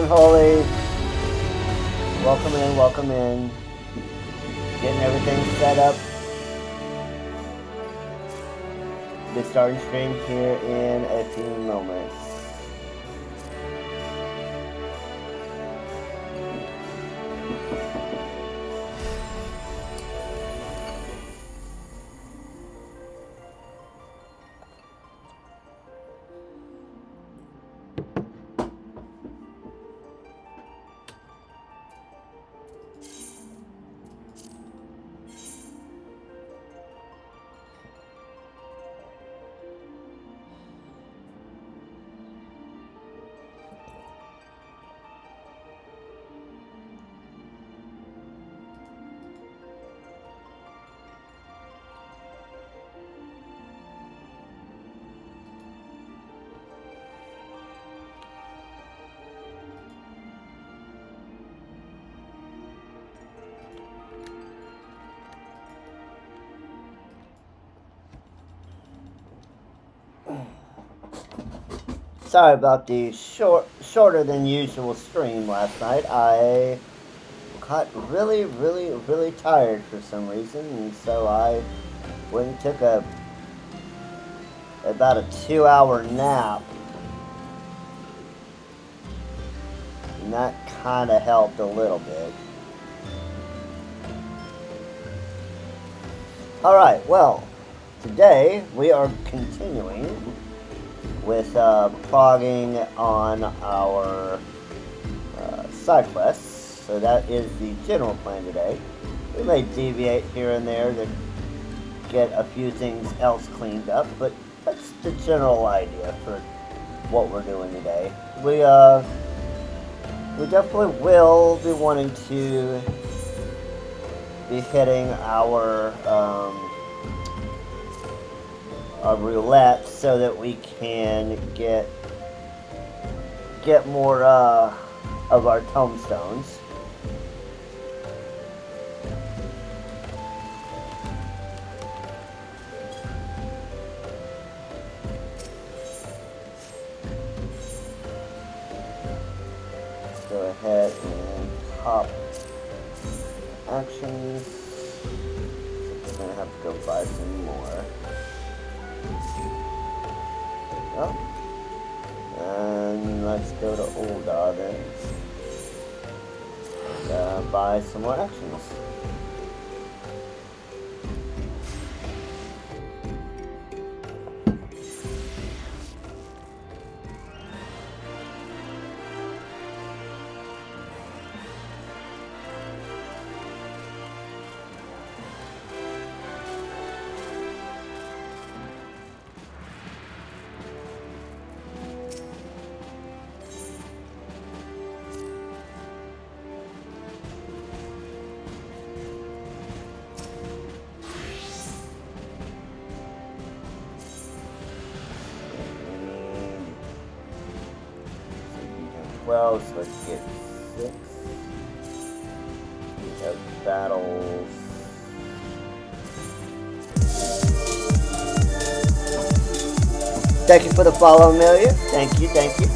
Unholy. Welcome in, welcome in. Getting everything set up. Be starting stream here in a few moments. Sorry about the shorter than usual stream last night. I got really tired for some reason, and so I went and took about a 2-hour nap, and that kind of helped a little bit. All right, well, today we are continuing with progging on our side quests. So that is the general plan today. We may deviate here and there to get a few things else cleaned up, but that's the general idea for what we're doing today. We definitely will be wanting to be hitting our roulette so that we can get more of our tombstones. Let's go ahead and pop actions. We're gonna have to go buy some more. Oh. And let's go to Ulda then. Buy some more actions. So let's get 6. We have battles. Thank you for the follow, Amelia. Thank you, thank you.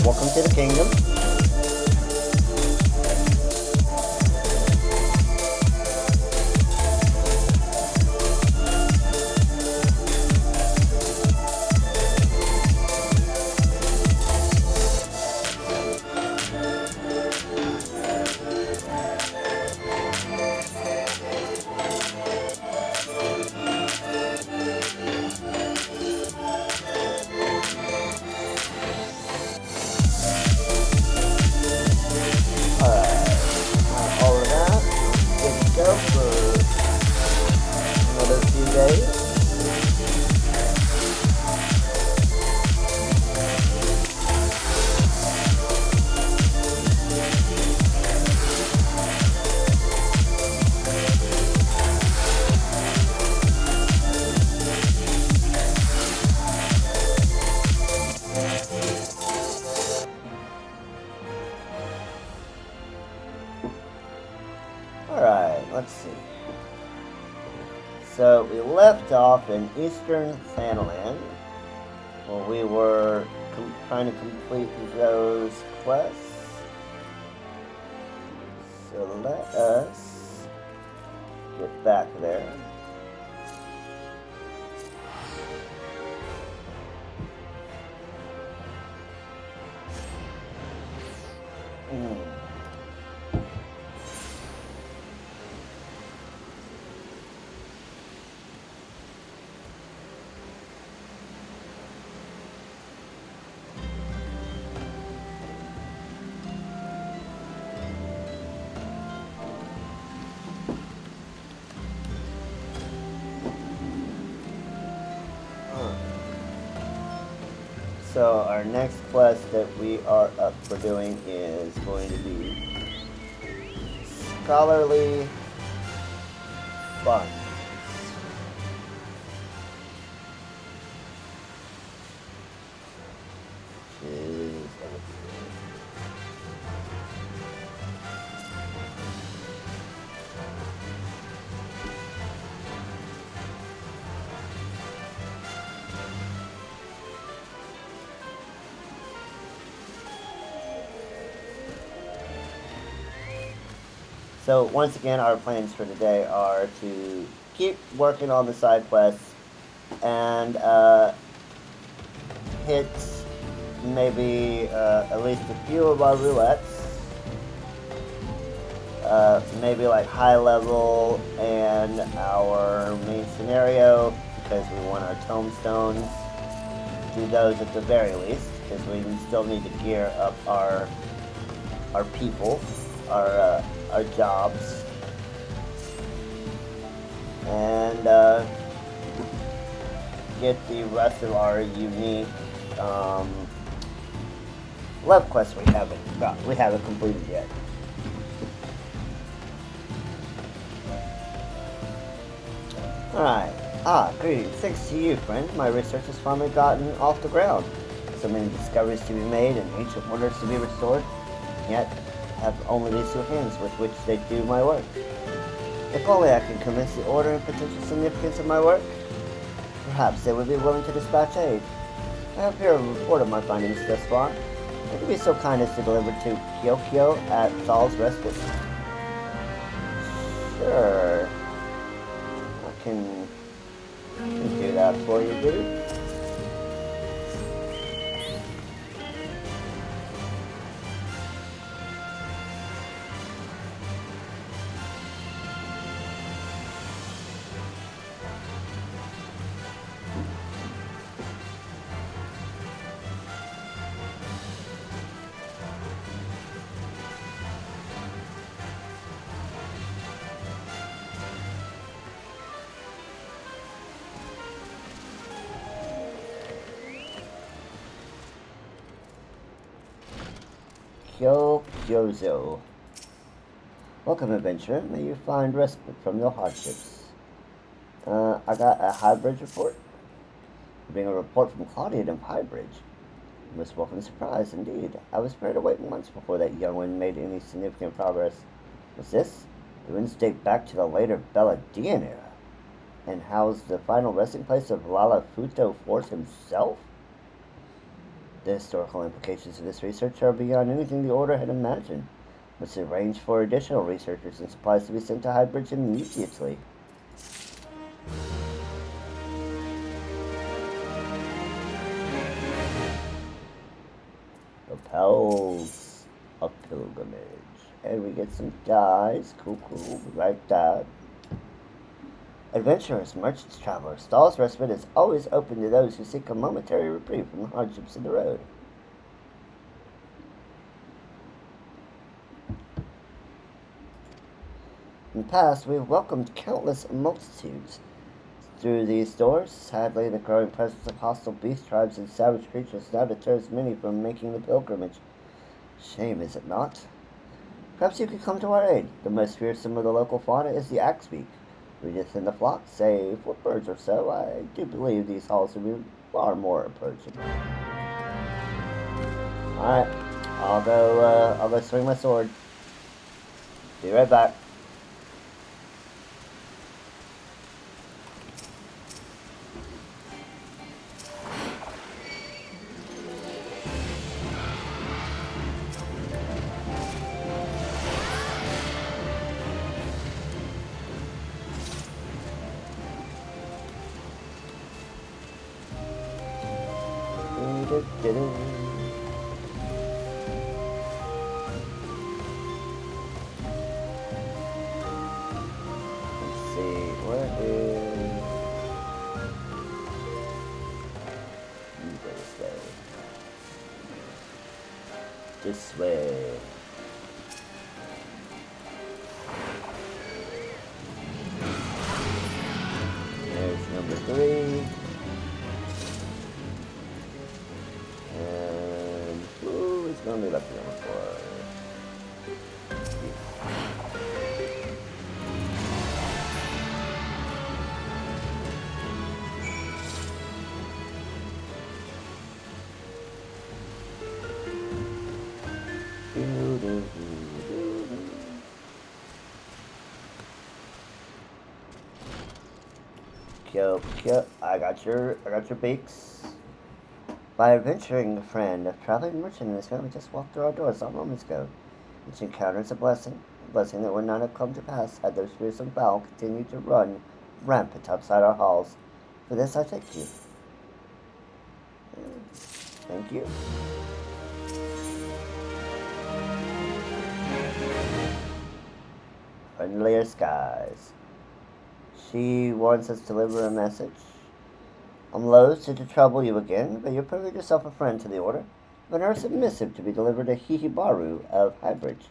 Welcome to the kingdom. left off in Eastern Thanaland, where we were trying to complete those quests. So let us get back there. So our next quest that we are up for doing is going to be Scholarly Funds. So once again, our plans for today are to keep working on the side quests and hit maybe at least a few of our roulettes, maybe like high level and our main scenario, because we want our tombstones. Do those at the very least, because we still need to gear up our people, our jobs, and get the rest of our unique love quests we haven't completed yet. Alright. Greetings. Thanks to you, friend. My research has finally gotten off the ground. So many discoveries to be made and ancient wonders to be restored. Yet, I have only these two hands with which they do my work. If only I could convince the order and potential significance of my work, perhaps they would be willing to dispatch aid. I have here a report of my findings thus far. Would you be so kind as to deliver to Kyokyo at Saul's Respite? Sure. I can do that for you, dude. Kyozo. Welcome, adventurer. May you find respite from your hardships. I got a High Bridge report. Being a report from Claudia and High Bridge. Most welcome surprise, indeed. I was prepared to wait months before that young one made any significant progress. Was this? The ruins date back to the later Belladian era. And housed the final resting place of Lala Futo Force himself? The historical implications of this research are beyond anything the Order had imagined. Must arrange for additional researchers and supplies to be sent to High Bridge immediately. The Pels of Pilgrimage. And we get some dice. Cool, like that. Adventurers, merchants, travelers, Stahl's Respite is always open to those who seek a momentary reprieve from the hardships of the road. In the past, we have welcomed countless multitudes through these doors. Sadly, the growing presence of hostile beast tribes and savage creatures now deters many from making the pilgrimage. Shame, is it not? Perhaps you could come to our aid. The most fearsome of the local fauna is the axbeak. We just in the flock, say 4 birds or so. I do believe these halls will be far more approachable. Alright, I'll go swing my sword. Be right back. see, where is... This way. There's number 3. And who is going to be left number 4? I got your beaks. My adventuring friend, a traveling merchant and his family just walked through our doors some moments ago. Each encounter is a blessing that would not have come to pass had those fearsome fowl continued to run rampant outside our halls. For this I thank you. Thank you. Friendlier skies. She wants us to deliver a message. I'm loath to trouble you again, but you've proved yourself a friend to the Order. But an urgent missive to be delivered to Hihibaru of Highbridge.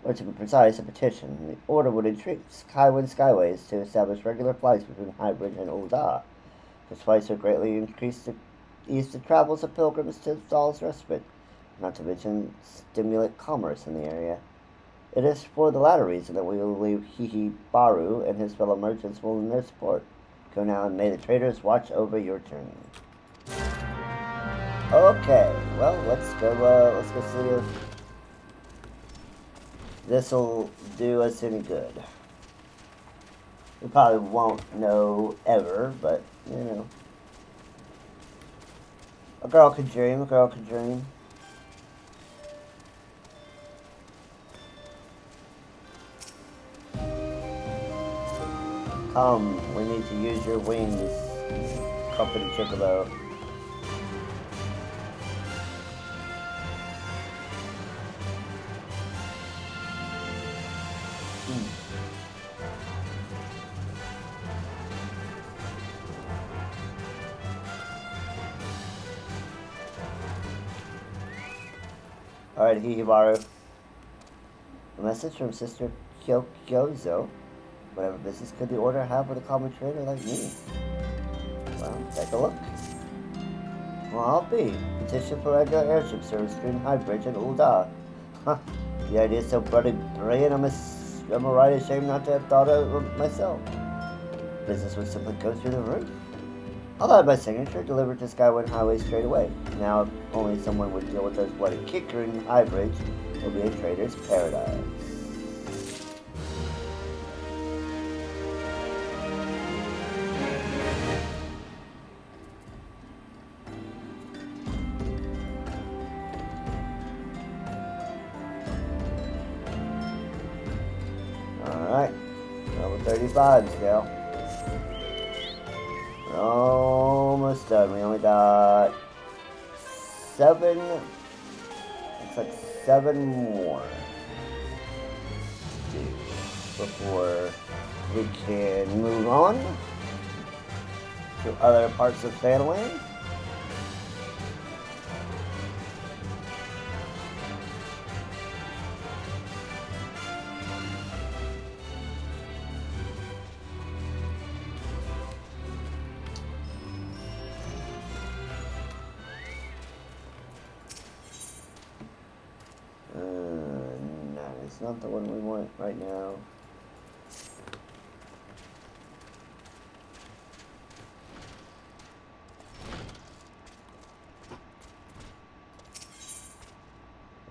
Or to be precise, a petition. The Order would entreat Skywind Skyways to establish regular flights between Highbridge and Ul'dah. This flights would greatly ease the travels of pilgrims to Thal's respite, not to mention stimulate commerce in the area. It is for the latter reason that we will leave Hihibaru and his fellow merchants will in their support. Go now and may the traders watch over your journey. Okay, well, let's go see if this'll do us any good. We probably won't know ever, but, you know. A girl could dream, a girl could dream. Come, we need to use your wings, Company Chocobo. Alright, Hihibaru. A message from Sister Kyokyozo. Whatever business could the Order have with a common trader like me? Well, take a look. Well, I'll be. Petition for regular airship service between Highbridge and Ul'dah. Huh. The idea is so bloody brilliant, I'm right ashamed not to have thought of it myself. Business would simply go through the roof. I'll have my signature delivered to Skywind Highway straight away. Now, if only someone would deal with those bloody kicker in Highbridge, it'll be a trader's paradise. Alright, level 35 still. We're almost done. We only got 7. It's like 7 more to do before we can move on to other parts of Fanland. It's not the one we want right now.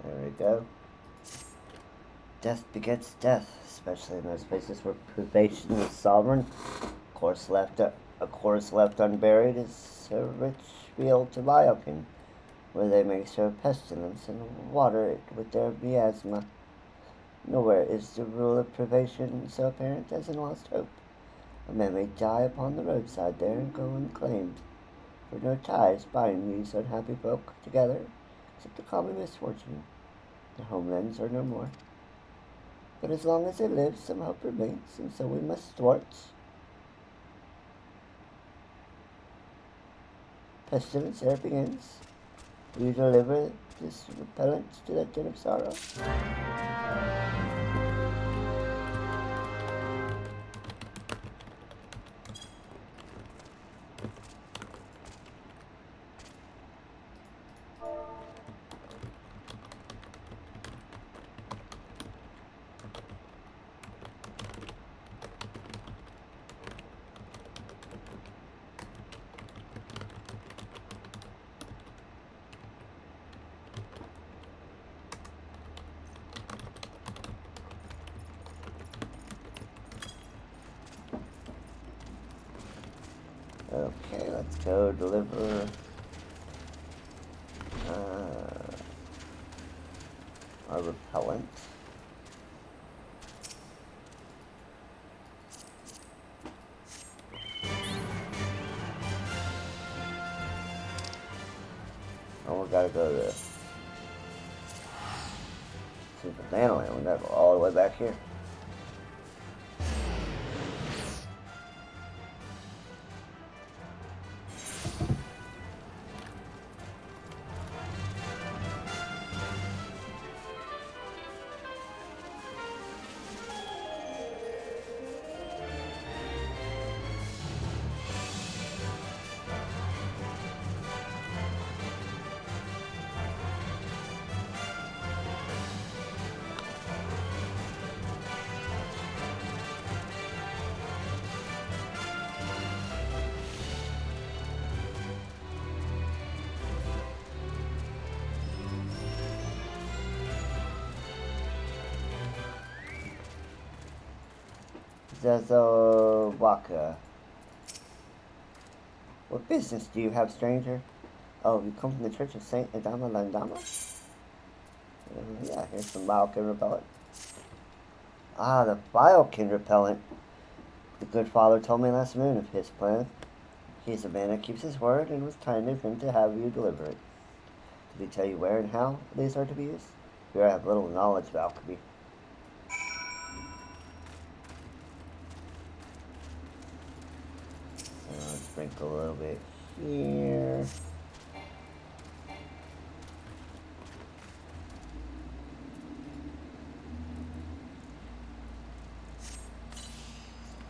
There we go. Death begets death, especially in those places where privation is sovereign. A course left unburied is a rich field to lie up in, where they may sow pestilence and water it with their miasma. Nowhere is the rule of privation so apparent as in lost hope. A man may die upon the roadside there and go unclaimed. for no ties bind these unhappy folk together, except a common misfortune. Their homelands are no more. But as long as they live, some hope remains, and so we must thwart. Pestilence ere it begins. Will you deliver this repellent to that den of sorrow? Okay, let's go deliver our repellent. Oh, we gotta go to Super Nanoland. We gotta go all the way back here. Zazowaka. What business do you have, stranger? Oh, you come from the Church of Saint Adama Landama? Yeah, here's some biokin repellent. Ah, the biokin repellent. The good father told me last moon of his plan. He's a man that keeps his word, and it was kind of him to have you deliver it. Did he tell you where and how these are to be used? Here I have little knowledge of alchemy. Sprinkle a little bit here.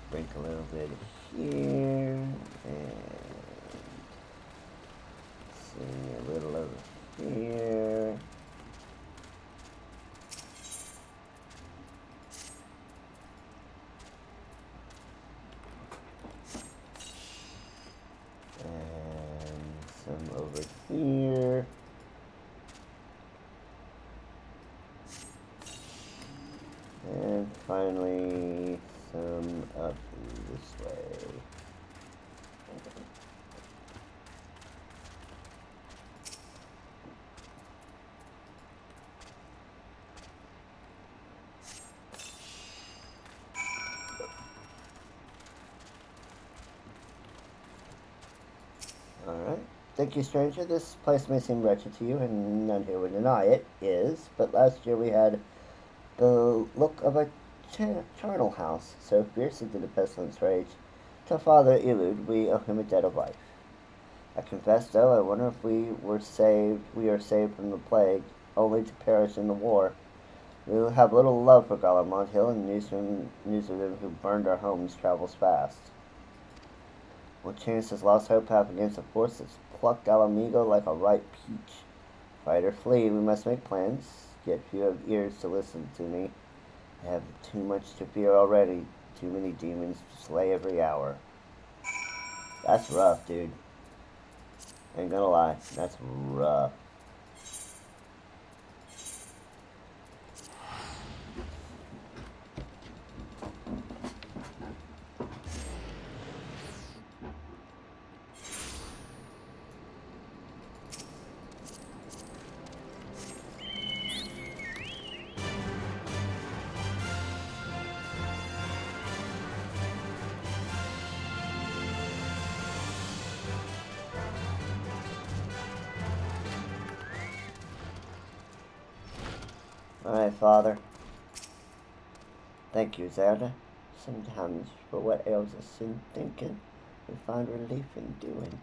Sprinkle a little bit here. And see a little over here. Some over here. And finally, some up this way. Alright. Thank you, stranger. This place may seem wretched to you, and none here would deny it is, but last year we had the look of a charnel house, so fierce did the pestilence rage. To Father Elude, we owe him a debt of life. I confess, though, I wonder if we are saved from the plague, only to perish in the war. We will have little love for Galamont Hill, and news of them who burned our homes travels fast. What chance does lost hope have against a force that's plucked Alamigo like a ripe peach? Fight or flee, we must make plans, yet few have ears to listen to me. I have too much to fear already, too many demons to slay every hour. That's rough, dude. Ain't gonna lie, that's rough. Alright, Father. Thank you, Zelda. Sometimes, for what ails us in thinking, we find relief in doing.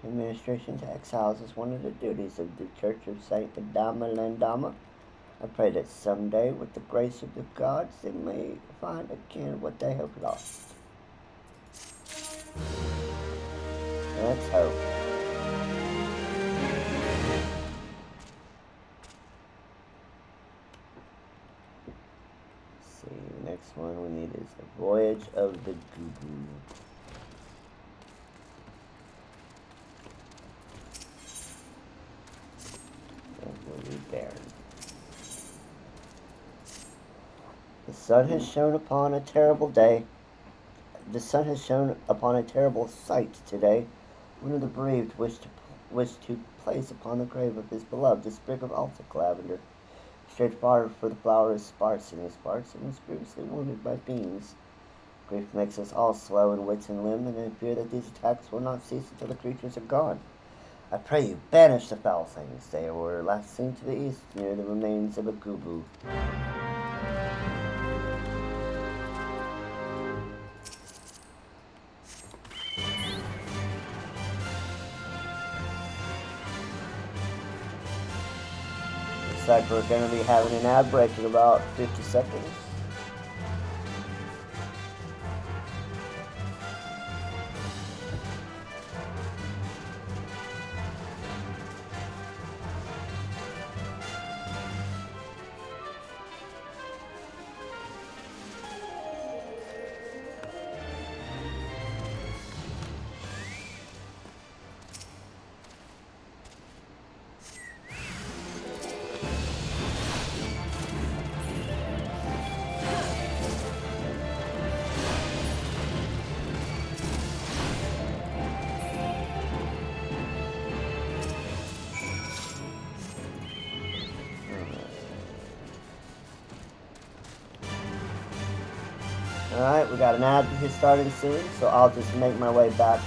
Administration to exiles is one of the duties of the Church of Saint Adama Landama. I pray that someday, with the grace of the gods, they may find again what they have lost. Let's hope. Let's see, the next one we need is the Voyage of the Goo-Goo. Barren. The sun has shone upon a terrible day. The sun has shone upon a terrible sight today. One of the bereaved wished to place upon the grave of his beloved a sprig of Altic lavender. Straight far, for the flower is sparse in his parts, and was grievously wounded by beams. Grief makes us all slow in wits and limb, and I fear that these attacks will not cease until the creatures are gone. I pray you, banish the foul things. They were last seen to the east, near the remains of a Gubu. Looks like we're going to be having an ad break in about 50 seconds. Alright, we got an ad here starting soon, so I'll just make my way back.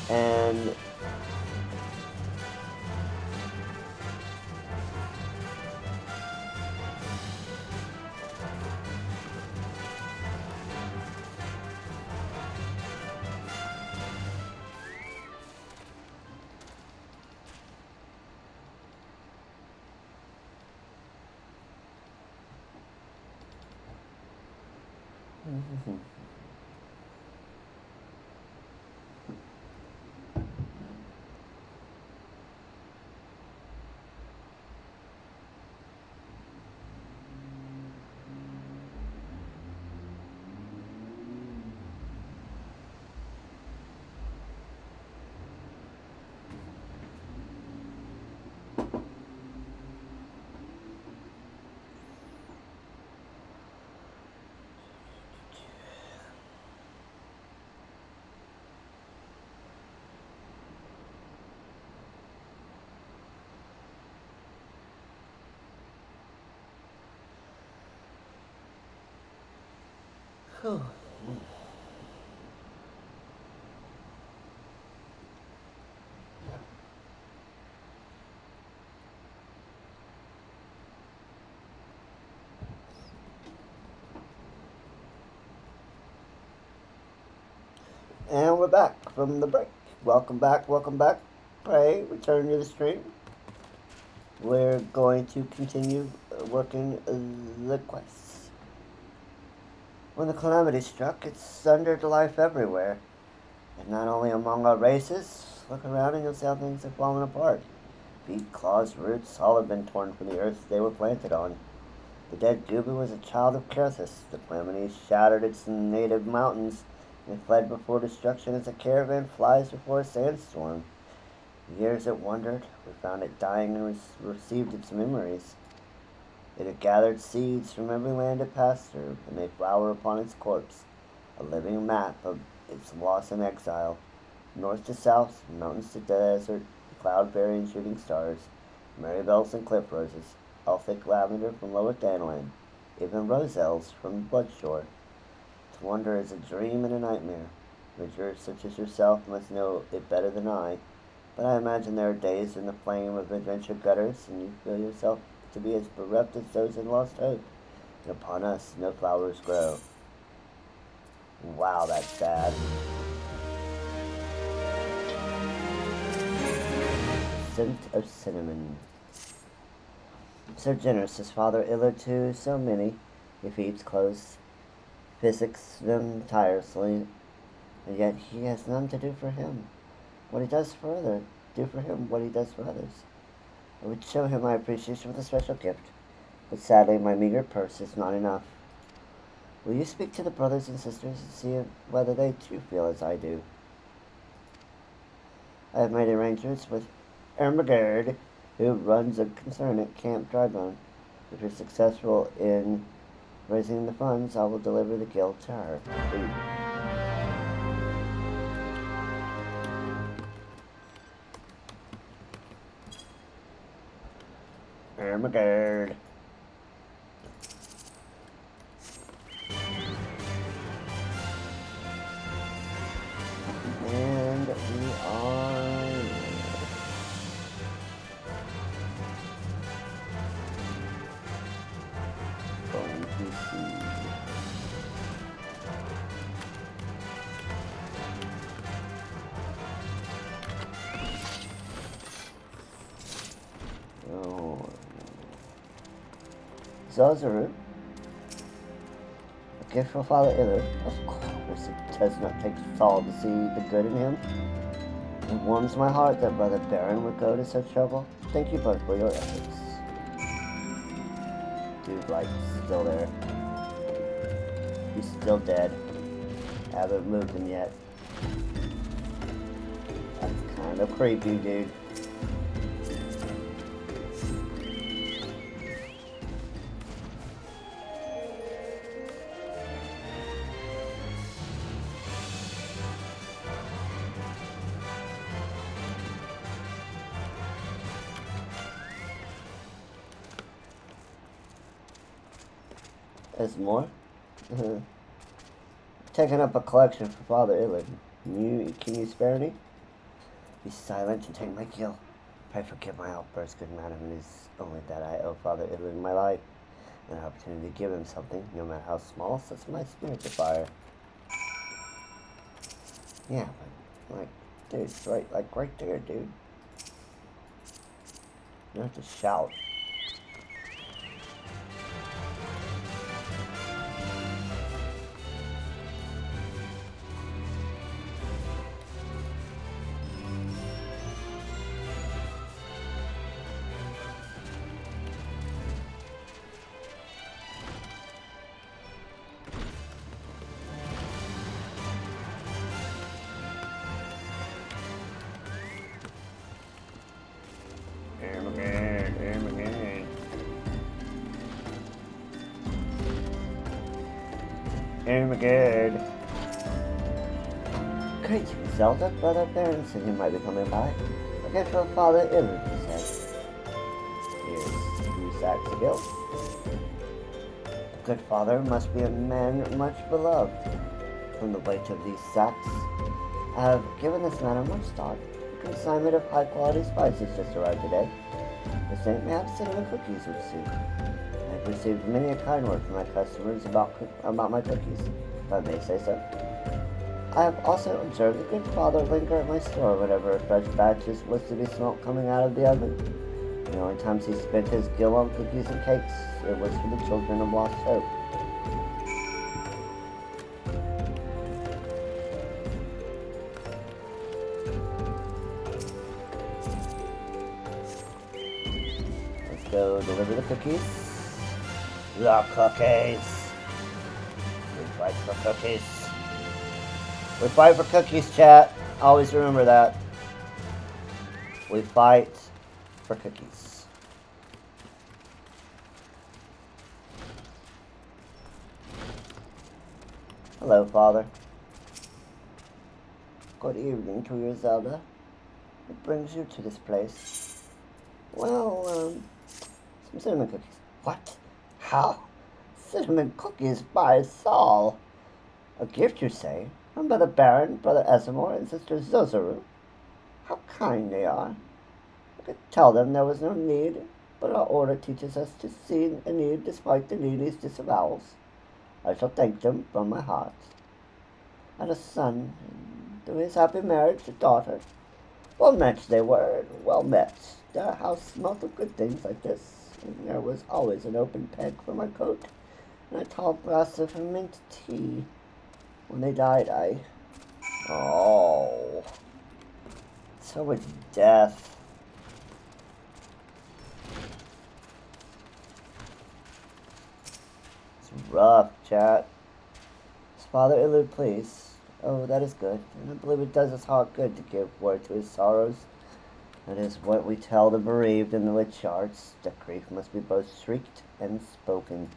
And And we're back from the break. Welcome back, welcome back. Pray, return to the stream. We're going to continue working the quests. When the calamity struck, it sundered life everywhere. And not only among our races. Look around and you'll see how things have fallen apart. Feet, claws, roots, all have been torn from the earth they were planted on. The dead Gubu was a child of Kerthus. The calamity shattered its native mountains. It fled before destruction as a caravan flies before a sandstorm. Years it wandered, we found it dying and received its memories. It had gathered seeds from every land it passed through, and they flower upon its corpse, a living map of its loss and exile. North to south, mountains to desert, cloud-bearing shooting stars, marybells and cliff roses, elfic lavender from lower Danland, even roselles from Bloodshore. To wander is a dream and a nightmare. Adventurers such as yourself must know it better than I. But I imagine there are days in the flame of adventure gutters, and you feel yourself to be as bereft as those in lost hope. And upon us no flowers grow. Wow, that's sad. Scent of cinnamon. So generous is Father Iller to so many. He feeds close, physics them tirelessly, and yet he has none to do for him. What he does for others, do for him what he does for others. I would show him my appreciation with a special gift, but sadly my meager purse is not enough. Will you speak to the brothers and sisters and see whether they too feel as I do? I have made arrangements with Ermagerd, who runs a concern at Camp Drybone. If you're successful in raising the funds, I will deliver the guild to her. Ermagerd. And we are going to see. Oh. Zazaru. A gift for Father Iller. Of course, it does not take Saul to see the good in him. It warms my heart that Brother Baron would go to such trouble. Thank you both for your efforts. Dude, like, still there. He's still dead. Haven't moved him yet. That's kind of creepy, dude. There's more? Taking up a collection for Father Iller. Can you spare any? Be silent and take my kill. Pray forgive my outburst, good madam. It is only that I owe Father Iller my life. An opportunity to give him something, no matter how small, sets my spirit to fire. Yeah, but, like, dude, it's right there, dude. You don't have to shout. Ermagerd. Great, Zelda. Brother Baron said you might be coming by. Okay, for Father Iller, he said. Here's 2 sacks of guilt. The good father must be a man much beloved. From the weight of these sacks, I have given this matter much thought. A consignment of high-quality spices just arrived today. The saint may have cinnamon cookies would suit. I've received many a kind word from my customers about my cookies, if I may say so. I have also observed the good father linger at my store whenever a fresh batch was to be smelt coming out of the oven. The only times he spent his gil on cookies and cakes, it was for the children of lost hope. Let's go deliver the cookies. The cookies. We fight for cookies. We fight for cookies, chat. Always remember that. We fight for cookies. Hello, Father. Good evening to you, Zelda. What brings you to this place? Well, some cinnamon cookies. What? How? Cinnamon cookies by Saul. A gift, you say? From Brother Baron, Brother Esamor, and Sister Zozaru? How kind they are. I could tell them there was no need, but our order teaches us to see a need despite the needy's disavowals. I shall thank them from my heart. I had a son, and through his happy marriage, a daughter. Well matched they were, well matched. Their house smelt of good things like this, and there was always an open peg for my coat, and a tall glass of mint tea. When they died, Oh, so much death. It's rough, chat. Father Illud, please. Oh, that is good, and I believe it does his heart good to give word to his sorrows. That is what we tell the bereaved in the witch arts, that grief must be both shrieked and spoken.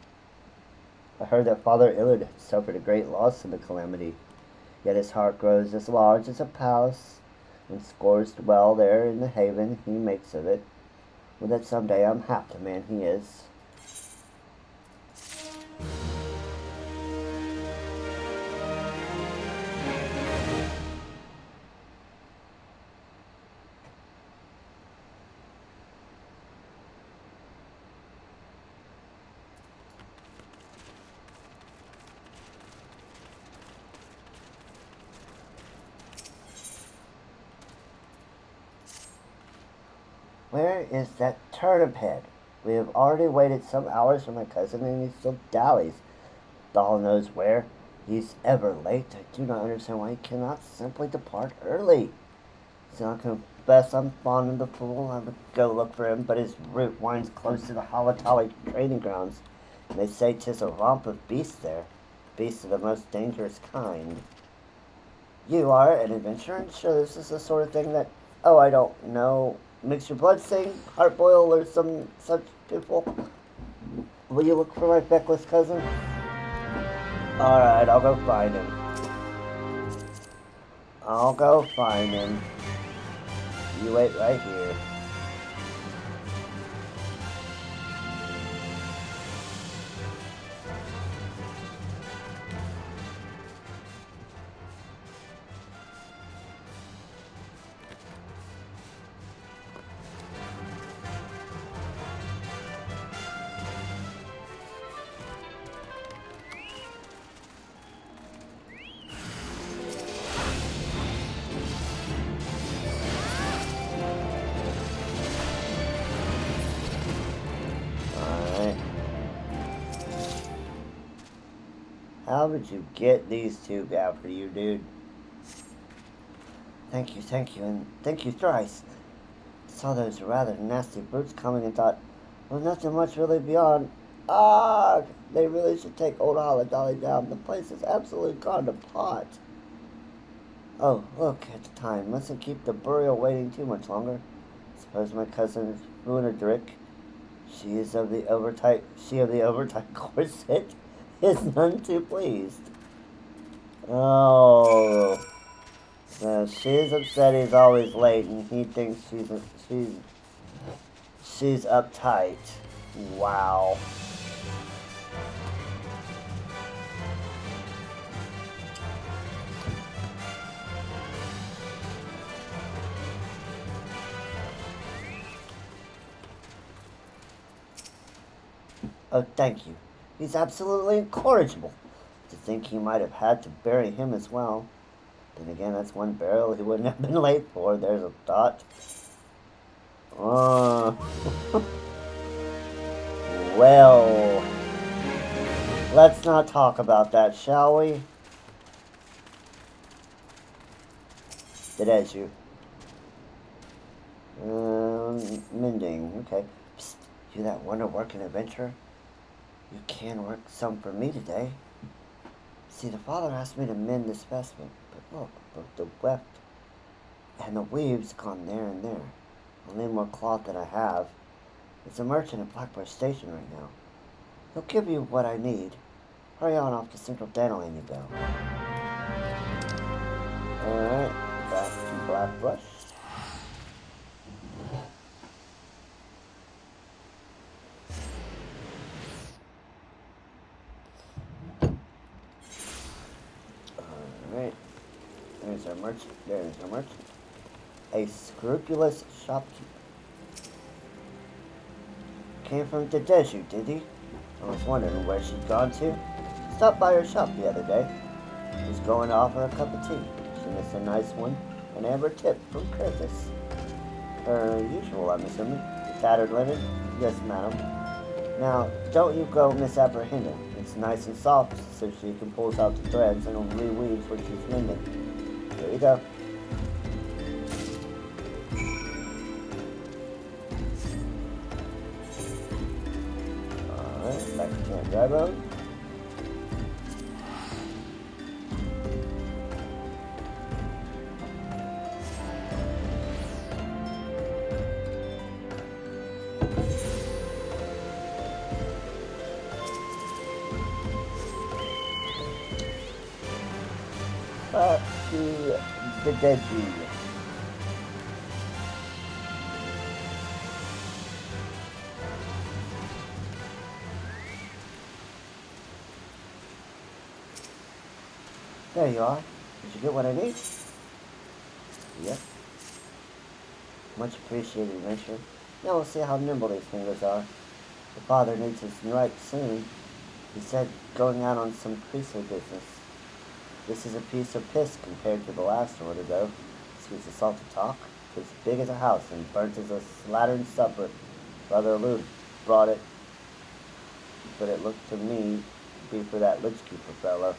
I heard that Father Illud had suffered a great loss in the calamity, yet his heart grows as large as a palace, and scores dwell there in the haven he makes of it. Would that some day I'm half the man he is. Where is that turnip head? We have already waited some hours for my cousin, and he still dallies. Doll knows where. He's ever late. I do not understand why he cannot simply depart early. So I confess I'm fond of the fool. I would go look for him, but his route winds close to the Halatali training grounds, and they say 'tis a romp of beasts there. Beasts of the most dangerous kind. You are an adventurer, and sure this is the sort of thing that, oh, I don't know, makes your blood sing, heart boil, or some such people. Will you look for my feckless cousin? Alright, I'll go find him. I'll go find him. You wait right here. How did you get these two after you, dude? Thank you, and thank you thrice. Saw those rather nasty brutes coming and thought, well, nothing much really beyond. Ah, they really should take old Holly down. The place is absolutely gone to pot. Oh, look at the time. Mustn't keep the burial waiting too much longer. Suppose my cousin Runadrick, she of the overtight corset, is none too pleased. Oh, so she's upset he's always late, and he thinks she's uptight. Wow. Oh, thank you. He's absolutely incorrigible. To think he might have had to bury him as well. Then again, that's one burial he wouldn't have been late for. There's a thought. Well, let's not talk about that, shall we? That you. Mending. Okay. Psst, you that wonder-working adventurer? You can work some for me today. See, the father asked me to mend this vestment, but look, both the weft and the weave's gone there and there. I'll need more cloth than I have. It's a merchant at Blackbird Station right now. He'll give you what I need. Hurry on off to Central Dandelion you go. Alright, back to Blackbrush. Alright. There's our merchant. A scrupulous shopkeeper. Came from the desert, did he? I was wondering where she'd gone to. Stopped by her shop the other day. Was going to offer a cup of tea. She missed a nice one, an amber tip from Curtis. Her usual, I'm assuming. Tattered linen? Yes, madam. Now, don't you go misapprehending. It's nice and soft, so she can pull out the threads and reweaves what she's mending. There you go. Alright, back to Camp Dry Bone. Back to the Deji. There you are. Did you get what I need? Yep. Much appreciated, adventure. Now we'll see how nimble these fingers are. The father needs his right soon. He said going out on some priestly business. This is a piece of piss compared to the last order, though. Sweet as salt to talk. It's big as a house and burnt as a slattern supper. Brother Lou brought it, but it looked to me to be for that lich keeper fellow.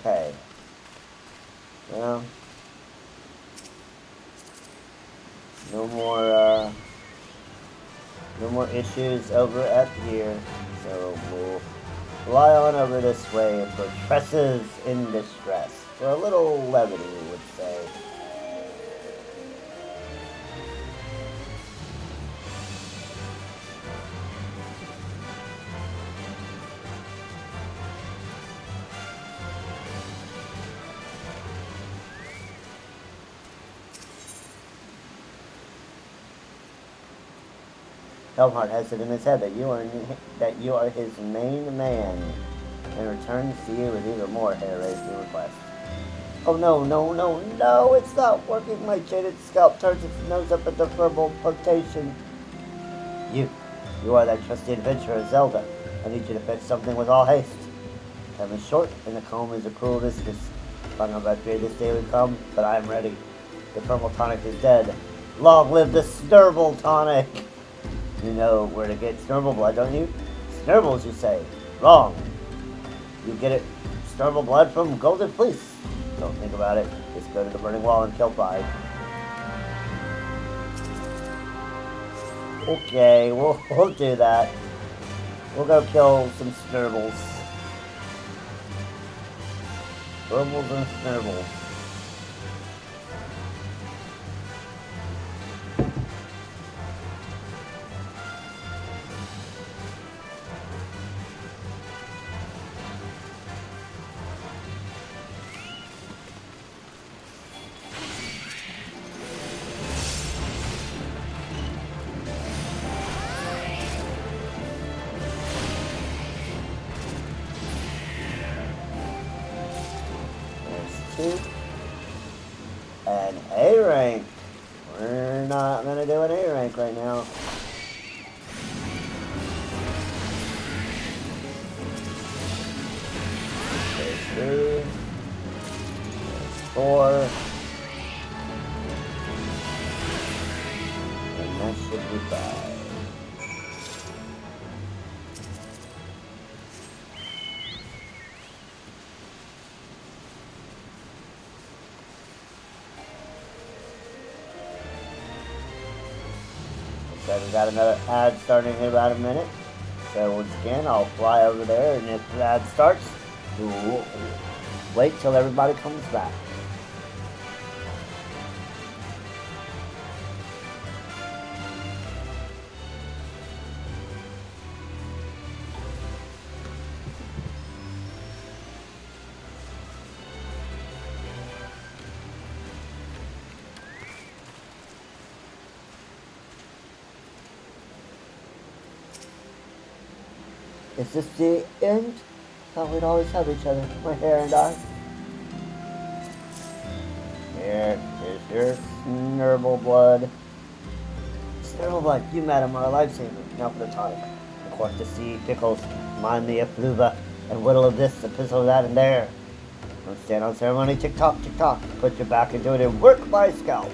Okay. Well, no more issues over at here, so we'll fly on over this way for tresses in distress. For a little levity, we would say. Helmhart has it in his head that you are his main man, and returns to you with even more hair-raising requests. Oh no, it's not working. My jaded scalp turns its nose up at the verbal potation. You are that trusty adventurer, Zelda. I need you to fetch something with all haste. Time is short, and the comb is a cruel viscous. Long about fear this day would come, but I am ready. The thermal tonic is dead. Long live the Snurble tonic! You know where to get Snurble blood, don't you? Snurbles, you say? Wrong. You get it Snurble blood from Golden Fleece. Don't think about it. Just go to the Burning Wall and kill 5. Okay, we'll do that. We'll go kill some Snurbles. Snurbles and Snurbles. An A rank. We're not gonna do an A rank right now. There's 3. There's 4. And that should be 5. We got another ad starting in about a minute. So once again, I'll fly over there, and if the ad starts, we'll wait till everybody comes back. Is this the end? Thought we'd always have each other, my hair and I. Here is your Snurble blood. Snurble blood, you madam are a lifesaver. Now for the tonic. The quart to see pickles, mind the effluva, and whittle of this, a pistol of that, and there. Don't stand on ceremony, tick tock, tick tock. Put your back into it and work my scalp.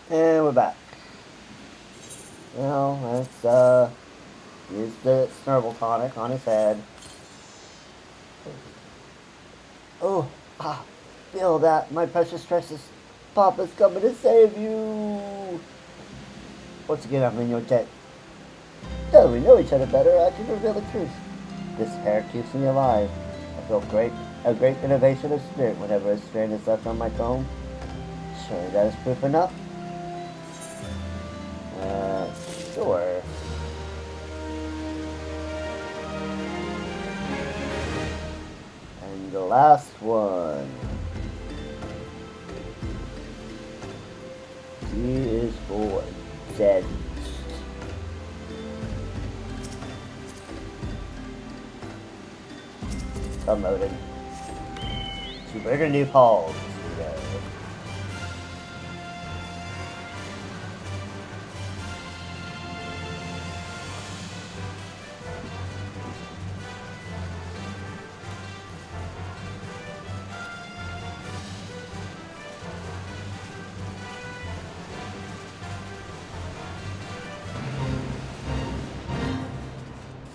And we're back. Well, let's use the Snurble tonic on his head. Oh, feel that, my precious tresses. Papa's coming to save you. Once again, I'm in your debt. Though we know each other better, I can reveal the truth. This hair keeps me alive. I feel a great innovation of spirit whenever a strand is left on my comb. Surely that is proof enough. Sure. And the last one. He is for dead. Promoted to bigger new halls.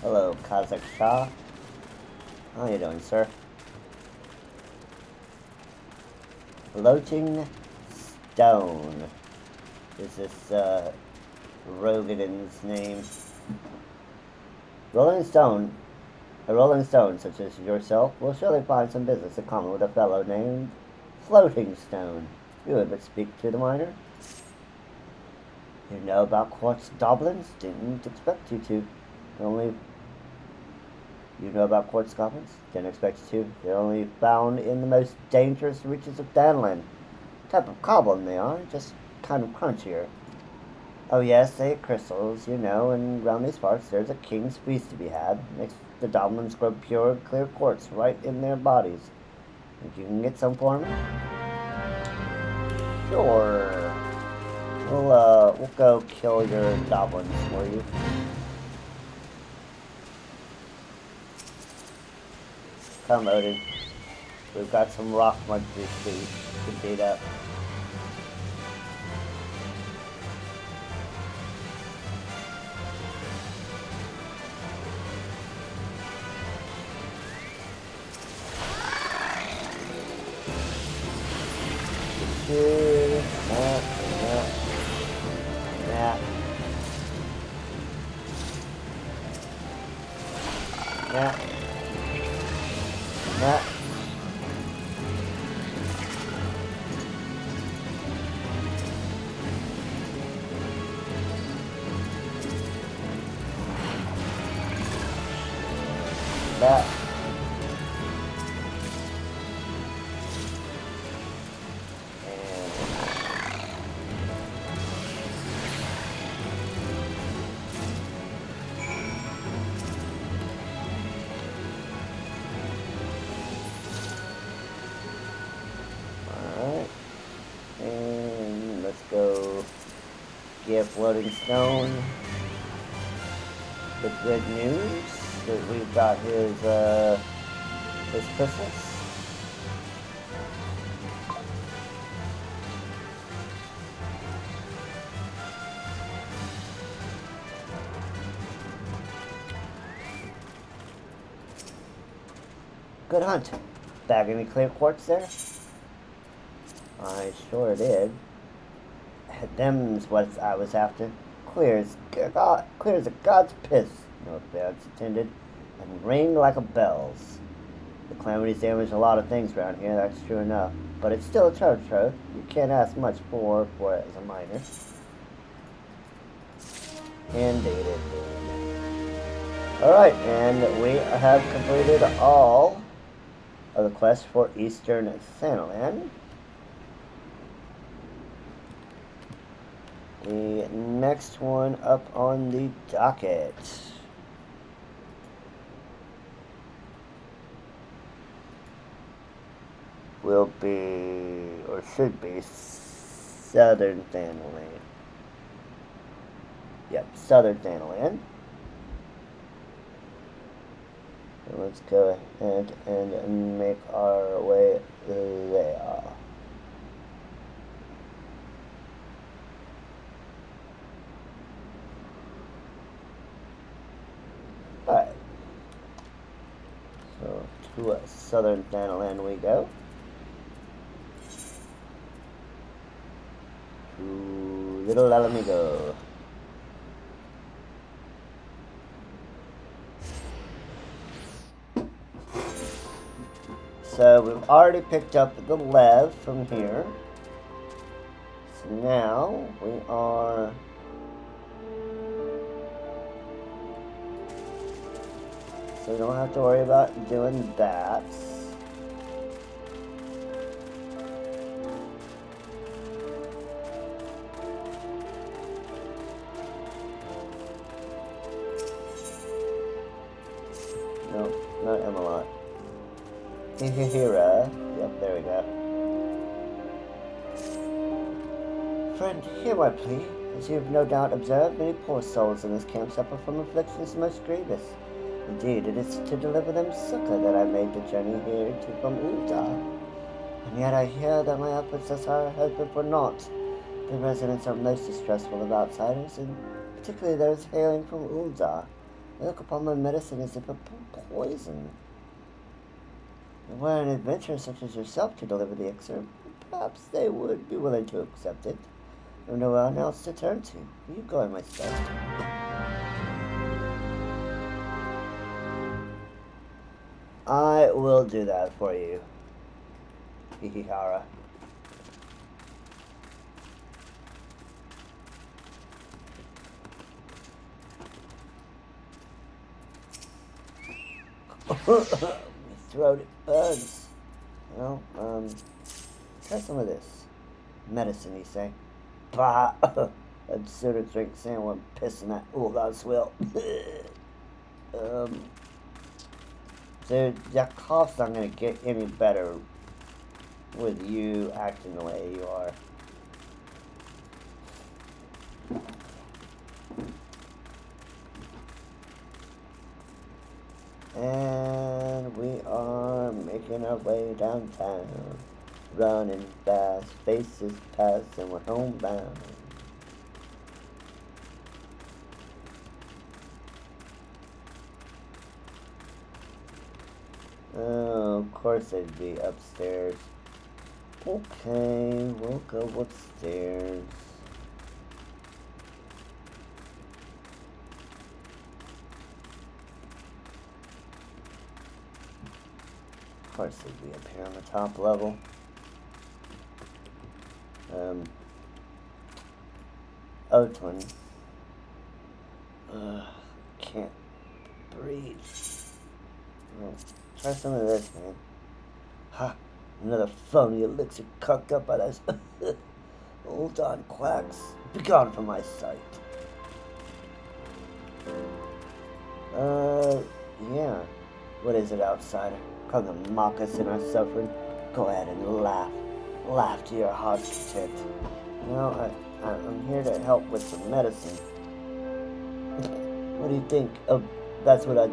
Hello, Kazakh Shah. How are you doing, sir? Floating Stone. Is this, Rogadin's name? Rolling Stone. A Rolling Stone, such as yourself, will surely find some business in common with a fellow named Floating Stone. You would but speak to the miner. You know about quartz goblins? Didn't expect you to. You know about quartz goblins? Didn't expect you to. They're only found in the most dangerous reaches of Danland. Type of goblin they are, just kind of crunchier. Oh yes, they eat crystals, you know, and around these parts there's a king's feast to be had. Makes the goblins grow pure, clear quartz right in their bodies. Think you can get some for me? Sure. We'll go kill your goblins for you. Come, Odin. We've got some rock monsters to beat up. that. Alright. And let's go give Floating Stone the good news that we've got his crystals. Good hunt. Bag any clear quartz there? I sure did. Them's what I was after. Clear as a god's piss, no offense intended, and ring like a bells. The calamities damage a lot of things around here, that's true enough. But it's still a treasure trove. You can't ask much more for it as a miner. Indeed. Alright, and we have completed all of the quests for Eastern Thanalan. The next one up on the docket will be, or should be, Southern Thanalan. Yep, Southern Thanalan. So let's go ahead and make our way there. Alright. So to Southern Thanalan we go. To Little Alamigo. So we've already picked up the Lev from here. So now we are so we don't have to worry about doing that. No, not Emelot. Hira. Yep, there we go. Friend, hear my plea. As you have no doubt observed, many poor souls in this camp suffer from afflictions most grievous. Indeed, it is to deliver them succor that I made the journey here to from Ul'dah. And yet I hear that my efforts thus far have been for naught. The residents are most distrustful of outsiders, and particularly those hailing from Ul'dah. They look upon my medicine as if a poison. Were an adventurer such as yourself to deliver the elixir, perhaps they would be willing to accept it. There's no one else to turn to. You go in my stead. I will do that for you, Hihihara. Throat it burns. Well, try some of this. Medicine, you say? Bah! I'd sooner drink sand when pissing that Ul'dah swill. Dude, that cough's not gonna get any better with you acting the way you are. And we are making our way downtown, running fast, faces past, and we're homebound. Oh, of course they'd be upstairs. Okay, we'll go upstairs. Of course they'd be up here on the top level. Otwin. Can't breathe. Oh, try some of this, man. Ha! Another phony elixir cooked up by those old on quacks. Begone from my sight. Yeah. What is it, outsider? Come to mock us in our suffering? Go ahead and laugh. Laugh to your heart's content. You know, I'm here to help with some medicine. What do you think of... That's what I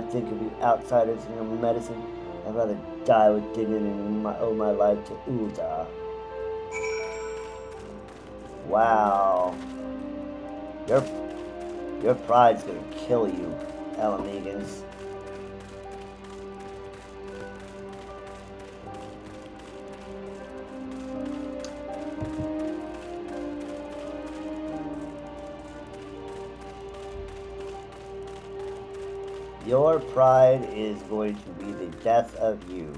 think of you outsiders and your medicine. I'd rather die with dignity than owe my life to Ulda. Wow. Your pride's gonna kill you, Alamegans. Your pride is going to be the death of you.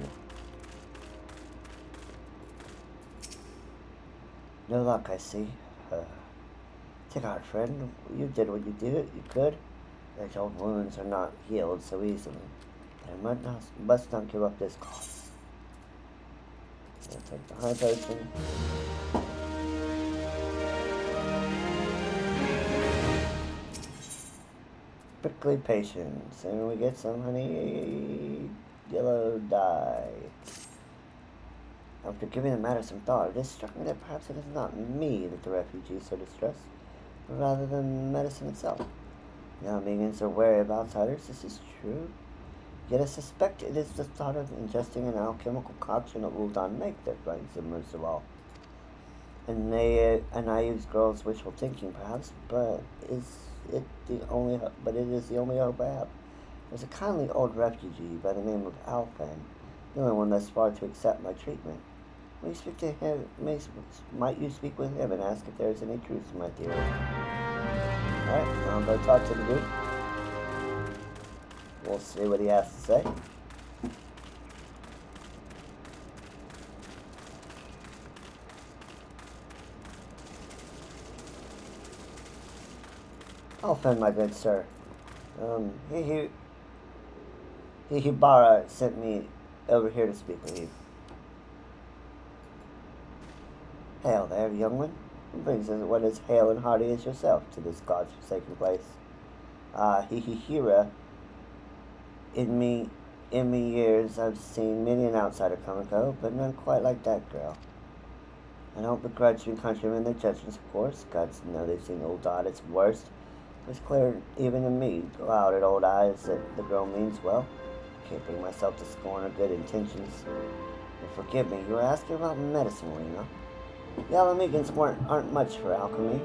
No luck, I see. Take heart, friend. You did what you could. Those old wounds are not healed so easily. But I must not give up this cause. I'll take the high potion. Prickly patience, and we get some honey yellow dye. After giving the matter some thought, it struck me that perhaps it is not me that the refugees are distressed, but rather than medicine itself. Now, Megans are wary of outsiders, this is true. Yet I suspect it is the thought of ingesting an alchemical concoction that will not make their flanks the most of all. And a naive girl's wishful thinking, perhaps, but it is the only hope I have. There's a kindly old refugee by the name of Alfan, the only one thus far to accept my treatment. Will you speak to him? Might you speak with him and ask if there is any truth to my theory? Alright, I'll go talk to the dude. We'll see what he has to say. Alfan, my good sir. Hihibara sent me over here to speak with you. Hail there, young one. Who brings one as hale and hearty as yourself to this godforsaken place? Hihira. In me years, I've seen many an outsider come and go, but none quite like that girl. I don't begrudge your countrymen their judgments, of course. Gods know they've seen old Dot at its worst. It's clear even to me, clouded old eyes, that the girl means well. I can't bring myself to scorn her good intentions. And forgive me, you were asking about medicine, were you not? The Alamegans aren't much for alchemy,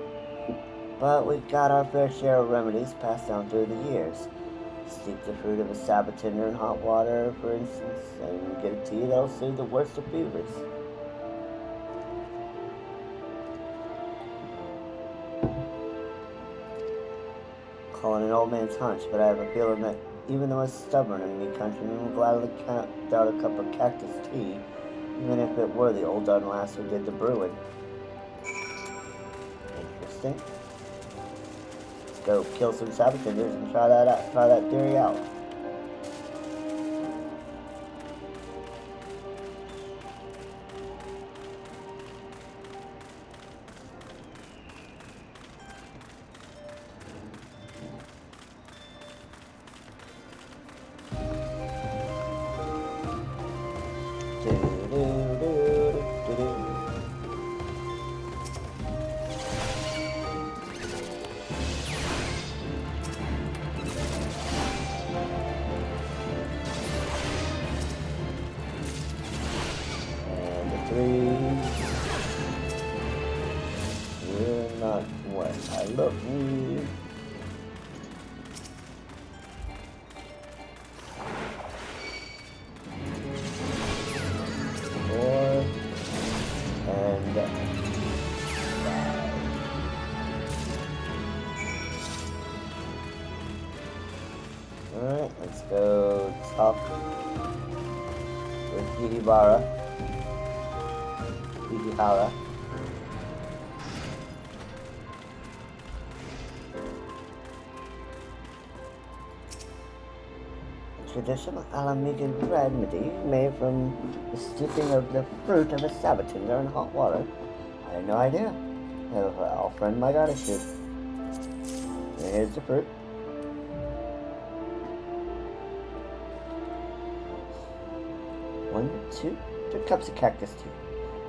but we've got our fair share of remedies passed down through the years. Steep the fruit of a sabotinder in hot water, for instance, and get a tea that'll soothe the worst of fevers. Calling an old man's hunch, but I have a feeling that even the most stubborn of me countrymen will gladly count down a cup of cactus tea, even if it were the old dun lass who did the brewing. Interesting. Let's go kill some sabotinders and try that theory out. You're not what I love you. Four and five. Alright, let's go talk with Hihibara. traditional Alamigan remedy made from the steeping of the fruit of a sabotinder in hot water. I had no idea. I'll friend my gratitude. Here's the fruit. One, two cups of cactus tea.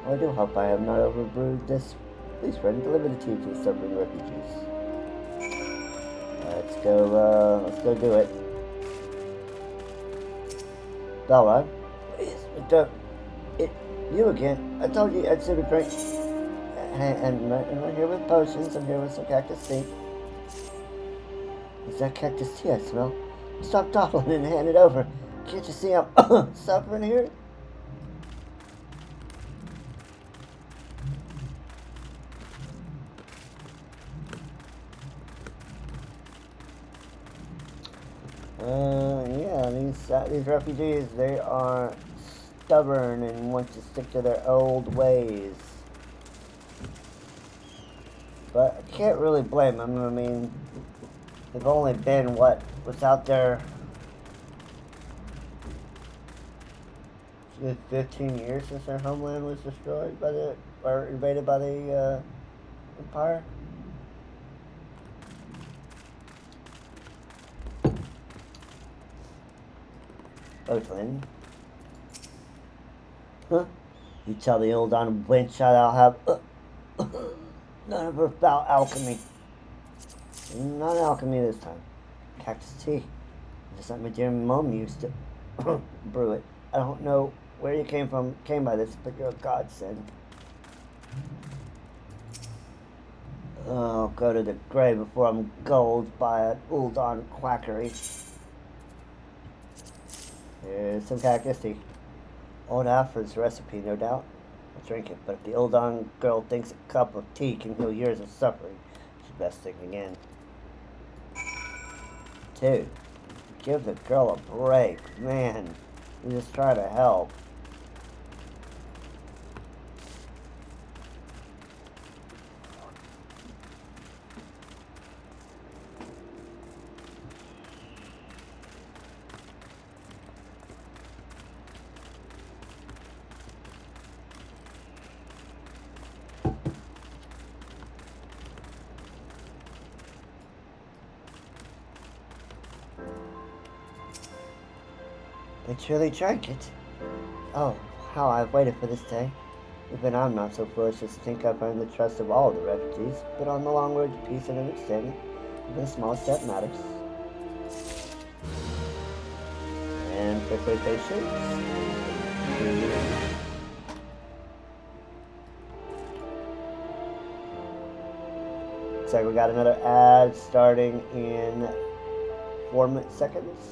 I do hope I have not overbrewed this. Please, friend, deliver the tea to the suffering refugees. Let's go do it. Belrod, please, you again. I told you I'd sip a drink. And I'm not here with potions, I'm here with some cactus tea. It's that cactus tea I smell. Stop dawdling and hand it over. Can't you see I'm suffering here? Yeah, these refugees, they are stubborn and want to stick to their old ways. But I can't really blame them. I mean, they've only been, what's out there? 15 years since their homeland was destroyed or invaded by the Empire. Oakland. Huh? You tell the old on wench I'll have none of her foul alchemy. Not alchemy this time. Cactus tea. Just like my dear mom used to brew it. I don't know where you came by this, but you're a godsend. I'll go to the grave before I'm gulled by an Uldon quackery. Here's some cactus tea. Old Alfred's recipe, no doubt. I'll drink it, but if the Uldon girl thinks a cup of tea can heal years of suffering, she'd best think again. 2. Give the girl a break. Man, you just try to help. They truly drank it. Oh, how I've waited for this day. Even I'm not so foolish as to think I've earned the trust of all the refugees, but on the long road to peace and understanding, even the smallest step matters. And quickly patience. Looks like we got another ad starting in 4 seconds.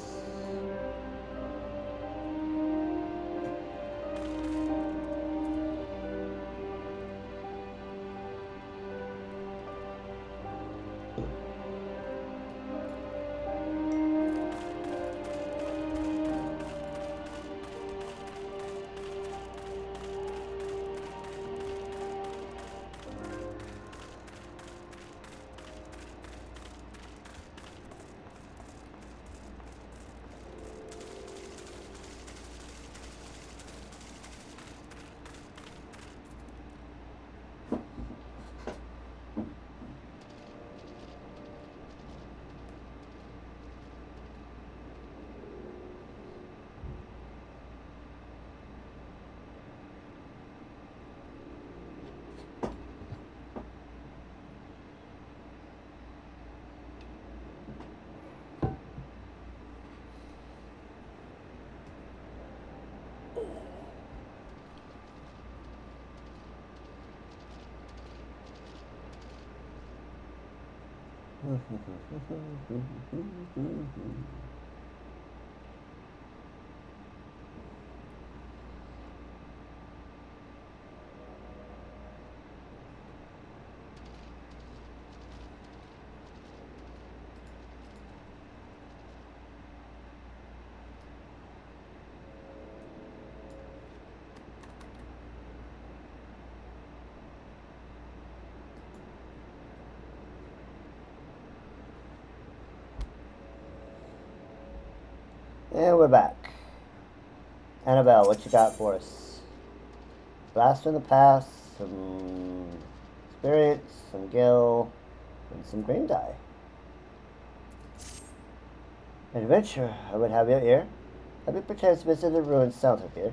And we're back. Annabelle, what you got for us? Blast from the past, some experience, some gil, and some green dye. Adventure, I would have you here. Have you perchance visited the ruins south of here?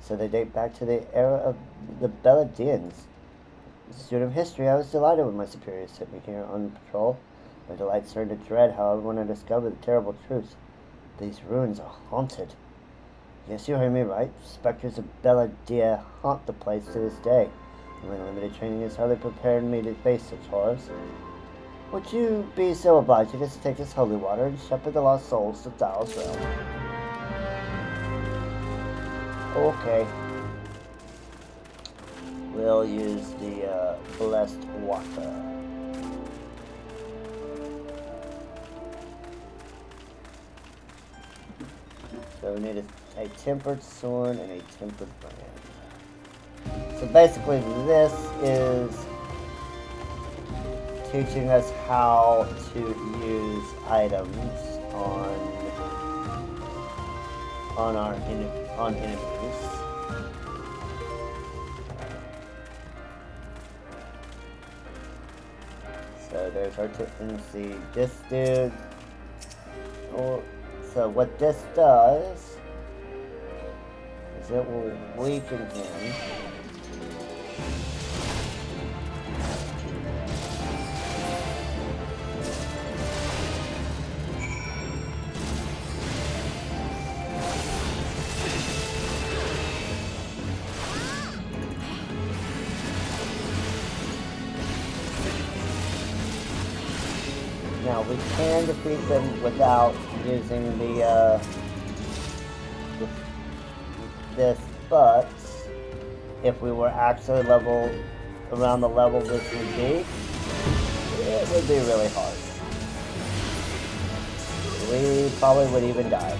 So they date back to the era of the Beladians. As a student of history, I was delighted when my superiors sent me here on patrol. My delight turned to dread, however, when I discovered the terrible truth. These ruins are haunted. Yes, you heard me right. Specters of Beladia haunt the place to this day. My limited training has hardly prepared me to face such horrors. Would you be so obliging as to take this holy water and shepherd the lost souls to Thal's realm? Okay. We'll use the blessed water. So we need a tempered sword and a tempered brand. So basically this is teaching us how to use items on enemies. So there's our tip. Let's see, this dude. So what this does is it will weaken him. Now we can defeat them without using this, but if we were actually around the level this would be, it would be really hard. We probably would even die.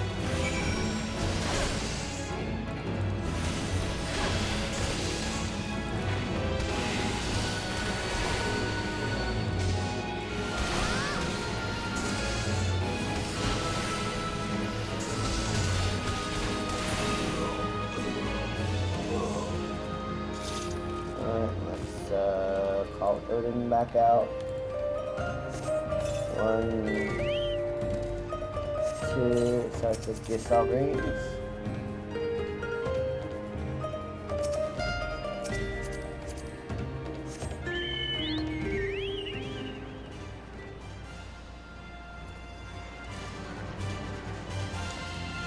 Back out. 1, 2, starts with Giselle Greens.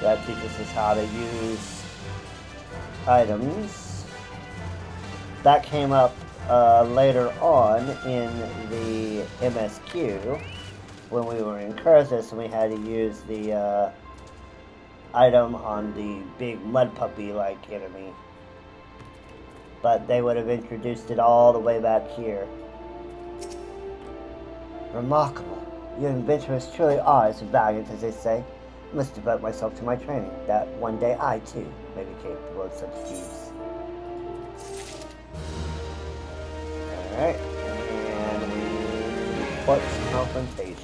That teaches us how to use items. That came up later on in the MSQ when we were in Cursus and we had to use the item on the big mud puppy like enemy, but they would have introduced it all the way back here. Remarkable. Your adventurers truly are as valiant as they say. I must devote myself to my training, that one day I too may be capable of such deeds. Alright, and what's confrontation?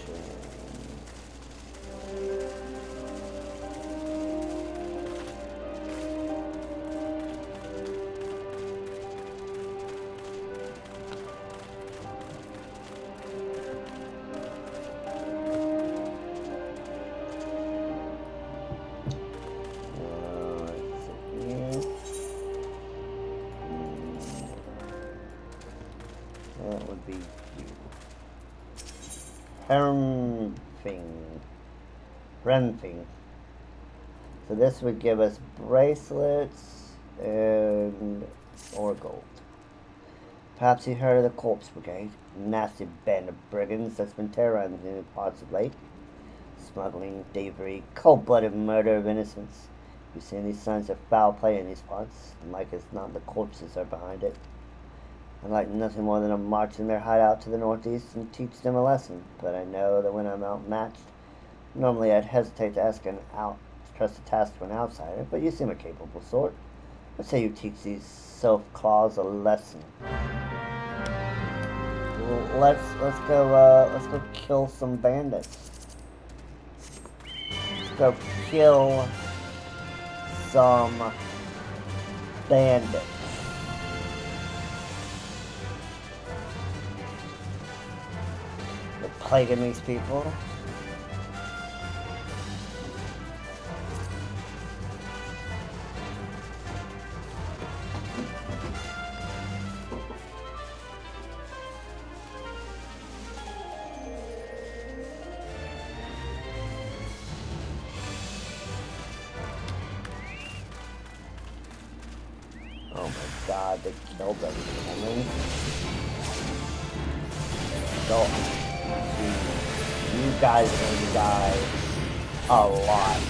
That would be you. Renfing. So this would give us bracelets and or gold. Perhaps you heard of the Corpse Brigade, a nasty band of brigands that's been terrorizing the parts of late. Smuggling, thievery, cold-blooded murder of innocents. You've seen these signs of foul play in these parts, and like it's not the corpses are behind it. I'd like nothing more than to march in their hideout to the northeast and teach them a lesson, but I know that when I'm outmatched, normally I'd hesitate to trust a task to an outsider, but you seem a capable sort. Let's say you teach these self-claws a lesson. Well, let's go kill some bandits. go kill some bandits. They're plaguing these people. Oh my god, they killed everyone. So, you guys are going to die a lot.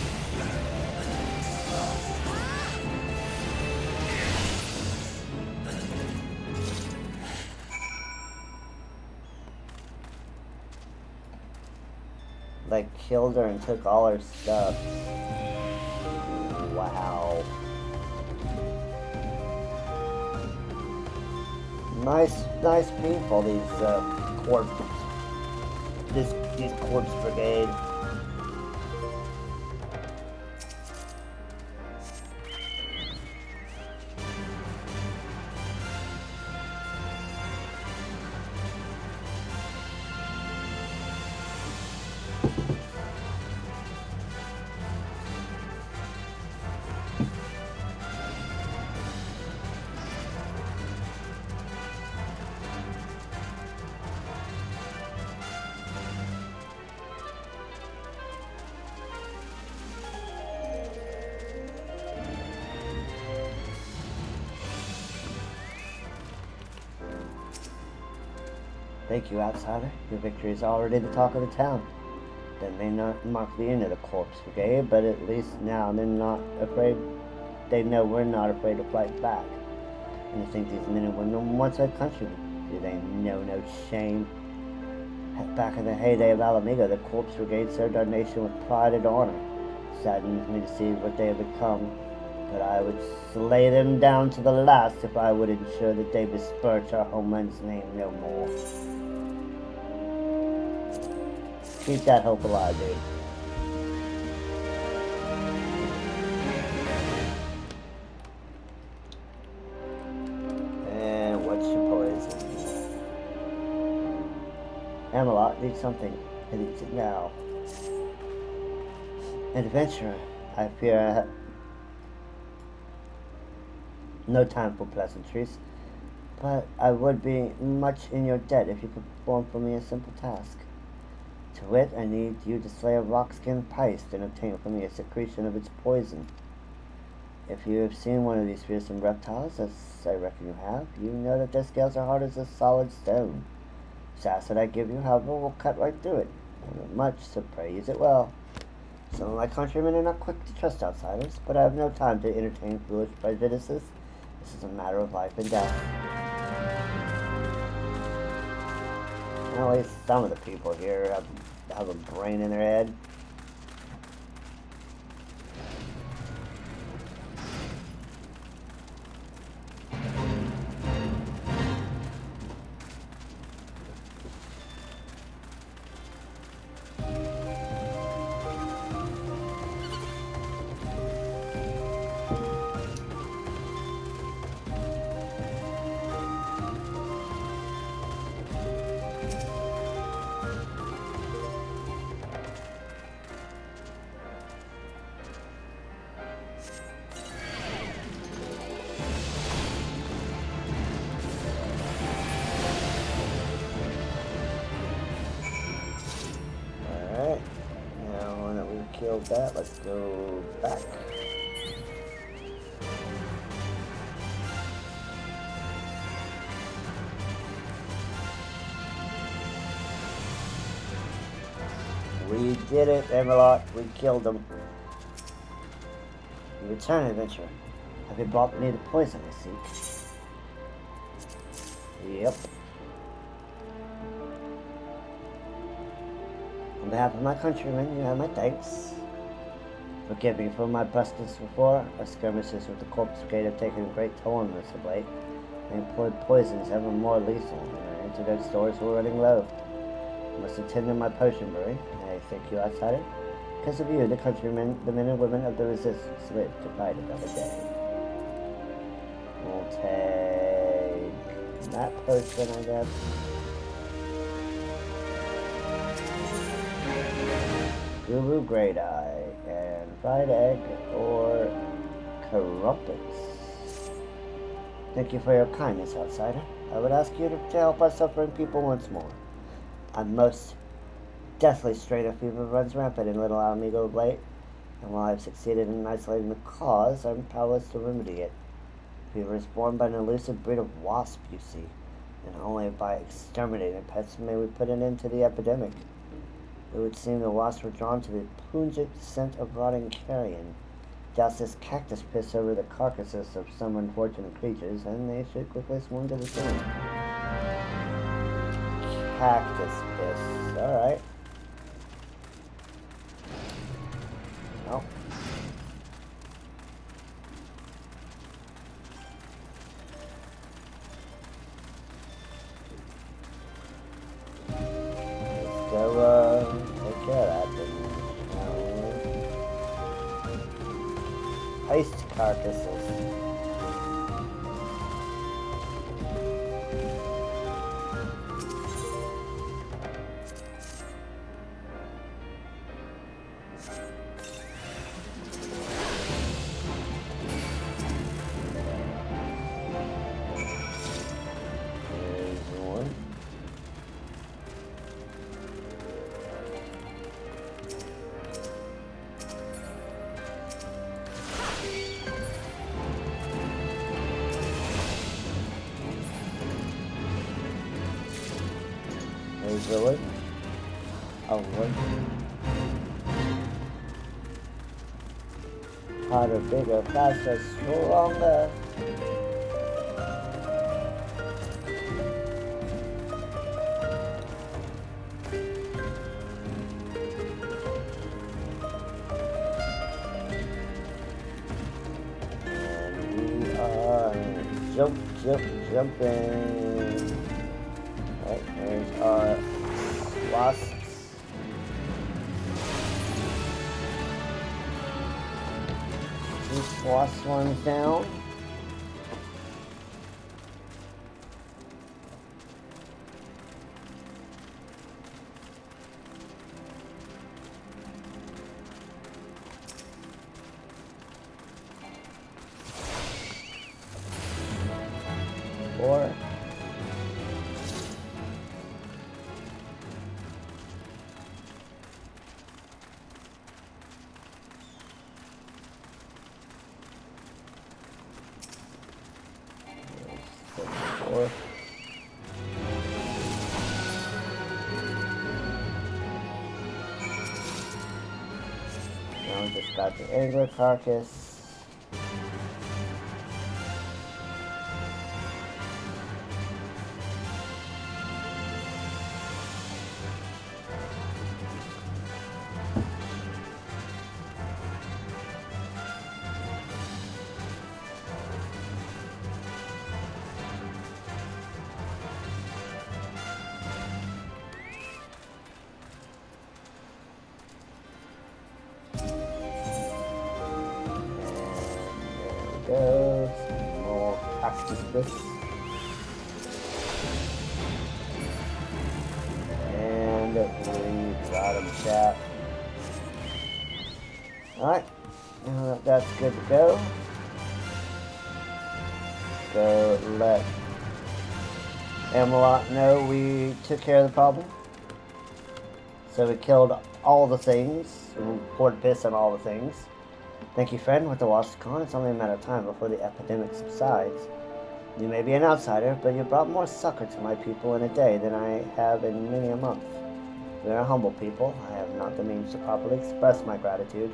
They killed her and took all her stuff. Wow. Nice people, these corpse, these corpse brigade. Thank you, outsider. Your victory is already the talk of the town. That may not mark the end of the corpse brigade, but at least now they're not afraid. They know we're not afraid to fight back. And you think these men and women once our countrymen? Do they know no shame? Back in the heyday of Alamigo, the corpse brigade served our nation with pride and honor. Saddens me to see what they have become, but I would slay them down to the last if I would ensure that they besmirch our homeland's name no more. Keep that hope alive, dude. And what's your poison? Amalot needs something. It needs it now. An adventurer. I fear I have no time for pleasantries, but I would be much in your debt if you could perform for me a simple task. To wit, I need you to slay a rock-skinned Peist and obtain from me a secretion of its poison. If you have seen one of these fearsome reptiles, as I reckon you have, you know that their scales are hard as a solid stone. This acid I give you, however, will cut right through it. I know much, so pray use it well. Some of my countrymen are not quick to trust outsiders, but I have no time to entertain foolish prejudices. This is a matter of life and death. Well, at least some of the people here have a brain in their head. Killed that. Let's go back. We did it, Amalot. We killed them. You return, adventurer. Have you brought me the poison I seek? Yep. On behalf of my countrymen, you have my thanks. Forgive me for my brusqueness before. Our skirmishes with the corpse brigade have taken a great toll on us of late. They employed poisons ever more lethal, and our antidote stores were running low. I must attend to my potion brewery. I thank you, outsider. Because of you, the countrymen, the men and women of the resistance live to fight another day. We'll take that potion, I guess. Guru Great Eye and fried egg or crumpets. Thank you for your kindness, outsider. I would ask you to help our suffering people once more. I'm most deathly strain of fever runs rampant in Little Amigo of late, and while I've succeeded in isolating the cause, I'm powerless to remedy it. Fever is born by an elusive breed of wasp, you see, and only by exterminating pests may we put an end to the epidemic. It would seem the wasps were drawn to the pungent scent of rotting carrion. Douse this cactus piss over the carcasses of some unfortunate creatures, and they should quickly swarm to the scene. Cactus piss. Alright. Oh. Let's go, take care of that thing. Paste carcasses. Really? Oh, what? Harder, bigger, faster, stronger. And we are jumping. Right, there's our wasps. These wasp ones down. Four. Now we just got the angler carcass. Go, some more cactus bits. And we got him, chap. Alright, now that that's good to go, go let Amalot know we took care of the problem. So we killed all the things, we poured piss on all the things. Thank you, friend. With the wasp gone, it's only a matter of time before the epidemic subsides. You may be an outsider, but you brought more succor to my people in a day than I have in many a month. We are a humble people. I have not the means to properly express my gratitude.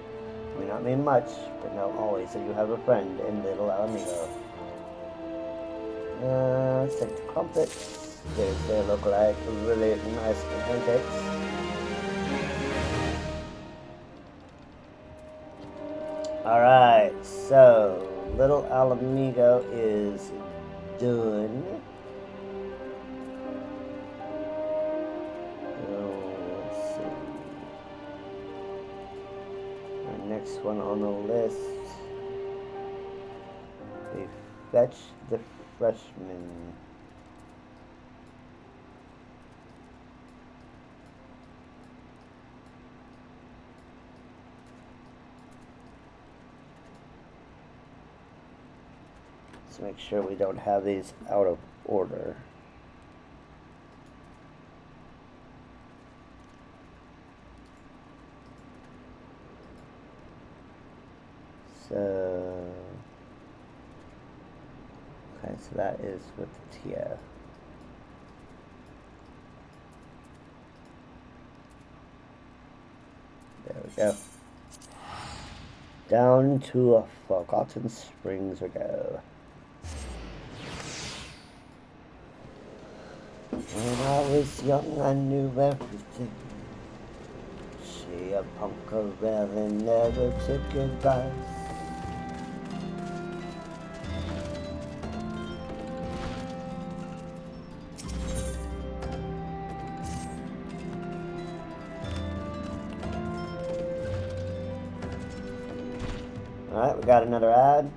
It may not mean much, but know always that you have a friend in Little Amigo. Let's take the crumpets. They look like really nice pancakes. Alright, so Little Alamigo is done. Let's see. next one on the list. They fetch the freshman. Let's make sure we don't have these out of order. So, okay, so that is with the TF. There we go. Down to a Forgotten Springs we go. When I was young, I knew everything. She a punk around and never took advice. Alright, we got another ad.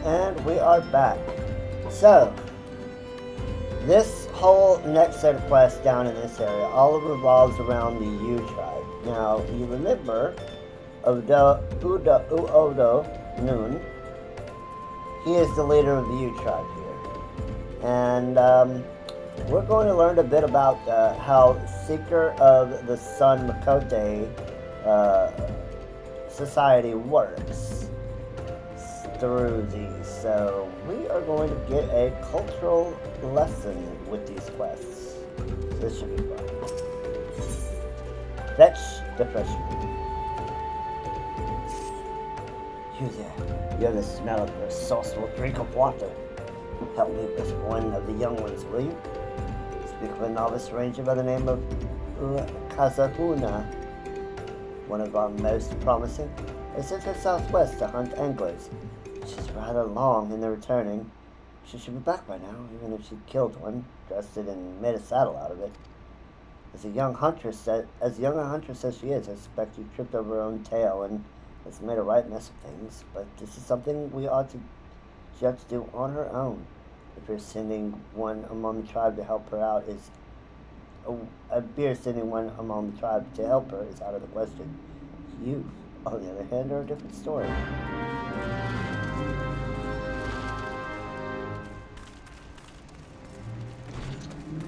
And we are back. So, this whole next set of quests down in this area all revolves around the U tribe. Now, you remember Uodo Noon. He is the leader of the U tribe here. And we're going to learn a bit about how Seeker of the Sun Makote society works through these. So we are going to get a cultural lesson with these quests. So this should be fun. Fetch the freshman. You there. You have the smell of a resourceful drink of water. Help me with one of the young ones, will you? Speak of a novice ranger by the name of Kazahuna, one of our most promising. They sent her southwest to hunt anglers. She's rather long in the returning. She should be back by now, even if she killed one, dressed it, and made a saddle out of it. As young a huntress as she is, I suspect you tripped over her own tail and has made a right mess of things. But this is something she ought to do on her own. If you're sending one among the tribe to help her out is sending one among the tribe to help her is out of the question. You, on the other hand, are a different story.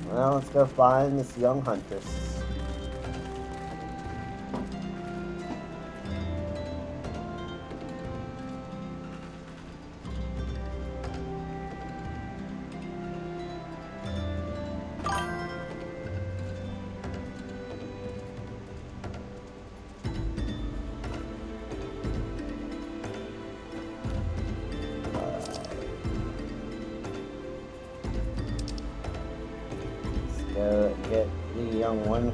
Well, let's go find this young huntress. Get the young one.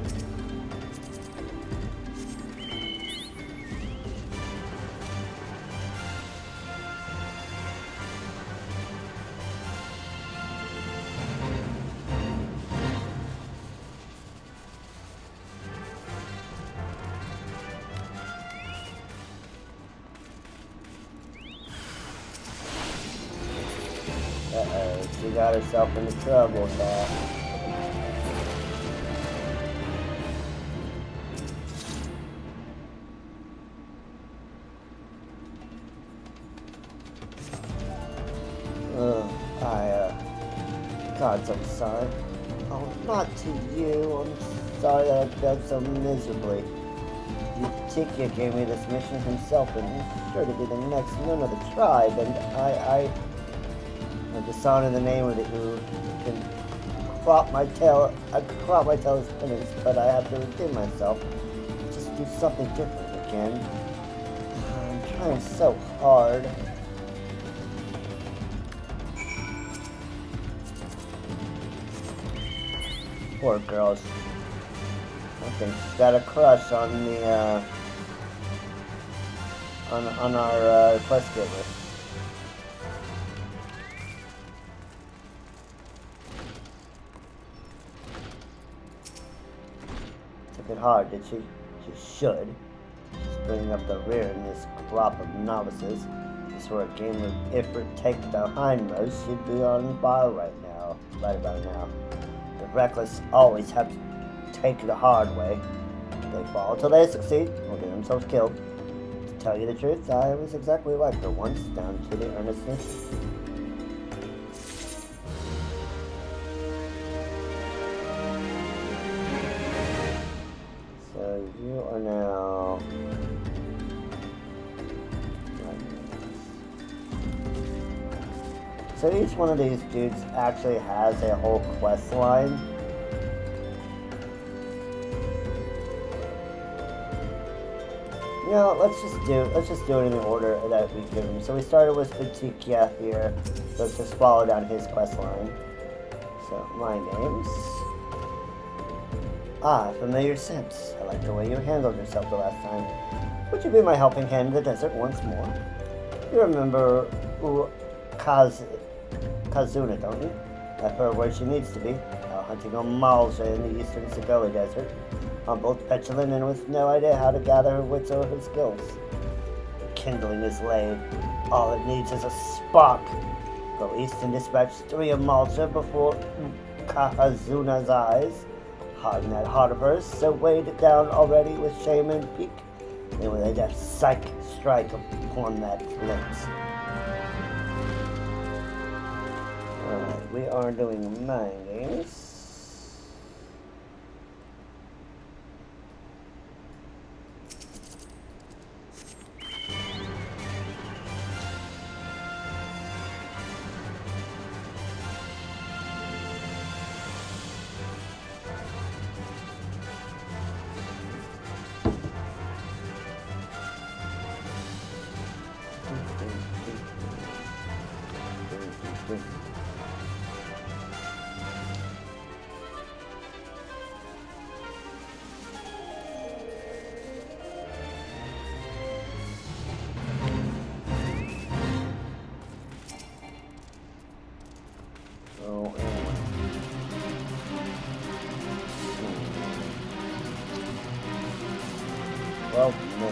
Uh-oh, she got herself into trouble, Cat. God, I'm sorry. Oh, not to you. I'm sorry that I failed so miserably. Utikya gave me this mission himself, and he's sure to be the next member of the tribe, and I dishonor the name of the who can crop my tail. I could crop my tail as penance, but I have to redeem myself. Just do something different again. I'm trying so hard. Poor girls. I think she's got a crush on the on our quest giver. Took it hard, did she? She should. She's bringing up the rear in this crop of novices. If this were a game of Ifrit take the hindmost, she'd be on fire right about now. The reckless always have to take the hard way. They fall till they succeed or get themselves killed. To tell you the truth, I was exactly like her once, down to the earnestness. So you are now... So each one of these dudes actually has a whole quest line. You know, let's just do it in the order that we give him. So we started with Utikya here. Let's just follow down his quest line. So my name's familiar sense. I like the way you handled yourself the last time. Would you be my helping hand in the desert once more? You remember Kazuna, don't you? I've heard where she needs to be, out hunting on Malja in the eastern Sigoli Desert. I'm both petulant and with no idea how to gather her wits or her skills. The kindling is laid. All it needs is a spark. Go east and dispatch 3 of Malja before Kazuna's eyes. Harden that heart of hers, so weighed it down already with shame and pique. And with a death psychic strike upon that flint. Alright, we are doing mind games.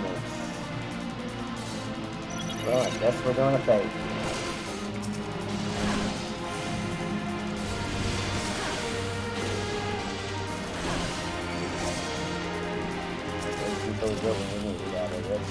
minutes. Well, I guess we're doing a fake. People really need out of this.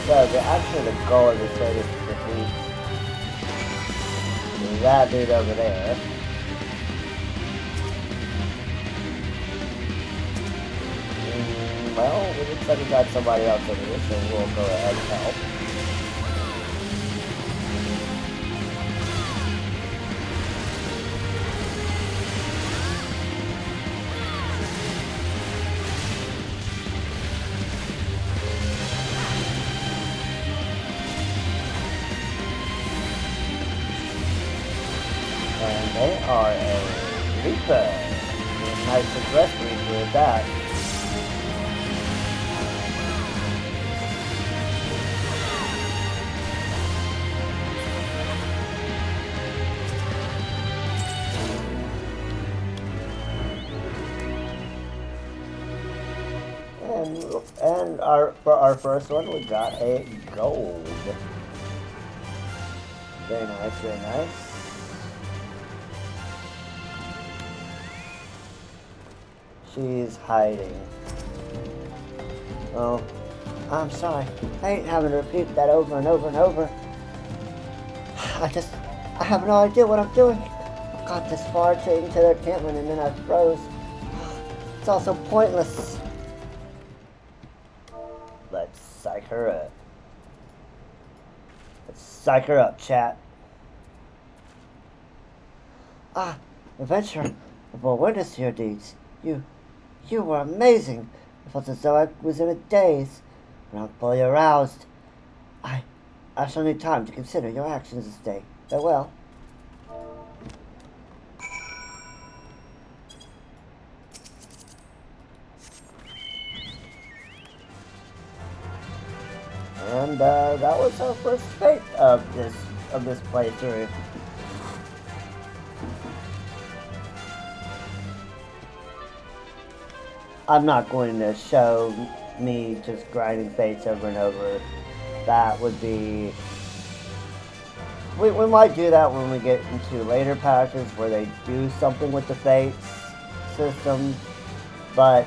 So actually the goal of this raid is to defeat that dude over there. Well, it looks like we got somebody else over here, so we'll go ahead and help. And they are a Reaper. A nice aggressive Reaper at that. And for our first one, we got a gold. Very nice, very nice. She's hiding. Oh, I'm sorry. I ain't having to repeat that over and over and over. I have no idea what I'm doing. I got this far into their encampment and then I froze. It's all so pointless. Let's psych her up. Let's psych her up, chat. Ah, adventurer. Well, witness to your deeds. You were amazing. I felt as though I was in a daze. When I'm fully aroused, I shall need time to consider your actions this day. Farewell. And that was our first fate of this playthrough. I'm not going to show me just grinding fates over and over. That would be... We might do that when we get into later patches where they do something with the fates system. But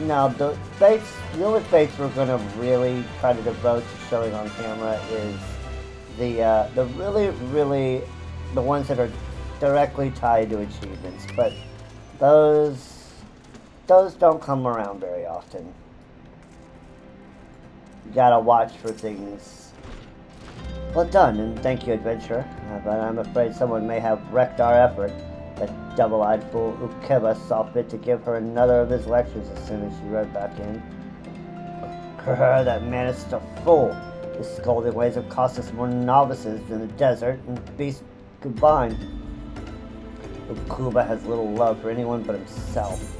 no, the only fates we're going to really try to devote to showing on camera is the ones that are directly tied to achievements. But those don't come around very often. You gotta watch for things. Well done, and thank you, adventurer. But I'm afraid someone may have wrecked our effort. That double-eyed fool Ukeba saw fit to give her another of his lectures as soon as she rode back in. That man is just a fool. His scolding ways have cost us more novices than the desert and beasts combined. Ukuba has little love for anyone but himself.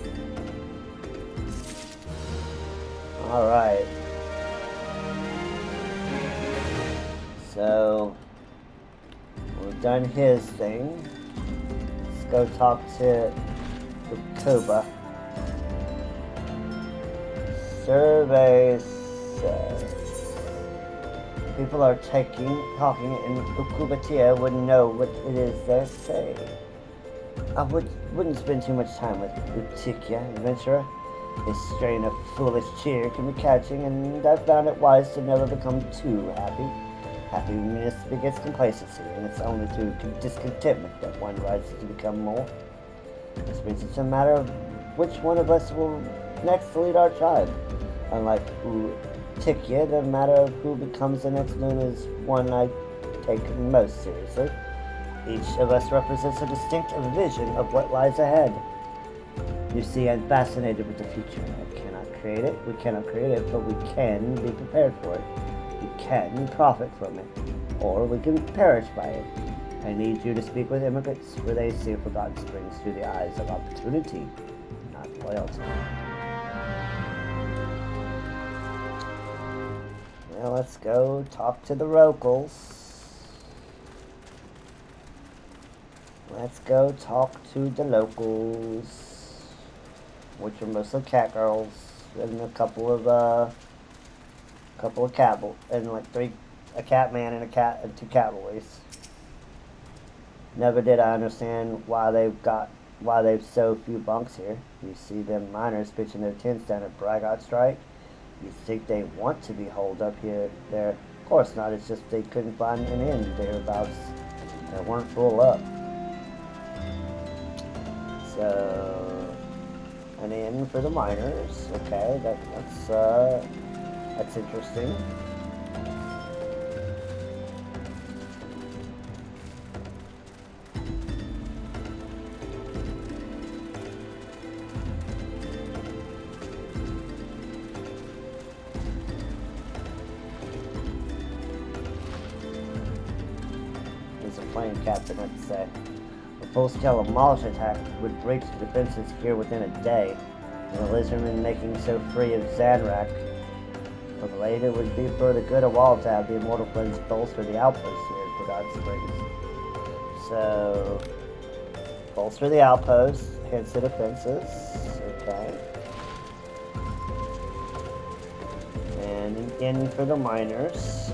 Alright. So, we've done his thing. Let's go talk to Ukuba. Survey says people are talking, and Ukubatia wouldn't know what it is they're saying. I wouldn't spend too much time with Utikia, adventurer. His strain of foolish cheer can be catching, and I found it wise to never become too happy. Happiness begets complacency, and it's only through discontentment that one rises to become more. This means it's a matter of which one of us will next lead our tribe. Unlike Utikia, the matter of who becomes the next moon is one I take most seriously. Each of us represents a distinct vision of what lies ahead. You see, I'm fascinated with the future. We cannot create it, but we can be prepared for it. We can profit from it, or we can perish by it. I need you to speak with immigrants, where they see forgotten springs through the eyes of opportunity, loyalty. Now let's go talk to the locals. Let's go talk to the locals, which are mostly cat girls, and a couple of cat and like a cat man and two cat boys. Never did I understand why they've so few bunks here. You see them miners pitching their tents down at Bragot Strike. You think they want to be holed up here there? Of course not. It's just they couldn't find an inn thereabouts that weren't full up. So, an inn for the miners. Okay, that's interesting. There's a plane captain had to say. A full-scale Molish attack would breach the defenses here within a day, and the lizardmen making so free of Zanrak. For the late, it would be for the good of all to have the Immortal Friends bolster the outposts here at Forgotten Springs. So, bolster the outposts, hence the defenses, okay. And an inn for the miners.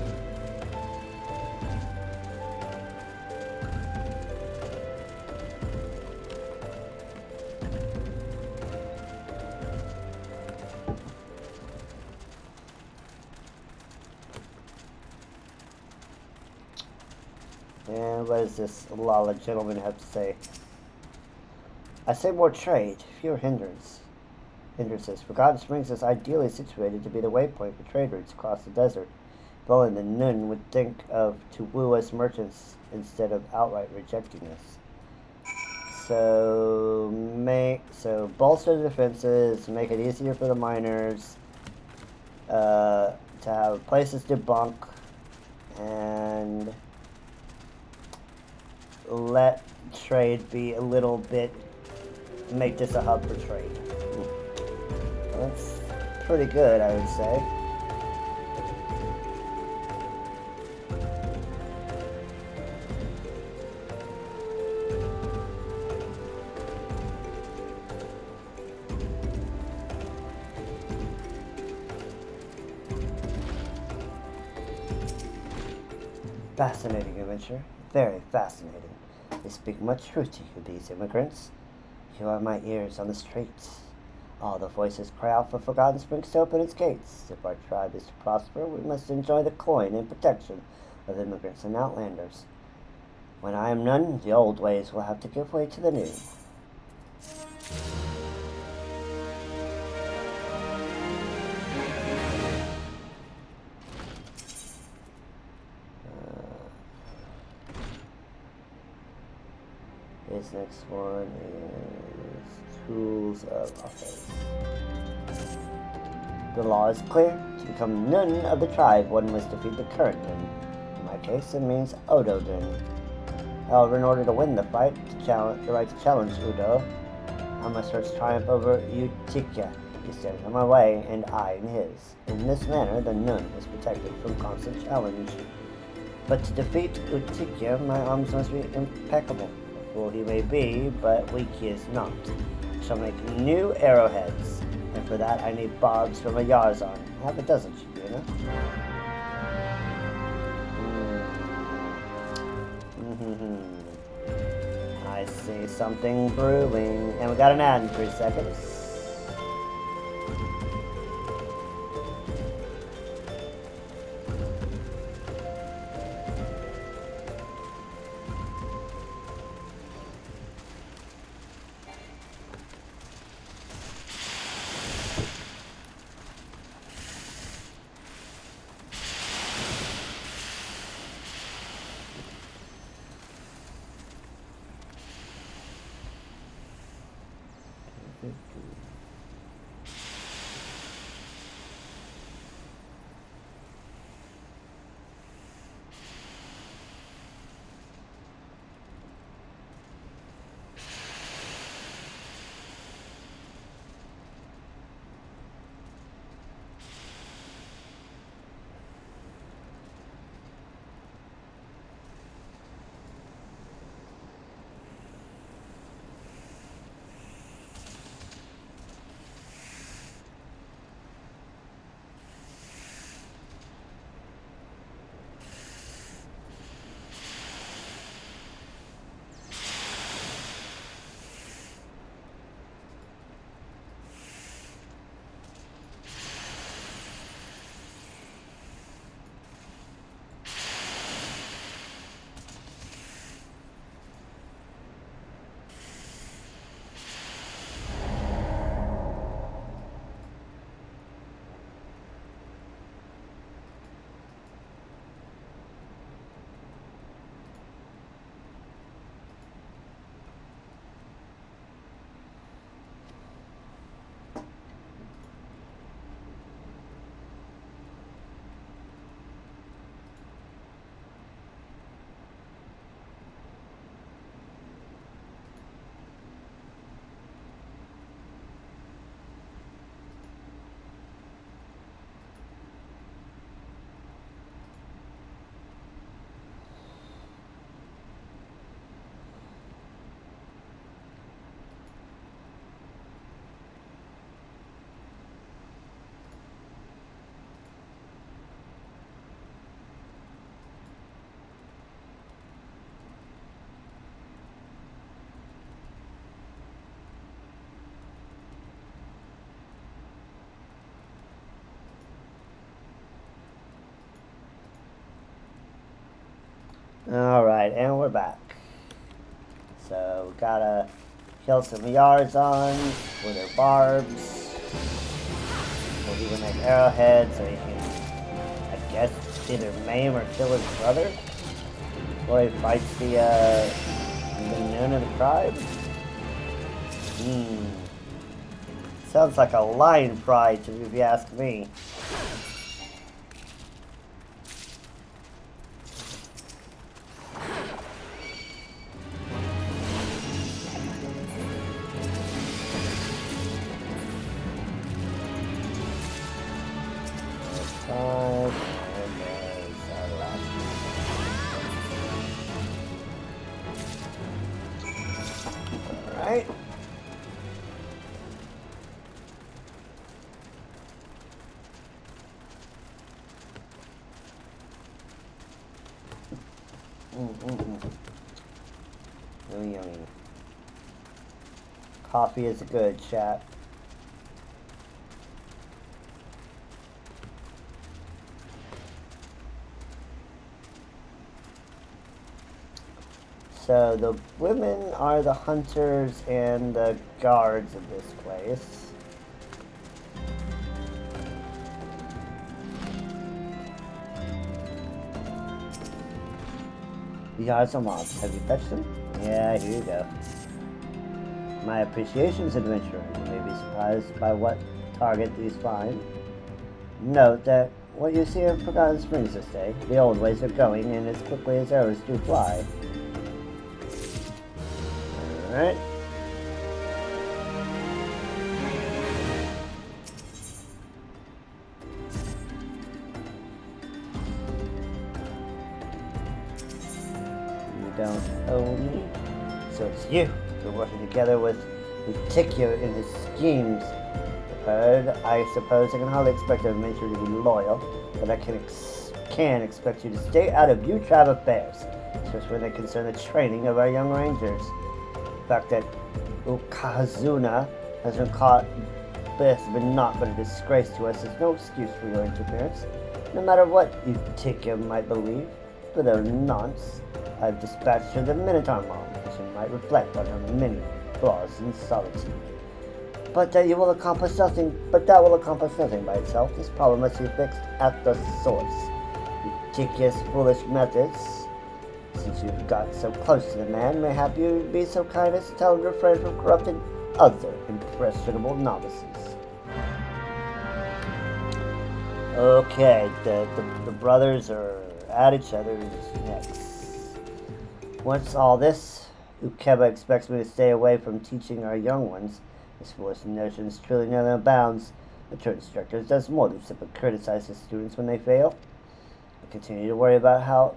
And what does this Lala gentleman have to say? I say more trade, fewer hindrances. Forgotten Springs is ideally situated to be the waypoint for trade routes across the desert. If only the Nun would think of to woo us merchants instead of outright rejecting us. So bolster the defenses, make it easier for the miners, to have places to bunk, and let trade be a little bit, make this a hub for trade. That's pretty good, I would say. Fascinating adventure. Very fascinating. They speak much truth to you, these immigrants. You are my ears on the streets. All the voices cry out for Forgotten Springs to open its gates. If our tribe is to prosper, we must enjoy the coin and protection of immigrants and outlanders. When I am none, the old ways will have to give way to the new. This next one is Tools of Office. The law is clear. To become Nun of the tribe, one must defeat the current Nun. In my case, it means Odo Nun. However, in order to win the fight, the right to challenge Udo, I must first triumph over Utikya. He stands in my way, and I in his. In this manner, the Nun is protected from constant challenge. But to defeat Utikya, my arms must be impeccable. Fool he may be, but weak he is not. I shall make new arrowheads, and for that I need barbs from a Yarzan. Half a dozen should be enough. I see something brewing, and we got an ad in 3 seconds. Alright, and we're back. So, we gotta kill some yards on with their barbs. We'll even make arrowheads so he can, I guess, either maim or kill his brother before he fights the noon of the tribe. Sounds like a lion pride, if you ask me. Alright. Yummy, yummy. Coffee is good, chat. So the women are the hunters and the guards of this place. These are some mobs. Have you fetched them? Yeah, here you go. My appreciation's adventurer. You may be surprised by what target these find. Note that what you see in Forgotten Springs this day, the old ways are going, and as quickly as arrows do fly. Alright. You don't own me. So it's you. You're working together with Tikio in his schemes. I suppose I can hardly expect a adventurer to be loyal, but I can expect you to stay out of you tribe affairs, especially when they concern the training of our young rangers. The fact that Ukazuna has been caught has been naught but a disgrace to us is no excuse for your interference. No matter what Tikio might believe, for their nonce, I've dispatched her the Minotaur Mom, which might reflect on her many flaws and solitude. But that will accomplish nothing by itself. This problem must be fixed at the source. Tikio's foolish methods, since you've got so close to the man, mayhap you be so kind as to tell him to refrain from corrupting other impressionable novices. Okay, the brothers are at each other's necks. Once all this, Ukeba expects me to stay away from teaching our young ones. This foolish notion is truly no bounds. The church instructor does more than simply criticize his students when they fail. I continue to worry about how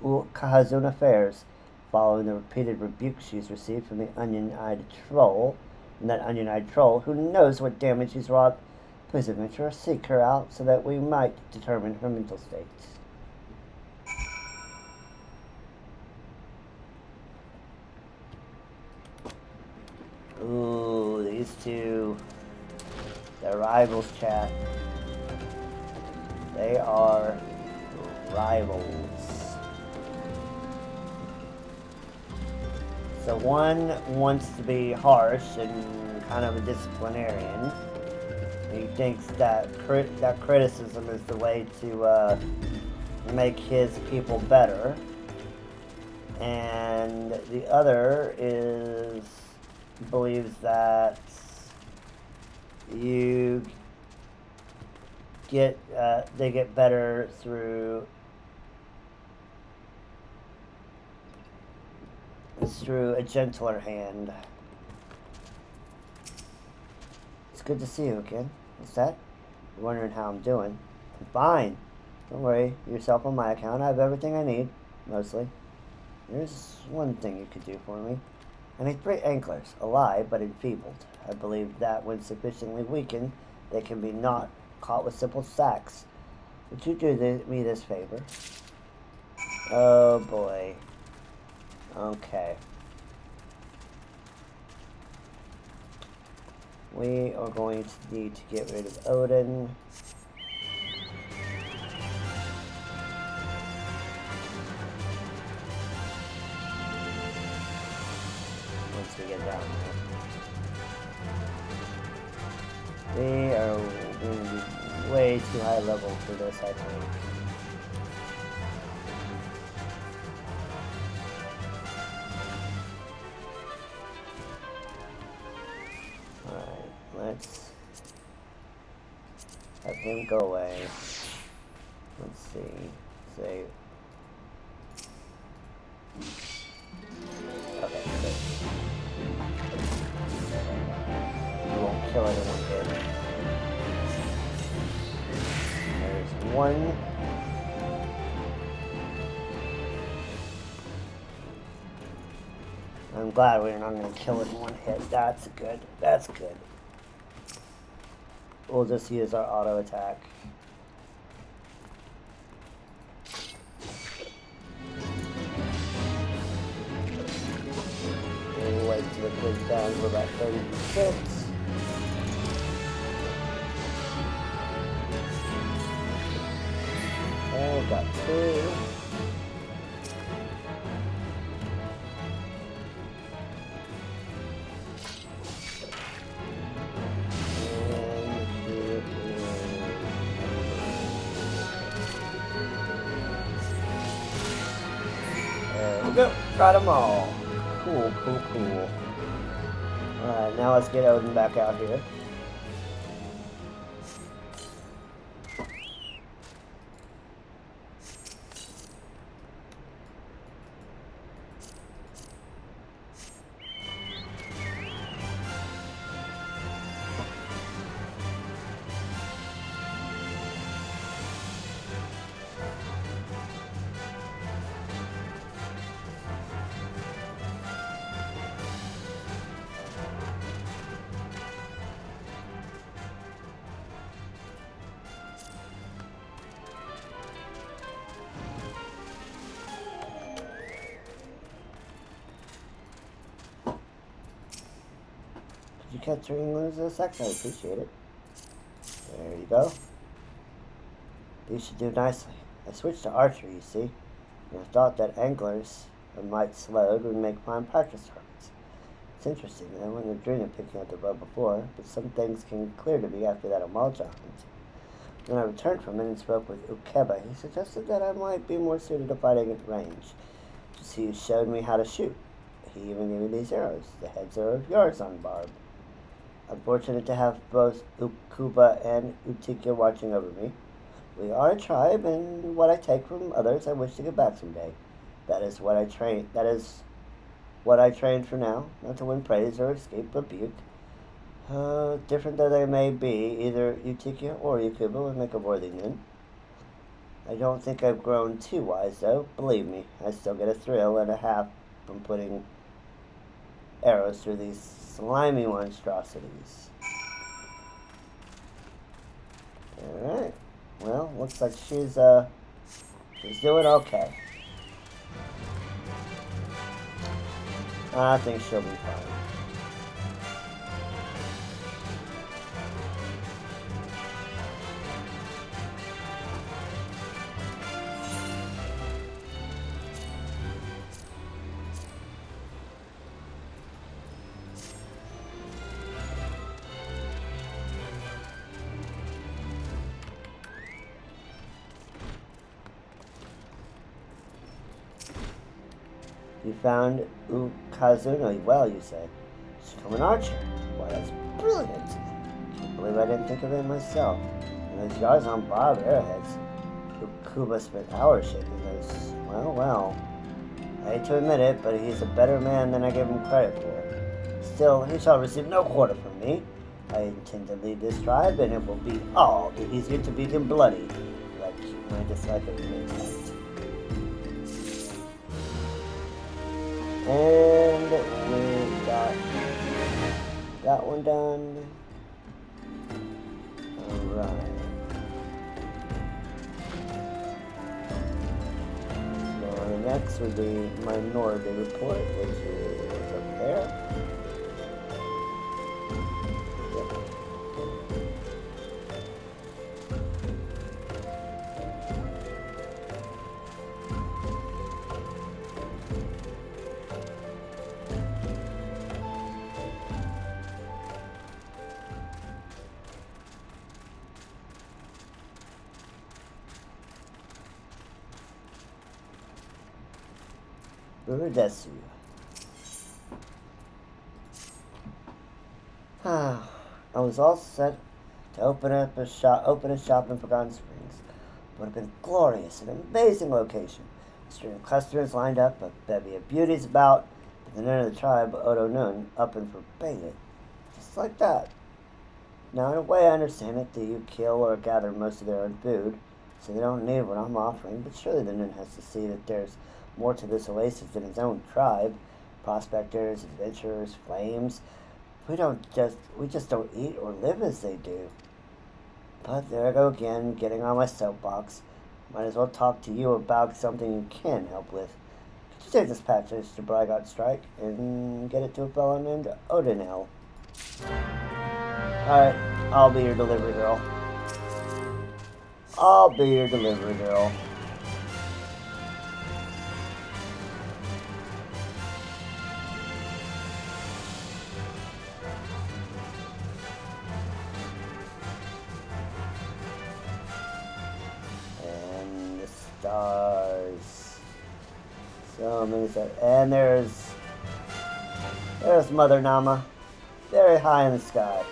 Kahazuna fares, following the repeated rebukes she's received from the onion-eyed troll. And that onion-eyed troll, who knows what damage he's wrought. Please, adventurer, seek her out so that we might determine her mental state. Ooh, these two, they're rivals, chat. They are rivals. So one wants to be harsh and kind of a disciplinarian. He thinks that criticism is the way to make his people better. And the other believes that they get better through a gentler hand. It's good to see you again. What's that? You're wondering how I'm doing. I'm fine. Don't worry yourself on my account. I have everything I need, mostly. There's one thing you could do for me. I need 3 anklers, alive but enfeebled. I believe that when sufficiently weakened, they can be not caught with simple sacks. Would you do me this favor? Oh boy. Okay. We are going to need to get rid of Odin. once we get down there. We are going to be way too high level for this, I think. Alright, let's have him go away. Let's see. Say. Okay, good. You won't kill anyone good. There's one. I'm glad we're not going to kill it in one hit. That's good. That's good. We'll just use our auto attack. We'll wait till it goes down to about 36. Oh, got 2. Go. Got them all. Cool, cool, cool. Alright, now let's get Odin back out here. You kept turning lose a section. I appreciate it. There you go. These should do nicely. I switched to archery, you see, and I thought that anglers might slowed would make fine practice targets. It's interesting. I wouldn't have dreamed of picking up the bow before, but some things came clear to me after that Amalja hunt. When I returned from it and spoke with Ukeba, he suggested that I might be more suited to fighting at range. He showed me how to shoot. He even gave me these arrows. The heads are of yours on barb. I'm fortunate to have both Ukuba and Utikia watching over me. We are a tribe, and what I take from others I wish to give back someday. That is what I train for now, not to win praise or escape rebuke. Different though they may be, either Utikia or Ukuba would make a worthy nun. I don't think I've grown too wise, though. Believe me, I still get a thrill and a half from putting arrows through these slimy monstrosities. Alright. Well, looks like she's doing okay. I think she'll be fine. You found Ukazuna well, you say. She's become an archer. Why, that's brilliant. Can't believe I didn't think of it myself. And those yards on barb arrowheads. Ukuba spent hours shaping those. Well. I hate to admit it, but he's a better man than I give him credit for. Still, he shall receive no quarter from me. I intend to lead this tribe, and it will be all the easier to beat him bloody, like my dislike of him tonight. And we got that one done. Alright. So next would be Minority Report, which is up there. Uridesu. I was all set to open a shop in Forgotten Springs. It would have been glorious, an amazing location. A string of customers lined up, a bevy of beauties about, but the none of the tribe, Odo Nun, up and forbade it. Just like that. Now, in a way, I understand it. You kill or gather most of their own food, so they don't need what I'm offering, but surely the Nun has to see that there's more to this oasis than his own tribe. Prospectors, adventurers, flames. We just don't eat or live as they do. But there I go again, getting on my soapbox. Might as well talk to you about something you can help with. Could you take this package to Brygot Strike and get it to a fellow named Odinel? Alright, I'll be your delivery girl. I'll be your delivery girl. And the stars. So many stars. And there's Mother Nama. Very high in the sky.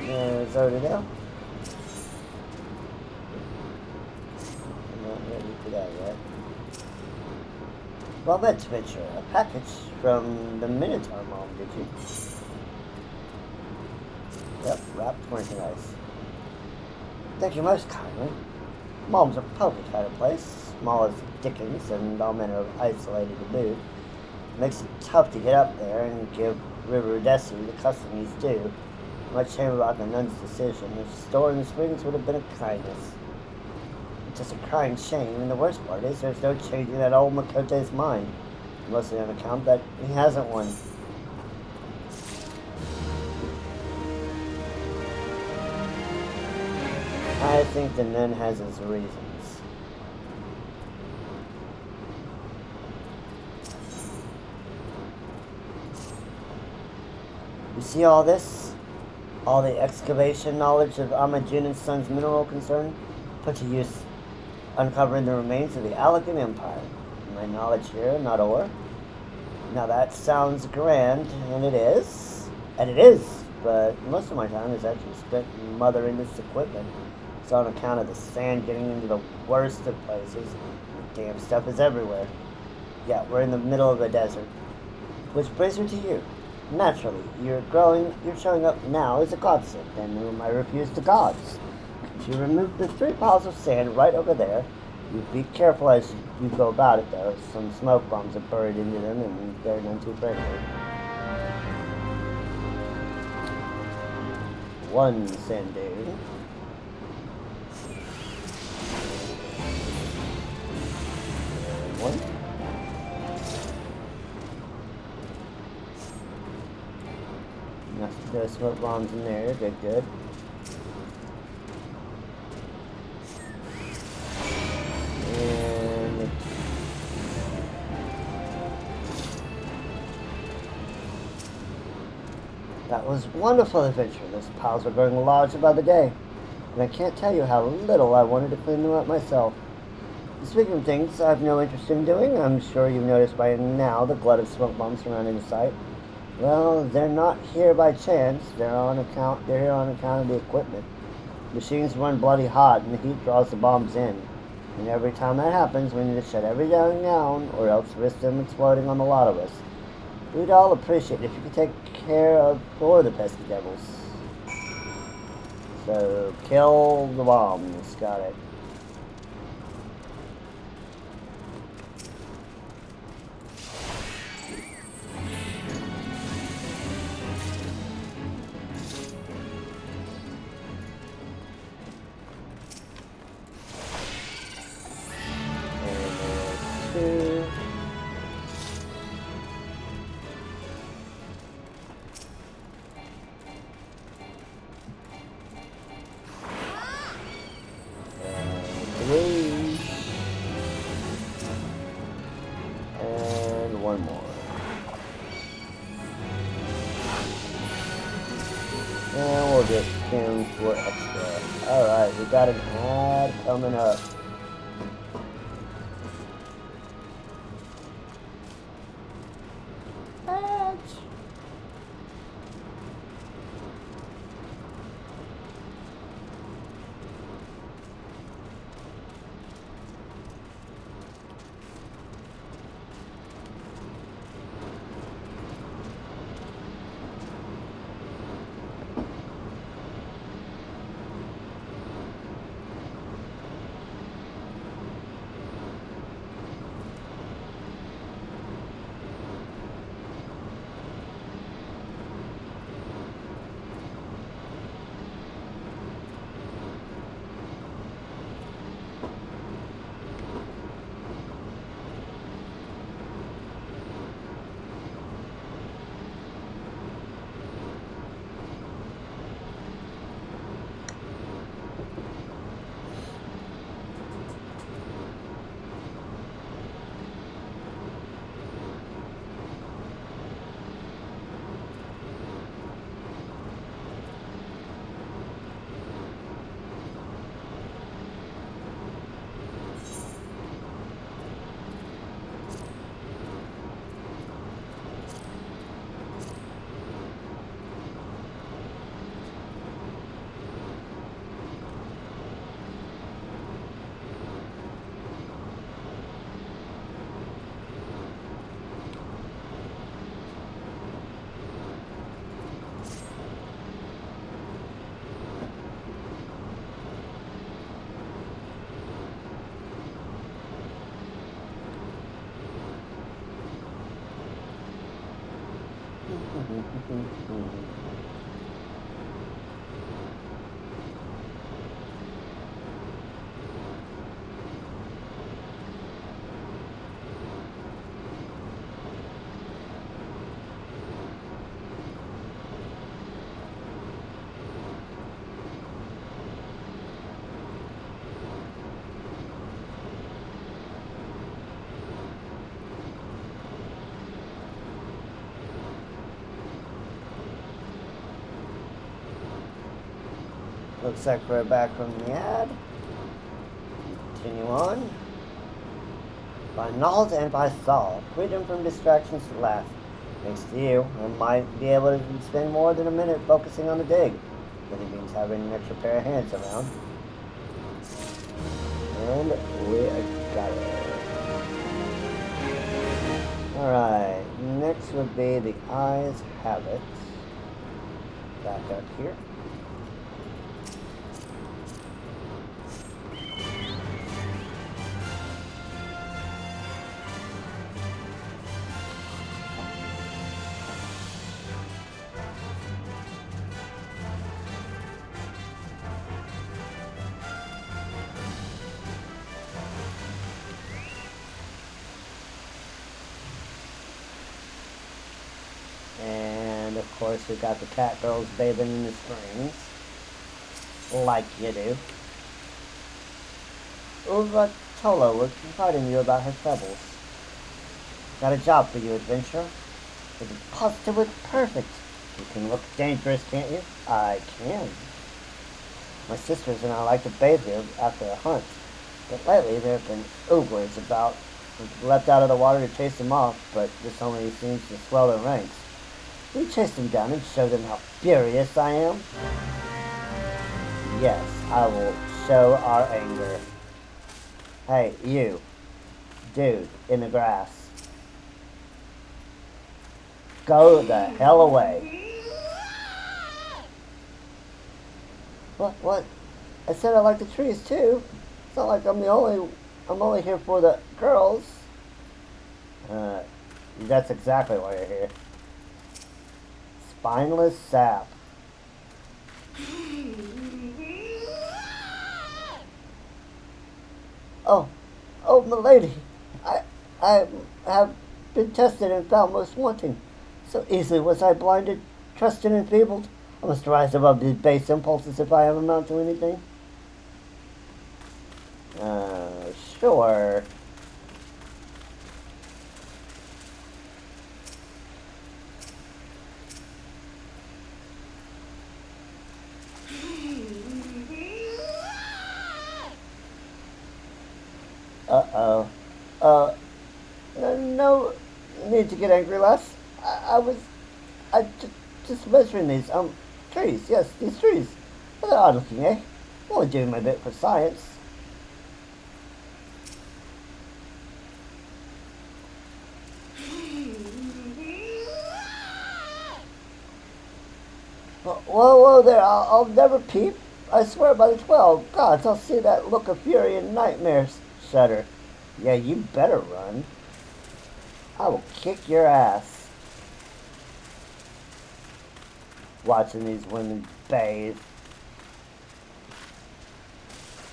There's Odinel. I'm not ready for that yet. Well, that's Venture. A package from the Minotaur Mom, did you? Yep, wrapped merchandise. Thank you most kindly. Mom's a perfect kind of place. Small as Dickens and all manner of isolated abode. Makes it tough to get up there and give River Desi the custom he's due. Much shame about the nun's decision. The store in the Springs would have been a kindness. It's just a crying shame, and the worst part is there's no changing that old Makote's mind. Mostly on account that he hasn't one. I think the nun has his reasons. You see all this? All the excavation knowledge of Amajun and Son's mineral concern put to use uncovering the remains of the Allegan Empire. My knowledge here, not ore. Now that sounds grand, and it is, but most of my time is actually spent mothering this equipment. It's on account of the sand getting into the worst of places. The damn stuff is everywhere. Yeah, we're in the middle of a desert. Which brings me to you. Naturally, you're showing up now as a godsend, and whom I refuse to gods. If you remove the 3 piles of sand right over there, you be careful as you go about it, though. Some smoke bombs are buried into them, and they're none too friendly. 1 sand dune. And 1. No smoke bombs in there. Good. And that was wonderful adventure. Those piles are growing larger by the day, and I can't tell you how little I wanted to clean them up myself. Speaking of things I've no interest in doing, I'm sure you've noticed by now the glut of smoke bombs surrounding the site. Well, they're not here by chance. They're here on account of the equipment. Machines run bloody hot, and the heat draws the bombs in. And every time that happens, we need to shut everything down, or else risk them exploding on the lot of us. We'd all appreciate it if you could take care of 4 of the pesky devils. So, kill the bombs. Got it. one more. And we'll get Kim for extra. Alright, we got an ad coming up. Ads. Looks like we're back from the ad. Continue on. By knowledge and by thought, freedom from distractions at last. Thanks to you, I might be able to spend more than a minute focusing on the dig. Really means having an extra pair of hands around. And we got it. Alright, next would be the eyes have it. Back up here. And of course we got the cat girls bathing in the springs. Like you do. Uvatola was confiding you about her troubles. Got a job for you, adventurer. It's positively perfect. You can look dangerous, can't you? I can. My sisters and I like to bathe here after a hunt. But lately there have been ogres about. We've leapt out of the water to chase them off, but this only seems to swell their ranks. We chase them down and show them how furious I am? Yes, I will show our anger. Hey, you. Dude, in the grass. Go the hell away. What? I said I like the trees too. It's not like I'm only here for the girls. That's exactly why you're here. Spineless sap. Oh, milady, I have been tested and found most wanting. So easily was I blinded, trusted, and enfeebled. I must rise above these base impulses if I ever amount to anything. Sure. Uh-oh. Uh, no need to get angry, Les. I just measuring these, trees. Yes, these trees. Well, they're odd looking, eh? I'm only doing my bit for science. Whoa there, I'll never peep. I swear by the 12 gods, I'll see that look of fury and nightmares. Shudder. Yeah, you better run. I will kick your ass. Watching these women bathe.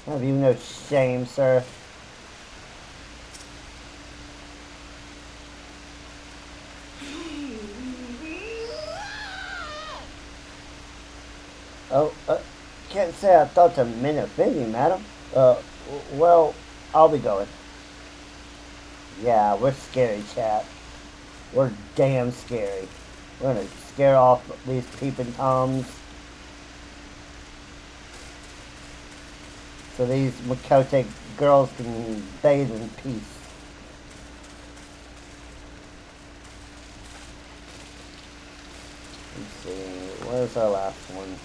Have you no shame, sir? Oh, can't say I thought to men offend you, madam. Well, I'll be going. Yeah, we're scary, chap. We're damn scary. We're gonna scare off these peeping toms. So these Makote girls can bathe in peace. Let's see, where's our last one?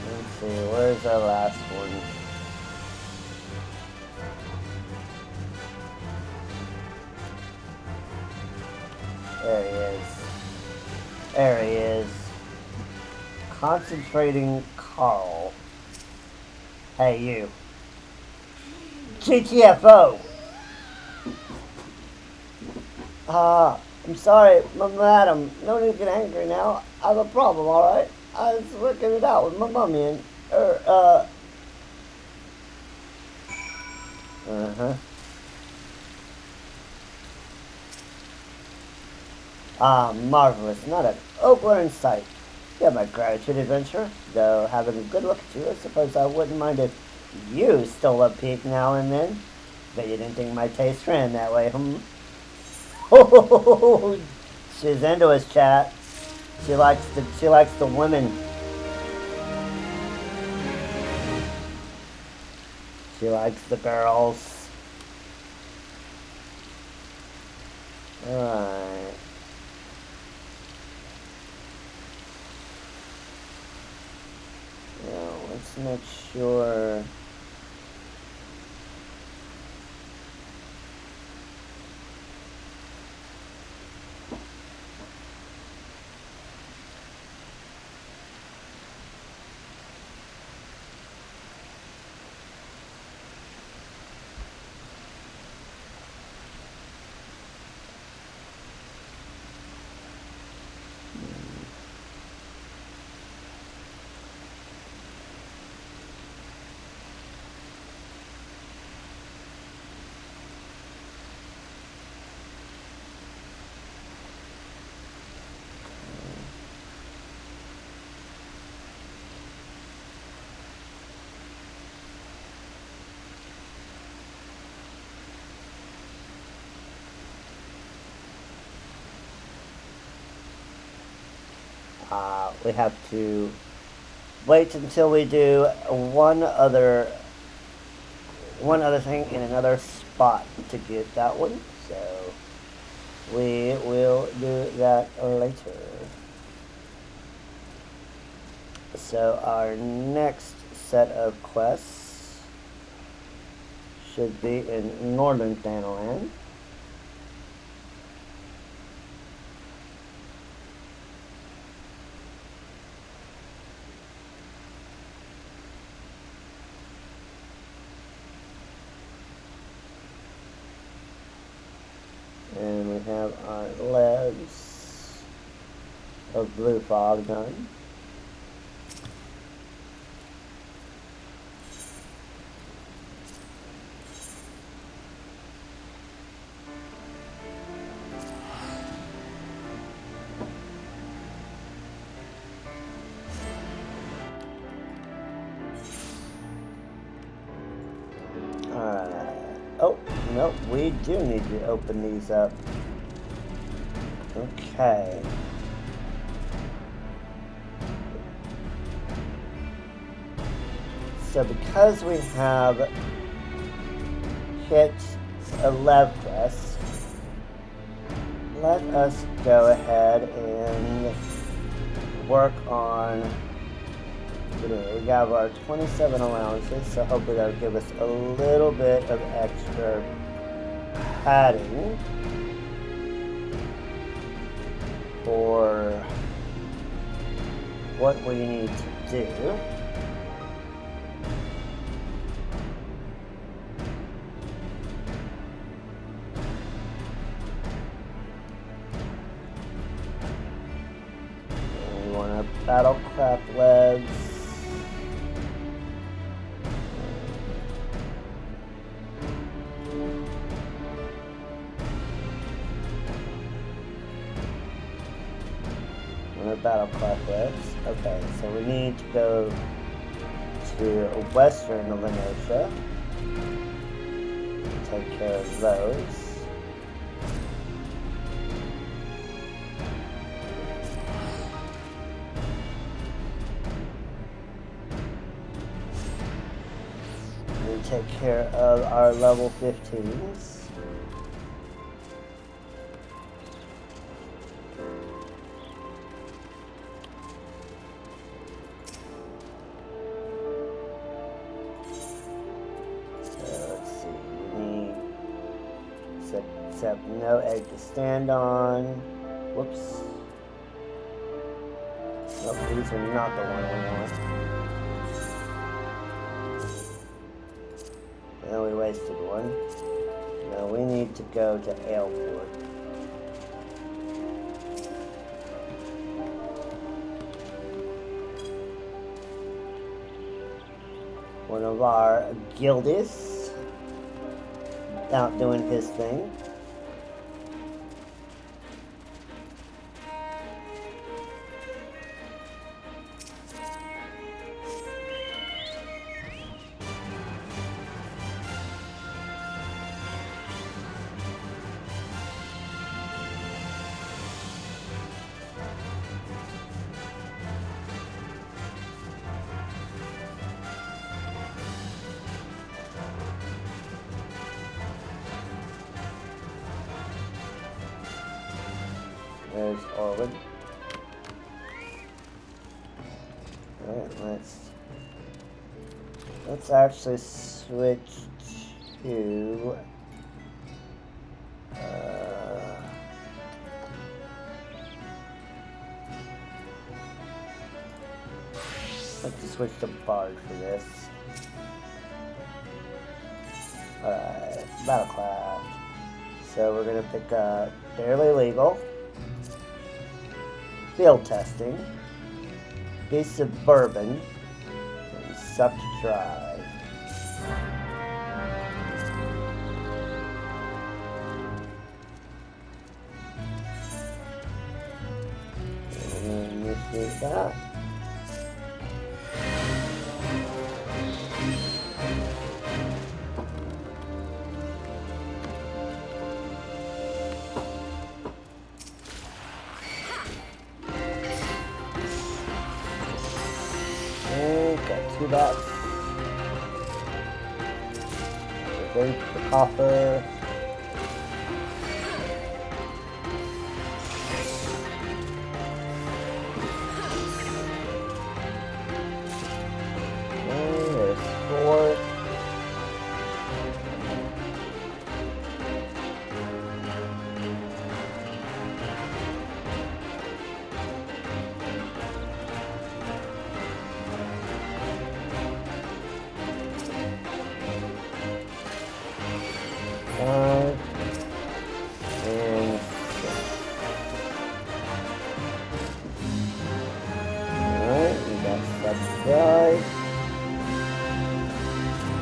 Let's see, where's our last one? There he is. There he is. Concentrating Carl. Hey, you. GTFO! I'm sorry, madam. No need to get angry now. I have a problem, alright? I was working it out with my mummy and, Uh-huh. Ah, marvelous. Not an ogre in sight. You have my gratitude, adventurer. Though, having a good look at you, I suppose I wouldn't mind if you stole a peek now and then. Bet you didn't think my taste ran that way, Oh, she's into us, chat. She likes the women. She likes the girls. Alright. Now, let's make sure. We have to wait until we do one other thing in another spot to get that one. So we will do that later. So our next set of quests should be in Northern Thanalan. And we have our legs of blue fog done. Oh, no, we do need to open these up. Okay. So because we have hit 11 quests, let us go ahead and work on, we got our 27 allowances, so hopefully that'll give us a little bit of extra padding for what we need to do. And we want our battlecraft legs. Battlecraft legs. Okay, so we need to go to Western Venetia. Take care of those. We take care of our level 15s. Except no egg to stand on. Whoops. Nope, these are not the one we want. And we wasted one. Now we need to go to Airport. One of our guildies out doing his thing. There's Orwin. Alright, let's actually switch to let's switch to Bard for this. Alright, Battlecraft. So we're gonna pick Barely Legal, Field Testing, be Suburban, and Sucked Dry. And initiate that. Got 2 dots. Okay, the coffer. Okay, there's 4.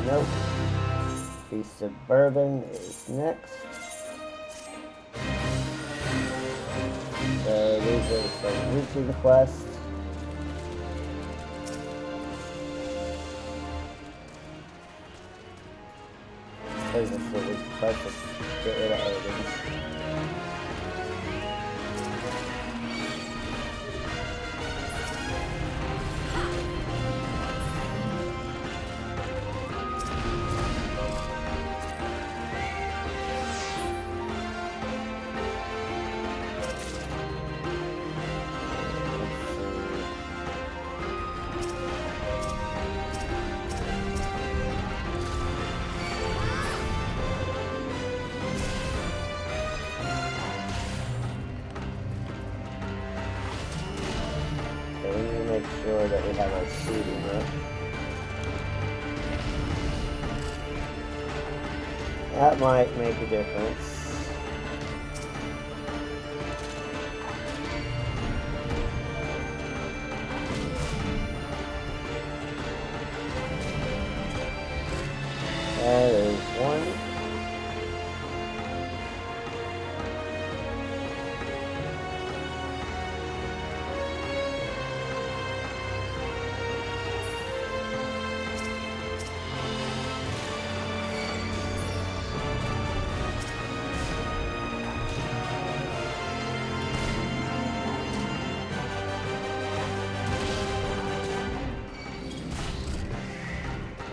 Nope. The Suburban is next. So these are some weekly quests. Those are the weekly quests. Let's get rid of Odin. sure that we have our seating up. That might make a difference. There's one.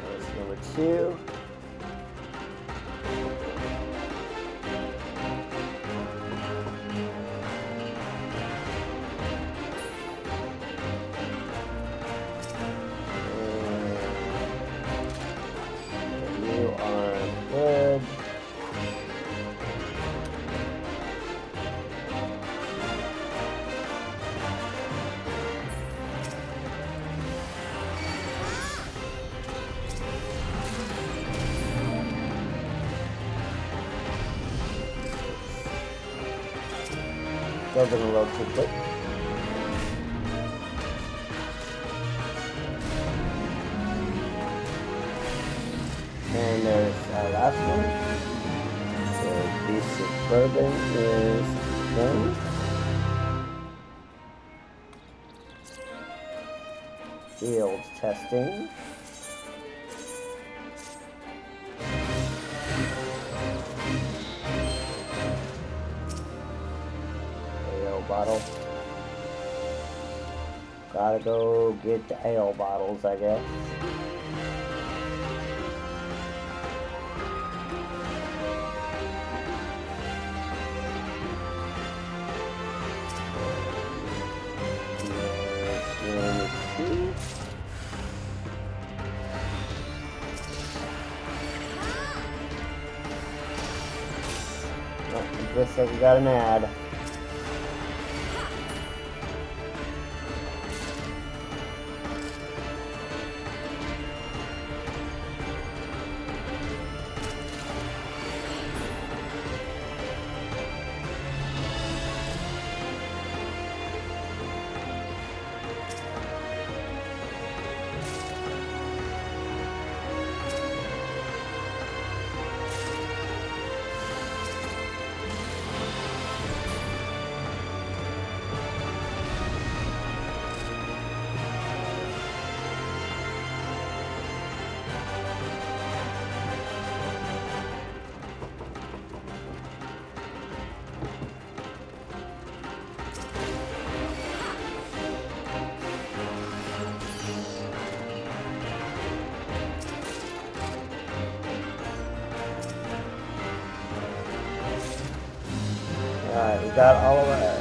There's number 2. Still gonna load too quick. And there's our last one. So the Suburban is done. Field testing. Bottle. Gotta go get the ale bottles, I guess. Oh, it just says we got an ad. Alright, we got all of our...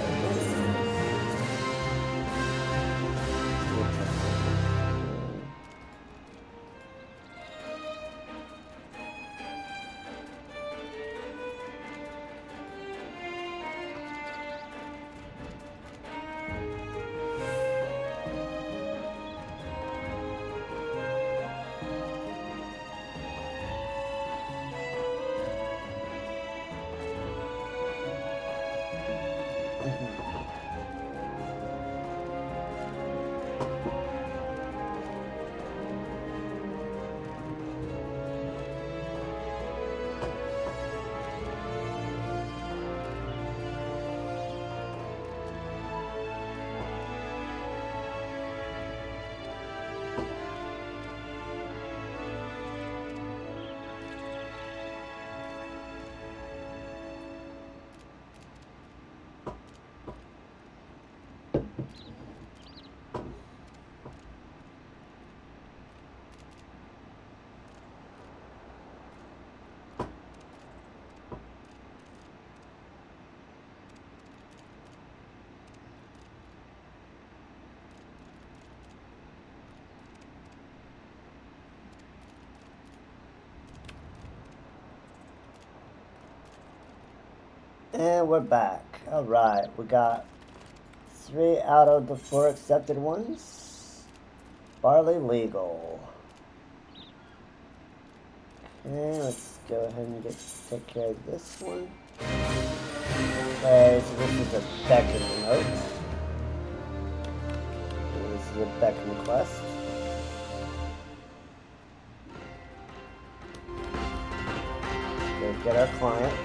And we're back. Alright, we got 3 out of the 4 accepted ones. Barley legal. Okay, let's go ahead and take care of this one. Okay, so this is a beckoning note. This is a beckoning quest. Let's go get our client.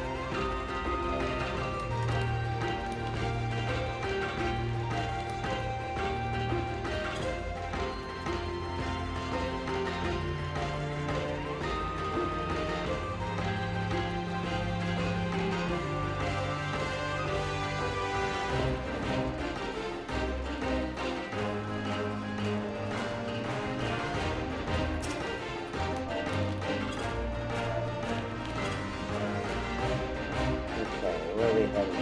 Where are we headed?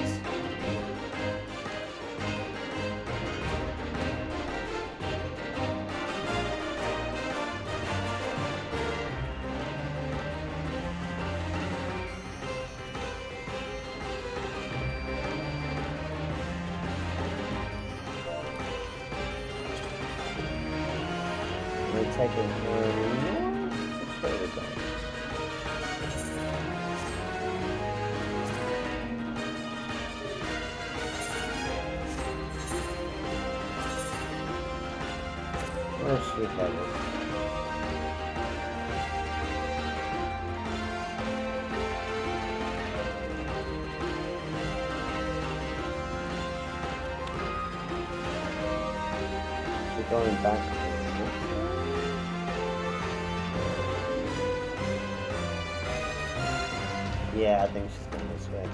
We're taking north. Where are we going? Where's she headed? She's going back. Yeah, I think she's going this way.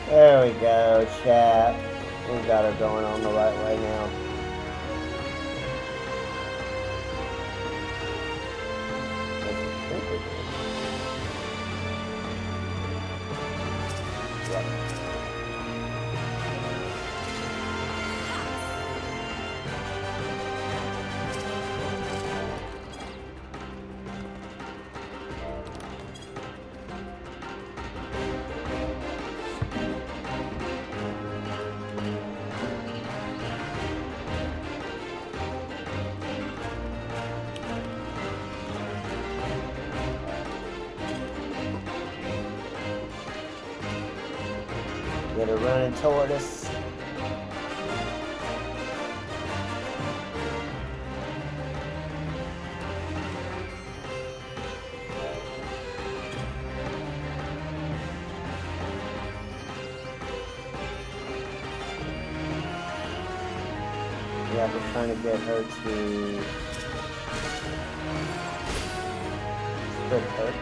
There we go, chat. We got her going on the right way now. Get her running toward us. Yeah, we're trying to get her to split perch.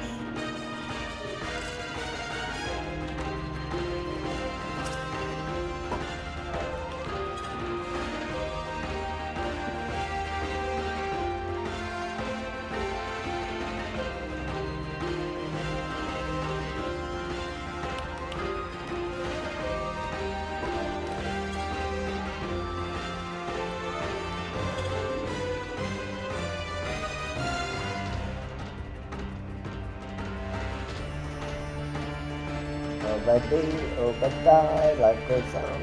Oh but die, life goes on.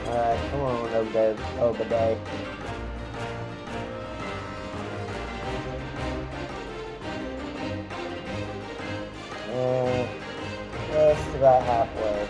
Alright, come on, Obaday. And just about halfway.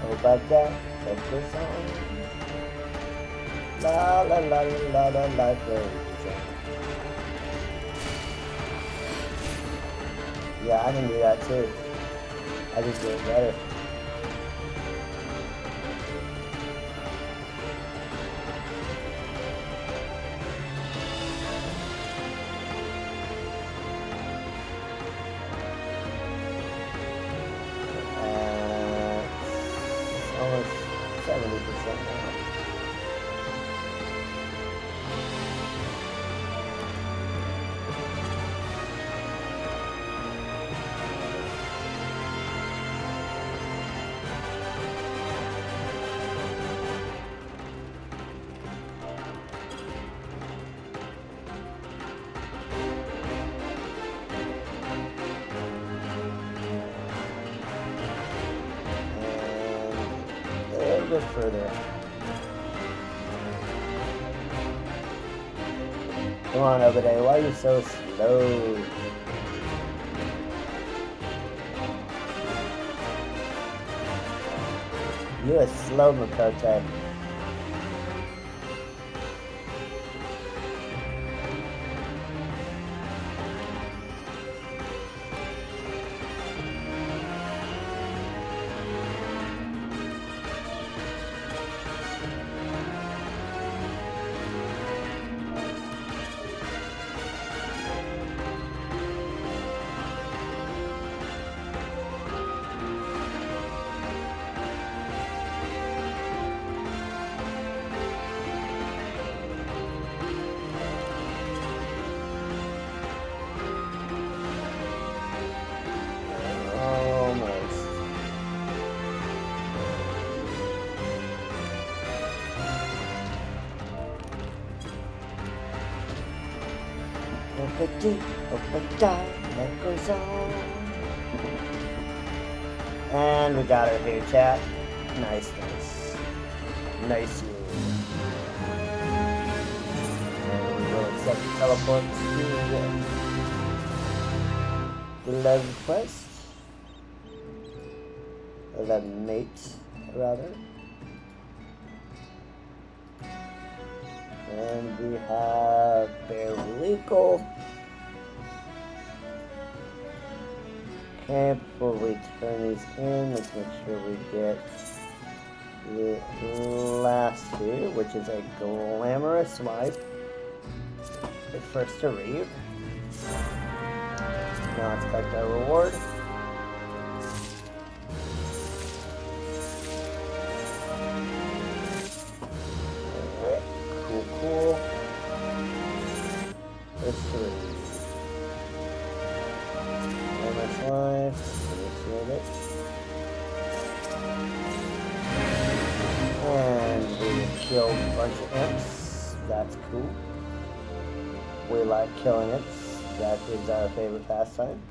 Obada, focus on. La la la la la la la. Yeah, I can do that too. I just do it better. Almost 70% now. A bit further. Come on, Obaday, why are you so slow? You a slow Makote. Life goes on. And we got her here, chat. Nice. Nice. And we will accept the teleport to the 11th quest. 11 mate, rather. And we have Barrelico. Okay, before we turn these in, let's make sure we get the last two, which is a glamorous wife. The first to read. Now let's collect our reward. Alright, cool. First to read. Life, initiate it. And we killed a bunch of imps. That's cool. We like killing imps. That is our favorite pastime.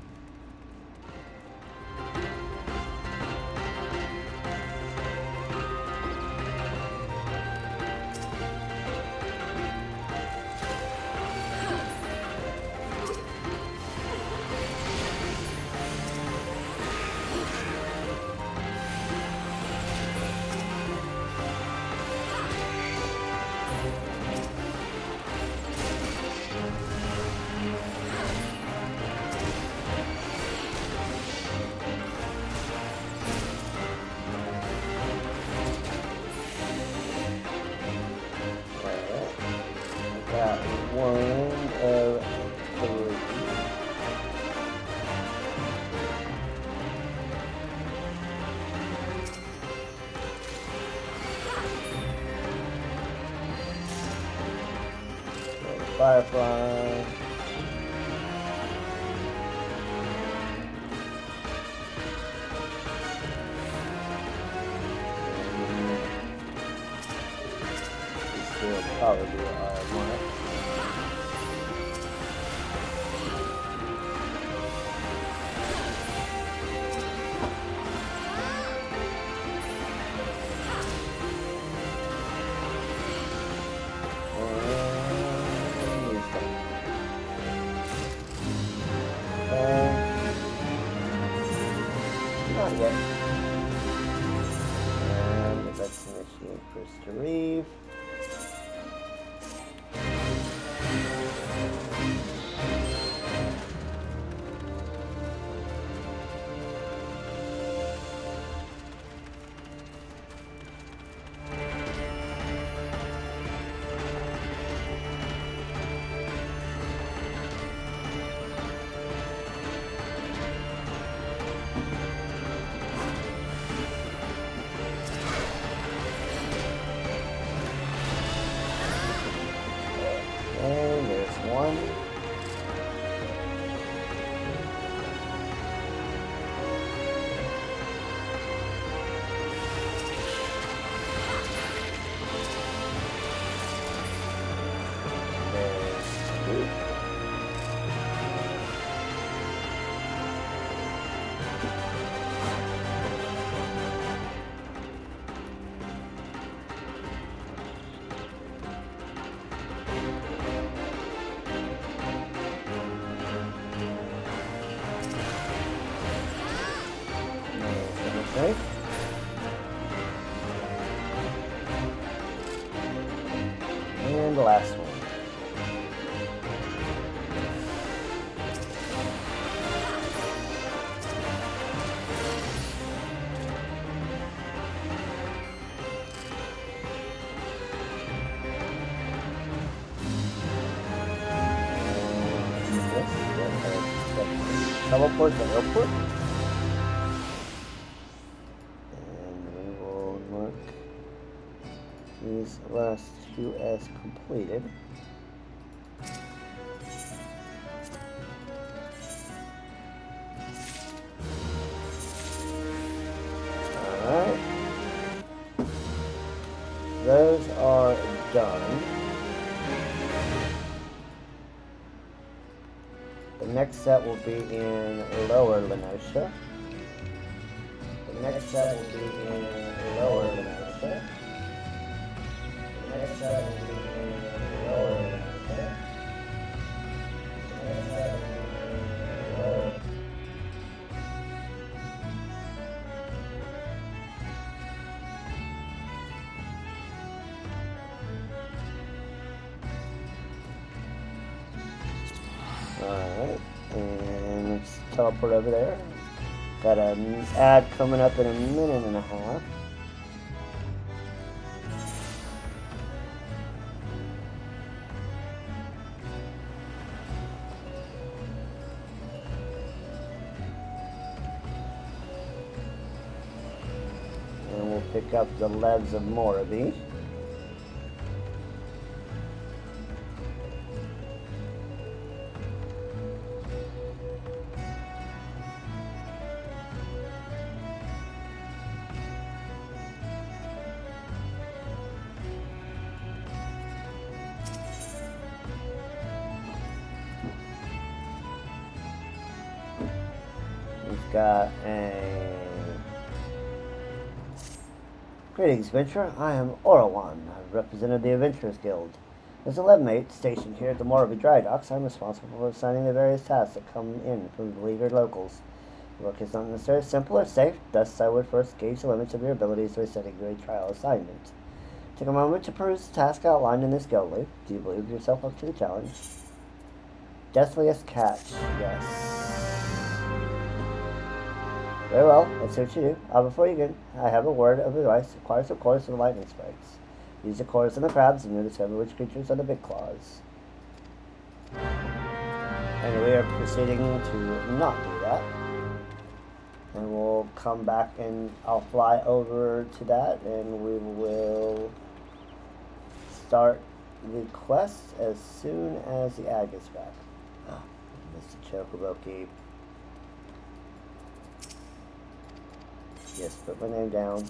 Firefly. This will probably be our mark. Not yet. And let's initiate first to Reeve. And there's one. There's two. Right? And the last one. Teleport to airport. These last two as completed. Alright. Those are done. The next set will be in Lower Lenosha. The next set will be in Lower Lenosha. Next set will be in Lower Lenosha. Next set will be in Lower. Alright, and let's teleport over there. Got an ad coming up in a minute and a half. And we'll pick up the legs of Morabee. We've got a... Greetings, adventurer. I am Orawan. I represented the Adventurers Guild. As a leadmate stationed here at the Morabee Dry Docks, I'm responsible for assigning the various tasks that come in from the beleaguered locals. The work is not necessarily simple or safe, thus I would first gauge the limits of your abilities by setting you a trial assignment. Take a moment to peruse the task outlined in this guild leaf. Do you believe yourself up to the challenge? Deathliest Catch. Yes. Very well, let's see what you do. Before you begin, I have a word of advice. Acquire some cores for the lightning spikes. Use the cores on the crabs and you'll discover which creatures are the big claws. And we are proceeding to not do that. And we'll come back and I'll fly over to that and we will start the quest as soon as the ad gets back. Mr. Chocobo Keep. Yes, put my name down.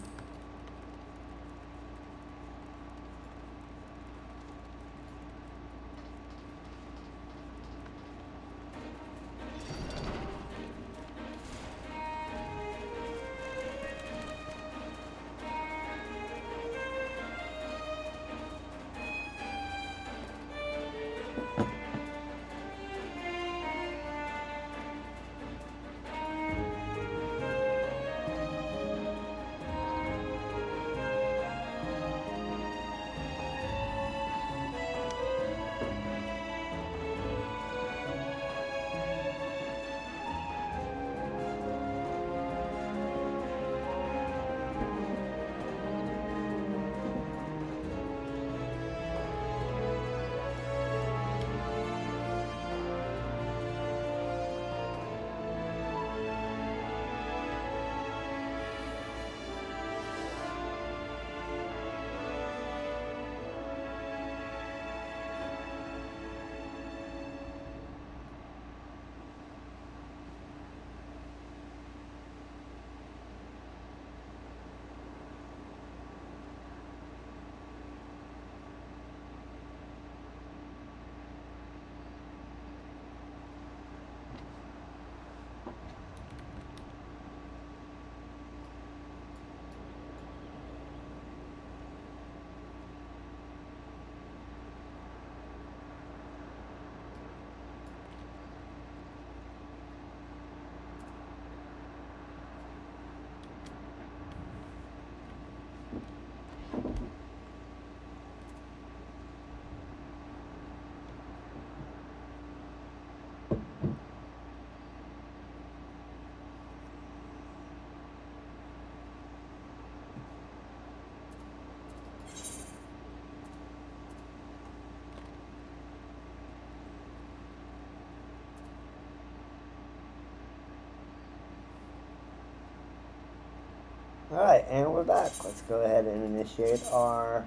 Alright, and we're back. Let's go ahead and initiate our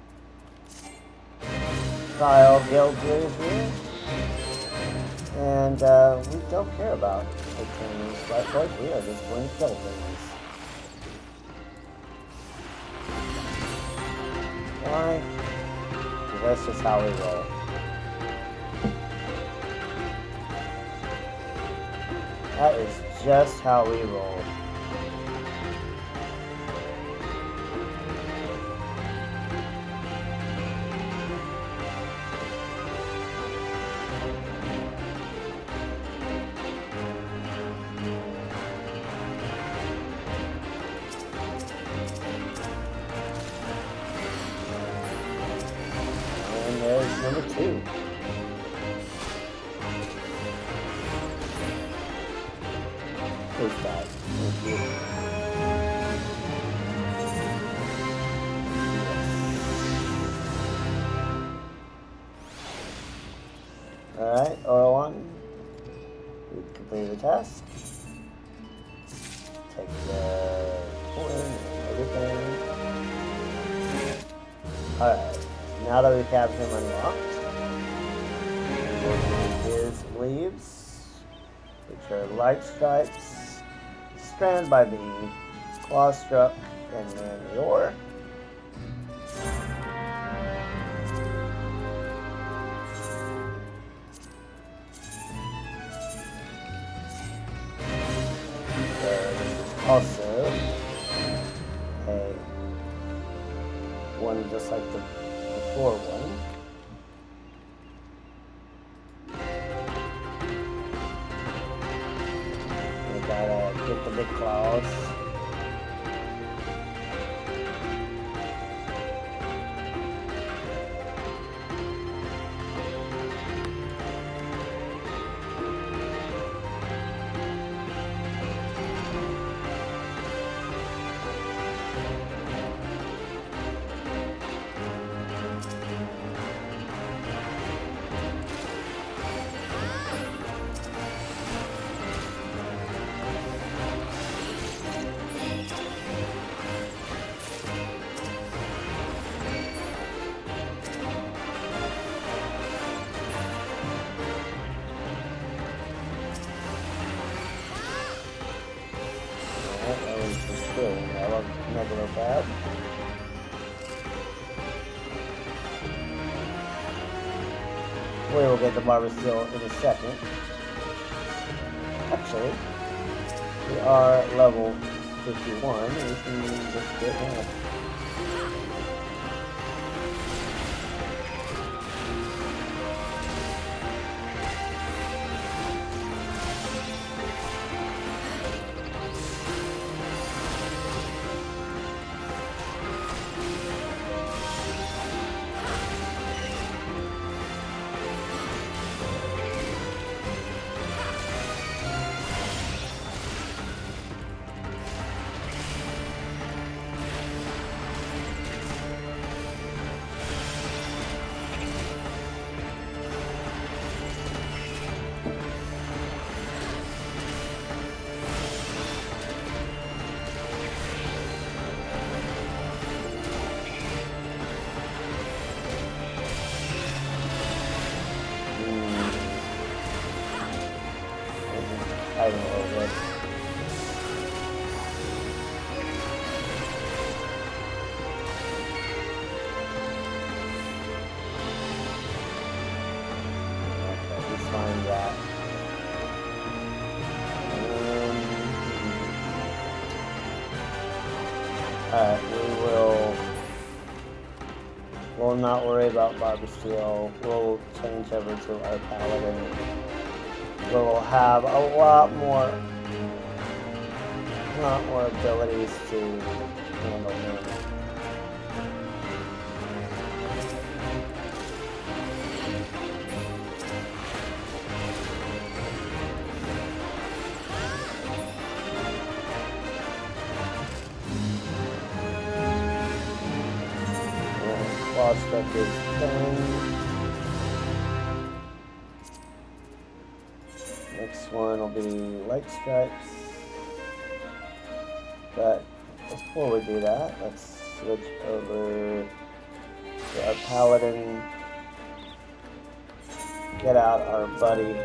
trial guild series here. And we don't care about obtaining life points. We are just going to kill things. Why? Because that's just how we roll. That is just how we roll. Number 2. Please die. Thank you. Alright, oil 1. We've completed the task. Take the coin and everything. Alright. Now that we have him unlocked, we'll do his leaves, which are light stripes, strand by bee, claw struck, and manure. Also a one just like the before one. We gotta get the big claws. profab. We will get the barber steel in a second. Actually, we are level 51. We can just get that. I don't know what. Okay, let's find that. Alright, we'll not worry about barber steel. We'll change over to our paladin. We'll have a lot more abilities to handle him. Claw strike is done. Next one will be light stripes. But before we do that, let's switch over to our paladin. Get out our buddy.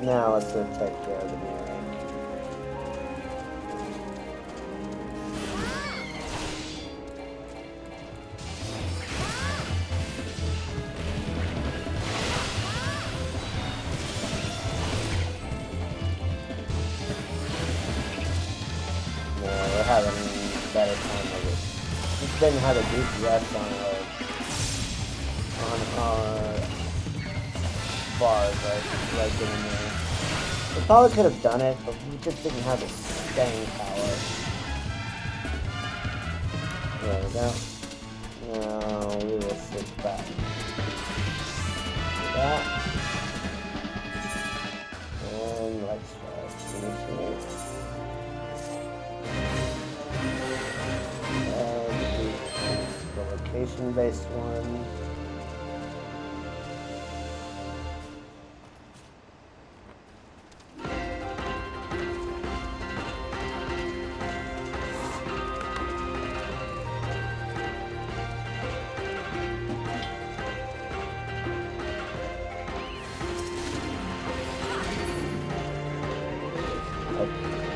Now let's go take care of the mirror. We're having a better time of it. Just didn't have a DPS on our bars, right in there. We probably could have done it, but we just didn't have the staying power. There we go. Now we will switch back. Do that. And let's finish it. The location-based one.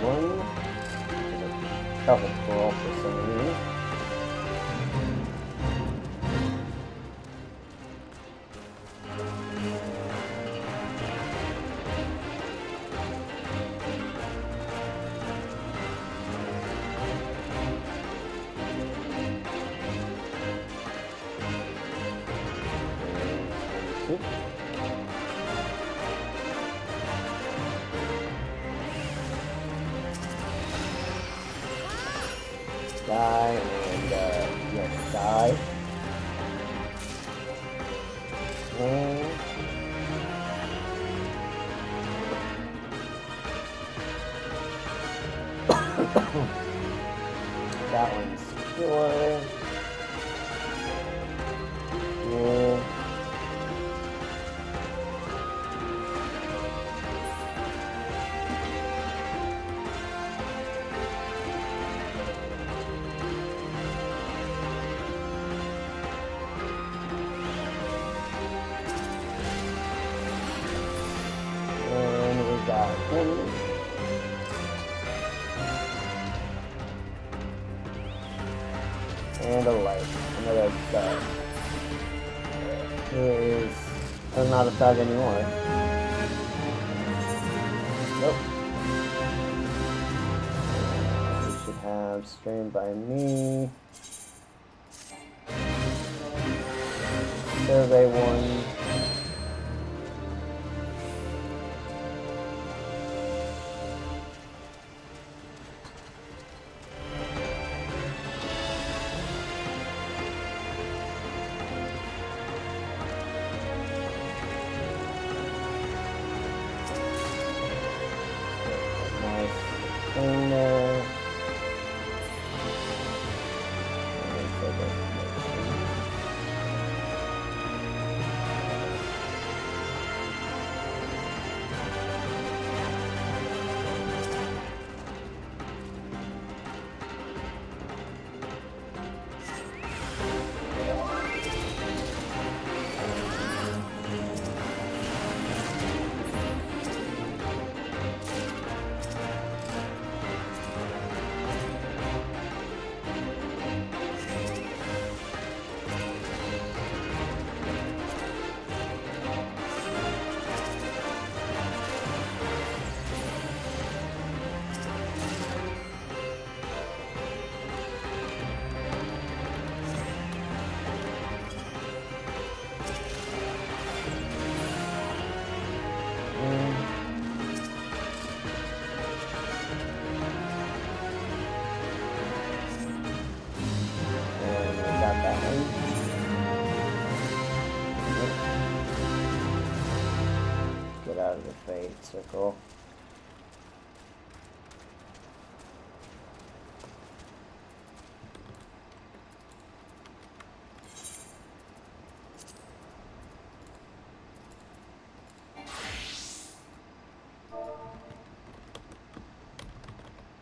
One. Cover crawl for some reason. Die and yes, die. And that one's pure. Yeah. candle light. Another thug. Who is not a thug anymore. Nope. We should have streamed by me. Survey 1. Out of the fate circle.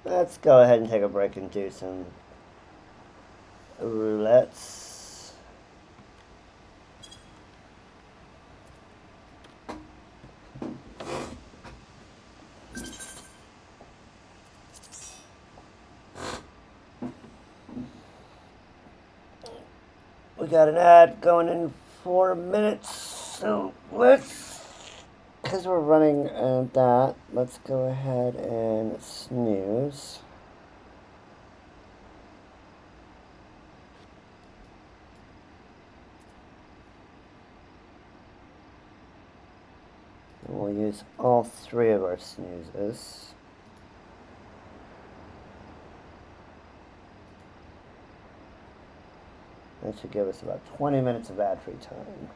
Let's go ahead and take a break and do some roulettes. We got an ad going in 4 minutes, so because we're running that, let's go ahead and snooze. And we'll use all 3 of our snoozes. That should give us about 20 minutes of ad-free time.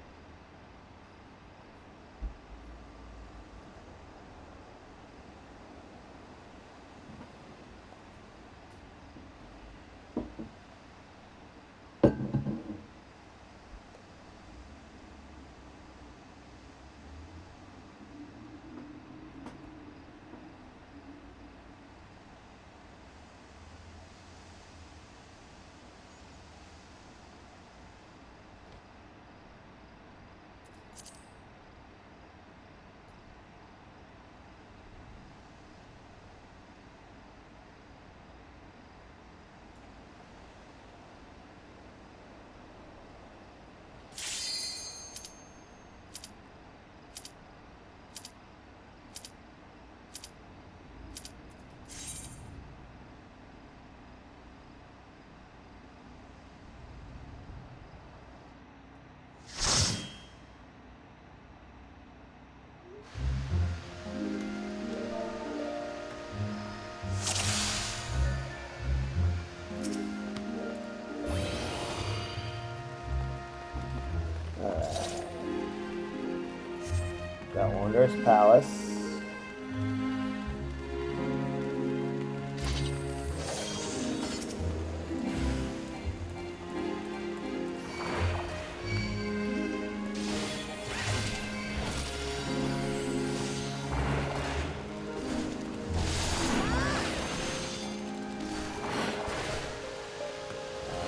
Got Wondrous Palace.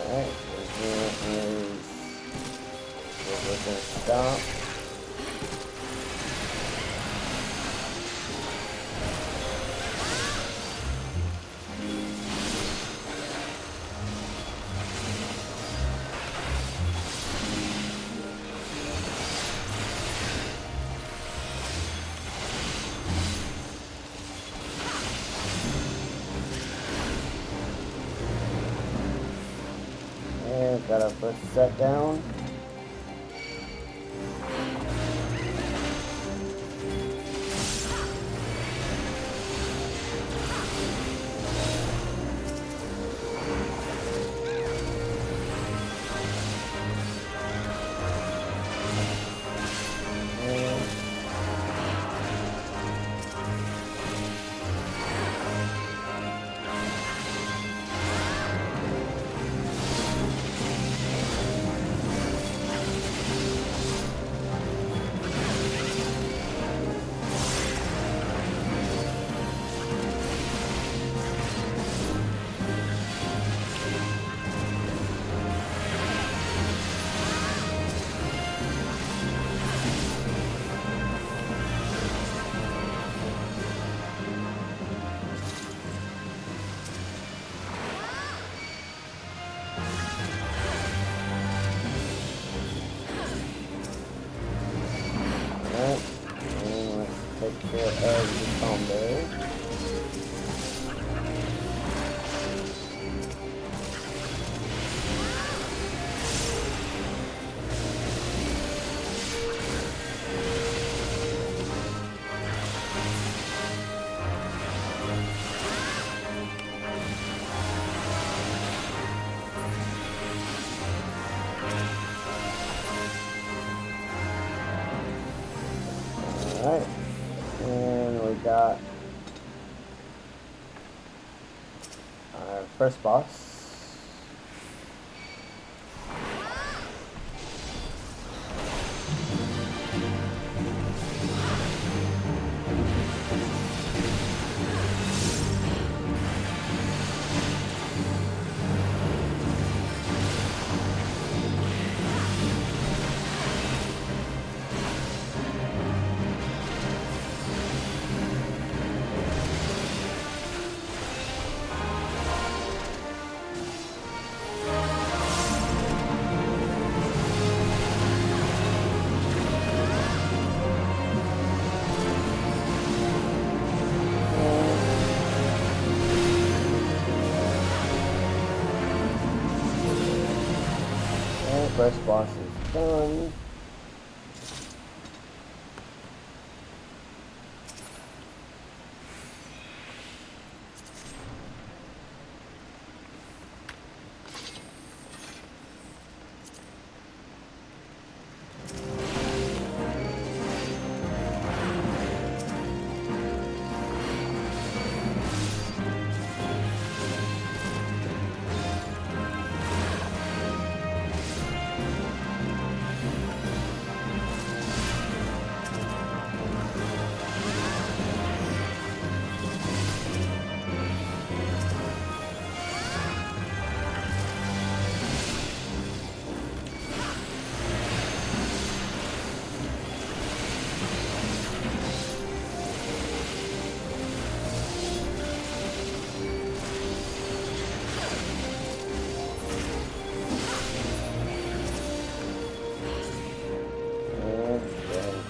Alright, here is what we're going to stop. got our first set down. Take care of the combo. Alright. And we got our first boss. First boss is done.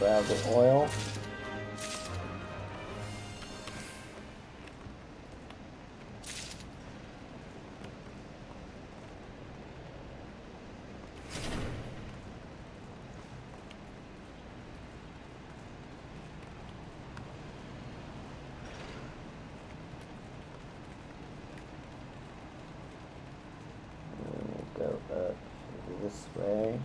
Grab the oil. And go up this way.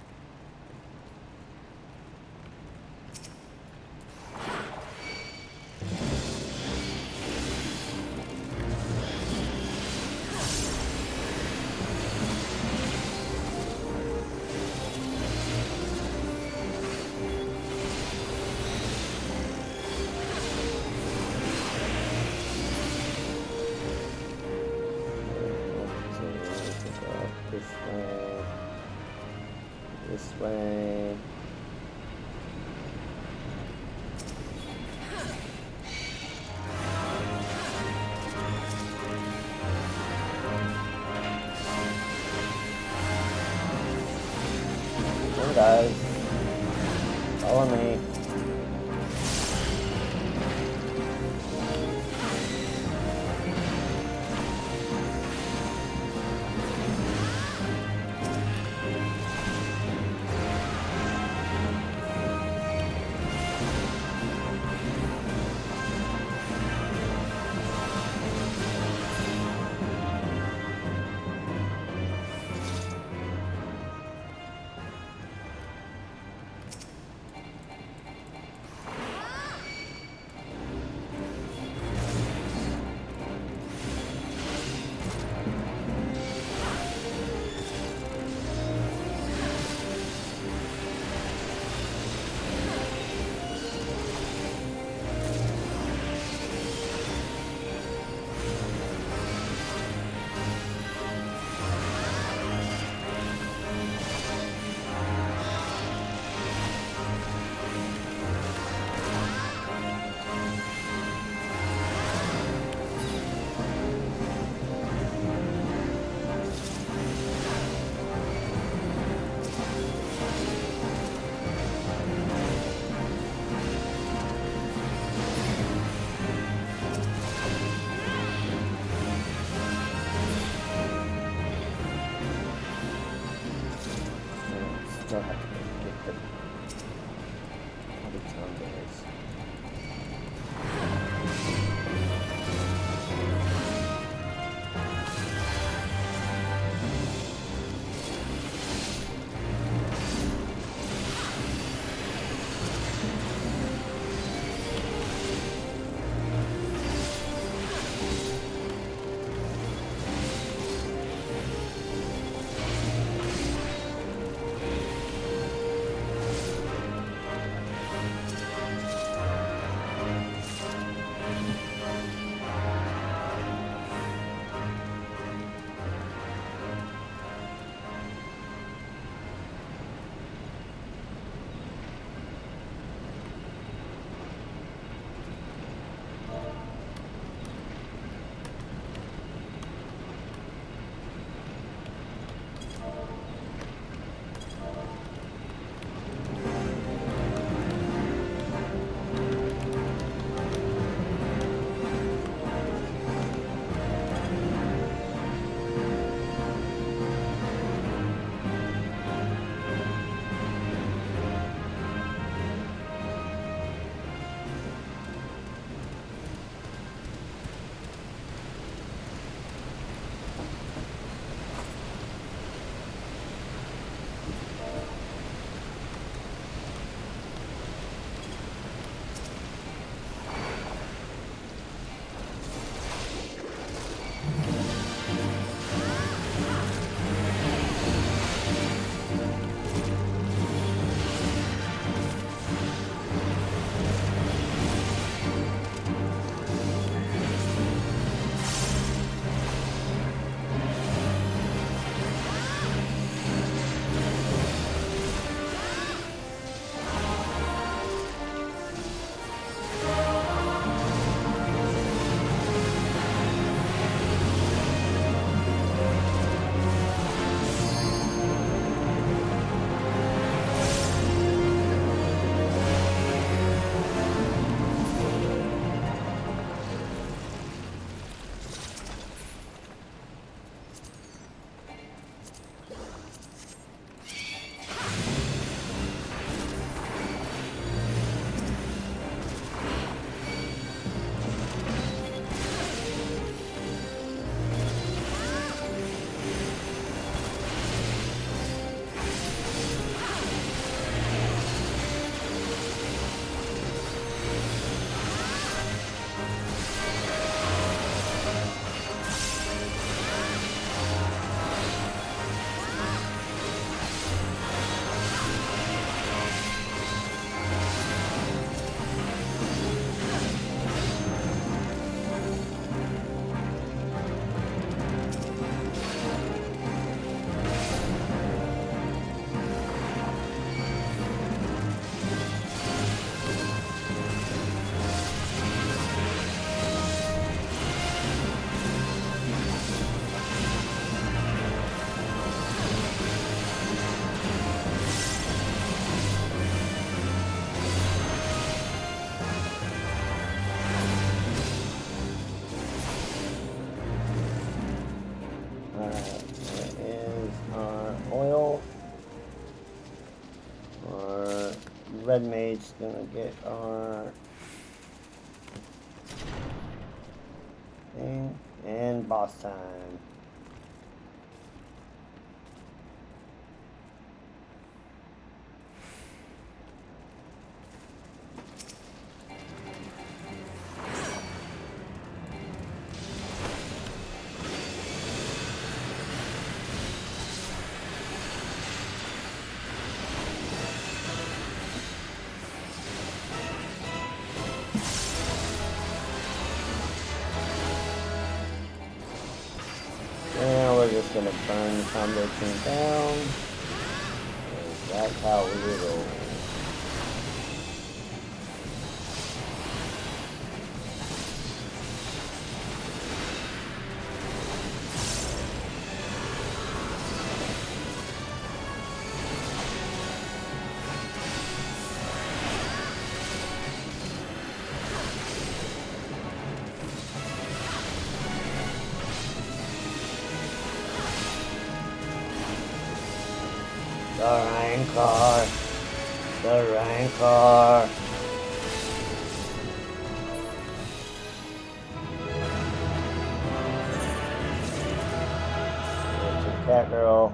This way. Come on, guys. Follow me. red mage gonna get our thing and boss time. Now we're just gonna burn the combo team down. That's how we roll. The Rancor. There's your cat girl.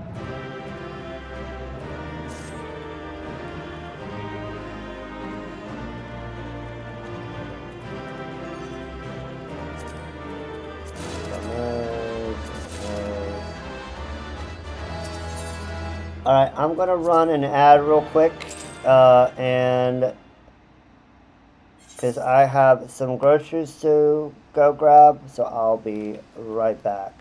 Alright, I'm gonna run an ad real quick, and because I have some groceries to go grab, so I'll be right back.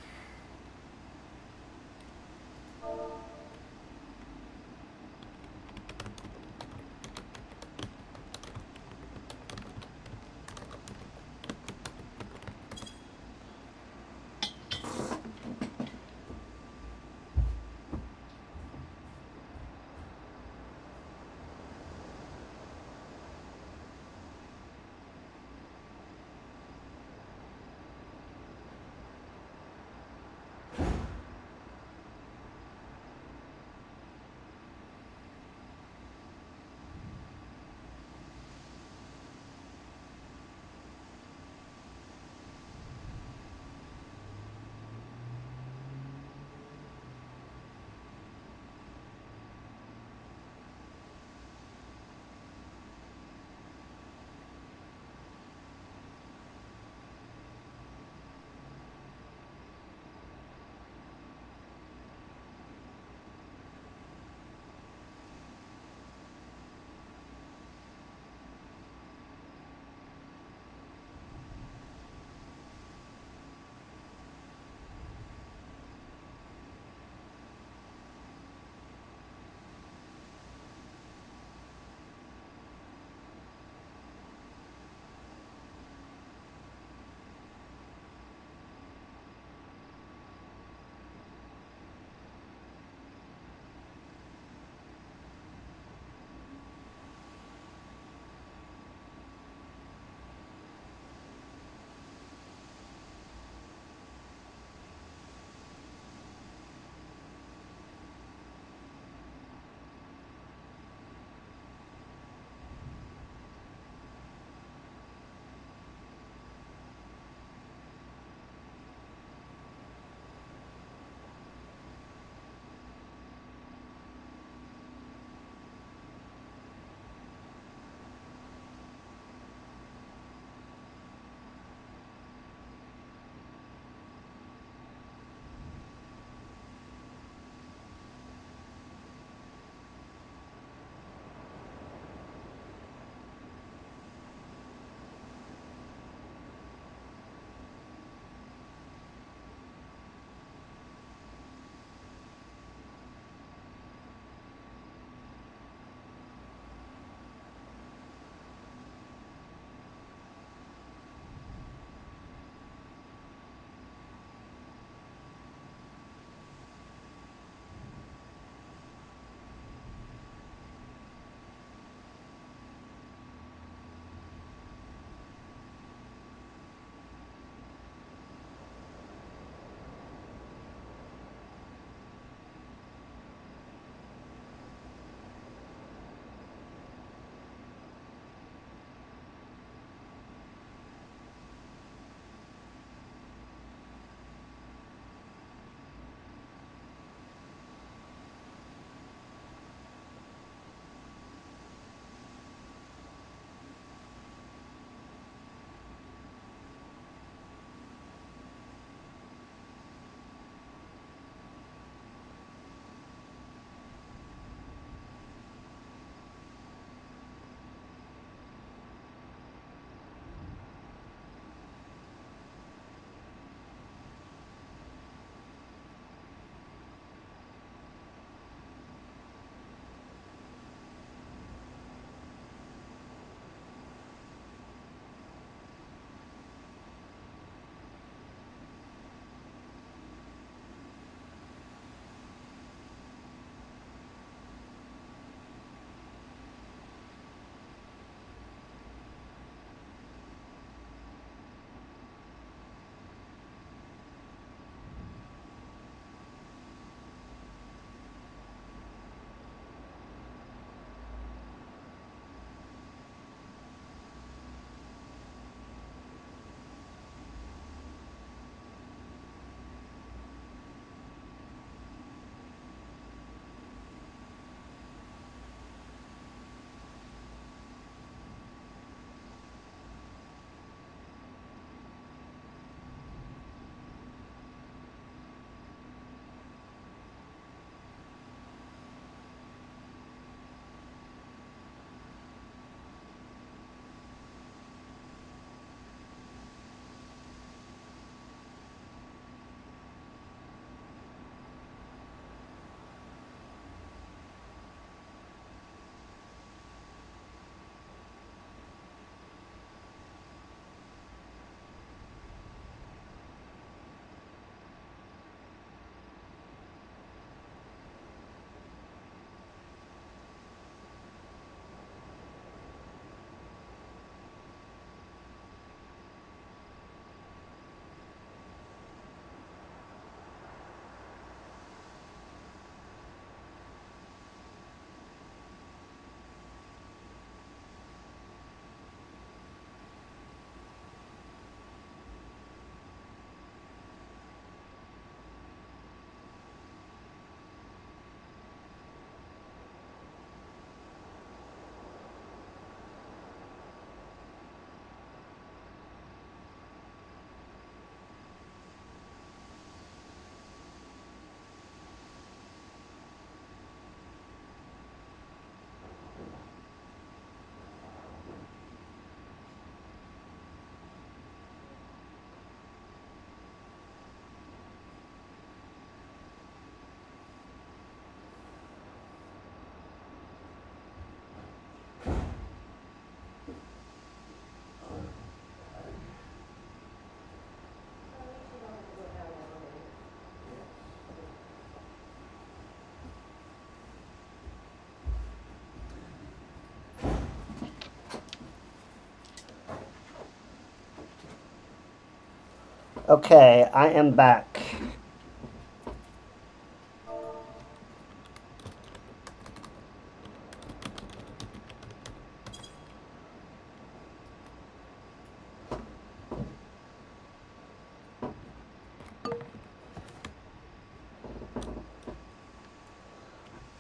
Okay, I am back.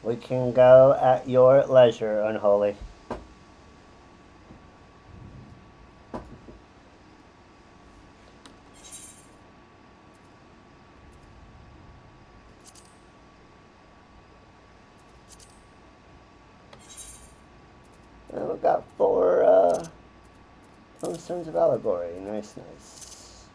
We can go at your leisure, Unholy. And we've got 4 Stones of Allegory. Nice, nice.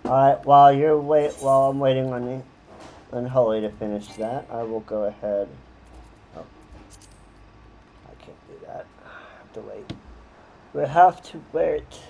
Alright, while I'm waiting on the Unholy to finish that, I will go ahead. Oh, I can't do that. I have to wait. We have to wait.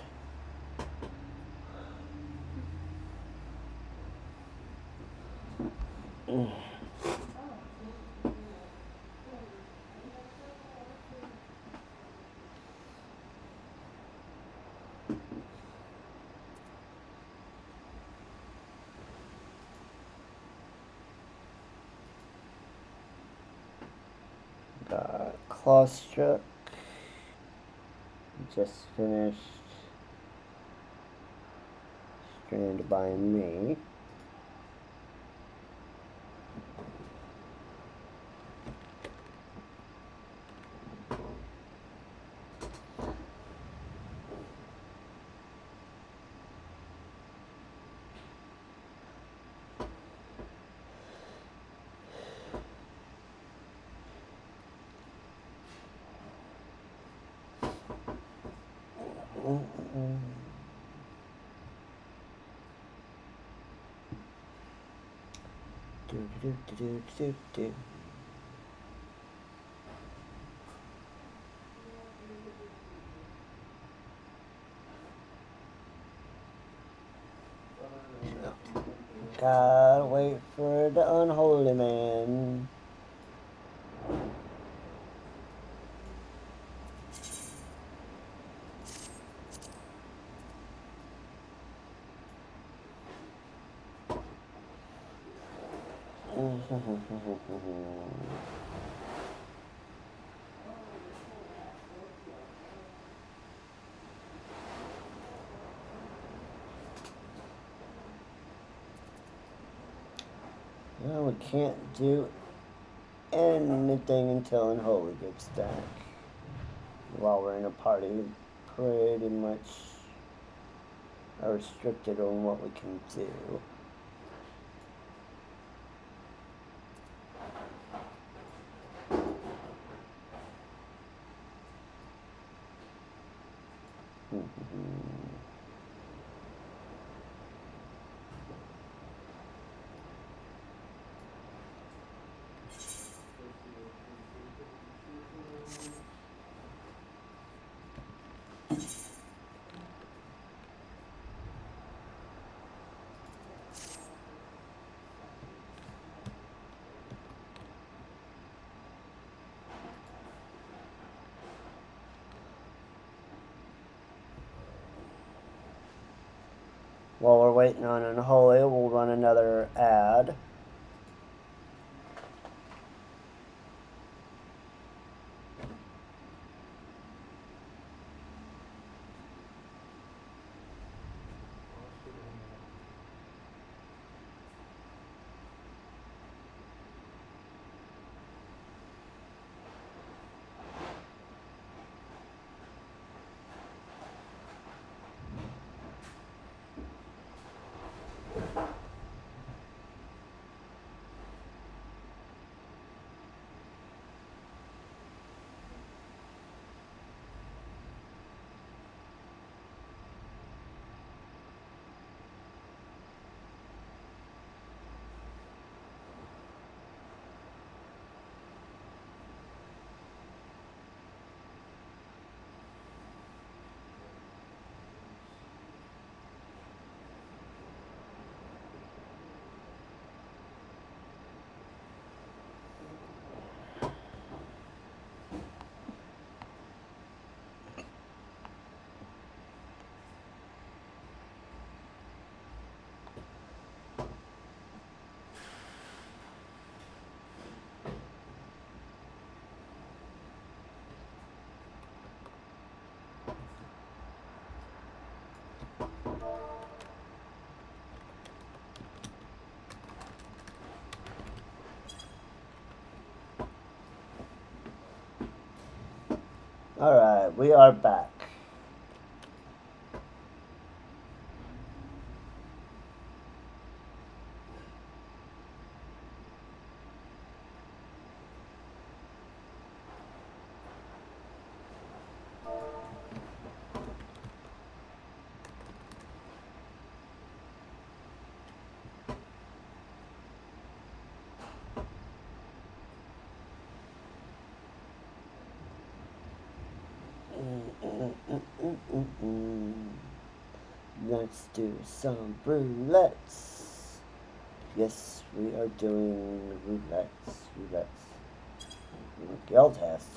Clawstruck. Just finished. Stranded by me. Do. Gotta wait for the Unholy Man. Well, we can't do anything until Unholy gets back. While we're in a party, we pretty much are restricted on what we can do. While we're waiting on Unholy, we'll run another ad. Alright, we are back. Let's do some roulettes. Yes, we are doing roulettes. Guild test.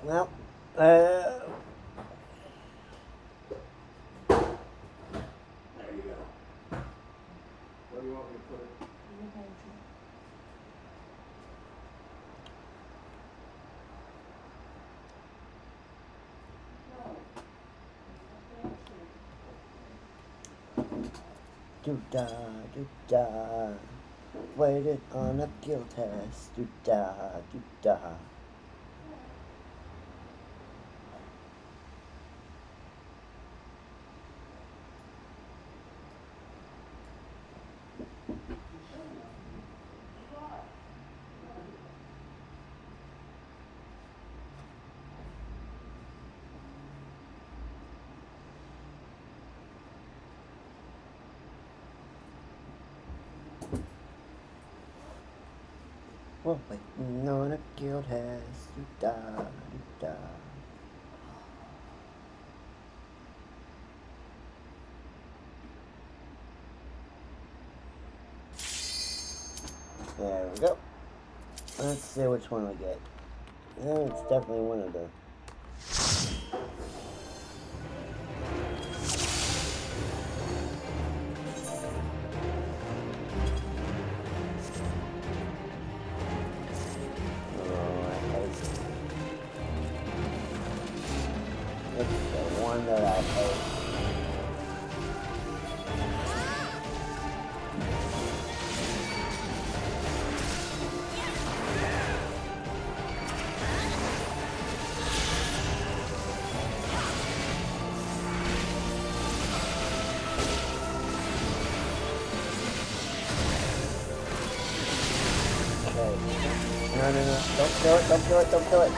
Well, There you go. Where do you want me to put it? do-da. Waited on a guild test. Do-da. Well, waiting on a guild test. Do-da. There we go. Let's see which one we get. Yeah, it's definitely one of the... It's the one that I hate. No. Don't do it.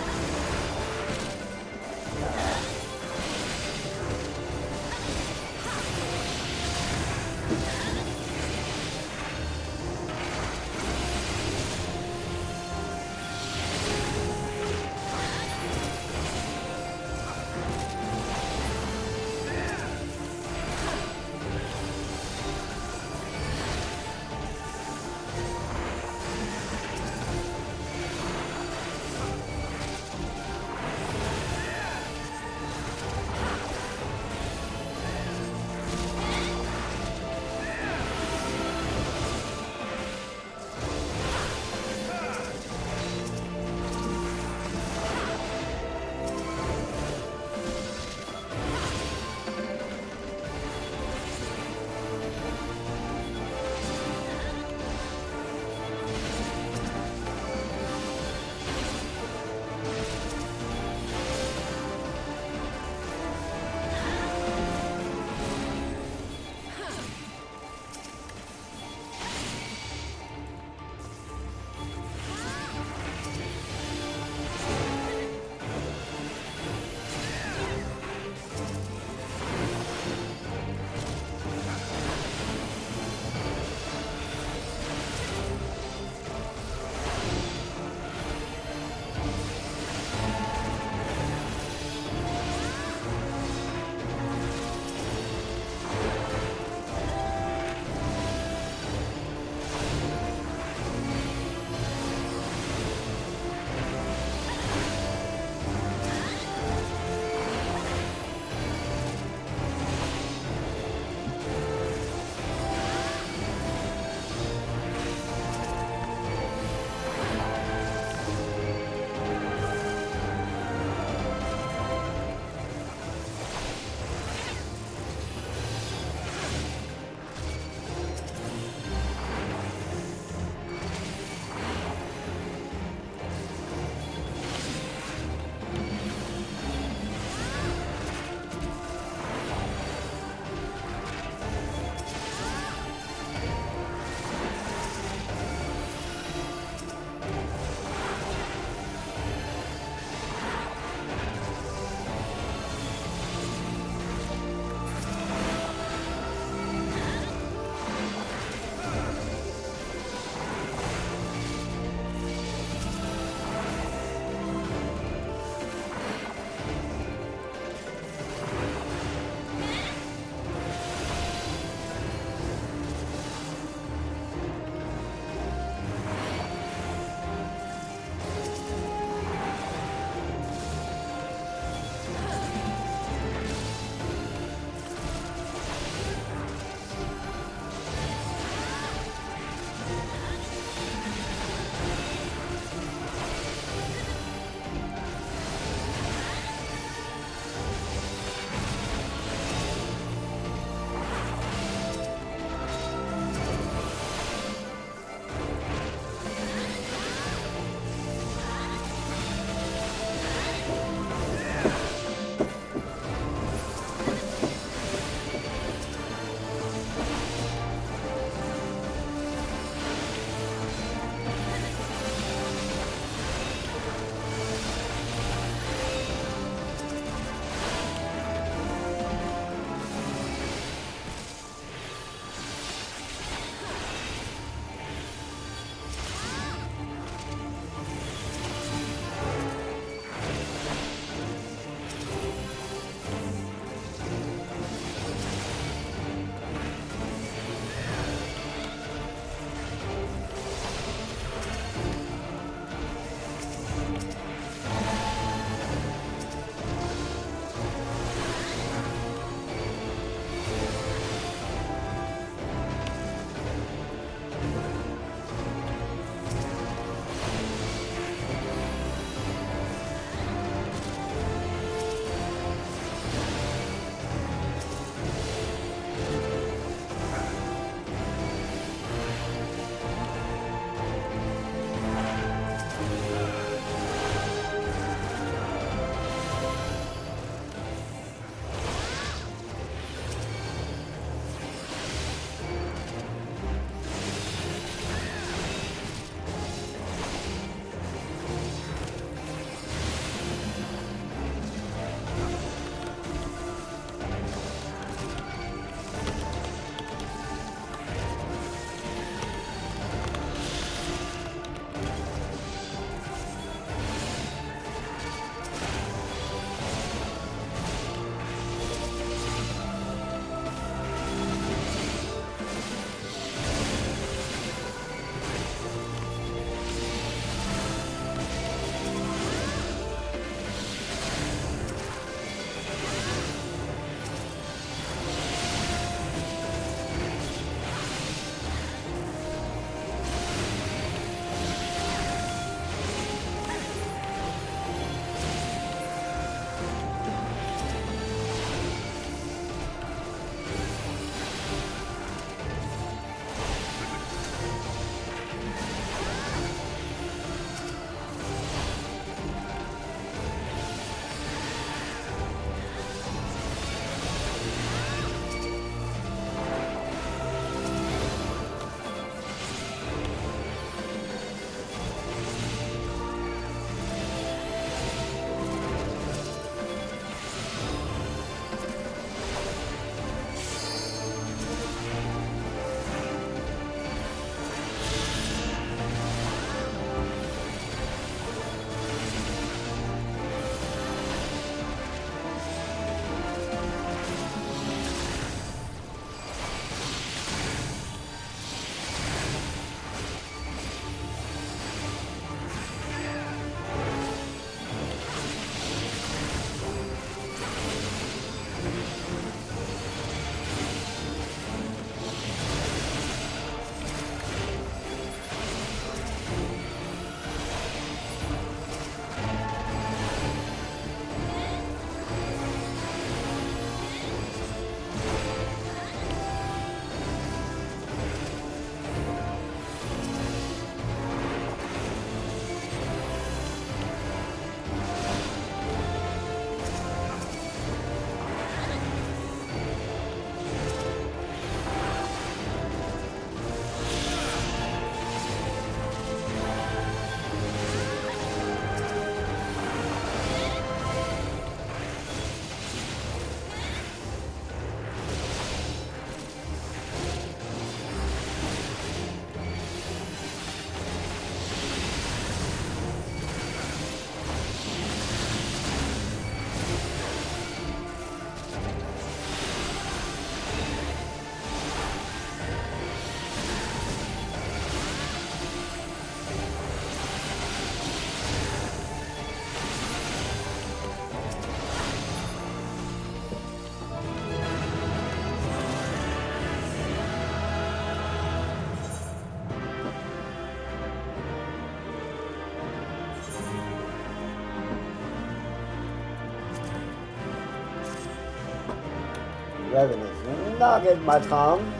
FFXIV is not getting my tongue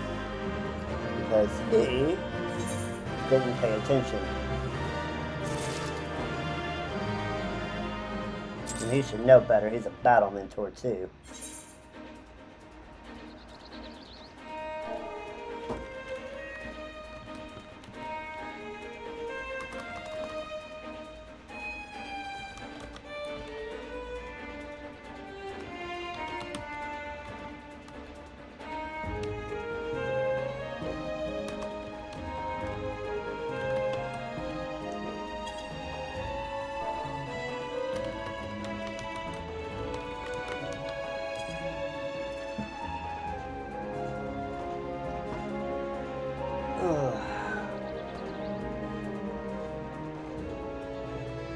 because he didn't pay attention. And he should know better. He's a battle mentor too.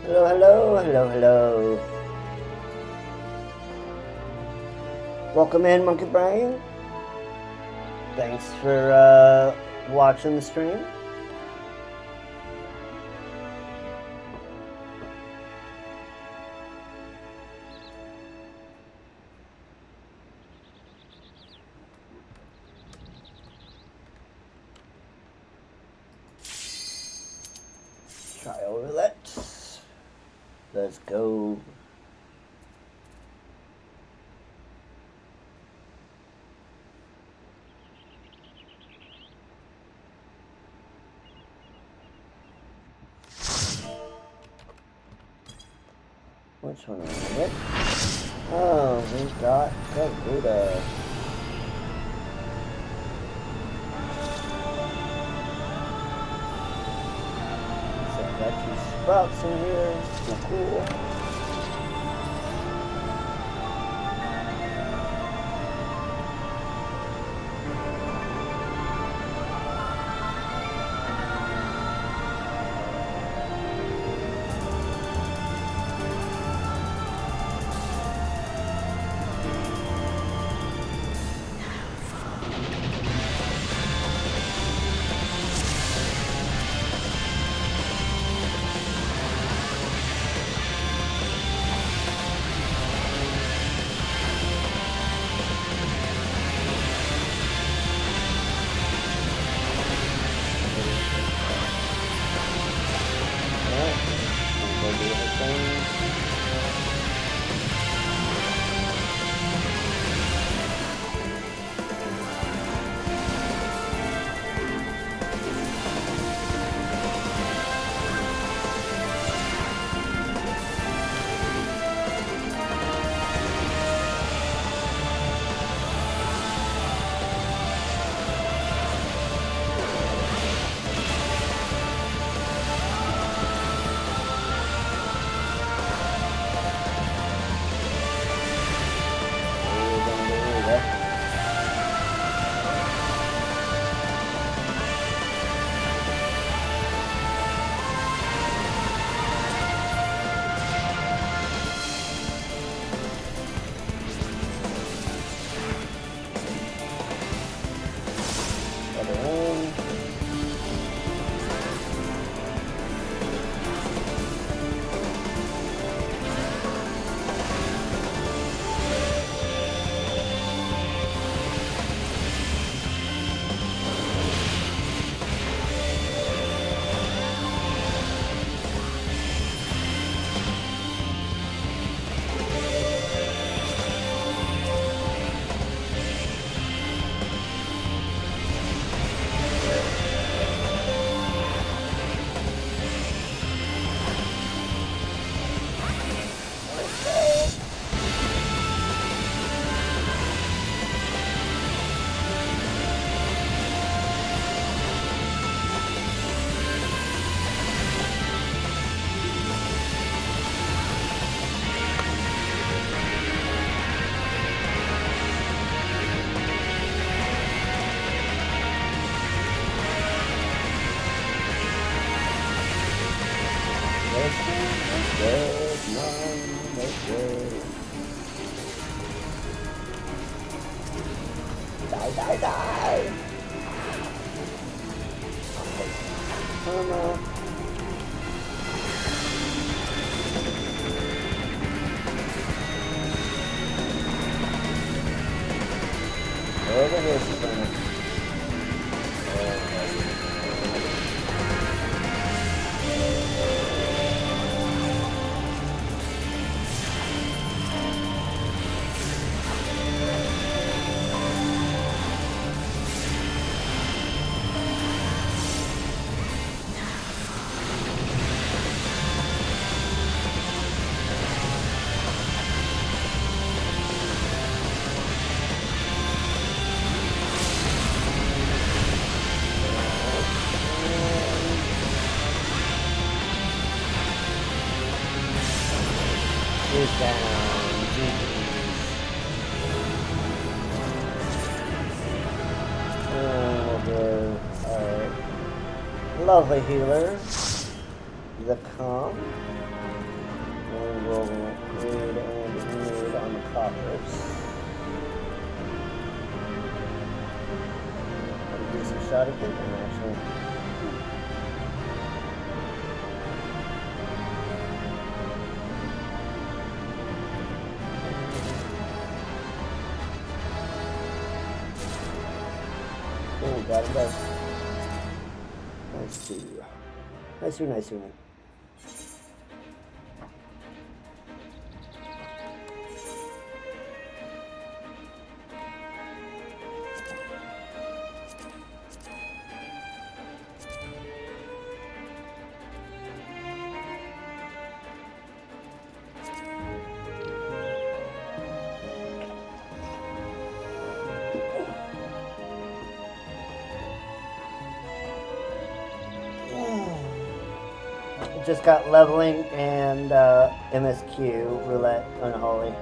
Hello, hello, hello, hello. Welcome in, Monkey Brain. Thanks for watching the stream. Trial roulette. Let's go. Which one is it? Oh, we got Zelda. So got two sprouts in here. So cool. Die, die! Karma. lovely healer, the calm. And we'll read and read on the coppers. I'll do some shot again, actually. Oh, got it, guys. Nice to you. Nice to you, nice to you. Just got leveling and MSQ roulette unholy.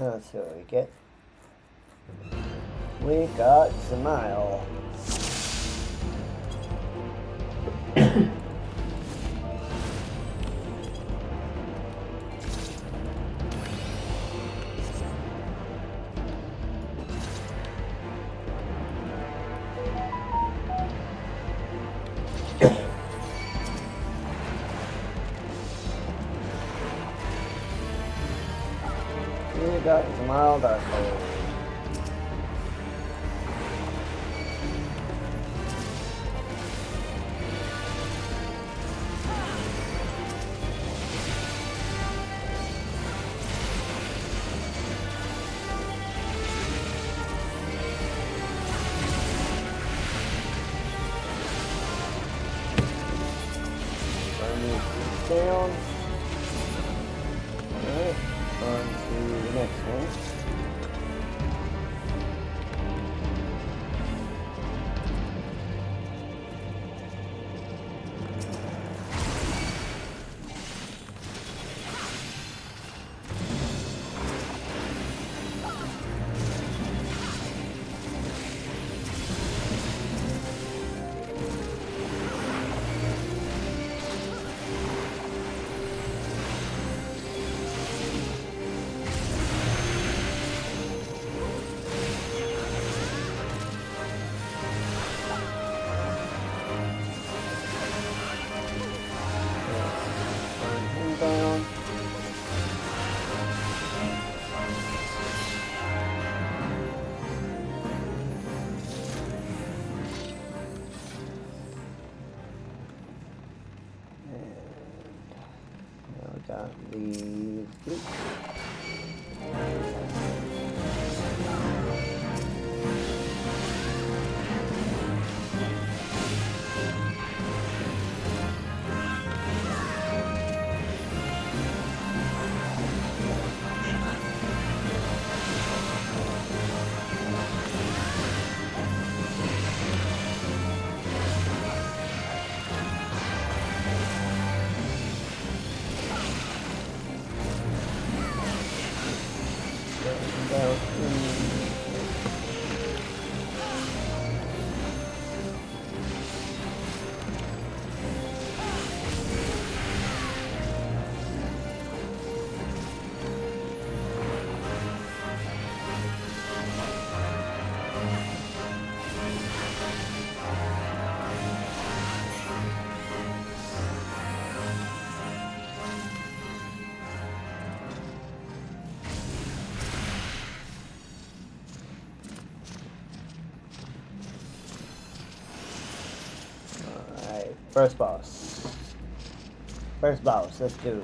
Let's see what we get. We got Zamile. We got Zamile Darkhold. Down. Alright, on to the next one. Down. And now we got the group. First boss. First boss, let's go.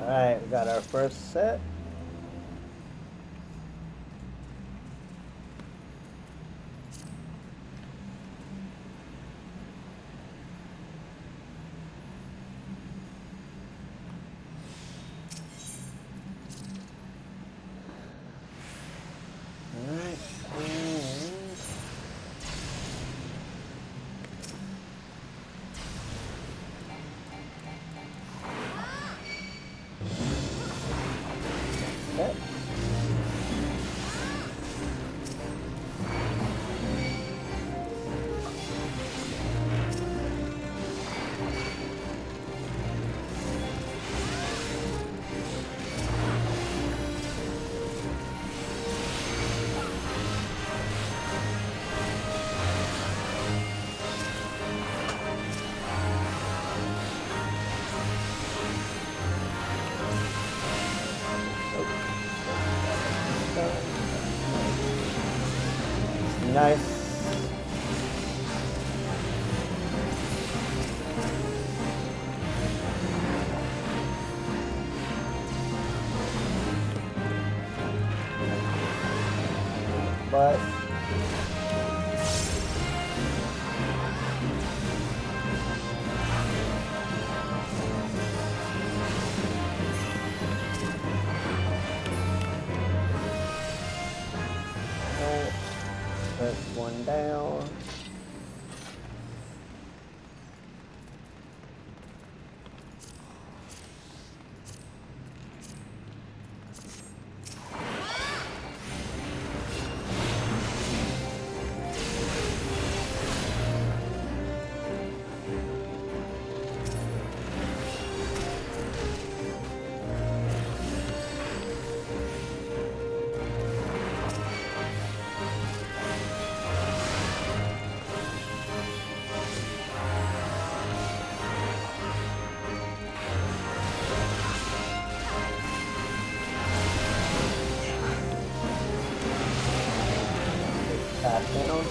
Alright, we got our first set. Alright. Okay. Nice. But put one down. Tap down.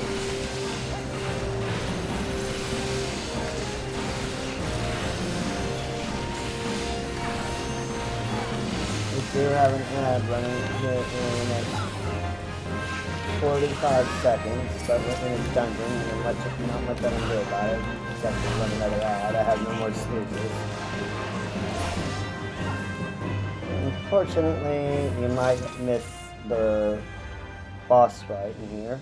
We do have an ad running here in the next 45 seconds, but we're in a dungeon and not much I can do about it, except to run another ad. I have no more excuses. Unfortunately, you might miss the boss fight in here.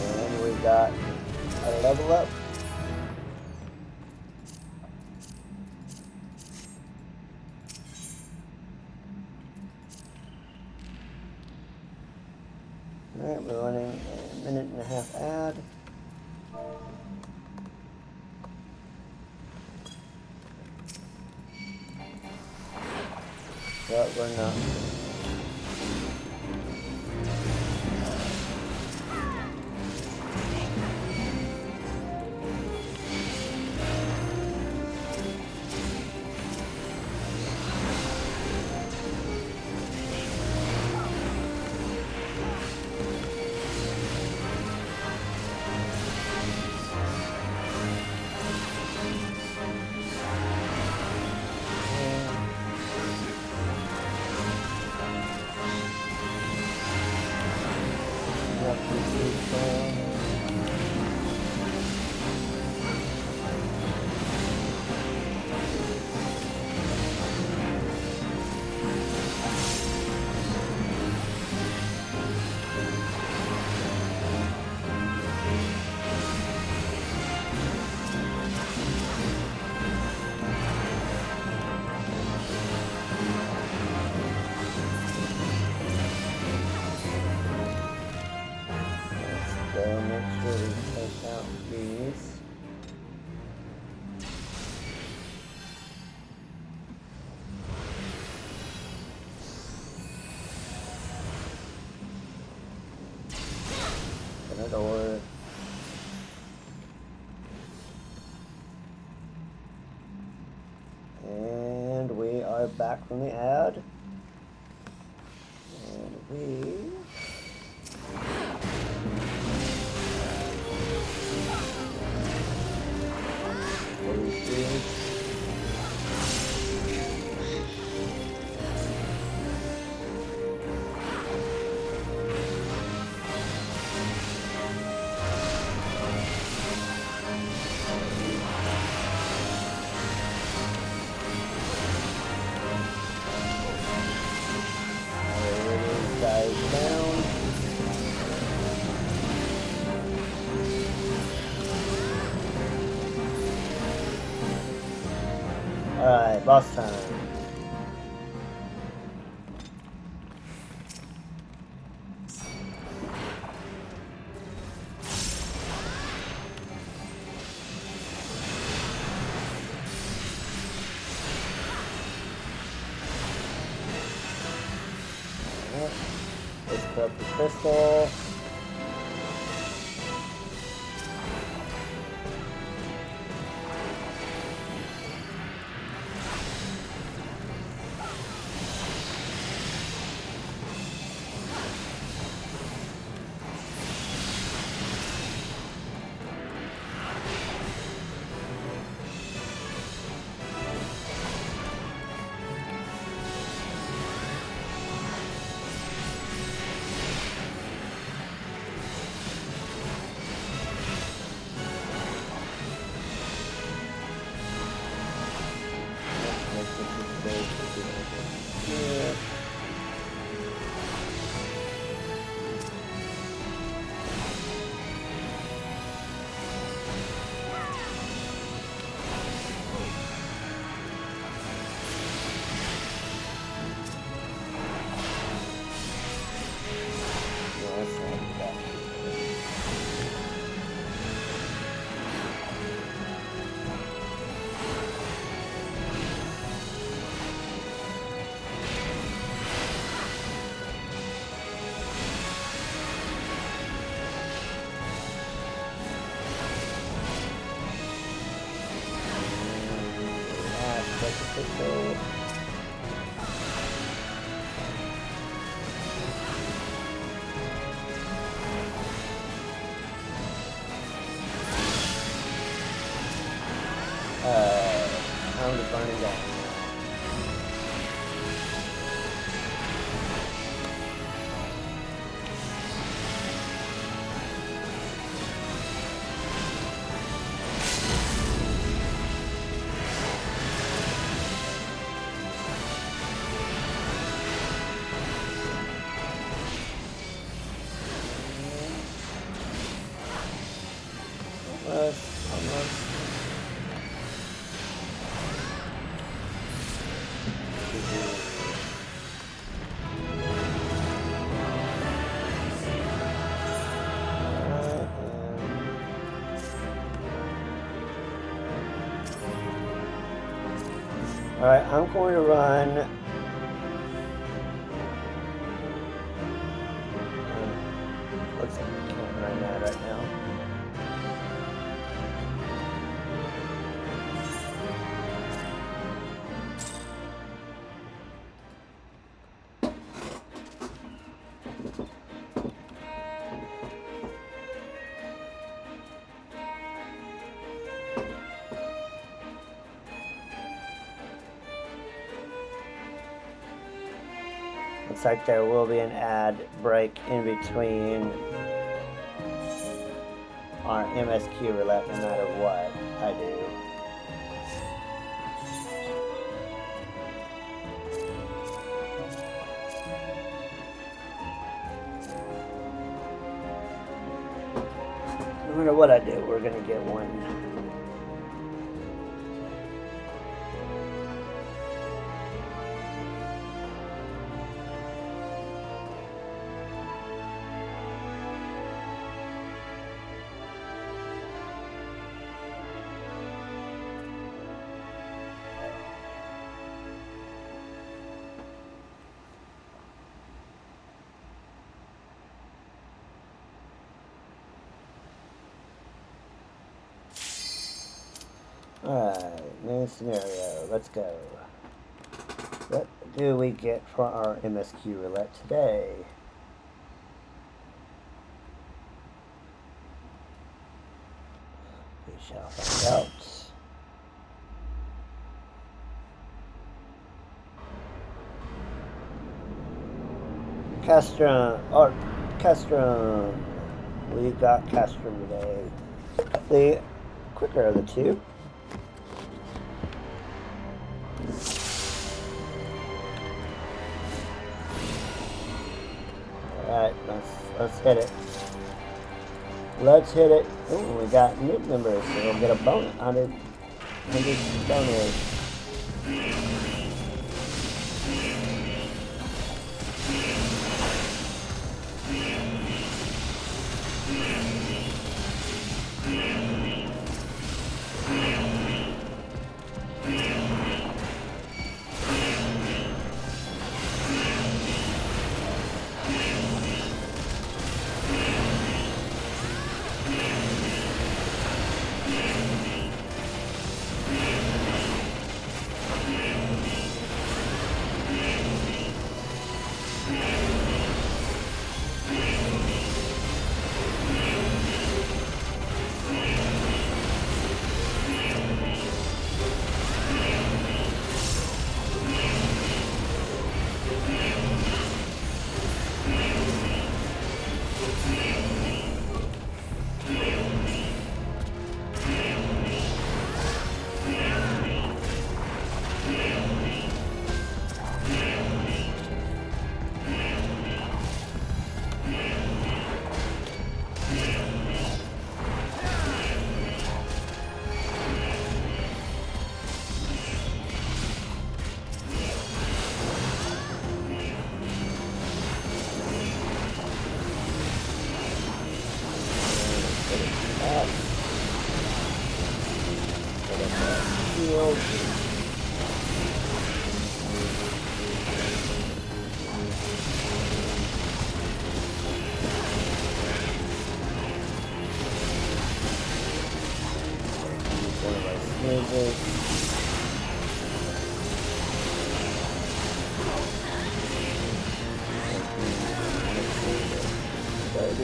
And we got a level up. Alright, we're running a minute and a half ad. But we're not. So make sure we take out these. Open the door. And we are back from the ad. And we... Alright, boss time. Let's put up the crystal. Alright, I'm going to run. Looks like I can't run that right now. Looks like there will be an ad break in between our MSQ roulette no matter what I do. No matter what I do, we're gonna get one. Alright, new scenario. Let's go. What do we get for our MSQ roulette today? We shall find out. Castrum. We got Castrum today. The quicker of the two. Alright, let's hit it. Let's hit it. Oh, we got new members, so we'll get a bonus. 100 bonus.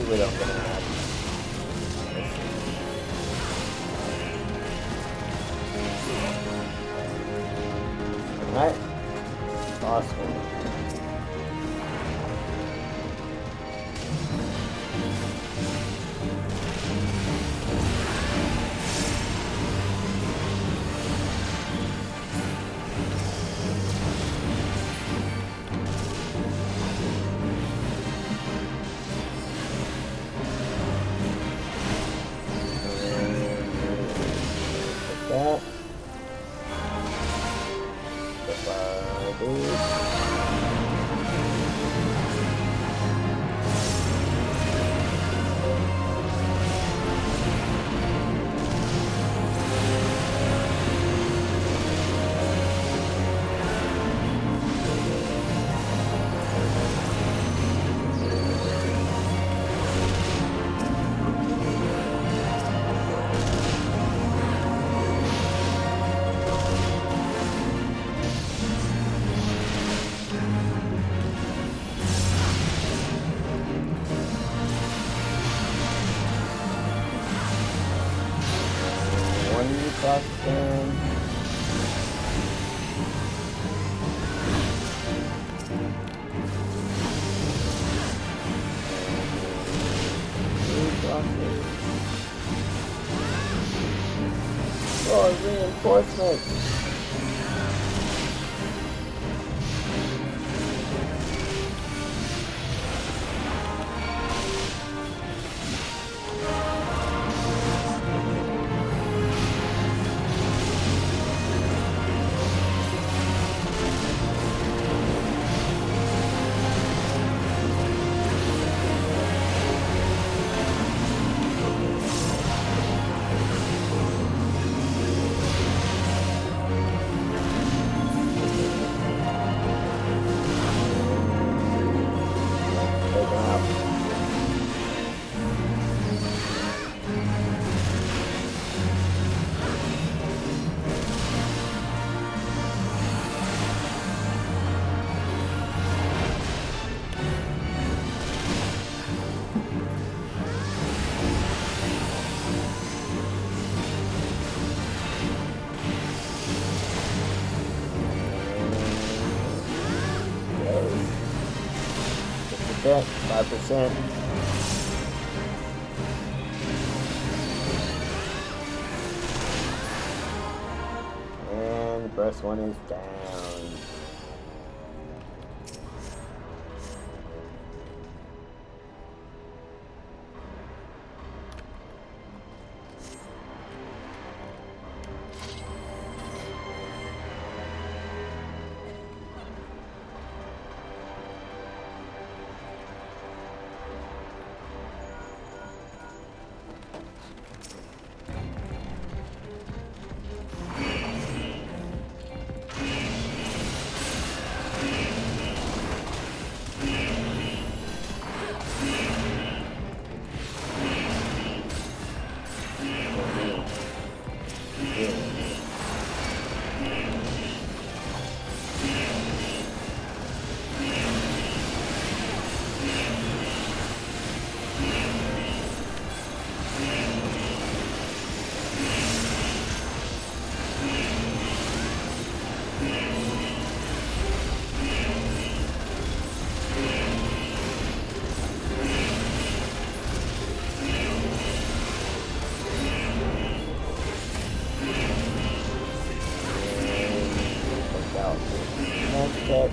We don't get an ad. Alright. Awesome. Reinforcements. Okay, 5%. And the first one is down. Okay.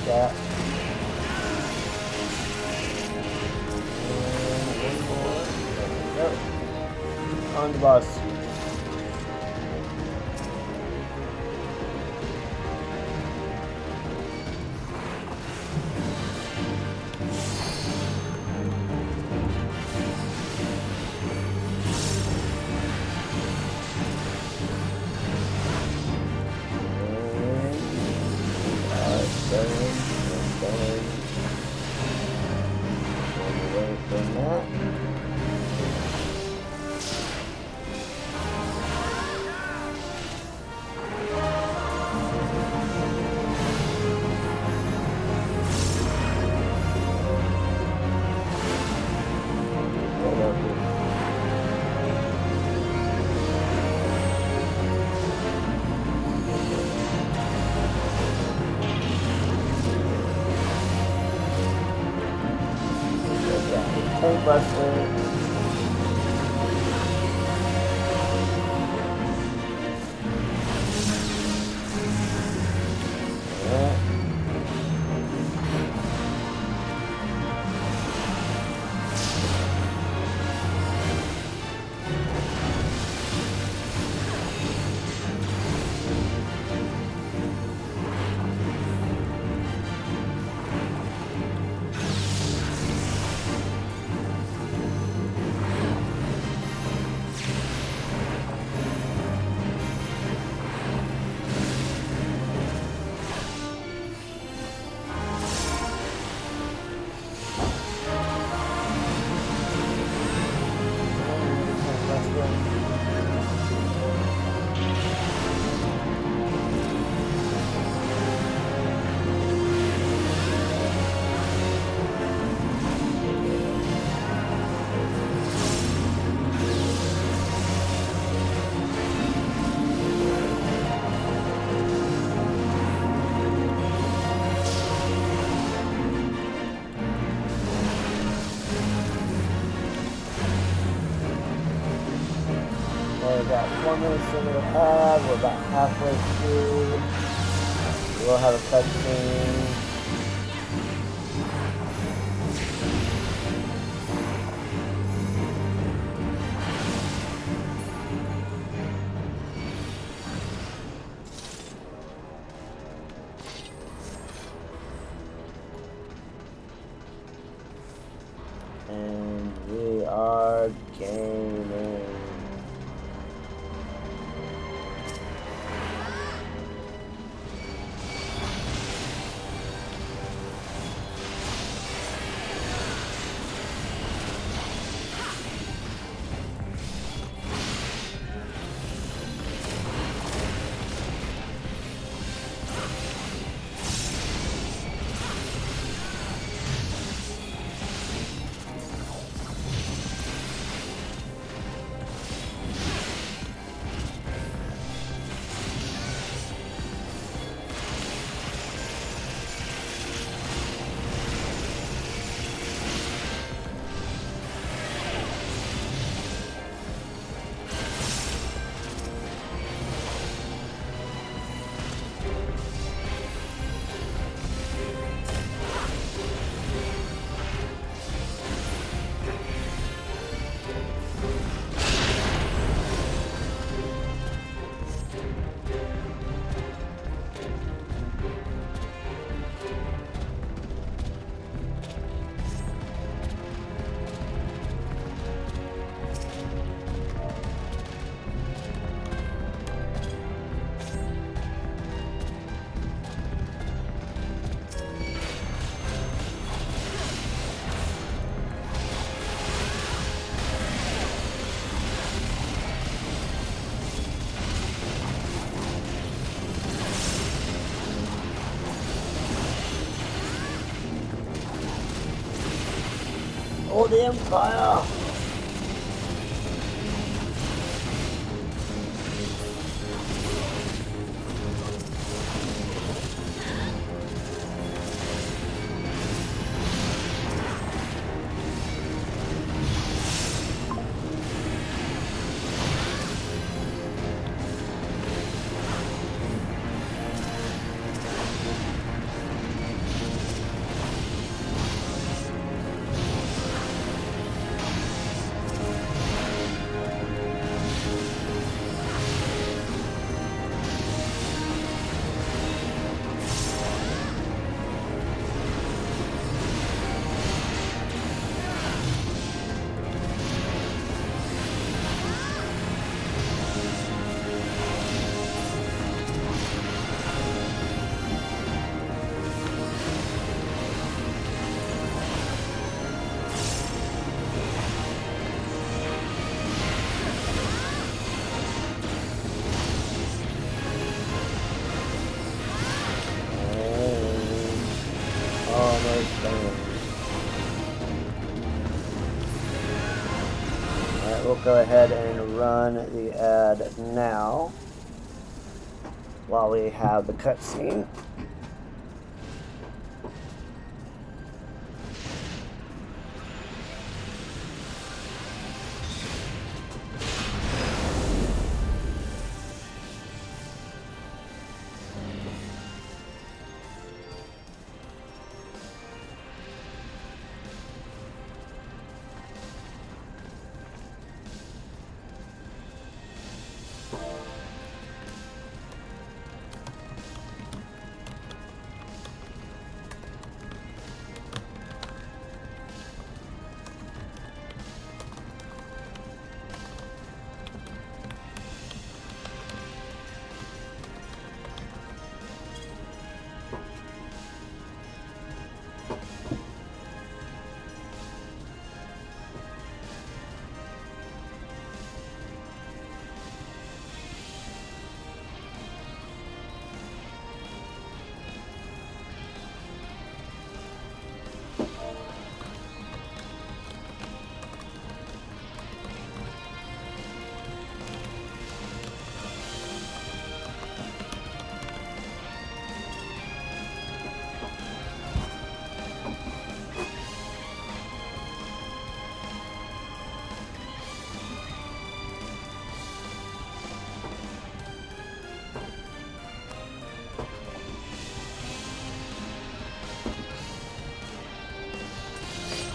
That. And one more. There we go. On the bus. Buster. we got 4 minutes in the ad. We're about halfway through. We'll have a cutscene. And we are gaming. Oh, the Empire! Alright, we'll go ahead and run the ad now while we have the cutscene.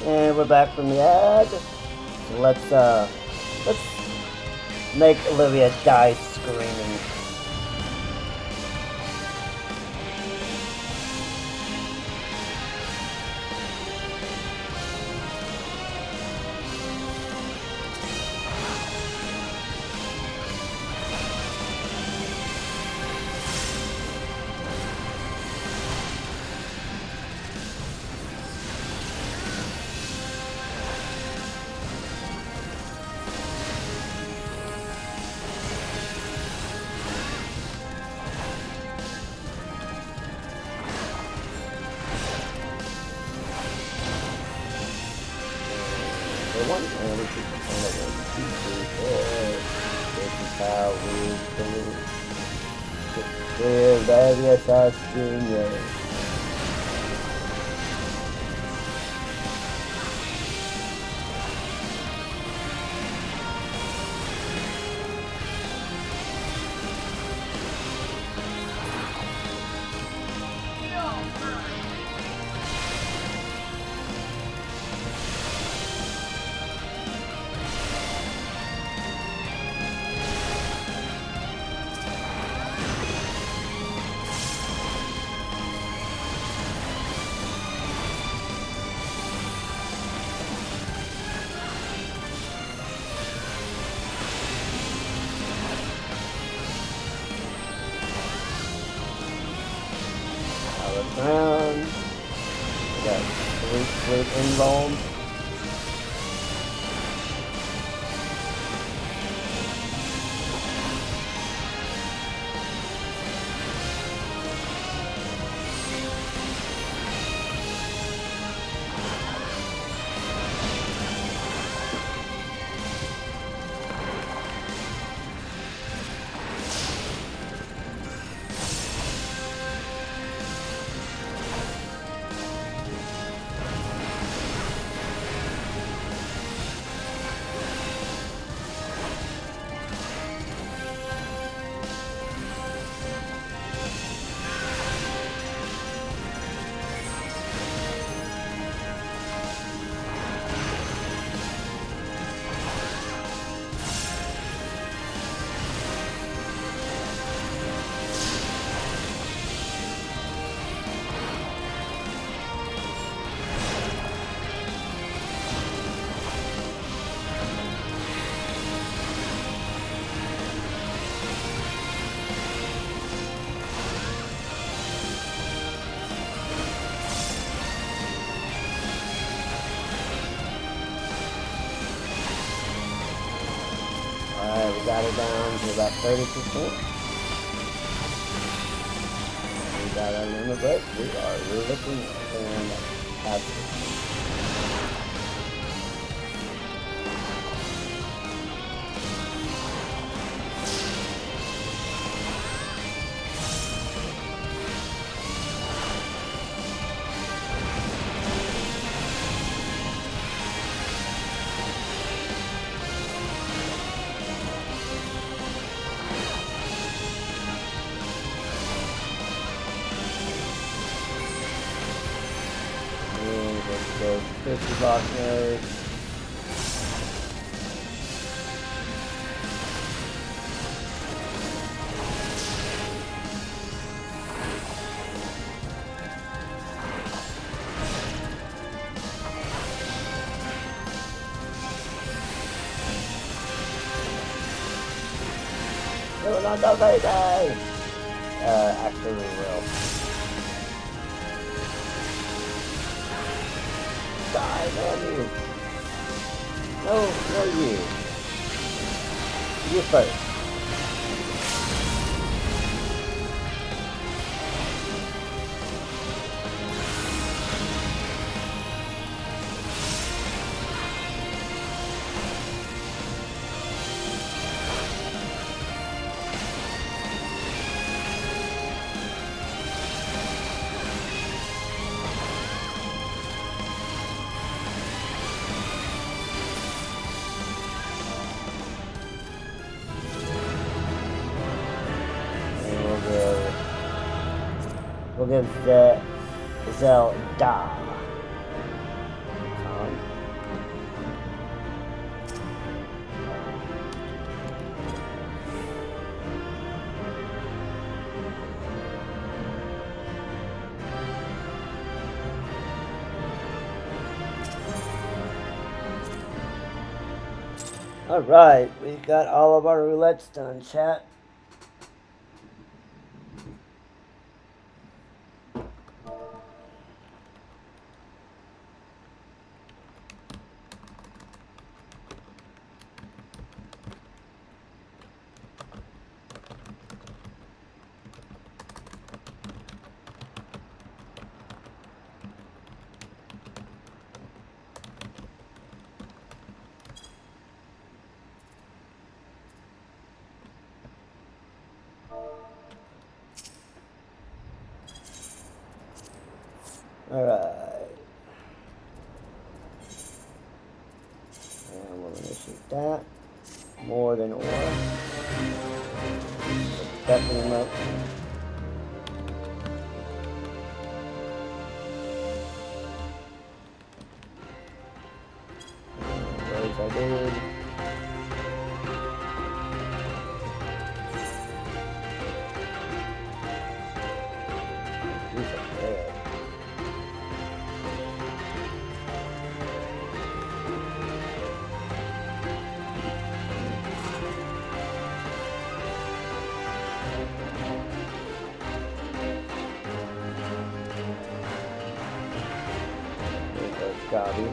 And we're back from the ad. So let's make Olivia die screaming. Around. We got sweet involved. Alright, we got it down to about 30%. We got our limit, but we are looking fantastic. So 50 block nodes. No, not that way, die! Actually we will. Die, damn you! No, you. You first. We'll give the Zelda. Alright, we've got all of our roulettes done, chat. Alright. And we'll initiate that. More than or. Definitely remote. Those I did. These are bad. Copy.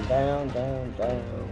down, down, down.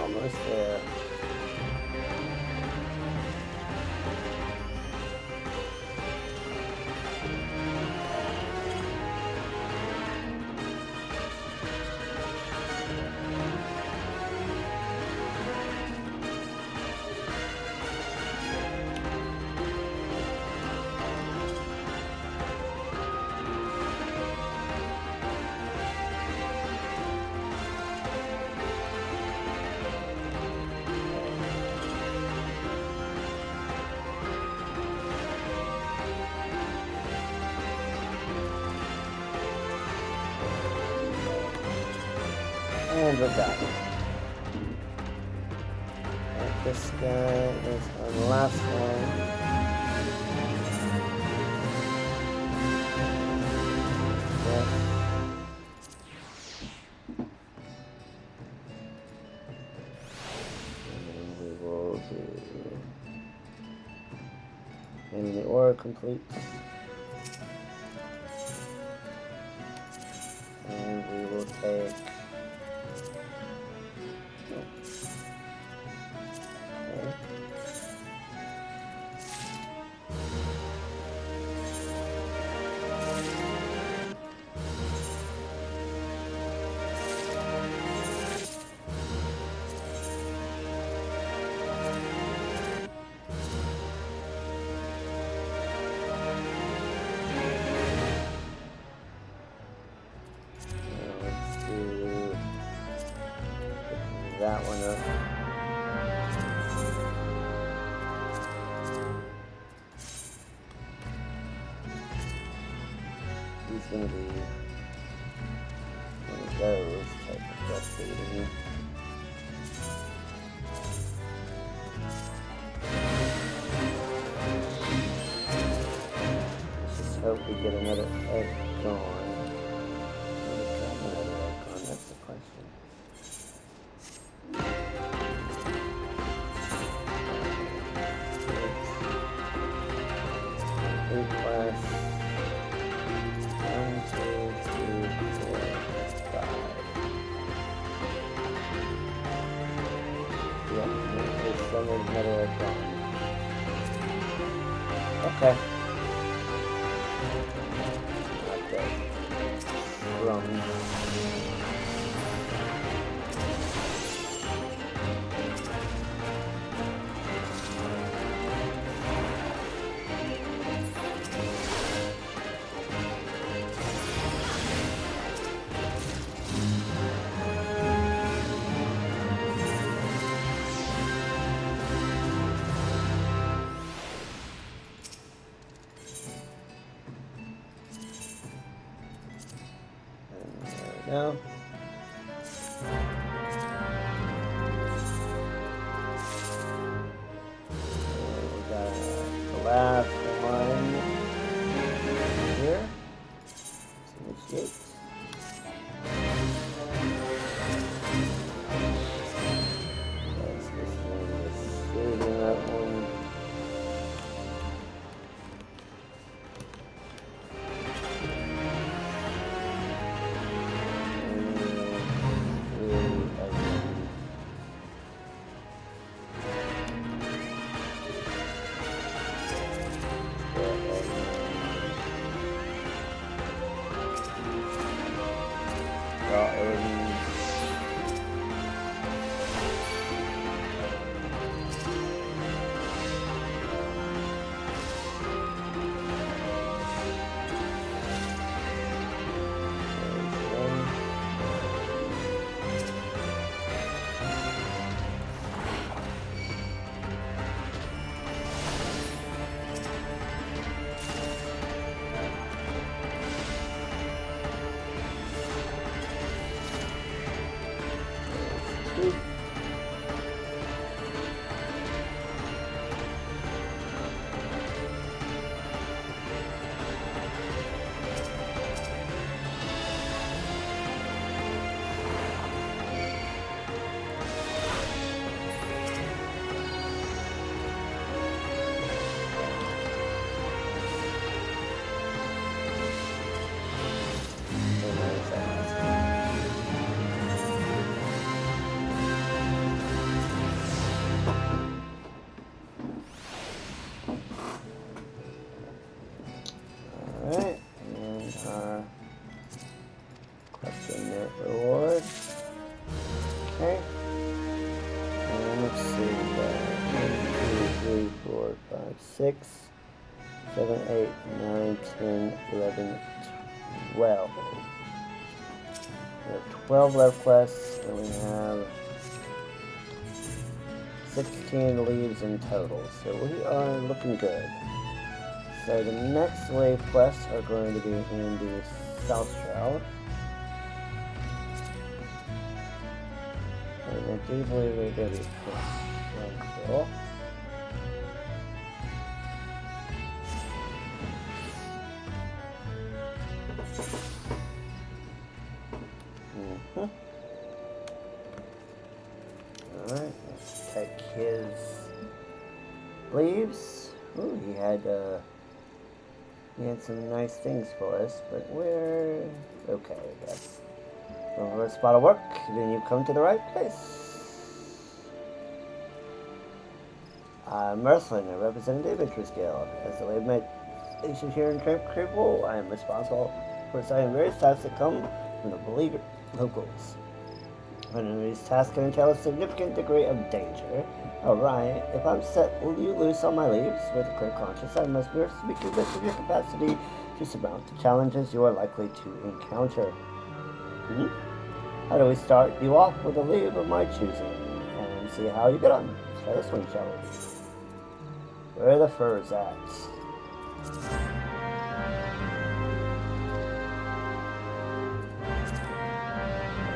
Almost there. And we're done. And this guy is our last one. Yep. And we will do getting the aura complete. And we will take that one up. He's gonna be one of those type of frustrating. Let's just hope we get another egg gone. Another egg gone, that's the question. Plus 1, 2, 3, 4, 5. Yeah, there's another egg gone. Okay. Okay. Wrong. No. We got the last one here. Let's initiate. That's this one. This is that one. Okay. And let's see. 1, 2, 3, 4, 5, 6, 7, 8, 9, 10, 11, 12. We have 12 left quests, and we have 16 leaves in total. So we are looking good. So the next wave quests are going to be in the South Shroud. And I do believe they're going to be cool. Alright, let's take his leaves. Ooh, he had some nice things for us, but we're okay, I guess. Over a spot of work, then you come to the right place. I'm Merslin, I represent the Adventurers Guild. As the wave mate station here in Camp Creeple, I am responsible for assigning various tasks that come from the beleaguered locals. One of these tasks can entail a significant degree of danger. Alright, if I'm set you loose on my leaves with a clear conscience, I must be convinced of your capacity to surmount the challenges you are likely to encounter. How do we start you off with a leave of my choosing? And see how you get on. Let's try this one, shall we? Where are the furs at?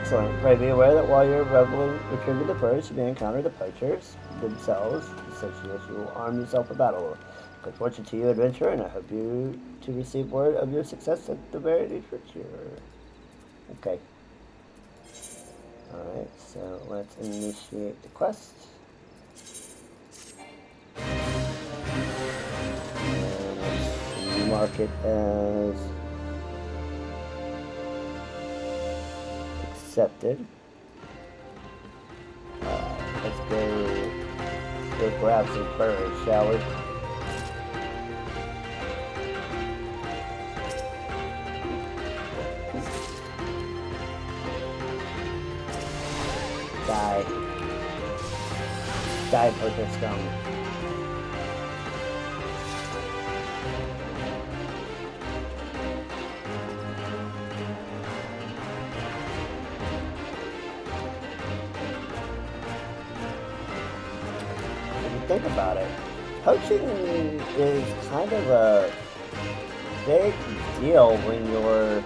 Excellent. Pray be aware that while you're retrieving the furs, you may encounter the poachers themselves, such as you will arm yourself for battle. Good fortune to you, adventurer, and I hope you to receive word of your success at the very near future. Okay. Alright, so let's initiate the quest. And let's mark it as accepted. Let's go grab some furs, shall we? Die, poacher scum. If you think about it, poaching is kind of a big deal when you're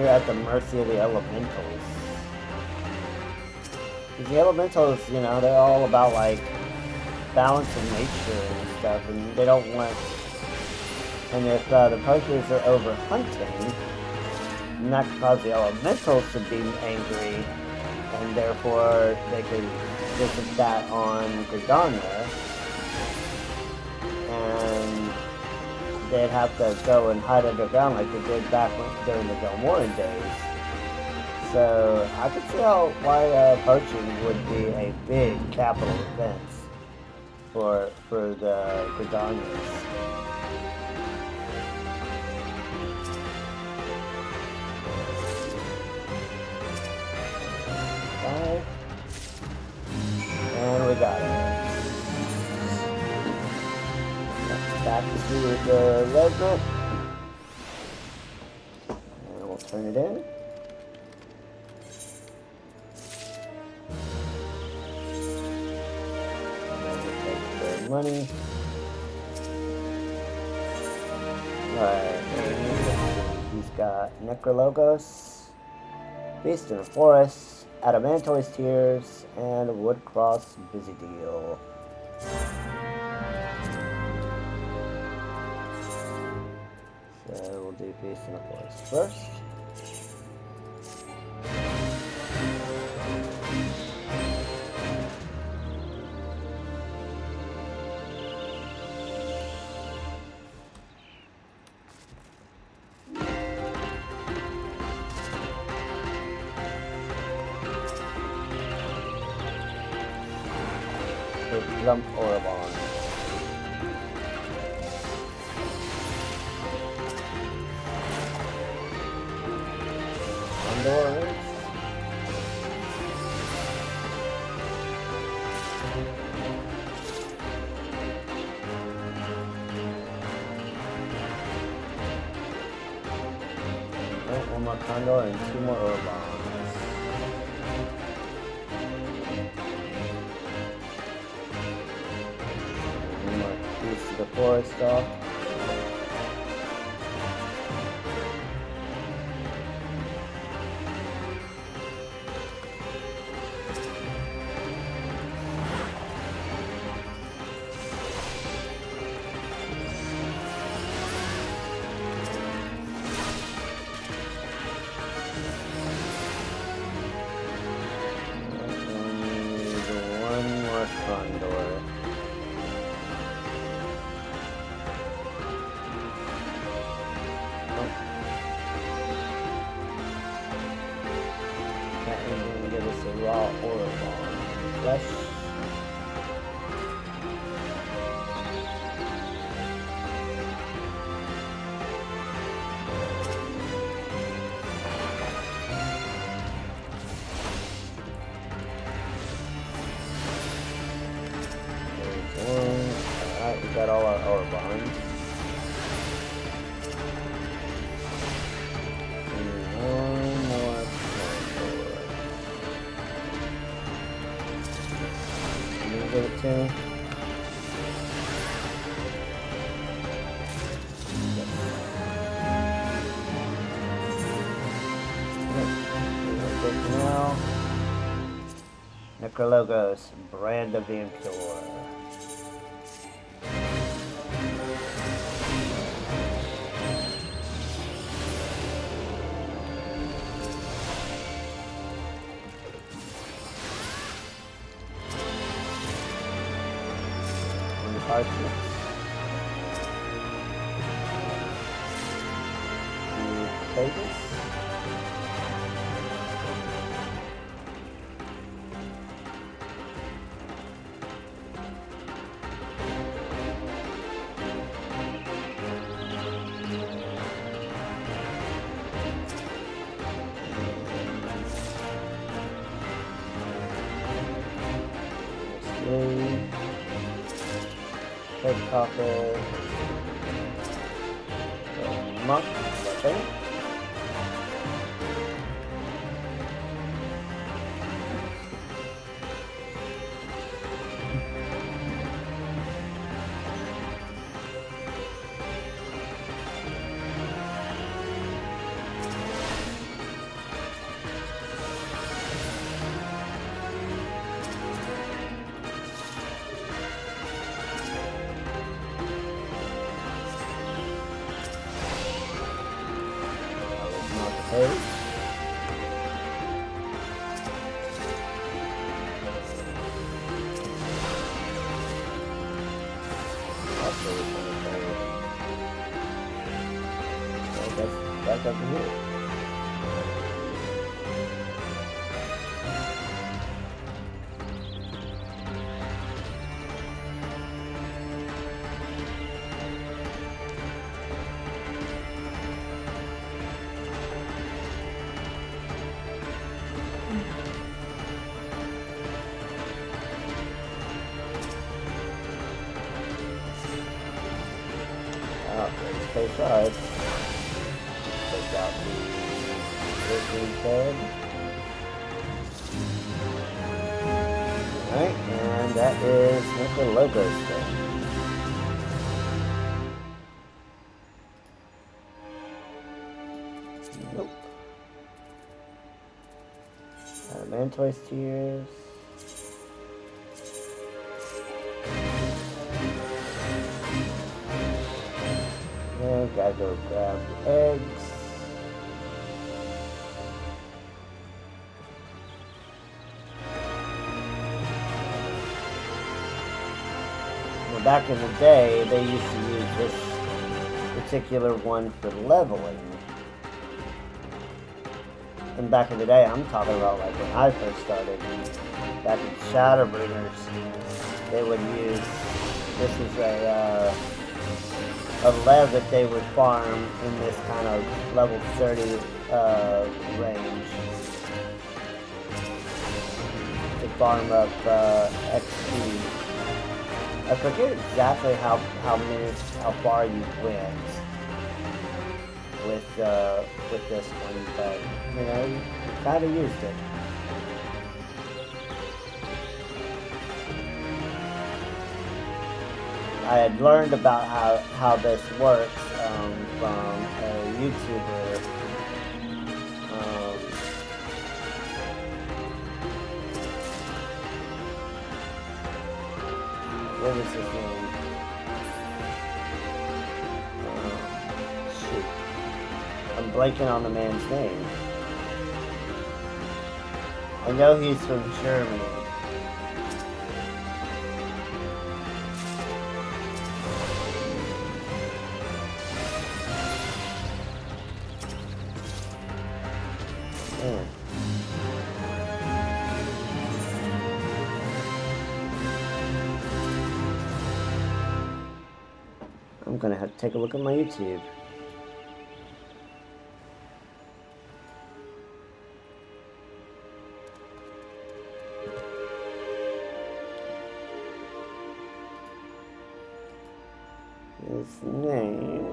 at the mercy of the elementals. Because the elementals, you know, they're all about like balance of nature and stuff, and they don't want. And if the poachers are over hunting, then that could cause the elementals to be angry, and therefore they could visit that on Gridania, and they'd have to go and hide underground like they did back during the Delmoran days. So I could see why poaching would be a big capital event for the Gridanians. Okay. And we got it. Back to the regiment. And we'll turn it in. Money. Alright, he's got Necrologos, Beast in the Forest, Adamantoise Tears, and Woodcross Busy Deal. So we'll do Beast in the Forest first. Lump Orabon. doors. Right, one more condor and 2 more ore bombs. One more piece of the forest off. Condor. Nope. Can't even give us a raw ore bomb. Flesh. Alright, we got all our ore bonds. And one more condor. Can you give it to me? Good now. Necrologos, brand of the impure. Parchment. Pages. Head copper. Monk, I think. Hey. That's back up here. Space ride. Take out the green head. Alright, and that is the logos thing. Nope. Mantoise tears. Gotta go grab the eggs. Well, back in the day, they used to use this particular one for leveling. And back in the day, I'm talking about like when I first started, back in Shadowbringers, they would use, this is a lev that they would farm in this kind of level 30 range. farm up XP. I forget exactly how far you went with this one, but you know, you kind of used it. I had learned about how this works from a YouTuber. What was his name? Shoot. I'm blanking on the man's name. I know he's from Germany. Man. I'm gonna have to take a look at my YouTube. His name.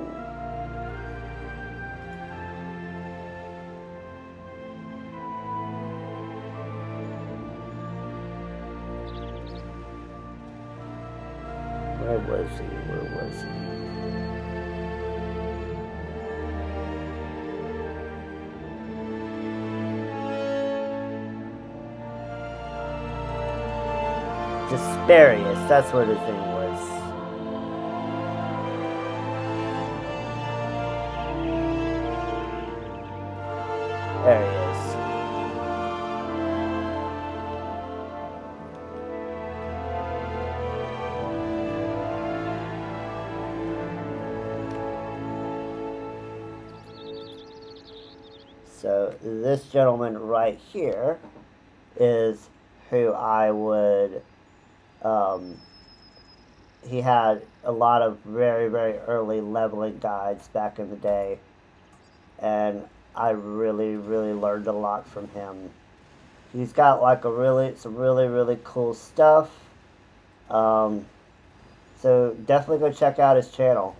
Where was he? Where was he? Desparious, that's what his name was. There he is. So this gentleman right here is who I would, he had a lot of very, very early leveling guides back in the day, and I really, really learned a lot from him. He's got like some really, really cool stuff, so definitely go check out his channel.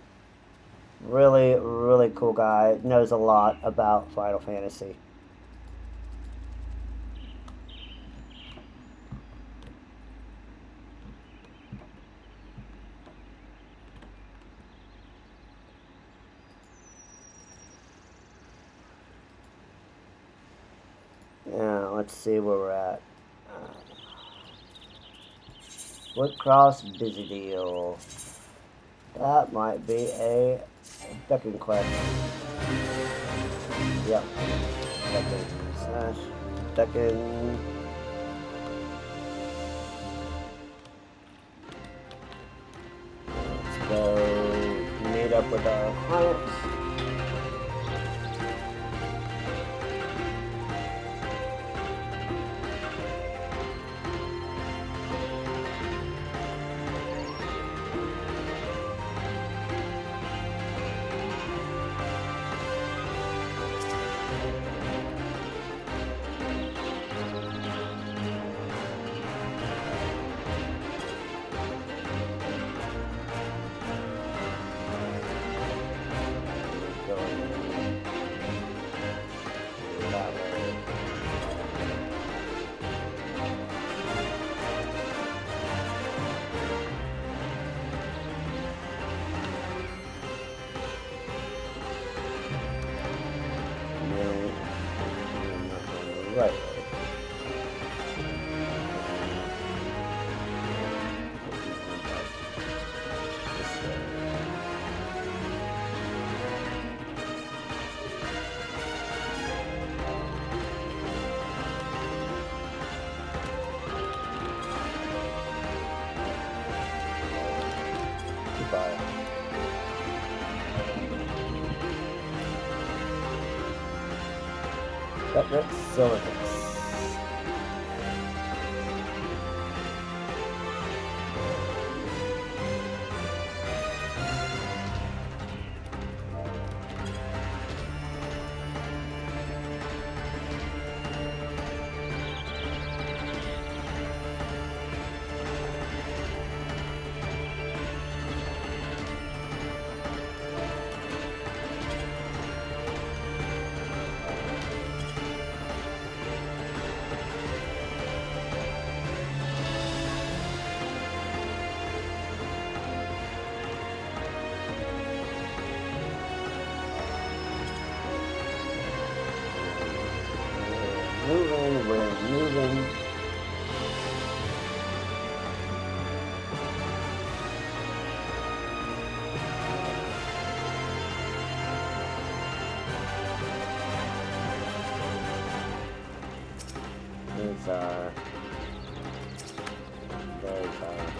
Really, really cool guy, knows a lot about Final Fantasy. Now, let's see where we're at. Woodcross Busy Deal. That might be a ducking quest. Yep. Ducking slash ducking. Let's go meet up with our clients. Right. Goodbye. That's Silicon. moving, we're moving. These are very tired.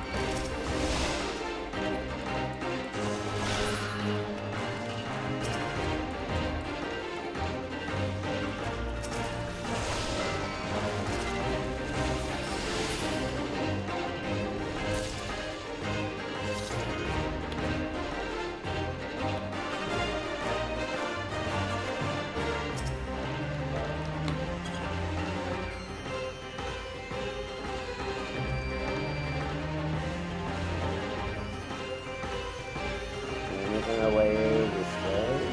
Moving away this way.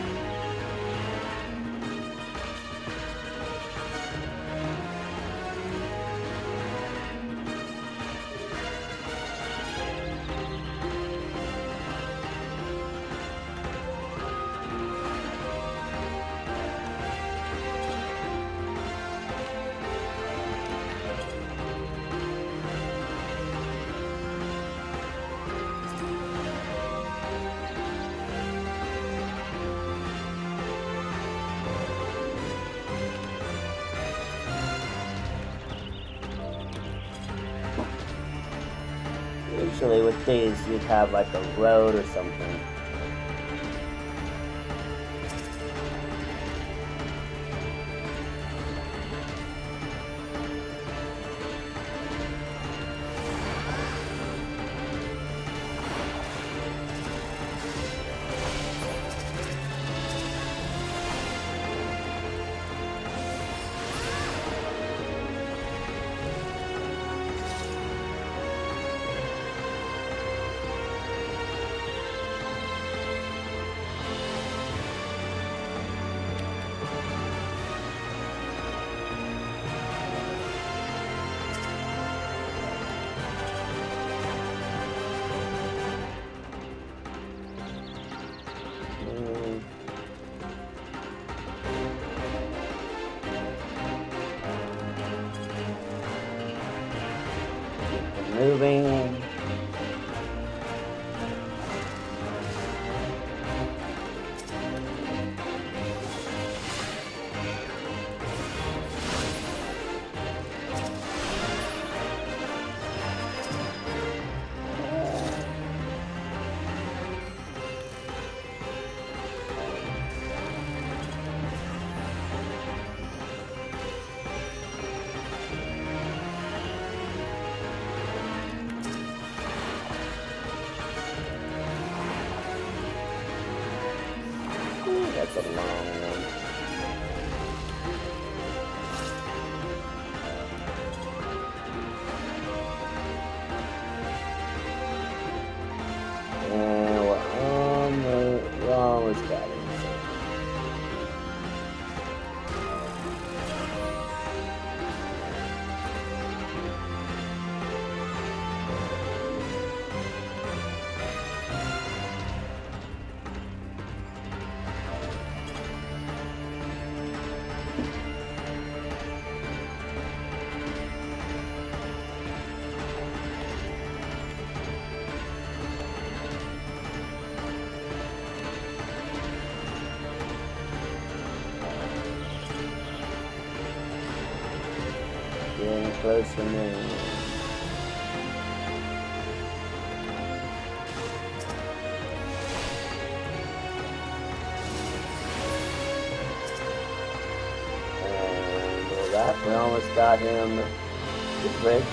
Usually with these, you'd have like a road or something. Moving. That's a long one. And we're almost got it. Getting closer now. And with that, we almost got him the bridge.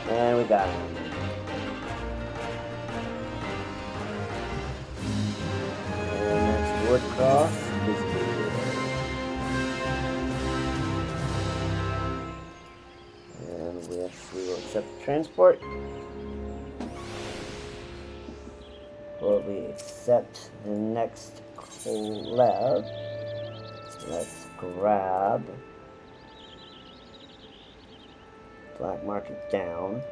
And we got him. And next wood cross is here. And we will accept the transport. will we accept the next collab? Let's grab black market down.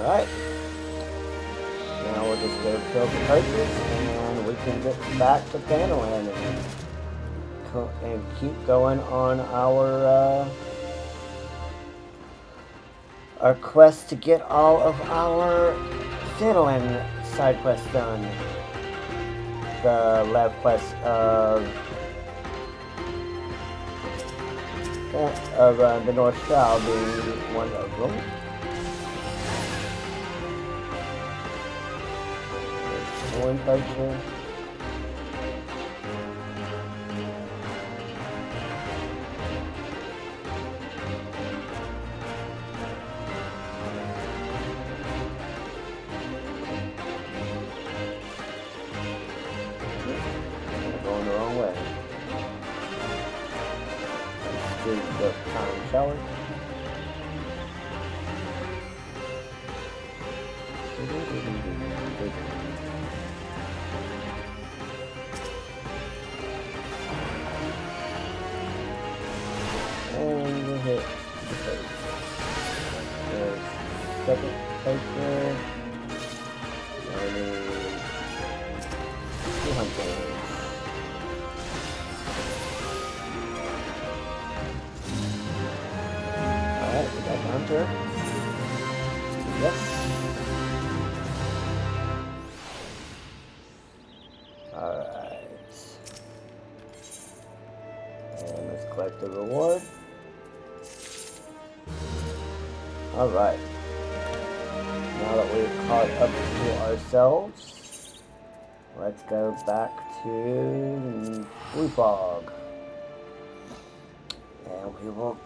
Alright. Now we'll just go kill the purchase and we can get back to Thanalan and keep going on our quest to get all of our Thanalan side quests done. The lab quest of the North Shroud being one of them. One poacher. Going the wrong way. Let's do the time shower. And we'll hit the first. There's second poacher. And then 200. Alright, we got the hunter. Yes. Alright. And let's collect the reward. Alright. Now that we've caught up to ourselves, let's go back to Blue Fog. And we will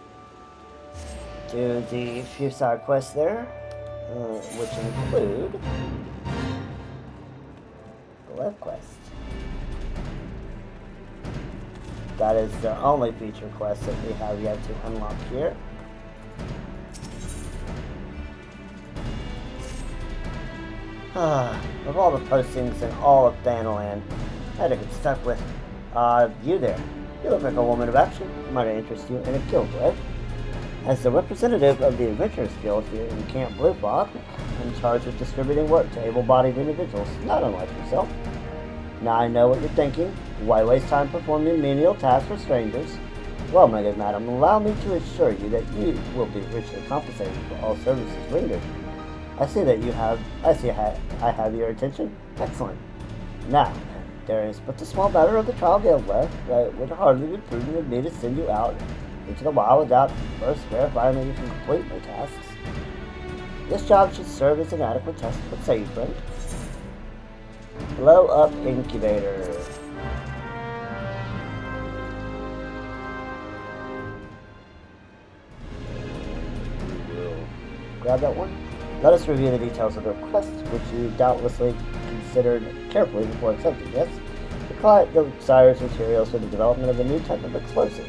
do the few side quests there, which include the web quest. That is the only feature quest that we have yet to unlock here. Of all the postings in all of Thanalan, I had to get stuck with you there. You look like a woman of action. Might interest you in a guild, right? As the representative of the Adventurers Guild here in Camp Blue Fog, I'm in charge of distributing work to able-bodied individuals, not unlike yourself. Now I know what you're thinking. Why waste time performing menial tasks for strangers? Well, my good madam, allow me to assure you that you will be richly compensated for all services rendered. I see I have your attention. Excellent. Now, there is but the small matter of the trial guild left. It would hardly be prudent of me to send you out into the wild without first verifying that you can complete my tasks. This job should serve as an adequate test. What say you, friend? Blow up incubator. Grab that one. Let us review the details of the request, which you doubtlessly considered carefully before accepting. Yes, the client desires materials for the development of a new type of explosive.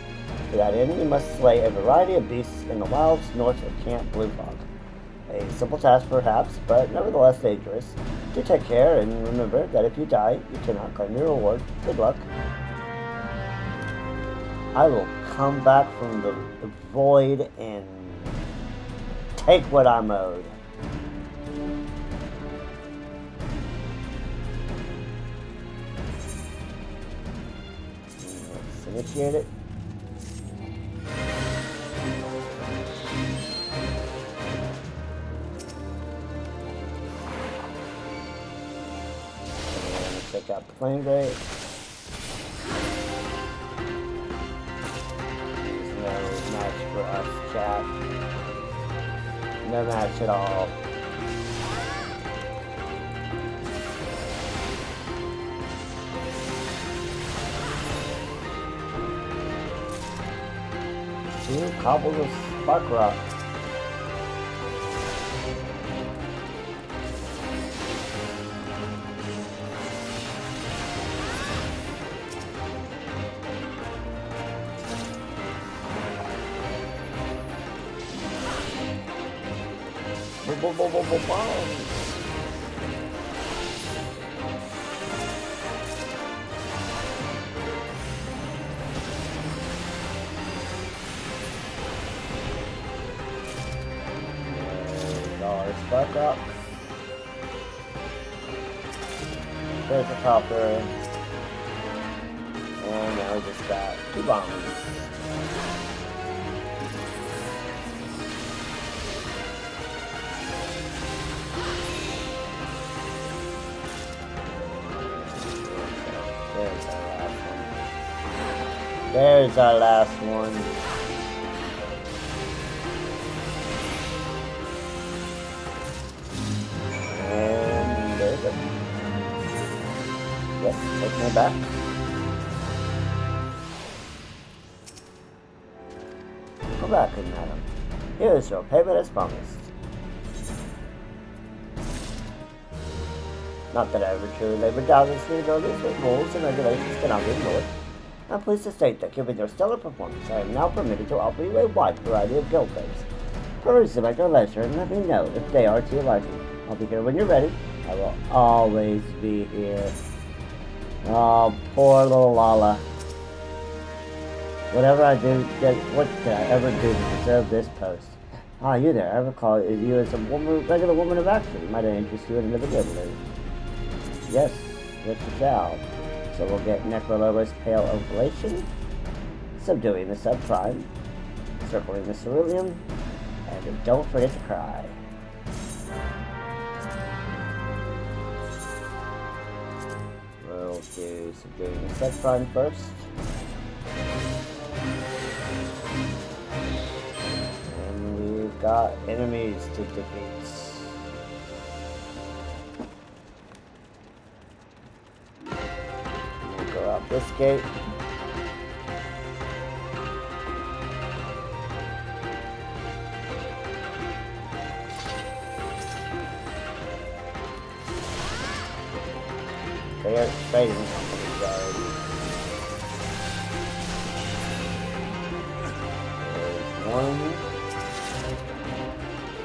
To that end, you must slay a variety of beasts in the wilds north of Camp Blue Fog. A simple task, perhaps, but nevertheless dangerous. Do take care, and remember that if you die, you cannot claim your reward. Good luck. I will come back from the void and take what I'm owed. Let's initiate it. Check out the flame grate. There's no match for us, chat. No match at all. 2 cobbles of spark rock. Bombs. Spark up. There's a copper. And now we just got 2 bombs. There's our last one. And there's it. Yes, taking it back. Come back, madam. Here is your payment as promised. Not that I ever truly labored tirelessly, though these rules and regulations cannot be ignored. I'm pleased to state that given your stellar performance, I am now permitted to offer you a wide variety of guild babes. Peruse them at your leisure and let me know if they are to your liking. I'll be here when you're ready. I will always be here. Oh, poor little Lala. Whatever I do, what did I ever do to deserve this post? Ah, you there. I recall you as a regular woman of action. Might I interest you in another guild league? Yes, you shall. So we'll get Necrologo's Pale Oblation, subduing the subprime, circling the ceruleum, and don't forget to cry. We'll do subduing the subprime first. And we've got enemies to defeat. This gate. They are trading companies already. There's one.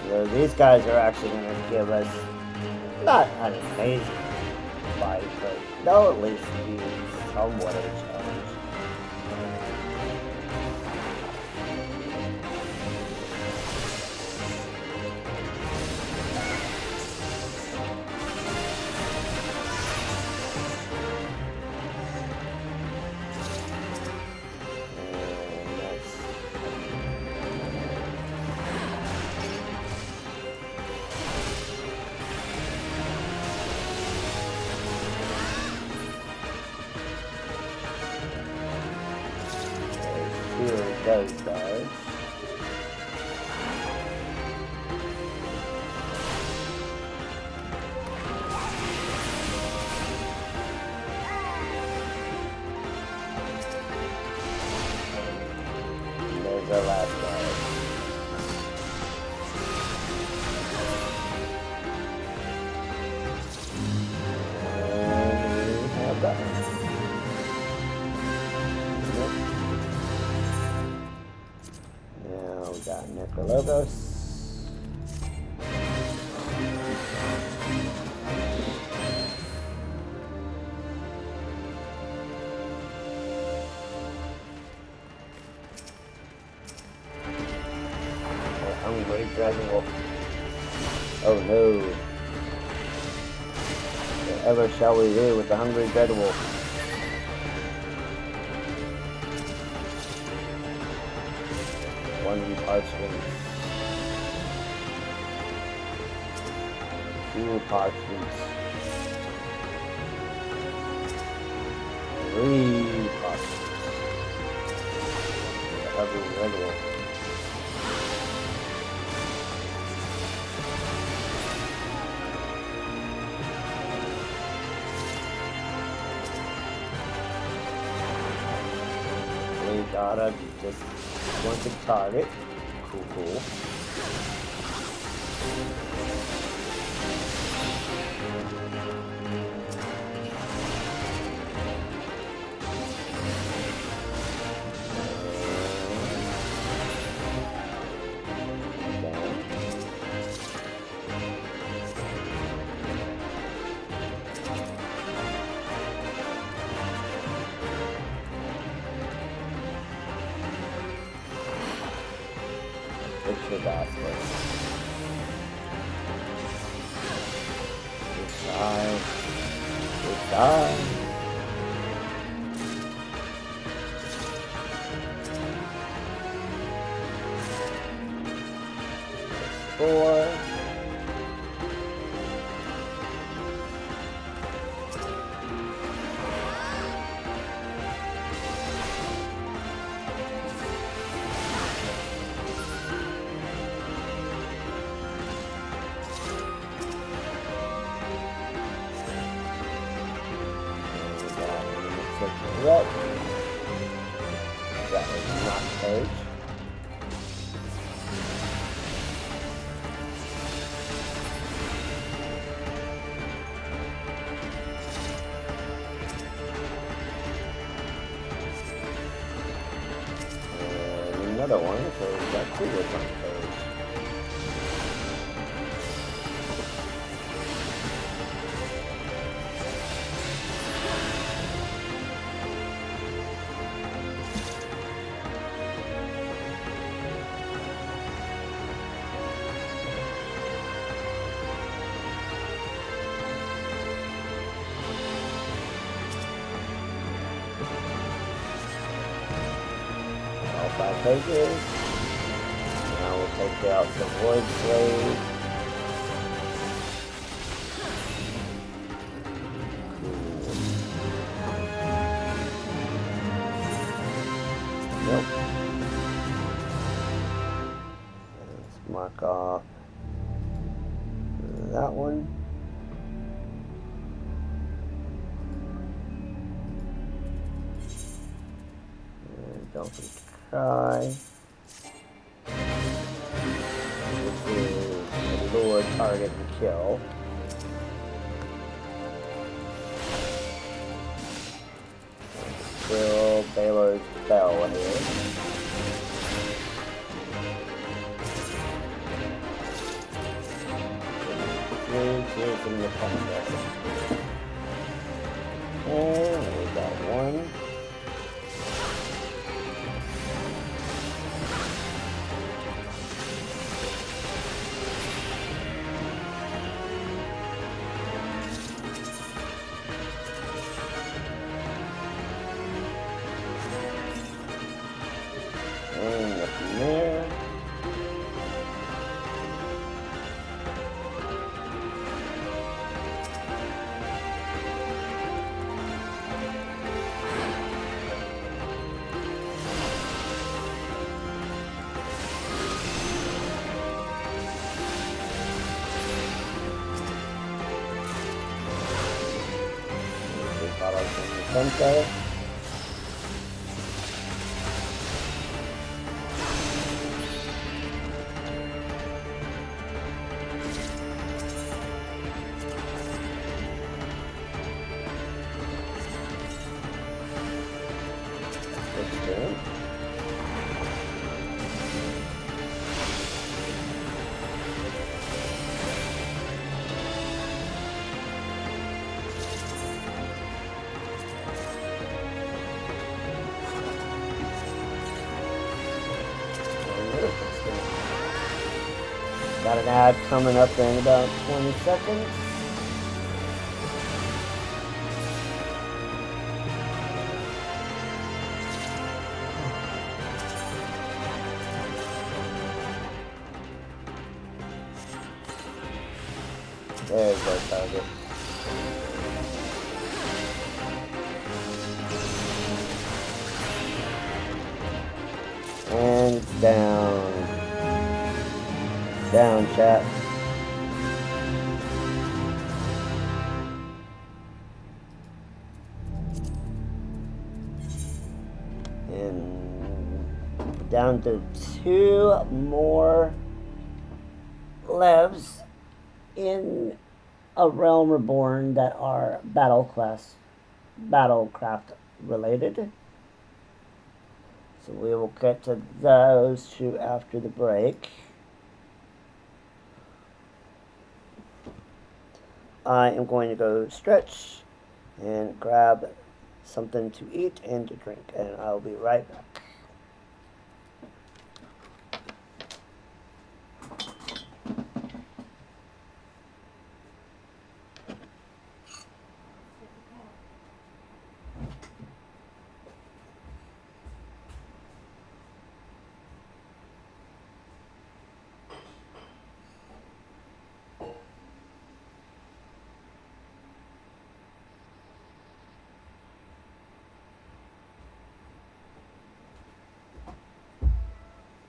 So these guys are actually going to give us not an amazing fight, but they'll at least be somewhat of a challenge. Those guys. And there's our last guy. And we have that one. Got Necrologos. Hungry Dragon Wolf. Oh no. Whatever shall we do with the Hungry Dragon Wolf? One parchment. 2 parchments. 3 parchments. The Hungry Dragon Wolf. got a just one big target. Cool. Picture basket. Goodbye. Four. Red. That was not page. And another one, so we got two words on the page. All 5 pages. Now we'll take out the Void Slave. Nope. Let's mark off that one. And don't try. Which is lure, target, and kill. Still Baylor's Bell here. Here's in the thunder. And we got one. And nothing there. Sunset. Got an ad coming up in about 20 seconds. There's our target. And it's down. Down, chat. And down to 2 more lives in A Realm Reborn that are battlecraft related. So we will get to those 2 after the break. I am going to go stretch and grab something to eat and to drink, and I'll be right back.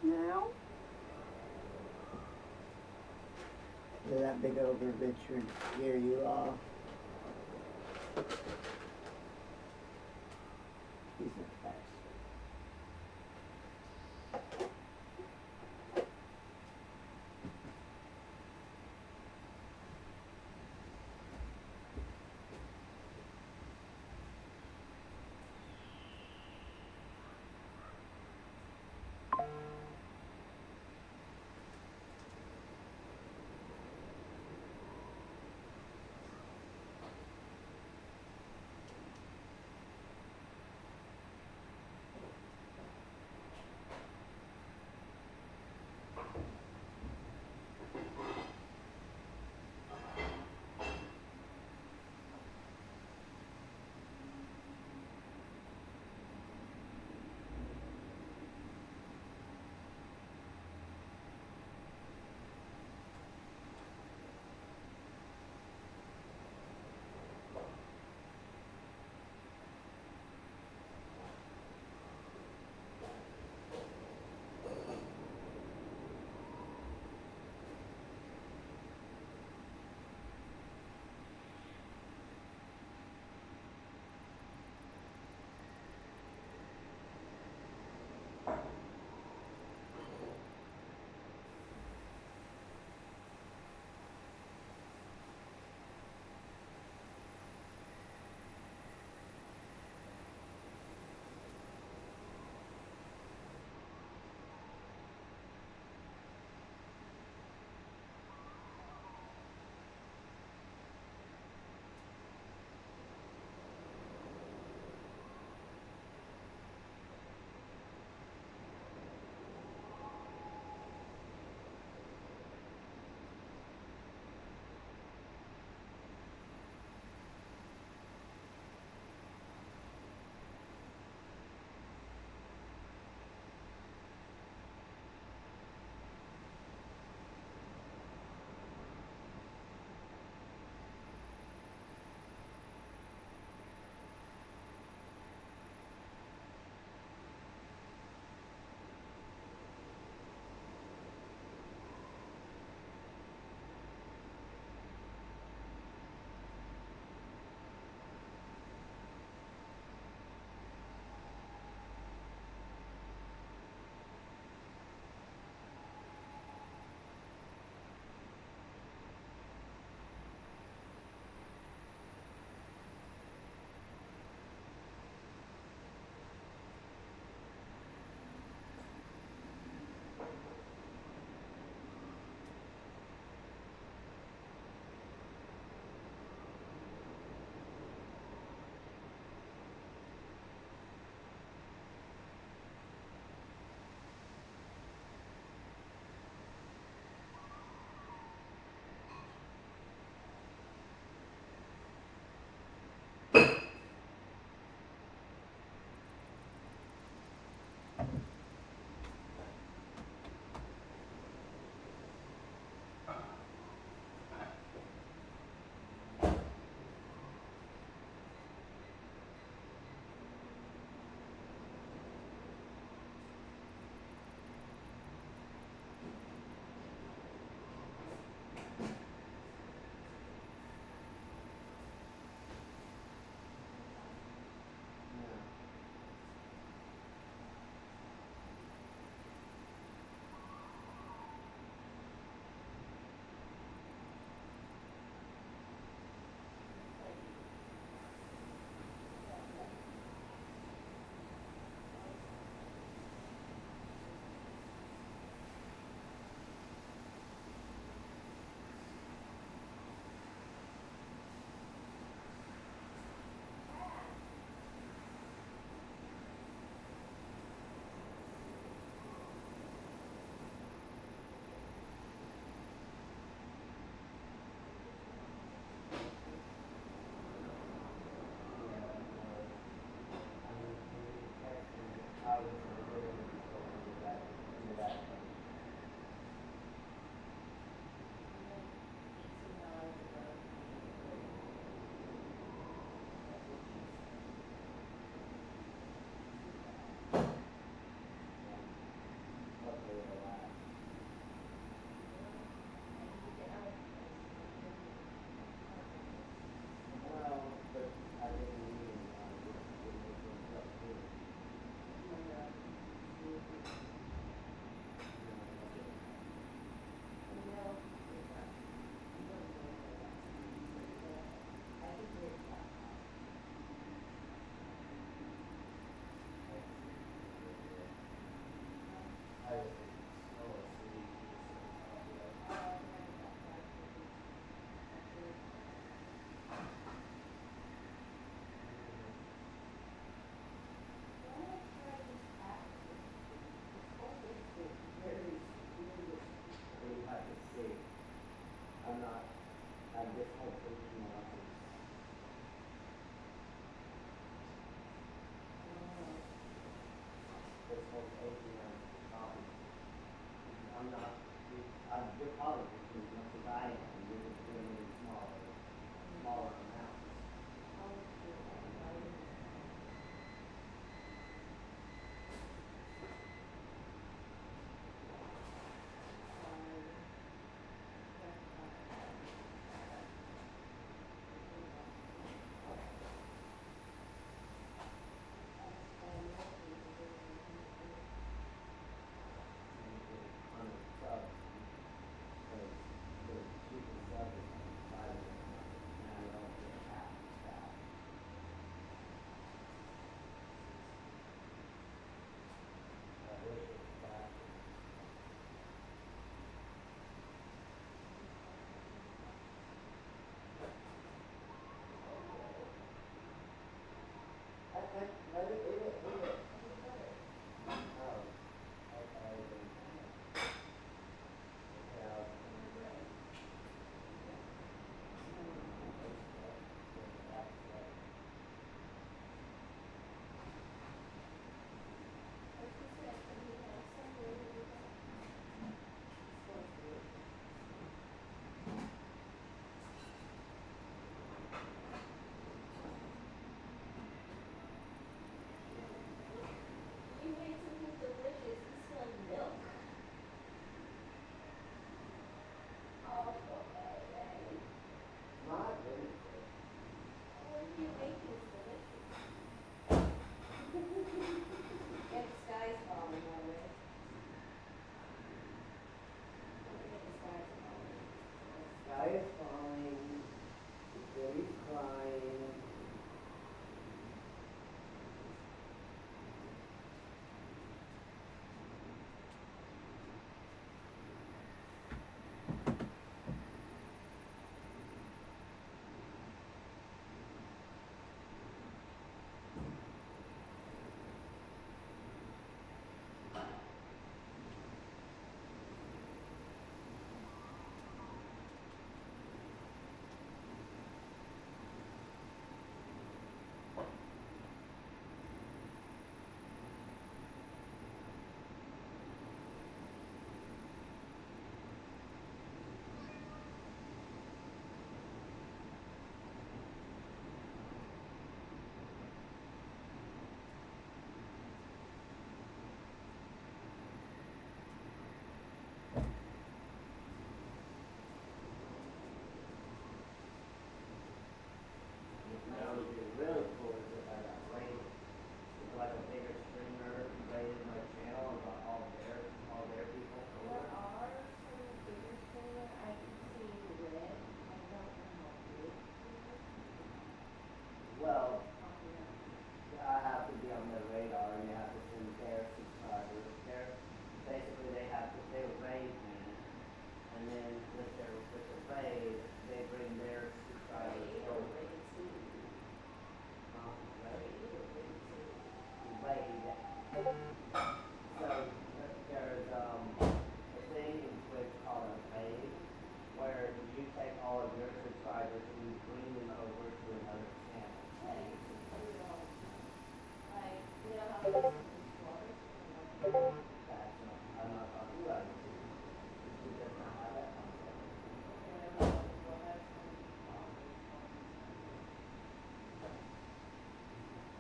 Now? Look at that big ogre bitch, here you are. He's a bastard. ATM. I'm not, you're probably as much as I am, you're just doing it in smaller amounts. You made something delicious. You smell milk. Oh, okay. Not really. What do you make is delicious? Get the skies falling on it. Get the skies falling. Sky is falling, the city's crying. That would be really cool is if I got rated. If like a bigger streamer rated my channel and got all their people There over. are some bigger things. I can see red. I don't know how big. Well, Yeah. I have to be on their radar and you have to send their subscribers. Basically they raid me. And then with the raid, they bring their subscribers over. Raid. So there's a thing in Twitch called a raid, where you take all of your subscribers and you bring them over to another channel. Like, you know how water? That's not, I'm not talking about it. It does not have that concept.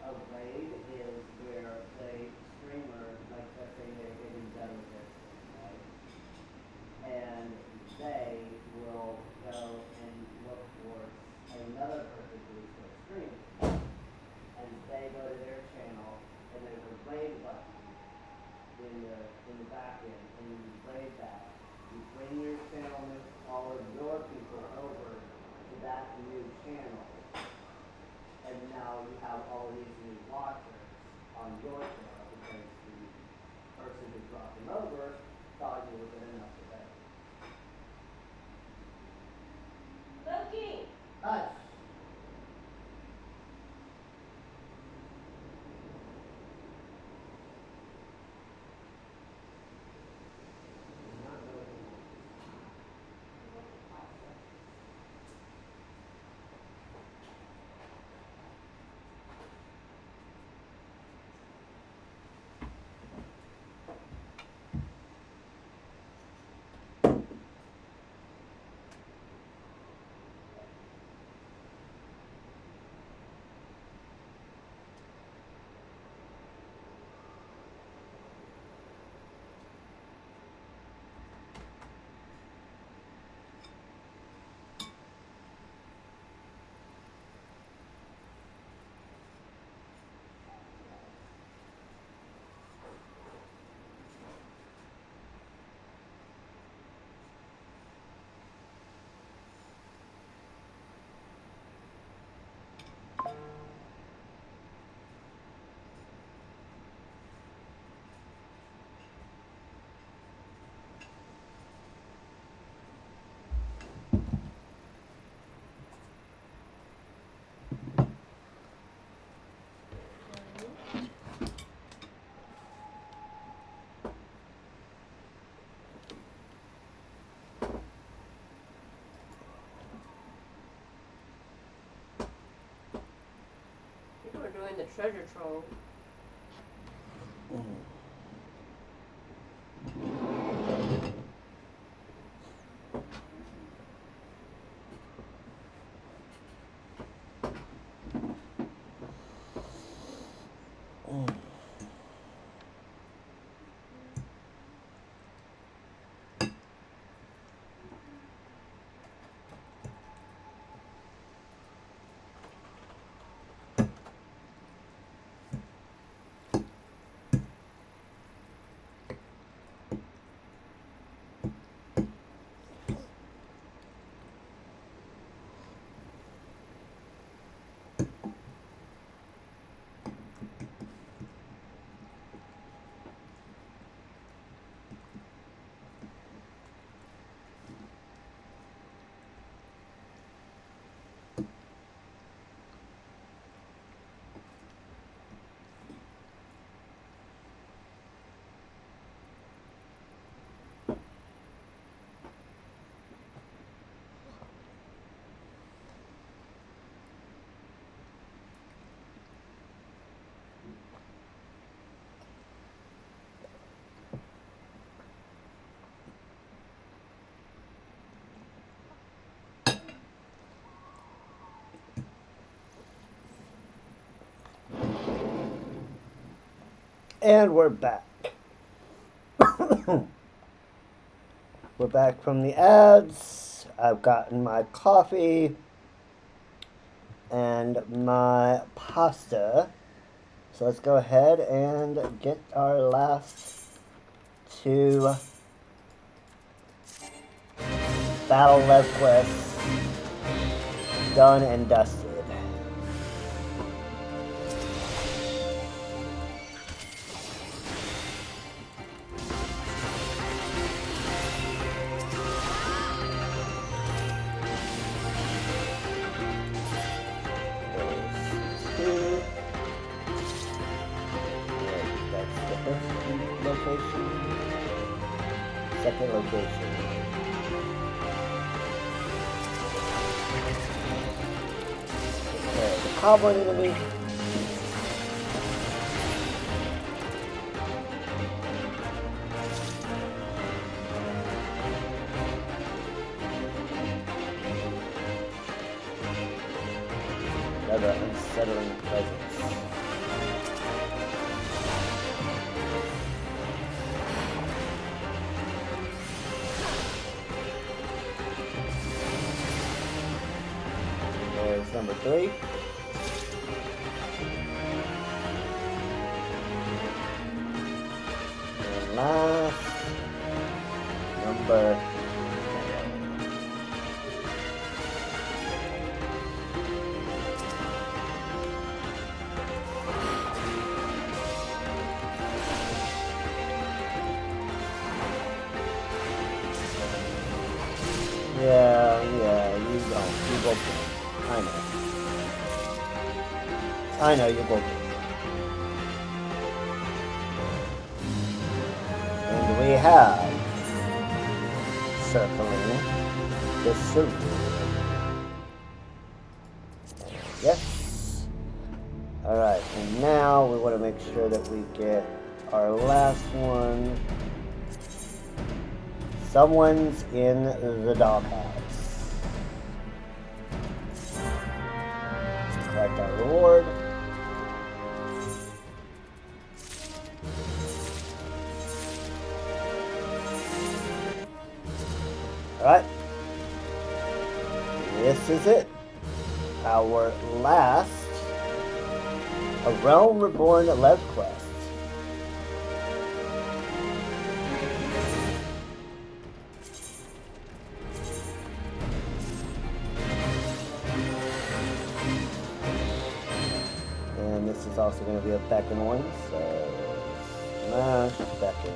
A raid is where the streamer, like let's say they're getting done with their stream, right? And they will go and look for another person who's still streaming. And they go to their channel and there's a raid button in the back end, and you raid that. You bring your channel and all of your people over to that new channel. And now you have all these new watchers on your channel because the person who brought them over thought you were good enough to pay. Loki! Hush! Not really. treasure trove. And we're back. We're back from the ads. I've gotten my coffee and my pasta. So let's go ahead and get our last two battle lev quests done and dusted. Second location. Okay, the goblin enemy. Another unsettling presence. There's number 3. And last, number 7. Yeah, you don't. You go. I know you go. And we have circling the silver. Yes. Alright, and now we want to make sure that we get our last one. Someone's in the doghouse. Collect our reward. Alright. This is it. Our last A Realm Reborn Lev quest. And this is also going to be a Beckon one, so smash Beckon.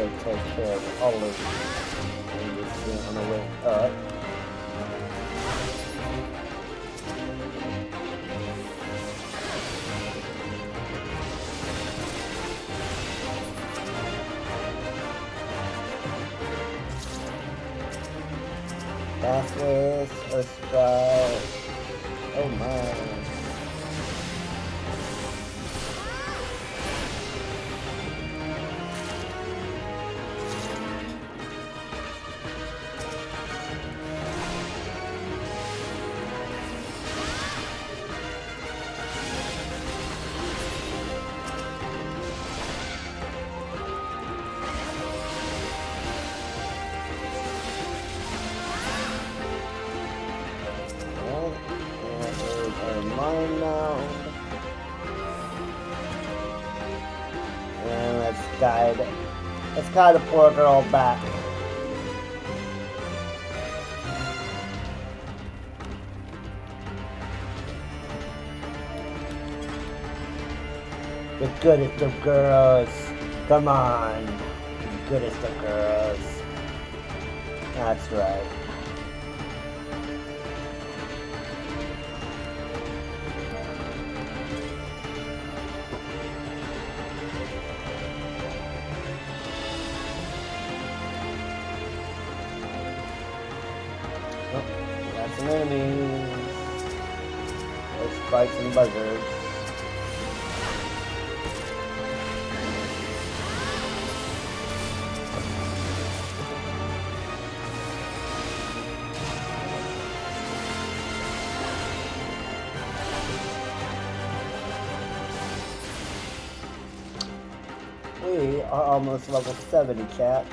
go take care of all of this thing on the way up. Fastest, let's try. Oh my. Mine now. And let's guide the poor girl back. The goodest of girls. Come on. The goodest of girls. That's right. Some enemies. Let's fight some buzzards. We are almost level 70, chat.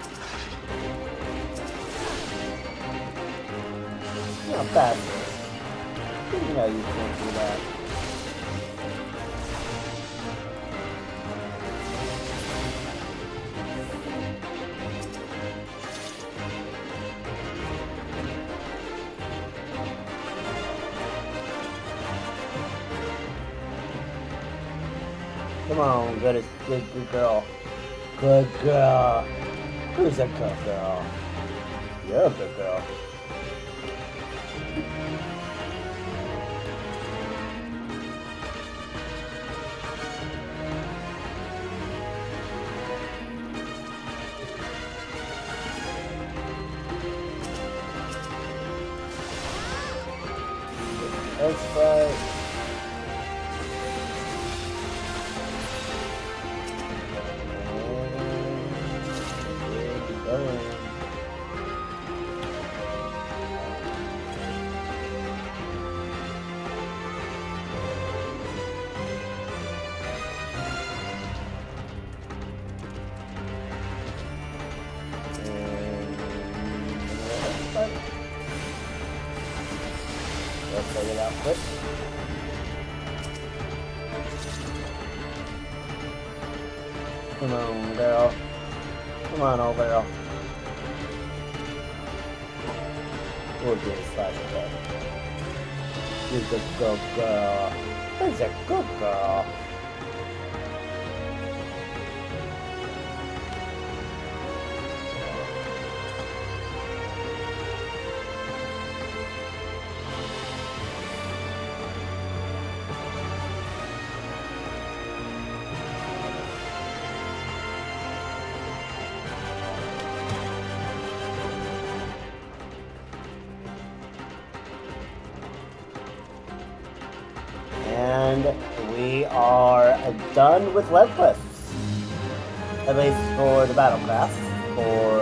Not bad. You know you can't do that. Come on, good girl. Good girl. Who's a good girl? You're a good girl. Let's fight. Let's figure it out quick. Come on, girl. Come on, old girl. We'll do a slash attack. You're a good girl. That's a good girl. And we are done with web quests. At least for the Battlecraft, for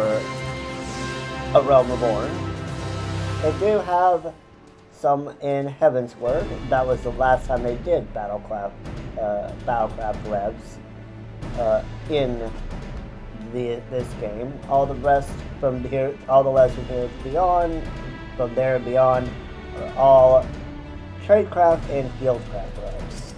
A Realm Reborn. They do have some in Heavensward. That was the last time they did Battlecraft webs in this game. All the rest from here, all the rest from here beyond, from there and beyond, are all Tradecraft and Guildcraft webs.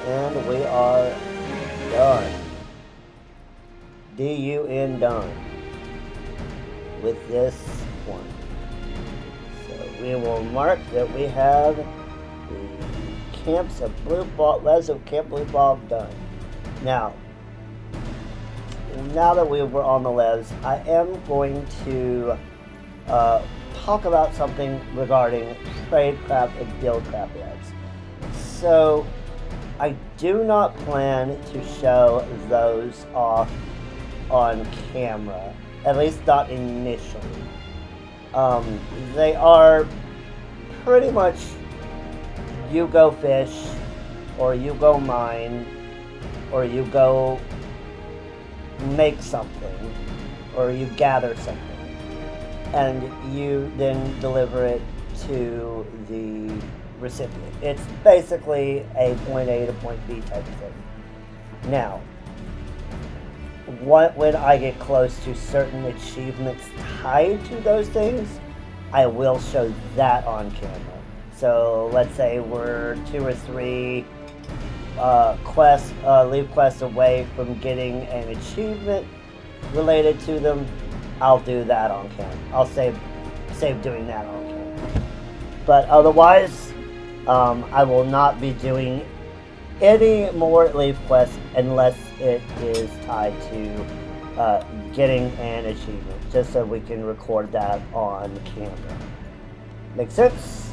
And we are done. DUN done with this one. we will mark that we have the camps of Blue Ball, Les of Camp Blue Ball done. Now that we were on the Les, I am going to talk about something regarding tradecraft and guildcraft events. So I do not plan to show those off on camera, at least not initially. They are pretty much you go fish, or you go mine, or you go make something, or you gather something, and you then deliver it to the recipient. It's basically a point A to point B type of thing. Now, when I get close to certain achievements tied to those things, I will show that on camera. So let's say we're 2 or 3 leave quests away from getting an achievement related to them. I'll do that on camera. I'll save doing that on camera. But otherwise, I will not be doing any more leave quests unless it is tied to getting an achievement, just so we can record that on camera. Make sense?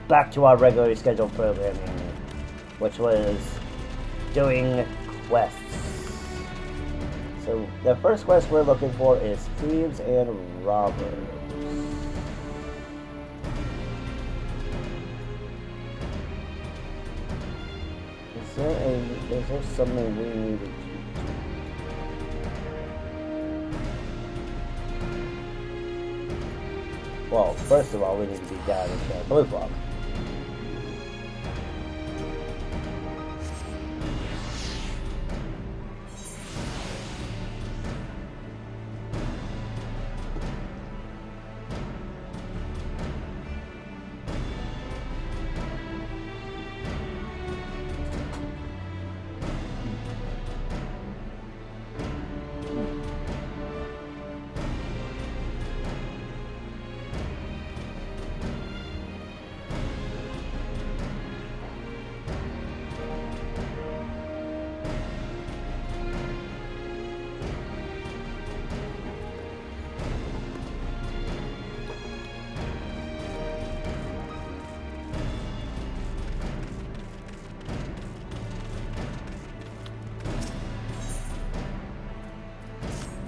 Back to our regularly scheduled programming, which was doing quests. So the first quest we're looking for is thieves and robbers. Is there something we needed to do? Well, first of all, we need to be down in the blue block.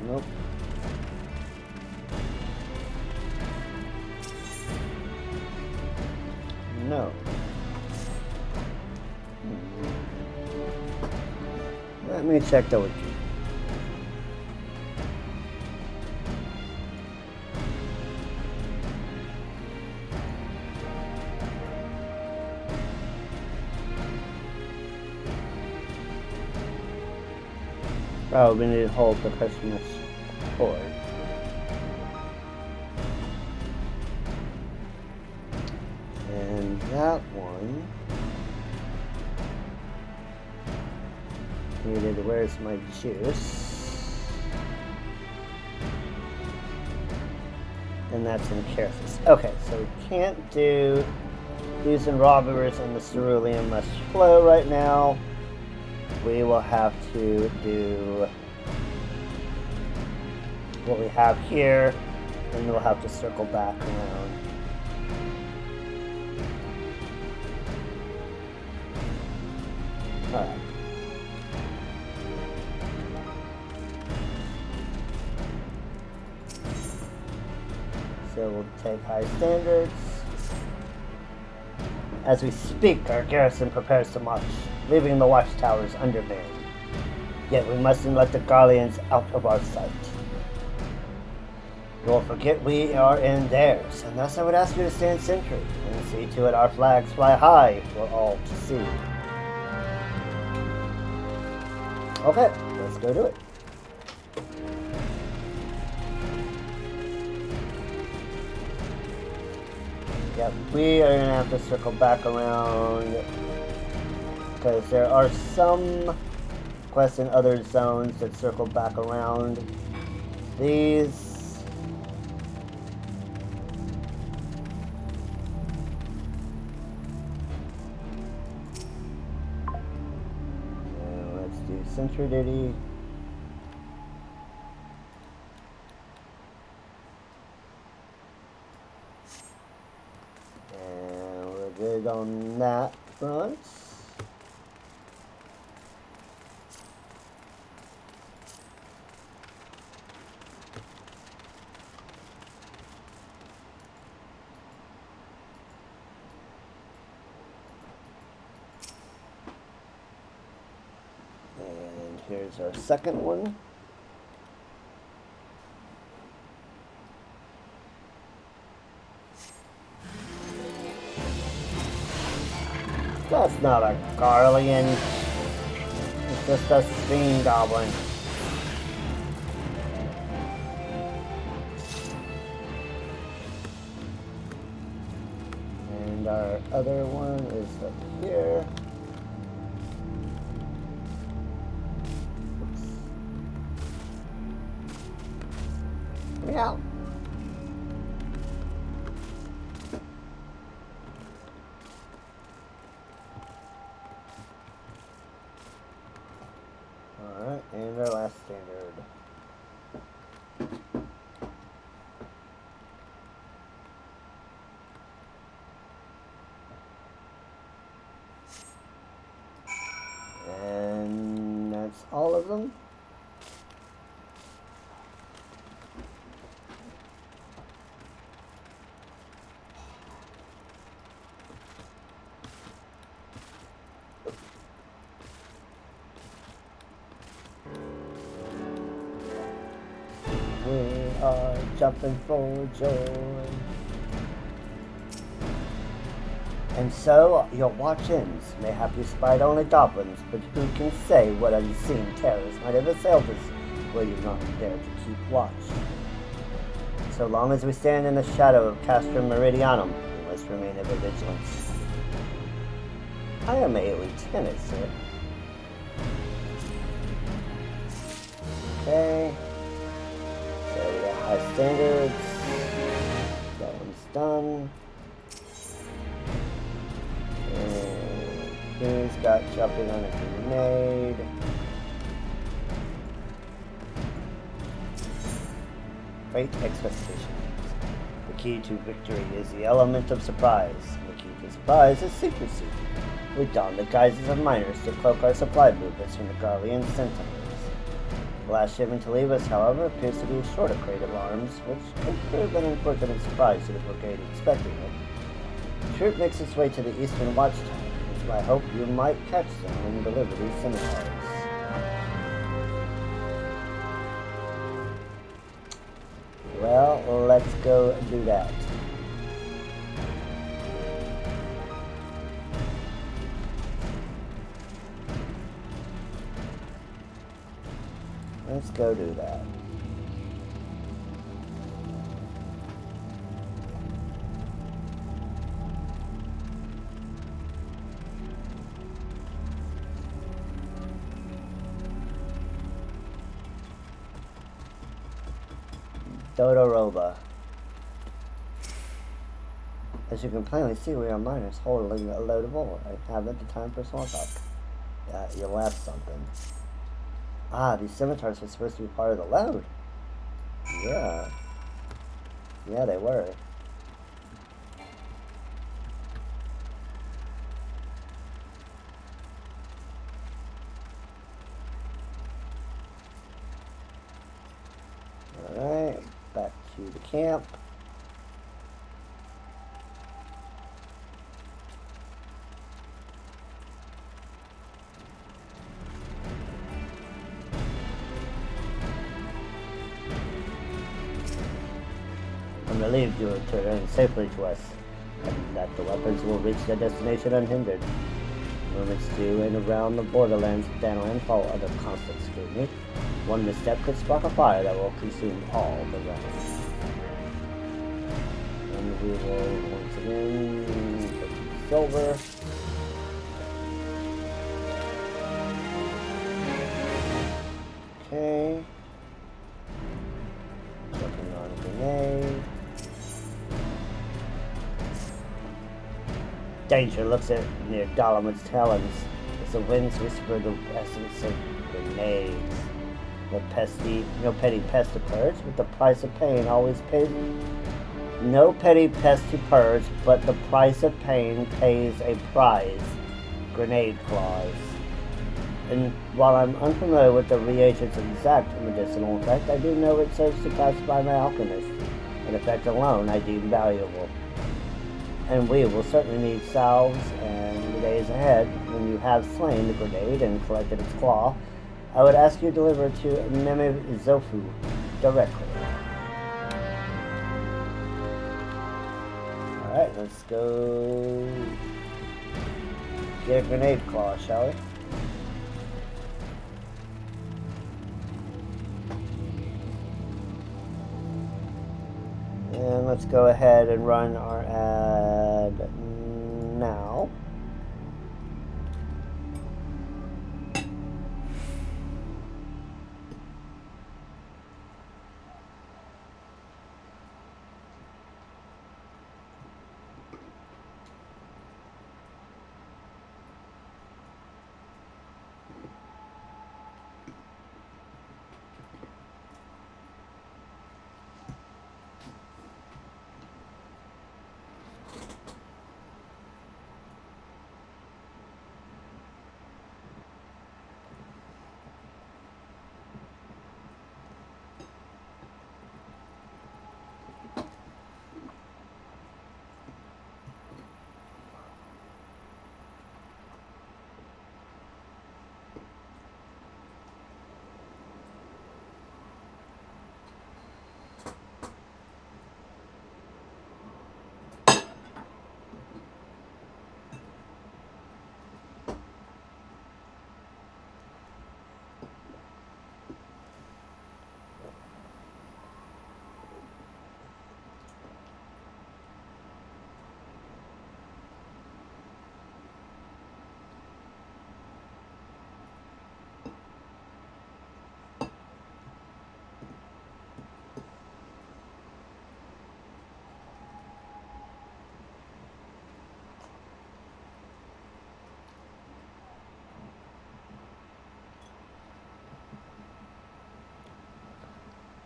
Nope. No. Let me check the wiki. Oh, we need to hold the customer support. And that one needed, where's my juice? And that's in Carthus. Okay, so we can't do using robbers and the cerulean must flow right now. We will have to do what we have here, and we'll have to circle back around. Alright. So we'll take high standards. As we speak, our garrison prepares to march, leaving the watchtowers undermanned. Yet we mustn't let the Garleans out of our sight. Nor forget we are in theirs, and thus I would ask you to stand sentry, and see to it our flags fly high for all to see. Okay, let's go do it. Yeah, we are going to have to circle back around, because there are some quests in other zones that circle back around these. sentry duty. And we're good on that front. And here's our second one. That's not a Garlean. It's just a Steam Goblin. And our other one is up here. Oops. Meow. Alright, and our last standard. And that's all of them. We are jumping for joy. And so, your watch-ins. Mayhap you spied only goblins, but who can say what unseen terrors might have assailed us, were you not there to keep watch? So long as we stand in the shadow of Castrum Meridianum, we must remain ever vigilant. I am a lieutenant, sir. Okay. So we got high standards. That one's done. And he's got jumping on a grenade. Great expectations. The key to victory is the element of surprise. The key to surprise is secrecy. We don the guises of miners to cloak our supply movements from the Garlean sentinels. The last shipment to leave us, however, appears to be short of crate of arms, which could prove an unfortunate surprise to the brigade expecting it. The troop makes its way to the eastern watchtower. It's my hope you might catch them and deliver these scimitars. Well, let's go do that. Let's go do that. Todoroba. As you can plainly see, we are miners holding a load of ore. I haven't the time for small talk. Yeah, you left something. Ah, these scimitars were supposed to be part of the load. Yeah. Yeah, they were. Alright, back to the camp. I'm relieved you returned safely to us, and that the weapons will reach their destination unhindered. Movements to and around the borderlands of Danoland fall under constant scrutiny. One misstep could spark a fire that will consume all the rest. And we will once again put silver. Okay. Jumping on a grenade. Danger looks at near Dalaman's talons as the winds whisper the essence of Grenades. No petty pest to purge, but the price of pain always pays. No petty pest to purge, but the price of pain pays a prize. Grenade clause. And while I'm unfamiliar with the reagent's exact medicinal effect, I do know it serves to pacify my alchemist, an effect alone I deem valuable. And we will certainly need salves in the days ahead. When you have slain the grenade and collected its claw, I would ask you to deliver it to Meme Zofu directly. Alright, let's go get a grenade claw, shall we? And let's go ahead and run our ad now.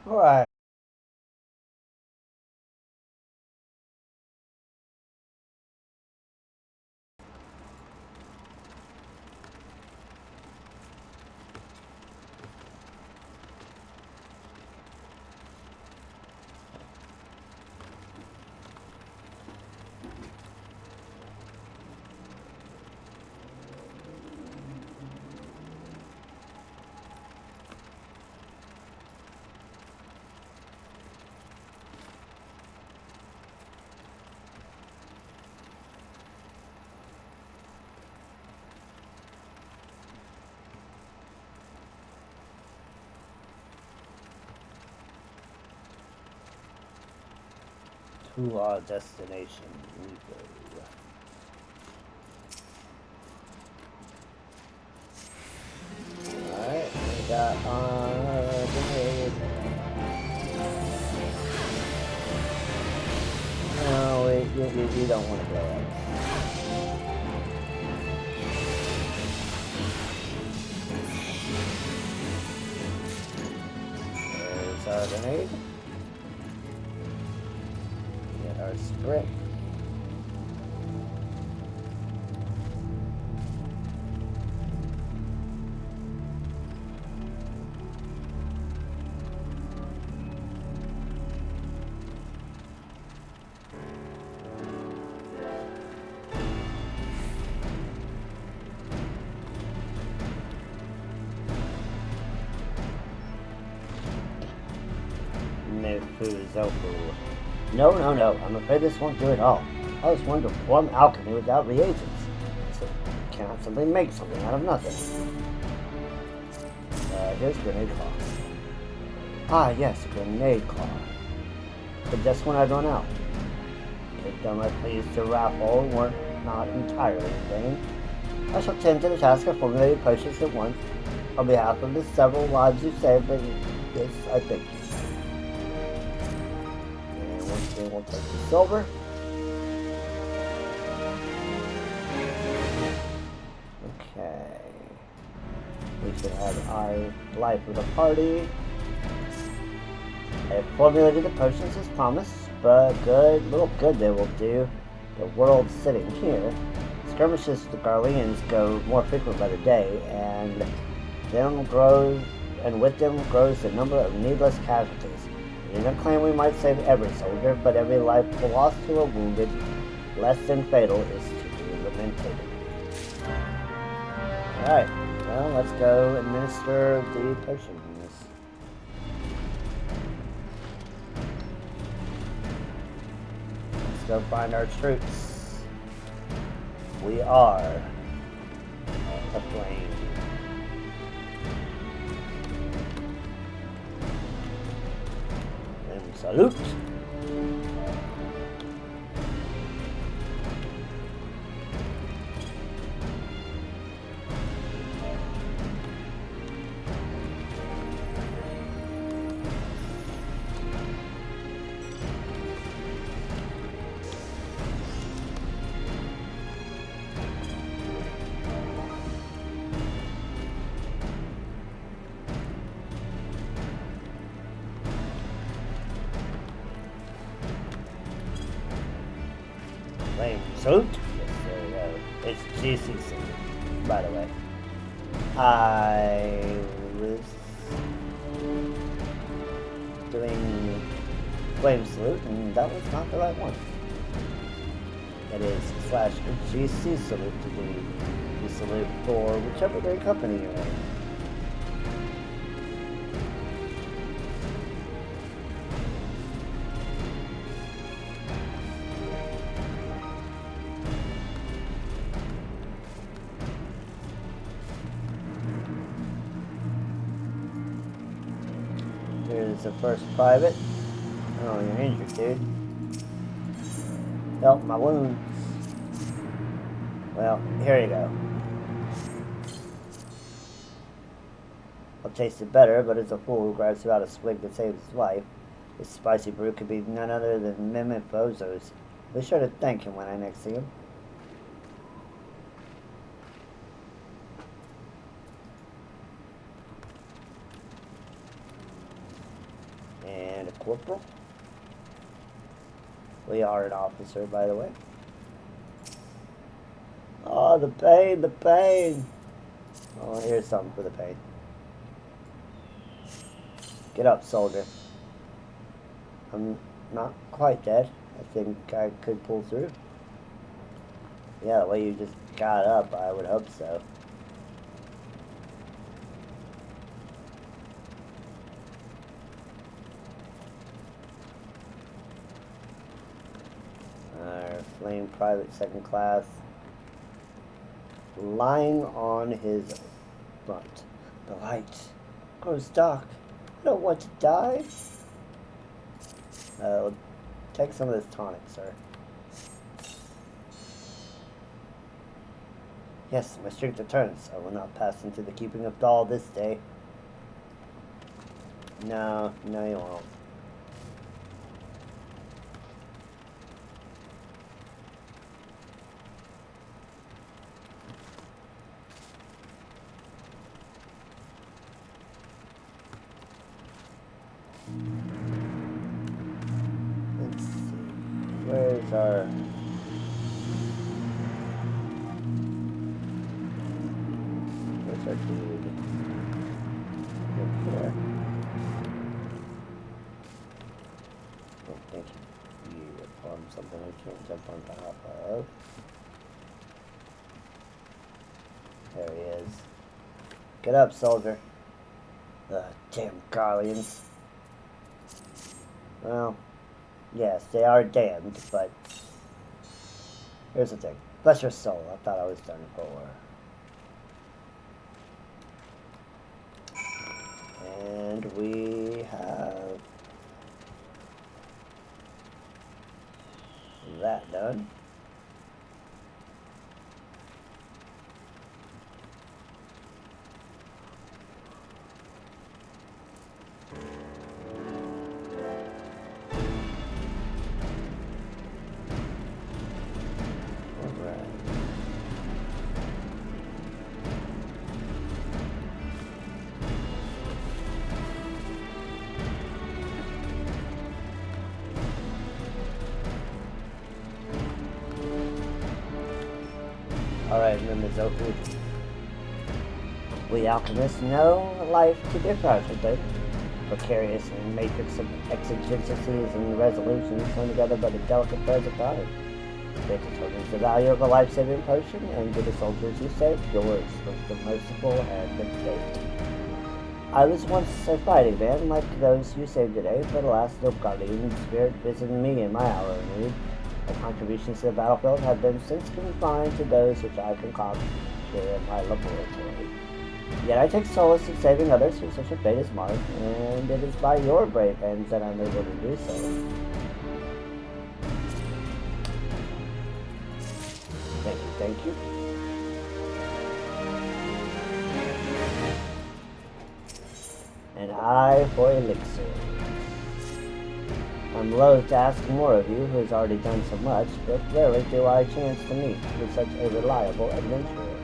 Alright. To our destination we go. Alright, we got our grenade. No, you don't want to go out. There's our grenade. Our sprint. Zofu. No, I'm afraid this won't do it all. I was one to perform alchemy without reagents. So cannot simply make something out of nothing. Here's grenade claw. Ah, yes, grenade claw. But just when I'd run out. If done my pleas to raffle weren't not entirely in vain, I shall tend to the task of formulating potions at once. On behalf of the several lives you saved, but this I thank you. We'll take the silver. Okay. We to have our life of the party. I have formulated the potions as promised, but little good they will do. The world sitting here. Skirmishes with the Garleans go more frequent by the day, and with them grows the number of needless casualties. We do not claim we might save every soldier, but every life lost to or wounded, less than fatal, is to be lamented. Alright, well, let's go administer the potions. Let's go find our troops. We are aflame. And salute! Flame salute. Yes, there we go. It's GC salute, by the way. I was doing flame salute, and that was not the right one. It is /GC salute to do the salute for whichever great company you're in. Here's the first private. Oh, you're injured, dude. Help my wounds. Well, here you go. I'll taste it better, but it's a fool who grabs about a swig to save his life. This spicy brew could be none other than Mehmet Bozo's. Be sure to thank him when I next see him. And a corporal. We are an officer, by the way. Oh, the pain, the pain. Oh, here's something for the pain. Get up, soldier. I'm not quite dead. I think I could pull through. Yeah, the way you just got up, I would hope so. Our flame private second class. Lying on his front. The light grows dark. I don't want to die. Take some of this tonic, sir. Yes, my strength returns. I will not pass into the keeping of Dahl this day. No, you won't. Let's see. Where's our... Where's our dude? Up there. I don't think you on something we can't jump on top of. There he is. Get up, soldier. Damn Garleans. Well, yes, they are damned, but here's the thing. Bless your soul, I thought I was done for. And we have that done. Alright, Mimizoku. We alchemists know life to be perfectly precarious and matrix of exigencies and resolutions thrown together by the delicate threads of time. It determines the value of a life-saving potion, and to the soldiers you saved, yours was the merciful hand of fate. I was once a fighting man like those you saved today, but alas, no guardian spirit visited me in my hour of need. My contributions to the battlefield have been since confined to those which I concoct here in my laboratory. Yet I take solace in saving others from such a fate as mine, and it is by your brave hands that I'm able to do so. Thank you. An eye for elixir. I'm loath to ask more of you, who has already done so much, but rarely do I chance to meet with such a reliable adventurer.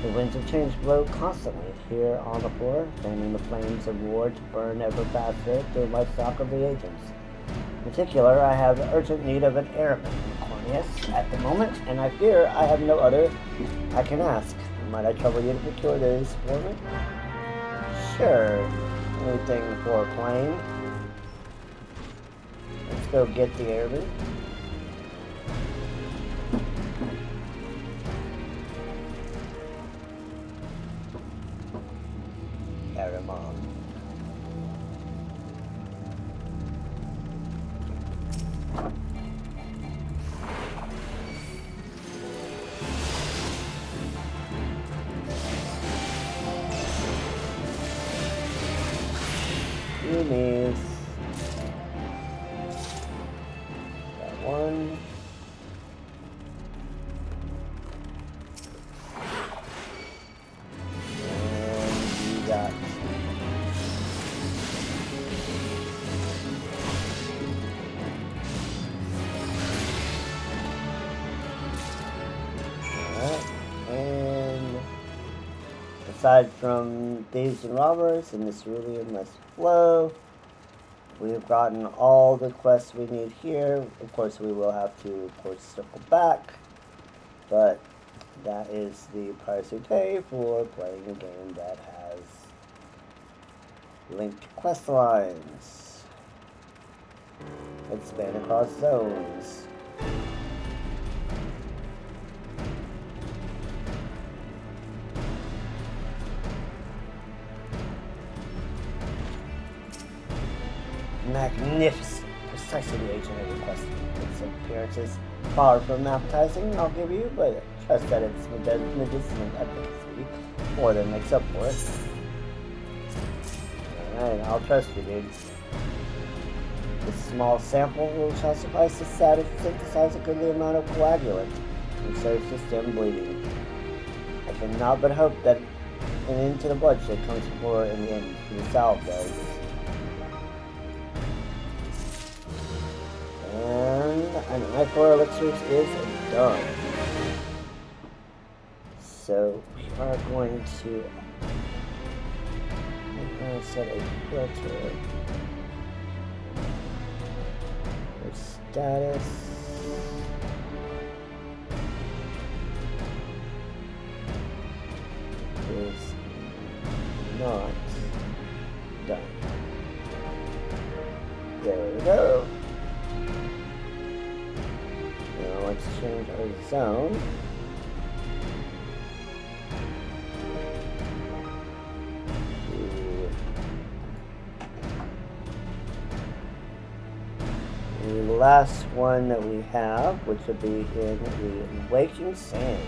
The winds of change blow constantly here on the floor, fanning the flames of war to burn ever faster through my stock of reagents. In particular, I have urgent need of an airman, Cornelius, at the moment, and I fear I have no other I can ask. Might I trouble you to procure those for me? Sure. Anything for a plane. Let's go get the airman. Aramon. Miss. Got one. And you got alright. And aside from thieves and robbers and this cerulean must flow, we've gotten all the quests we need here. Of course, we will have to, circle back, but that is the price we pay for playing a game that has linked quest lines that span across zones. Magnificent. Precisely the agent I requested. Its appearance is far from appetizing, I'll give you, but trust that its medicinal efficacy more than makes up for it. Alright, I'll trust you, dude. This small sample shall suffice to synthesize a goodly amount of coagulant and serves to stem bleeding. I cannot but hope that an end to the bloodshed comes before in the end the salve does. And an eye for elixirs is done. So we are going to set a filter for status. Is not done. There we go. Now let's change our zone. The last one that we have, which will be in the Waking Sands.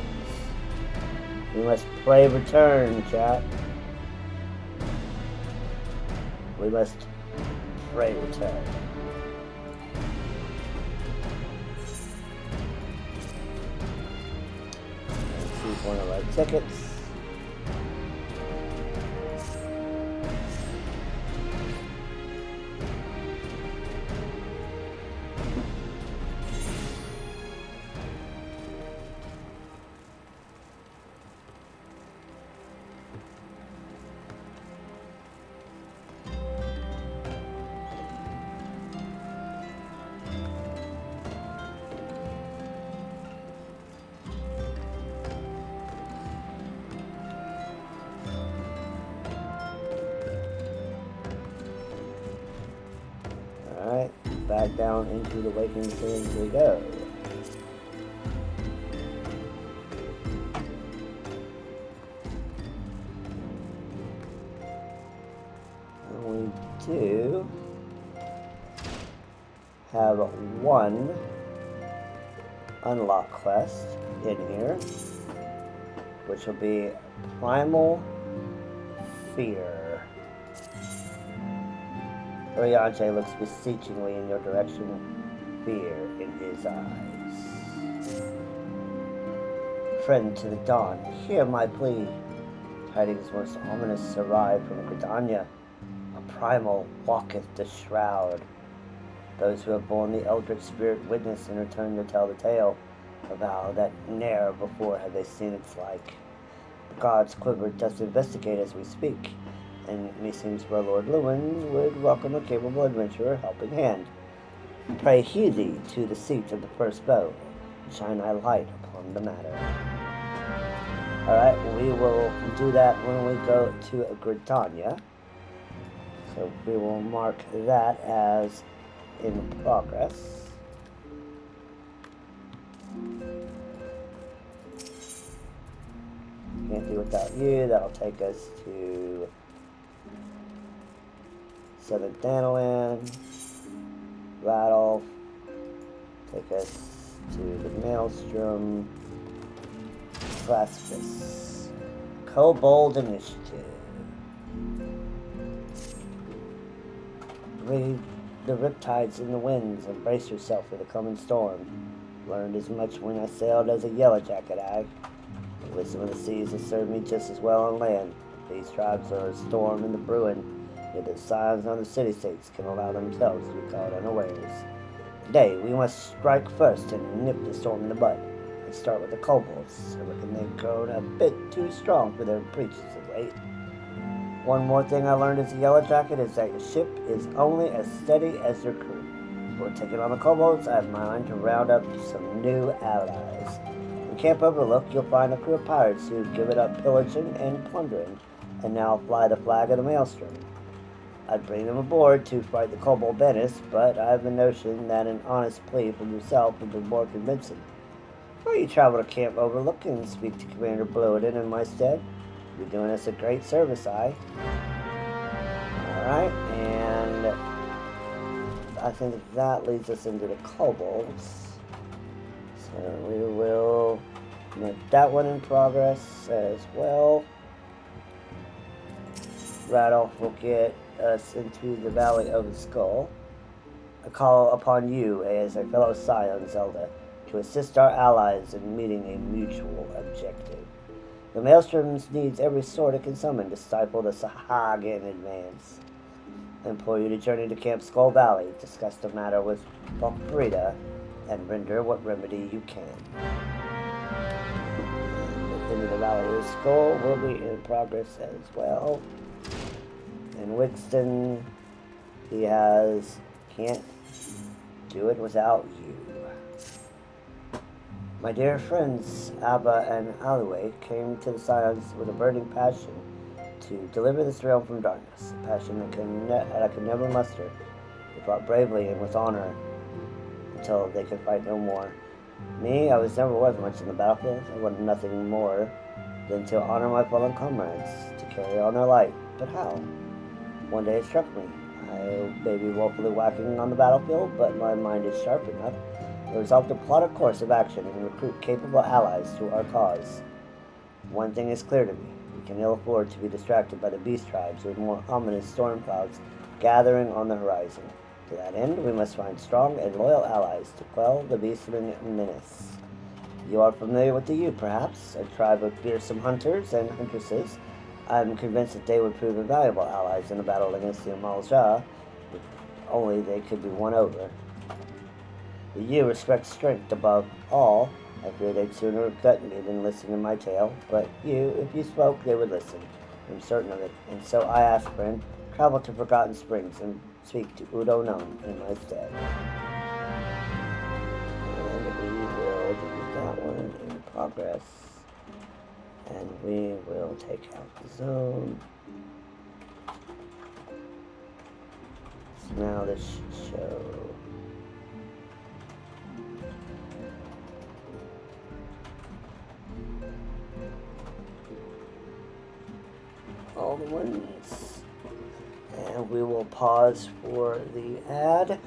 We must pray return, chat. We must pray return. Let's choose one of our tickets. back down into the waking sands we go. And we do have one unlock quest in here, which will be Primal Fear. Oriante looks beseechingly in your direction, fear in his eyes. Friend to the dawn, hear my plea. Tidings most ominous arrive from Gridania. A primal walketh the shroud. Those who have borne the eldritch spirit witness and return to tell the tale, avow that ne'er before have they seen its like. The gods quiver doth investigate as we speak, and meseems our Lord Lewin would welcome a capable adventurer helping hand. Pray heed thee to the seat of the first bow, and shine thy light upon the matter. Alright, we will do that when we go to Gridania. So we will mark that as in progress. Can't do without you. That'll take us to Southern Danaland. Rattle. Take us to the Maelstrom. Claspus. Kobold Initiative. Read the riptides in the winds and brace yourself for the coming storm. Learned as much when I sailed as a yellow jacket, The wisdom of the seas has served me just as well on land. These tribes are a storm in the brewing, yet the signs on the city-states can allow themselves to be caught unawares. Today, we must strike first and nip the storm in the bud. Let's start with the kobolds. I reckon they've grown a bit too strong for their breaches of late. One more thing I learned as a yellow jacket is that your ship is only as steady as your crew. Before taking on the kobolds, I have my mind to round up some new allies. In Camp Overlook, you'll find a crew of pirates who've given up pillaging and plundering, and now fly the flag of the Maelstrom. I'd bring them aboard to fight the kobold menace, but I have the notion that an honest plea from yourself would be more convincing. Why don't you travel to Camp Overlook and speak to Commander Blewden in my stead? You're doing us a great service, Alright, and I think that leads us into the kobolds. So we will make that one in progress as well. Rattle will get us into the Valley of the Skull. I call upon you as a fellow scion Zelda to assist our allies in meeting a mutual objective. The Maelstroms needs every sword it can summon to stifle the Sahagan advance. I implore you to journey to Camp Skull Valley, discuss the matter with Valkyria, and render what remedy you can. And into the Valley of the Skull will be in progress as well. And Wixton, he can't do it without you. My dear friends, Abba and Alue came to the Scions with a burning passion to deliver this realm from darkness, a passion that I could never muster. They fought bravely and with honor until they could fight no more. Me, I was never worth much in the battlefield. I wanted nothing more than to honor my fallen comrades, to carry on their light. But how? One day it struck me. I may be woefully lacking on the battlefield, but my mind is sharp enough. I resolved to plot a course of action and recruit capable allies to our cause. One thing is clear to me. We can ill afford to be distracted by the beast tribes with more ominous storm clouds gathering on the horizon. To that end, we must find strong and loyal allies to quell the beastman menace. You are familiar with the Ute, perhaps, a tribe of fearsome hunters and huntresses. I am convinced that they would prove invaluable allies in a battle against the Amalja, if only they could be won over. The Ute respect strength above all. I fear they'd sooner gut me than listen to my tale, but if you spoke, they would listen. I'm certain of it, and so I ask, friend, travel to Forgotten Springs and speak to Udo Nung in my stead. And we will do that one in progress. And we will take out the zone. So now this should show all the ones. And we will pause for the ad.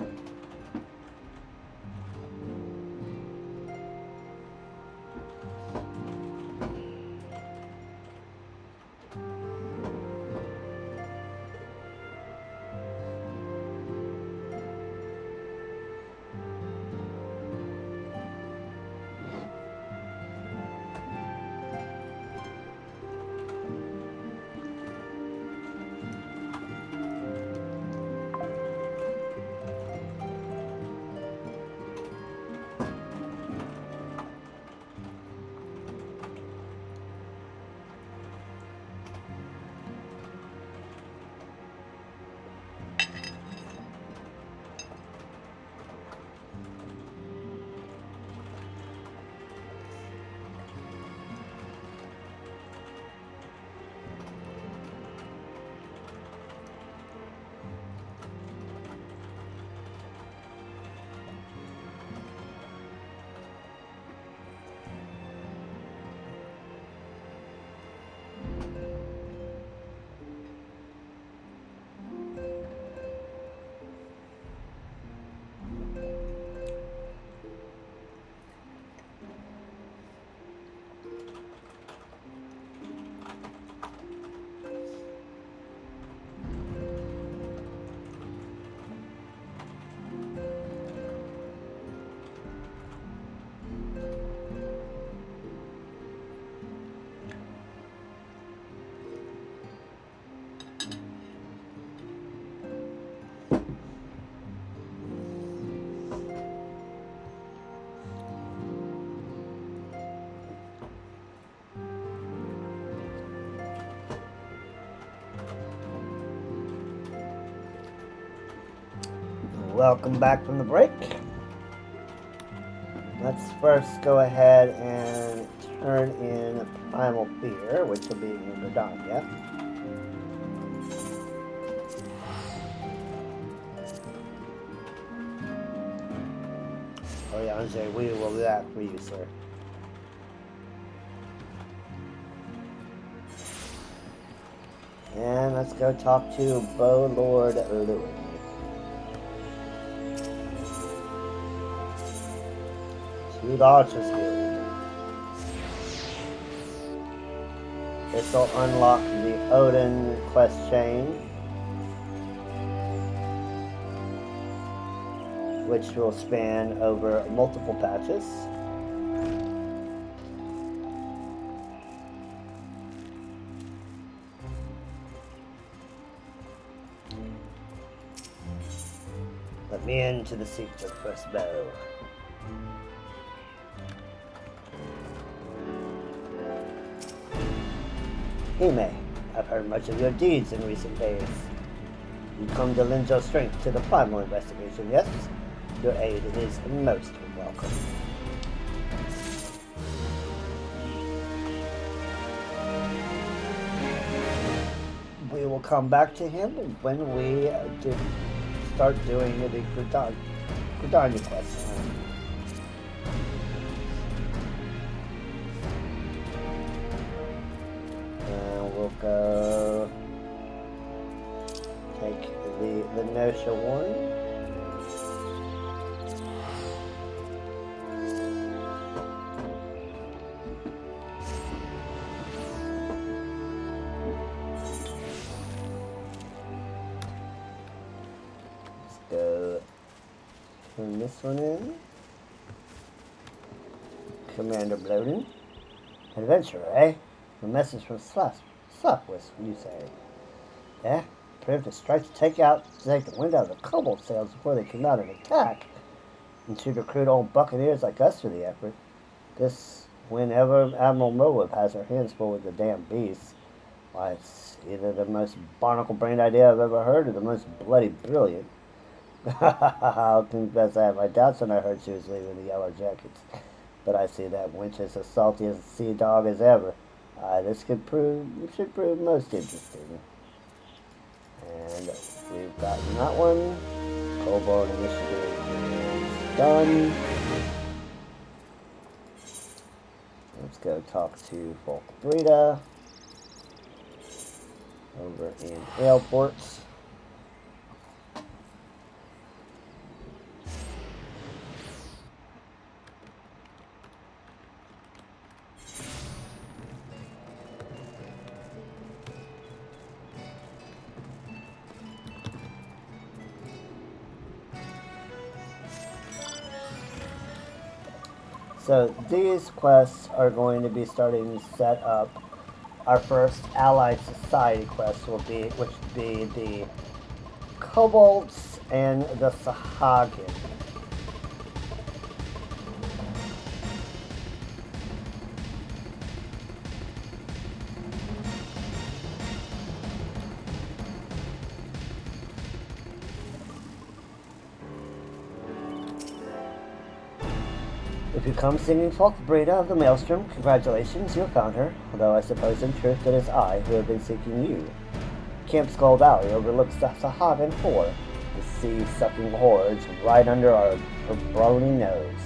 Welcome back from the break. Let's first go ahead and turn in Primal Fear, which will be in Gridania. Oh yeah, Andre, we will be back for you, sir. And let's go talk to Bow Lord Lewin. To the Archer's Guild. This will unlock the Odin quest chain, which will span over multiple patches. Let me into the secret first, Bow. Hime, I've heard much of your deeds in recent days. You come to lend your strength to the primal investigation, yes? Your aid is most welcome. We will come back to him when we start doing the Gridania quest. We'll go take the Nosha one. Let's go turn this one in. Commander Bloden. Adventurer, eh? A message from Slapwist, you say? Yeah? Prepared to strike to take the wind out of the cobalt sails before they come out and attack. And should recruit old buccaneers like us for the effort. This, whenever Admiral Merwood has her hands full with the damn beasts, why, it's either the most barnacle-brained idea I've ever heard or the most bloody brilliant. I'll confess I had my doubts when I heard she was leaving the Yellow Jackets. But I see that wench is as salty as a sea dog as ever. This should prove most interesting. And we've gotten that one. Cobalt Initiative is done. Let's go talk to Folk Brita. over in airports. So these quests are going to be starting to set up. Our first allied society quest will be, which will be the Kobolds and the Sahagin. If you come singing Folk Breda of the Maelstrom, congratulations, you have found her, although I suppose in truth it is I who have been seeking you. Camp Skull Valley overlooks the Sahagin Four, the sea-sucking hordes right under our brony nose.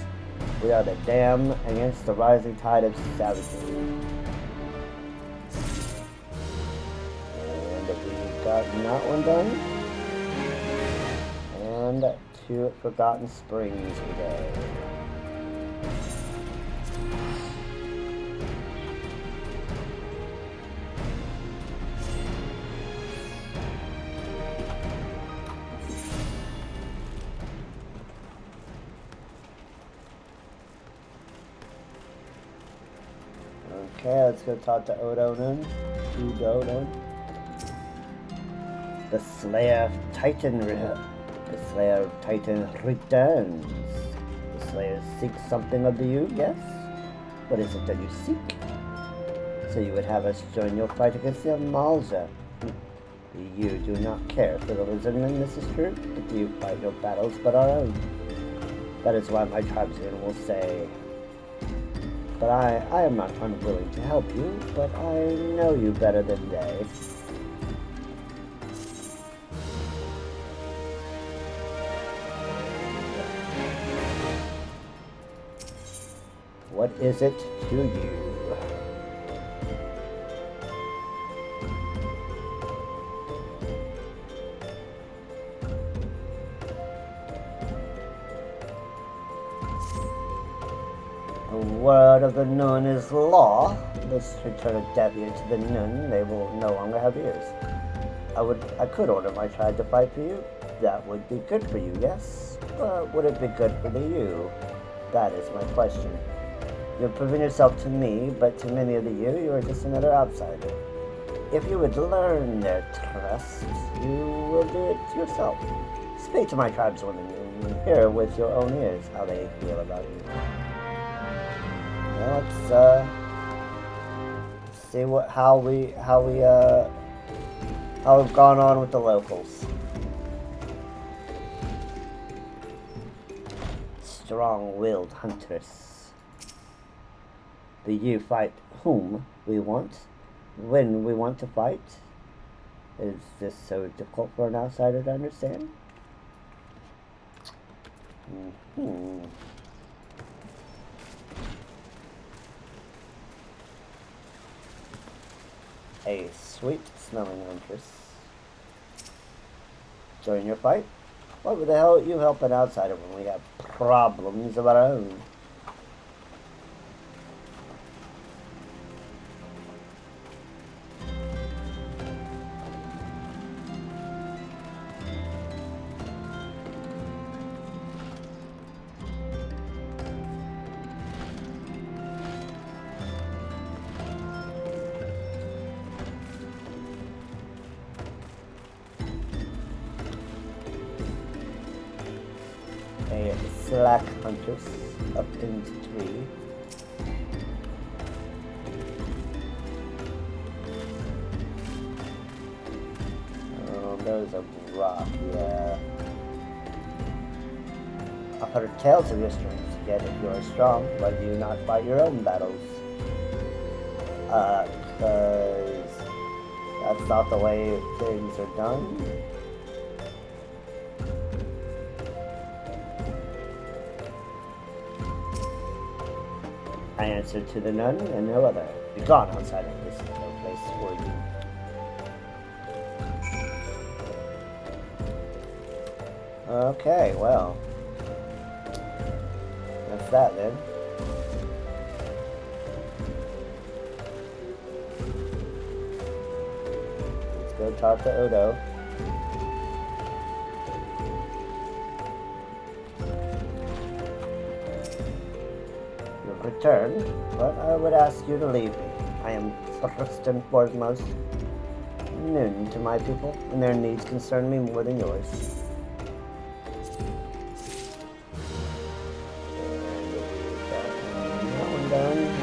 We are the dam against the rising tide of savagery. And we got that one done. And to Forgotten Springs we go. Okay, let's go talk to Odo then. The Slayer of Titan returns. The Slayer seeks something of you, yes? What is it that you seek? So you would have us join your fight against the Amalja. You do not care for the lizardmen, this is true, but you fight your battles but our own. That is why my tribesmen will say, but I am not unwilling to help you, but I know you better than they. What is it to you? The word of the Nun is law. This return a deviant to the Nun, they will no longer have ears. I could order my tribe to fight for you. That would be good for you, yes? But would it be good for you? That is my question. You have proven yourself to me, but to many of you are just another outsider. If you would learn their trust, you will do it yourself. Speak to my tribeswomen and hear with your own ears how they feel about you. Let's see how we've gone on with the locals. Strong-willed huntress. Do you fight whom we want, when we want to fight? Is this so difficult for an outsider to understand? A sweet-smelling huntress. Join your fight? What the hell you help an outsider when we have problems of our own? A slack huntress up into tree. Oh, there's a rock, yeah. I've heard tales of your strength, yet if you are strong, why do you not fight your own battles? Cause that's not the way things are done. I answered to the Nun and no other. Be gone, outsider. This is no place for you. Okay, well. That's that then. Let's go talk to Odo. You'll return, but I would ask you to leave me. I am first and foremost known to my people, and their needs concern me more than yours. Done.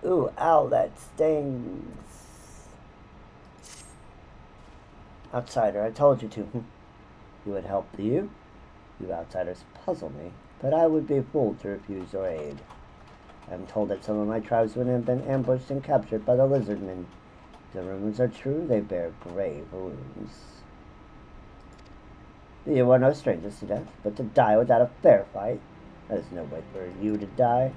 Ooh, ow, that stings. Outsider, I told you to. You would help you. You outsiders puzzle me, but I would be a fool to refuse your aid. I am told that some of my tribesmen have been ambushed and captured by the lizardmen. If the rumors are true, they bear grave wounds. You are no strangers to death, but to die without a fair fight, that is no way for you to die.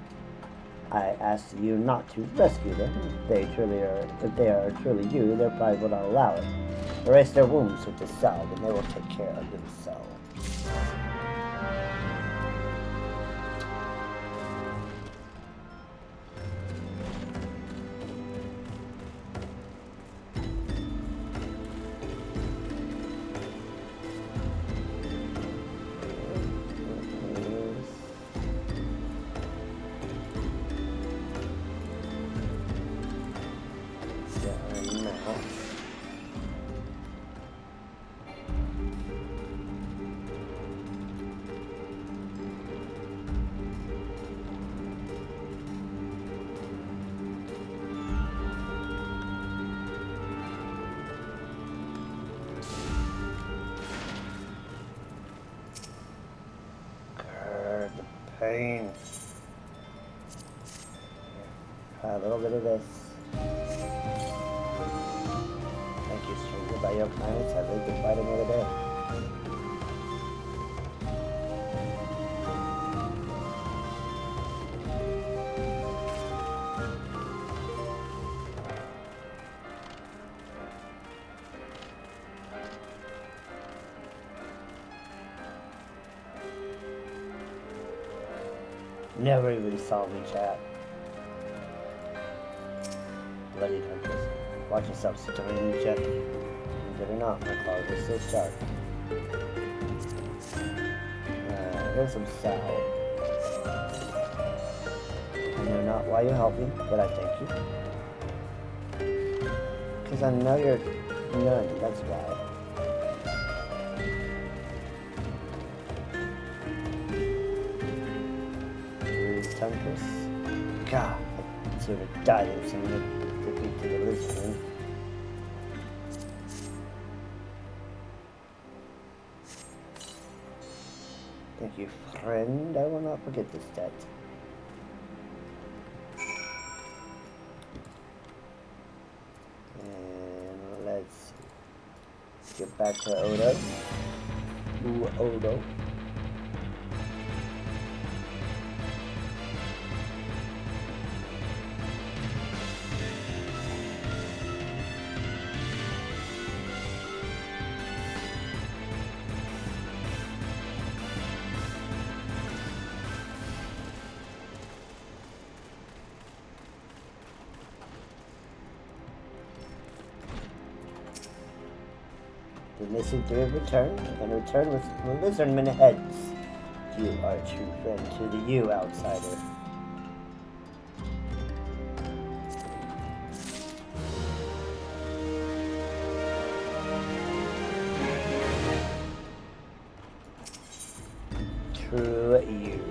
I ask you not to rescue them. If they are truly you, they probably will not allow it. Erase their wounds with the salve, and they will take care of themselves. Pain. Try a little bit of this. Thank you, stranger. By your kindness, I lived to fight another day. Never even saw me chat. Bloody hunters. Watch yourself, civilian jet. Did or not, my claws are still sharp. Here's some salve. I know not why you helped me, but I thank you. Because I know you're none, that's why. God, I'd sooner die than see me defeat the lizardman. Thank you, friend. I will not forget this debt. And let's get back to Odo. Ooh, Odo. The missing three have returned, and return with lizardman heads. You are a true friend to the you, outsider. True you.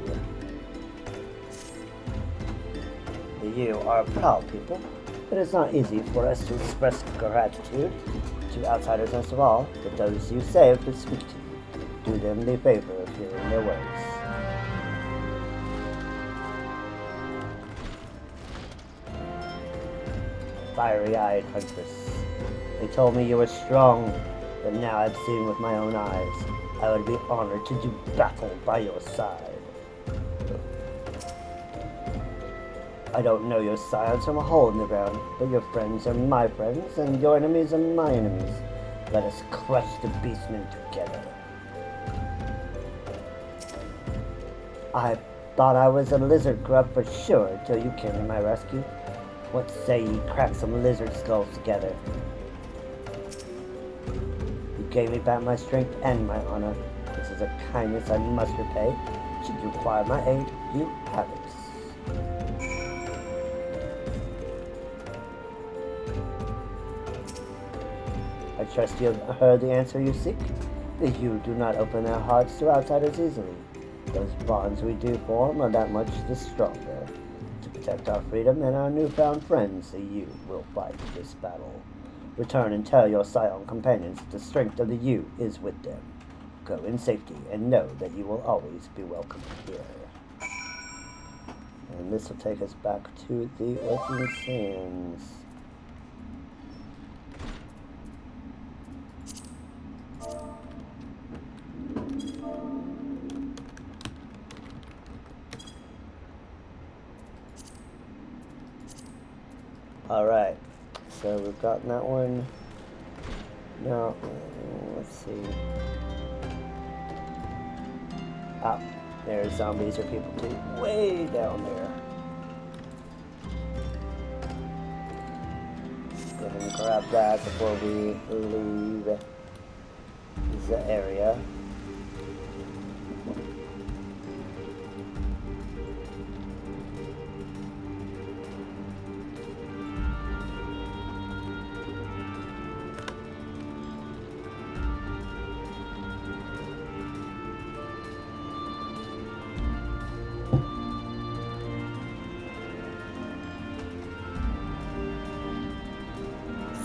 The you are a proud people. It is not easy for us to express gratitude to outsiders most of all, but those you save to speak to you. Do them the favor of hearing their words. Fiery-eyed huntress. They told me you were strong, but now I've seen with my own eyes. I would be honored to do battle by your side. I don't know your silence from a hole in the ground, but your friends are my friends, and your enemies are my enemies. Let us crush the beastmen together. I thought I was a lizard grub for sure till you came to my rescue. What say ye crack some lizard skulls together? You gave me back my strength and my honor. This is a kindness I must repay. Should you require my aid, you have it. I trust you have heard the answer you seek. The Yu do not open their hearts to outsiders easily. Those bonds we do form are that much the stronger. To protect our freedom and our newfound friends, the Yu will fight this battle. Return and tell your Scion companions that the strength of the Yu is with them. Go in safety and know that you will always be welcome here. And this will take us back to the Ocean Sands. Alright, so we've gotten that one. Now, let's see. Ah, there's zombies or people too, way down there. Go ahead and grab that before we leave the area.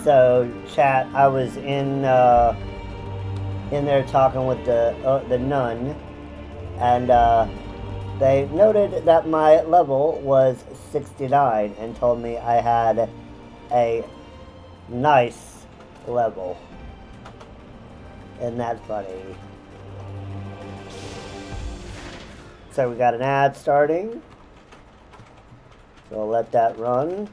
So, chat, I was in there talking with the nun, and they noted that my level was 69 and told me I had a nice level. Isn't that funny? So we got an ad starting. So I'll let that run.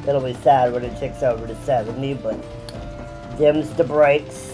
It'll be sad when it ticks over to 70, but dims the brakes.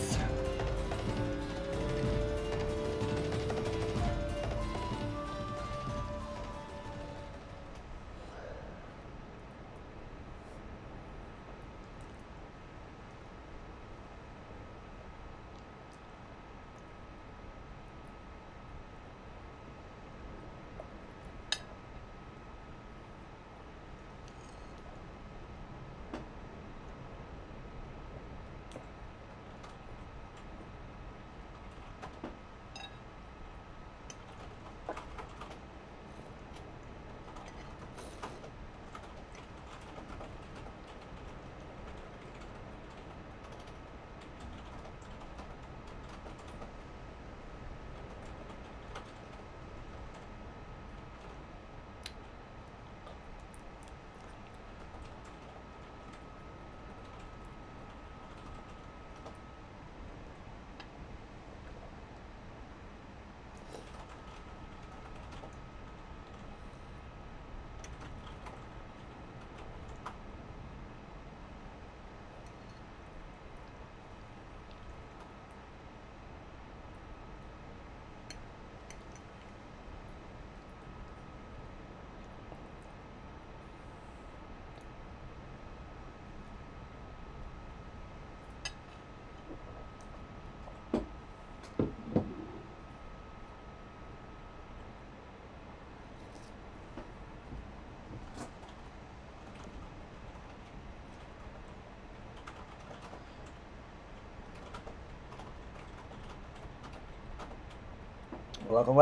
Welcome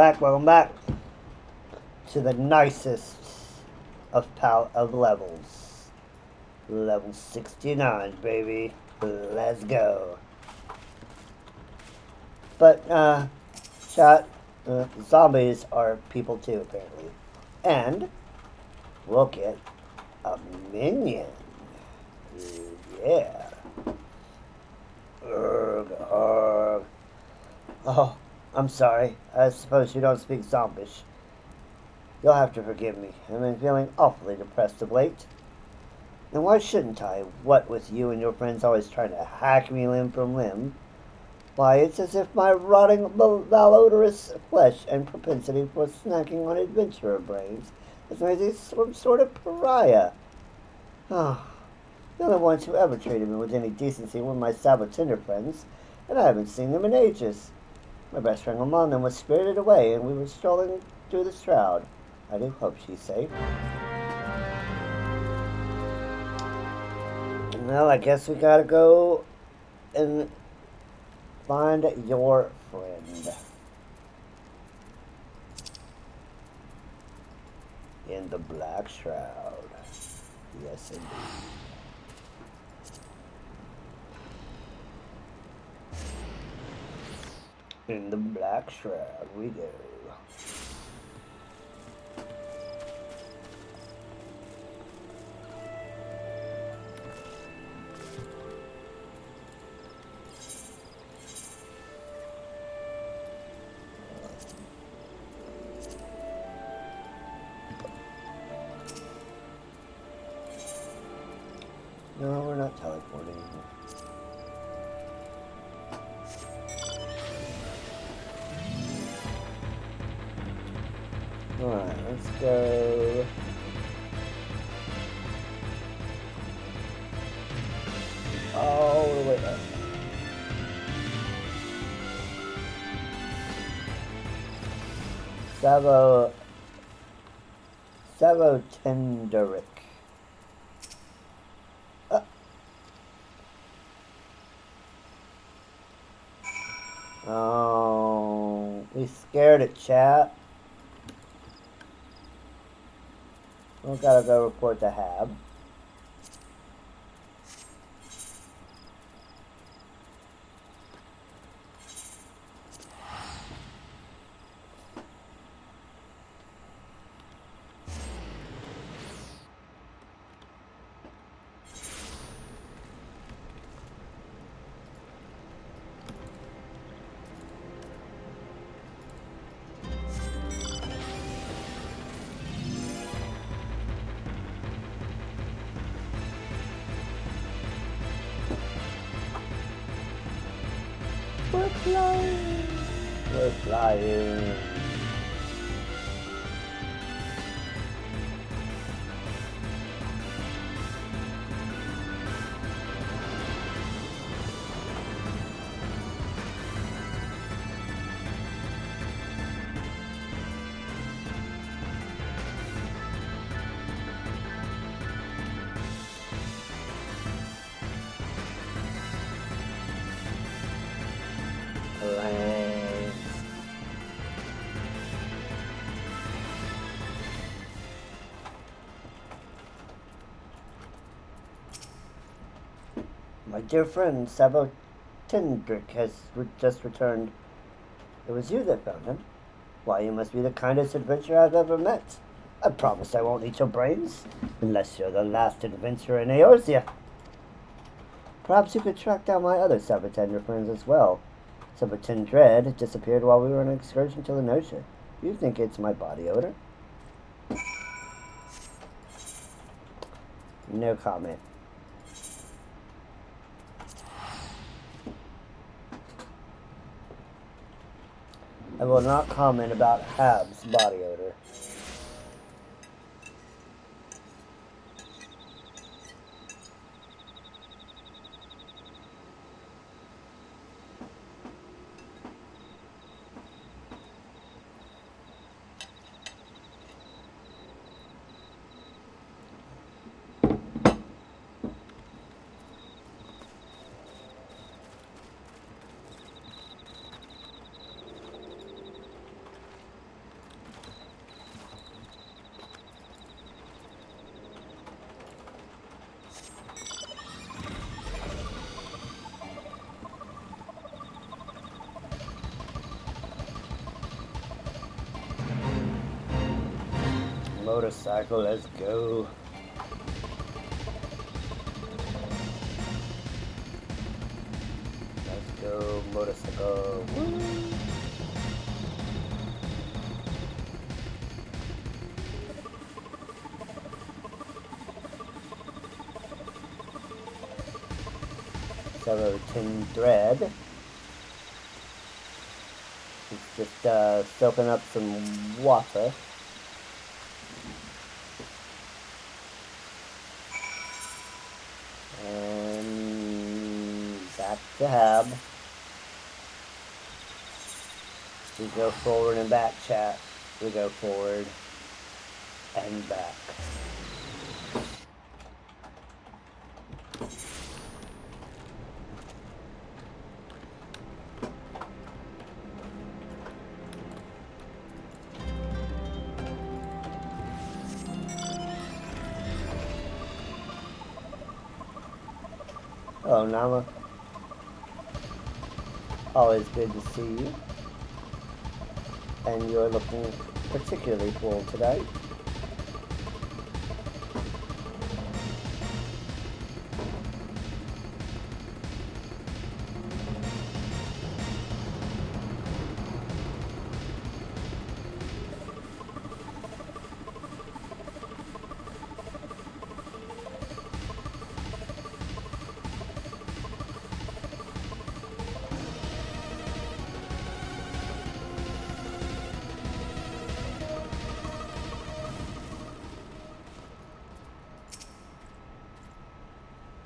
back to the nicest of levels. Level 69, baby. Let's go. But, chat, zombies are people too, apparently. And we'll get a minion. Yeah. Urgh. Oh, I'm sorry. I suppose you don't speak Zombish. You'll have to forgive me. I've been feeling awfully depressed of late. And why shouldn't I? What with you and your friends always trying to hack me limb from limb? Why, it's as if my rotting, malodorous flesh and propensity for snacking on adventurer brains has made me some sort of pariah. Oh, the only ones who ever treated me with any decency were my Sabotinder friends, and I haven't seen them in ages. My best friend among them was spirited away, and we were strolling through the Shroud. I do hope she's safe. Well, I guess we gotta go and find your friend. In the Black Shroud. Yes, indeed. In the Black Shroud we go. No, we're not teleporting. Alright, let's go. All the way up. Savotenderic. Oh, we scared it, chat. We gotta go report to Hab. We're flying. We're flying. Land. My dear friend Sabotendrick has just returned. It was you that found him. Why, you must be the kindest adventurer I've ever met. I promise I won't eat your brains, unless you're the last adventurer in Eorzea. Perhaps you could track down my other Sabotender friends as well. Sabotendred disappeared while we were on an excursion to the Notia. You think it's my body odor? No comment. I will not comment about Hab's body odor. motorcycle, let's go. Let's go, motorcycle. Woo. Tin thread. It's just soaking up some water. And back to Hab. We go forward and back, chat. We go forward and back. Hello, Nama. Always good to see you. And you're looking particularly cool today.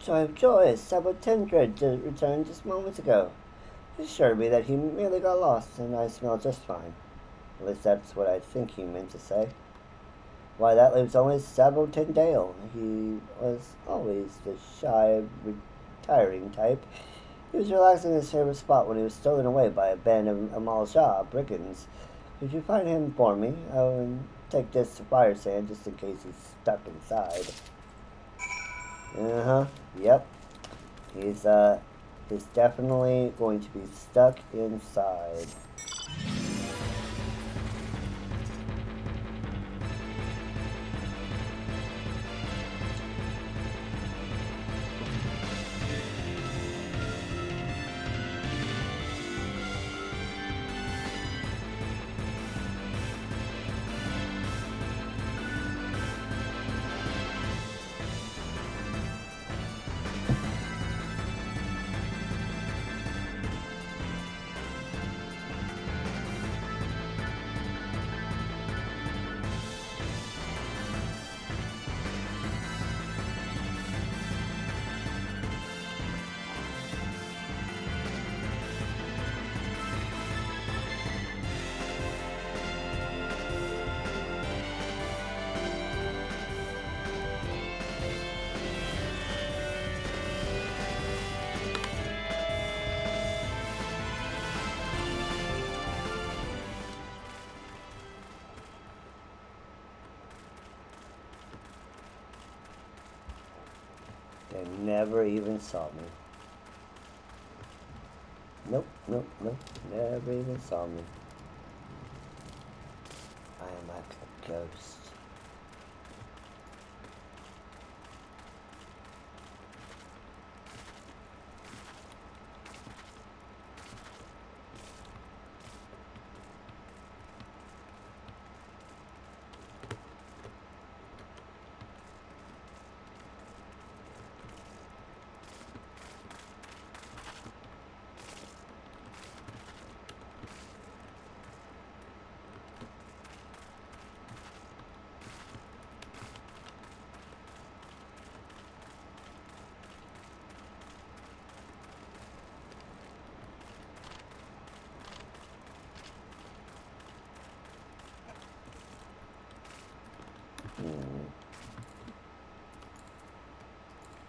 Joy of joy, Sabotendred returned just moments ago. He assured me that he merely got lost and I smell just fine. At least that's what I think he meant to say. Why, that leaves only Sabotendale. He was always the shy, retiring type. He was relaxing in his favorite spot when he was stolen away by a band of Amalja brigands. Could you find him for me? I'll take this fire sand just in case he's stuck inside. Yep. He's definitely going to be stuck inside. They never even saw me. Nope, never even saw me. I am like a ghost.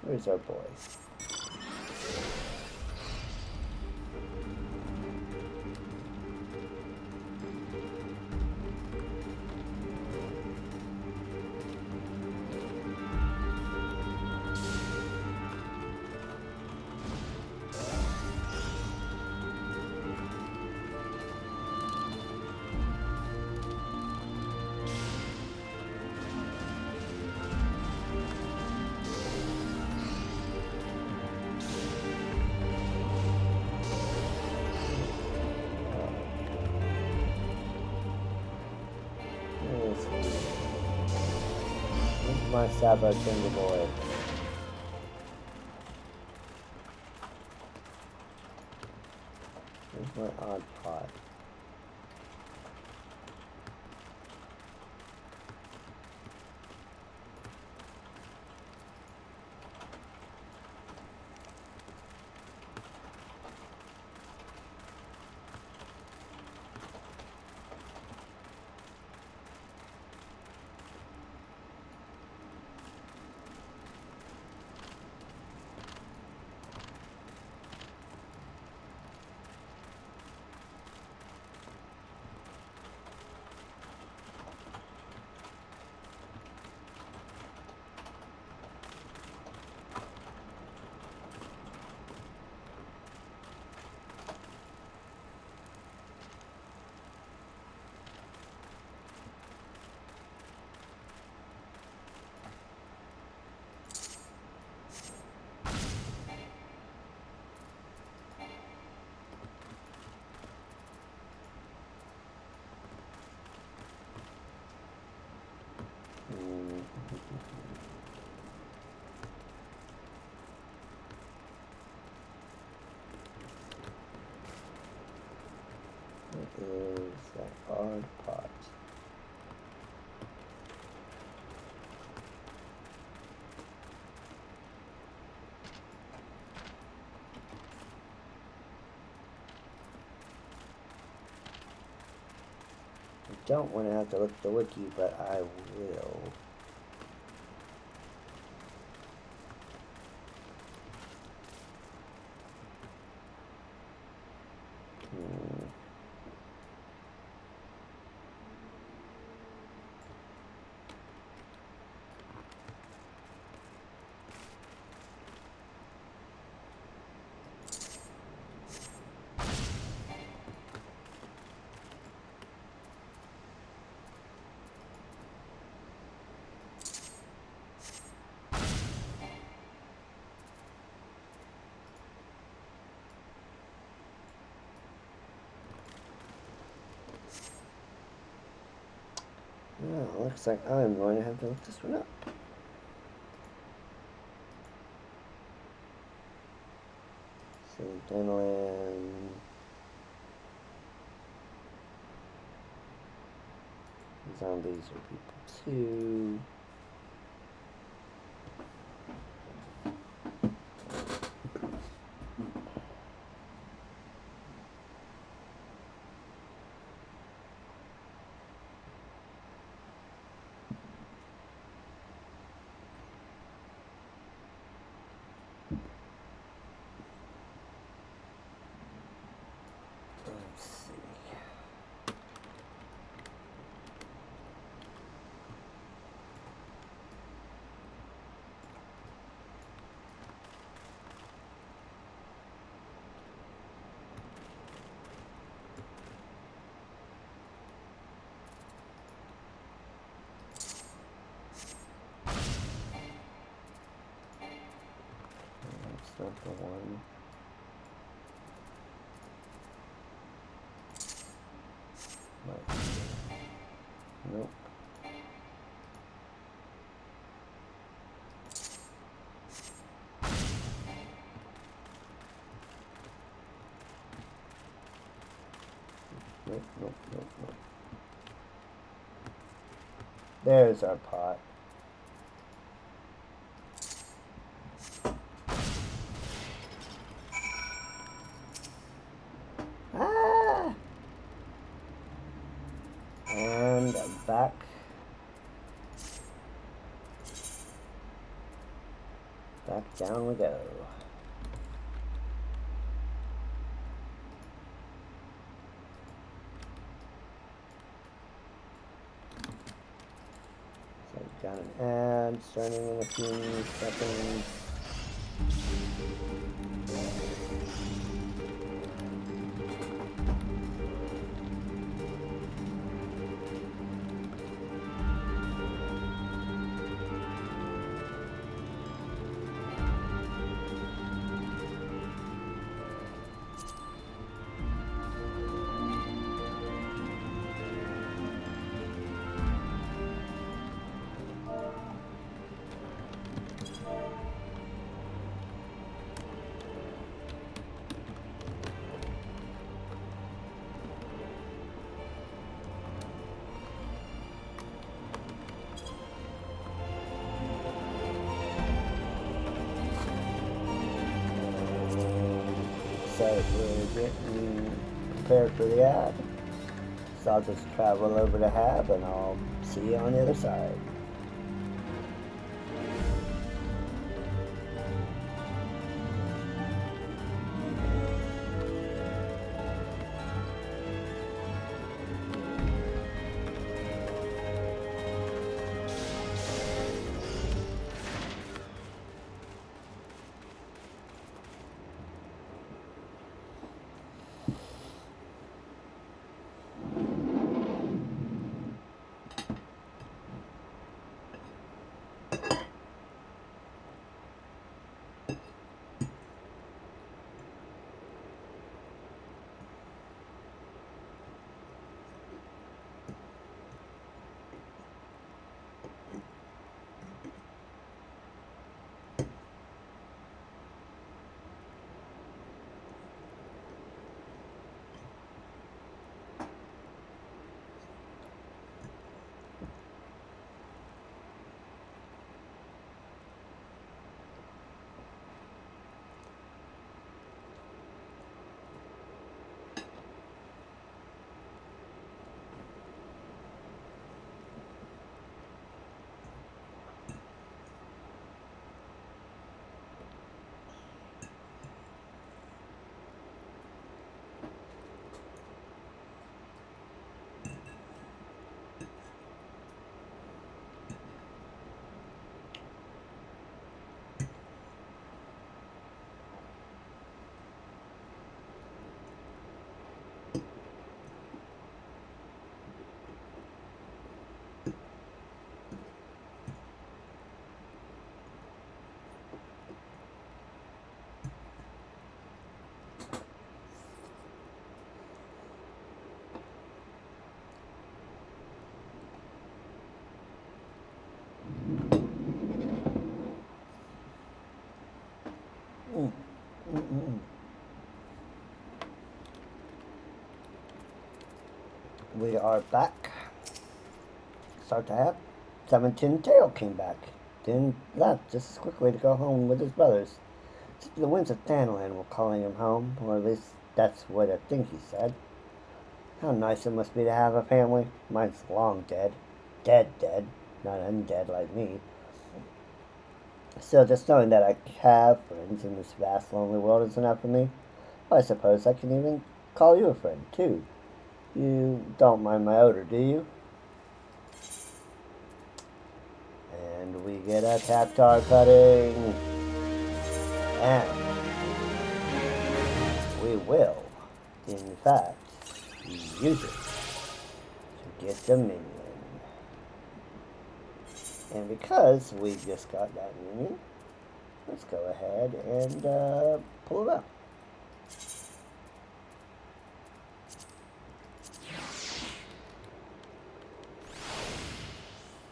Where's our boy? my Sabo Timber Boy. Where's my odd pot? What is that odd pot? I don't want to have to look at the wiki, but I will. Well, looks like I'm going to have to look this one up. See, Denland. Zombies are people too. Let's see. That's not the one. Nope. Nope. There's our pot. Ah! And back. Back down we go. So I've got an ad starting in a few seconds. that we're getting prepared for the ad. So I'll just travel over to Hab and I'll see you on the other side. We are back. Start to have. 17 Tail came back. Then left just as quickly to go home with his brothers. The winds of Thanalan were calling him home, or at least that's what I think he said. How nice it must be to have a family. Mine's long dead. Dead, not undead like me. So just knowing that I have friends in this vast, lonely world is enough for me. I suppose I can even call you a friend, too. You don't mind my odor, do you? And we get a cactar cutting. And we will, in fact, use it to get the minion. And because we just got that minion, let's go ahead and pull it out.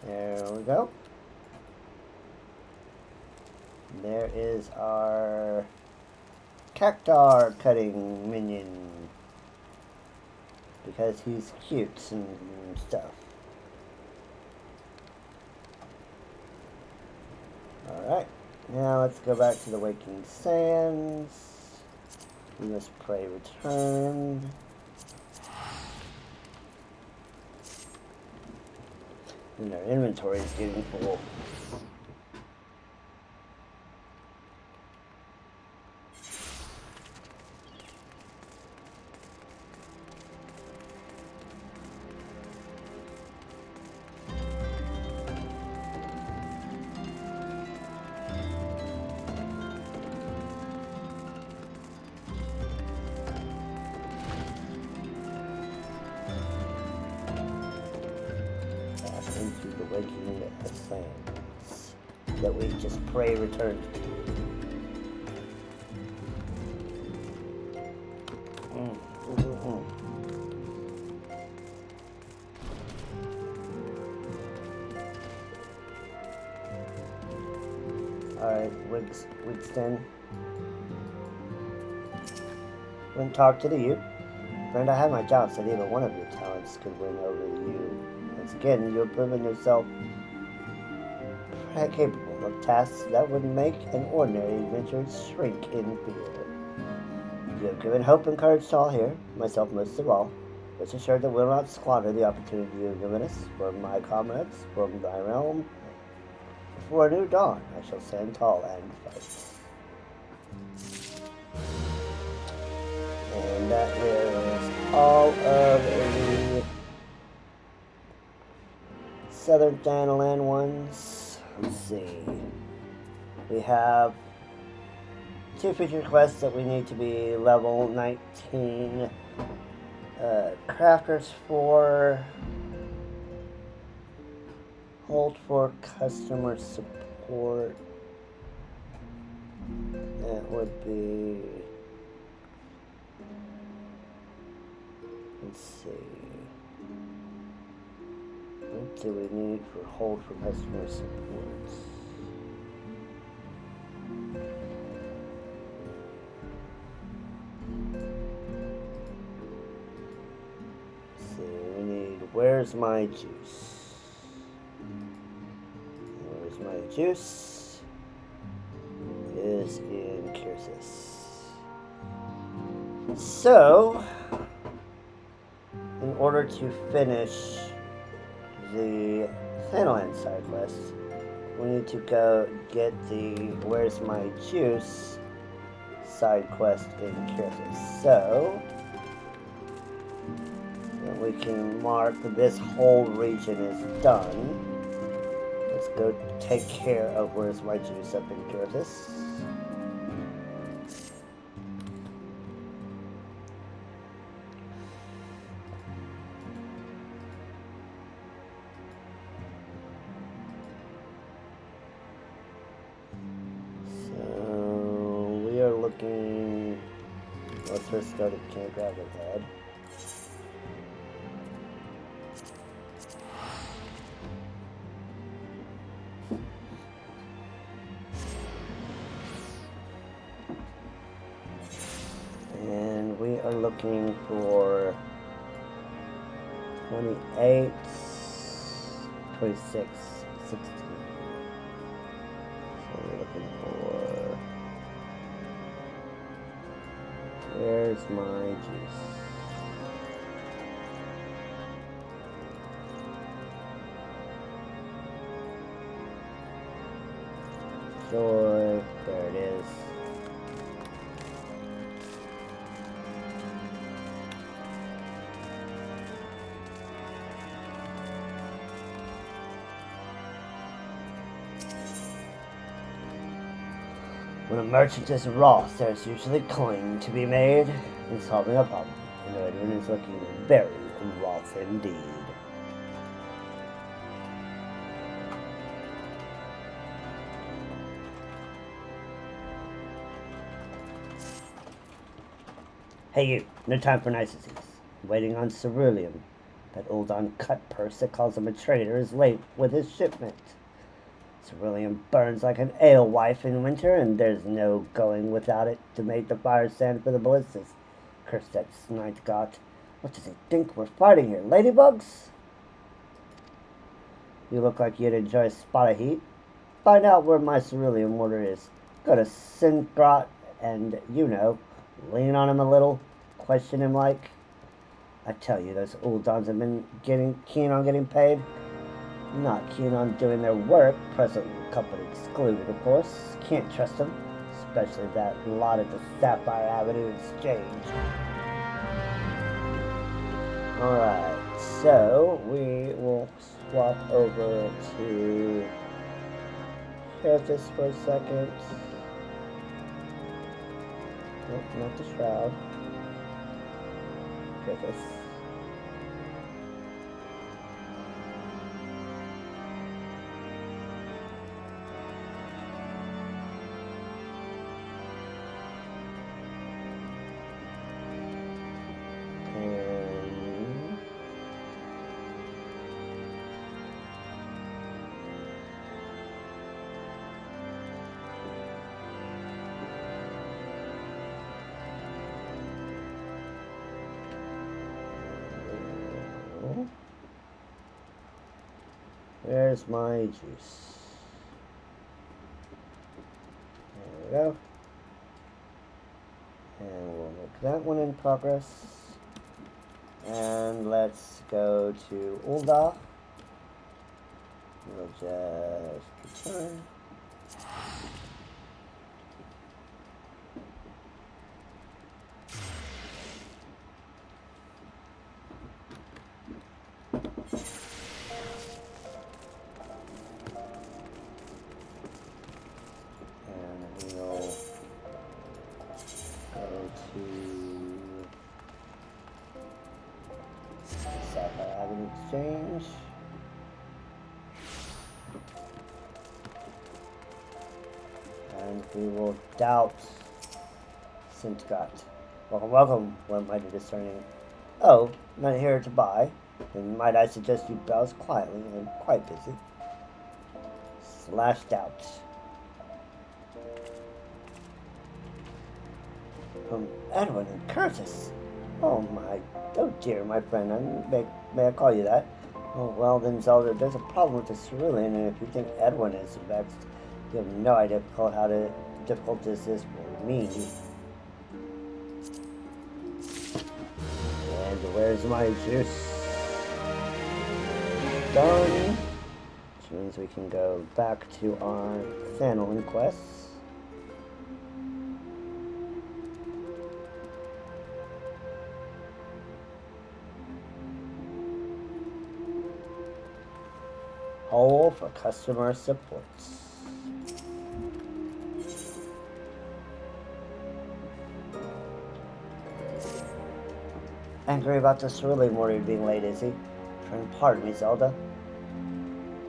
There we go. There is our cactar cutting minion. Because he's cute and stuff. Alright, now let's go back to the Waking Sands. We must pray return. And our inventory is getting full. Into the Waking Sands that we just pray return to. Alright, Wigston. Wouldn't talk to you. Friend, I have my doubts that either one of your talents could win over you. Once again, you're proving yourself capable of tasks that would make an ordinary adventurer shrink in fear. You have given hope and courage to all here, myself most of all. Rest assured that we will not squander the opportunity you have given us. For my comrades, from thy realm, before a new dawn, I shall stand tall and fight. And that is all of the Southern Thanalan ones. Let's see. We have 2 feature quests that we need to be level 19. Crafters for. Hold for customer support. That would be. Let's see. What do we need for hold for customer support? Let's see, we need where's my juice? Where's my juice? It is in Kyrsis. So, in order to finish the Thanalan side quest, we need to go get the Where's My Juice side quest in Kyrsis. So that we can mark this whole region is done. Let's go take care of Where's My Juice up in Kyrsis. Let's first go to Camp Rabbit. And we are looking for 28, 26, 16. So we're looking for... Where's my juice? Joy, there it is. When a merchant is wroth, there's usually coin to be made in solving a problem, and Edwin is looking very wroth indeed. Hey you, no time for niceties. Waiting on ceruleum. That old uncut purse that calls him a traitor is late with his shipment. Ceruleum burns like an alewife in winter, and there's no going without it to make the fire stand for the ballistas. Curse that snide god. What does he think we're fighting here? Ladybugs? You look like you'd enjoy a spot of heat. Find out where my ceruleum order is. Go to Singrot and, lean on him a little, question him like. I tell you, those Uldons have been keen on getting paid. Not keen on doing their work, present company excluded, of course. Can't trust them, especially that lot at the Sapphire Avenue Exchange. Alright, so we will swap over to Kyrtis for a second. Nope, not the Shroud. Kyrtis. Where's my juice? There we go. And we'll look that one in progress. And let's go to Ulda. We'll just return. And we'll go to Sapphire Exchange. And we will doubt Sidequests. Welcome, welcome, one mighty discerning. Oh, not here to buy. Then might I suggest you browse quietly? I'm quite busy. / doubt. From Edwin and Curtis. Oh dear, my friend. May I call you that? Oh well then, Zelda, there's a problem with the cerulean, and if you think Edwin is vexed, you have no idea how difficult this is for me. And where's my juice? Done. Which means we can go back to our Thanalan quests. Hole for customer support. Angry about the cerulean order being late, is he? Pardon me, Zelda.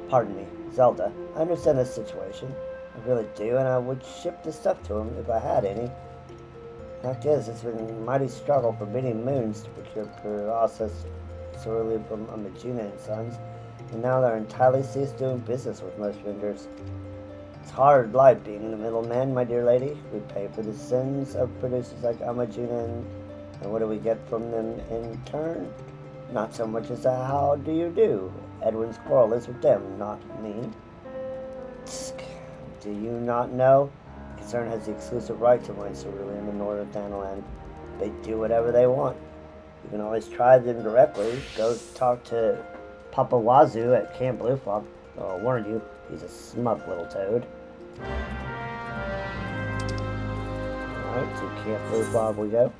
Pardon me, Zelda. I understand this situation. I really do, and I would ship the stuff to him if I had any. Fact is, it's been a mighty struggle for many moons to procure processed cerulean from Amajuna and Sons, and now they're entirely ceased doing business with most vendors. It's hard life being the middleman, my dear lady. We pay for the sins of producers like Amajuna, and what do we get from them in turn? Not so much as a how do you do. Edwin's quarrel is with them, not me. Do you not know? The concern has the exclusive right to mine cerulean in the north of Thanalan. They do whatever they want. You can always try them directly. Go talk to Papa Wazoo at Camp Blue Fob. I'll warn you, he's a smug little toad. Alright, to Camp Blue Fob we go.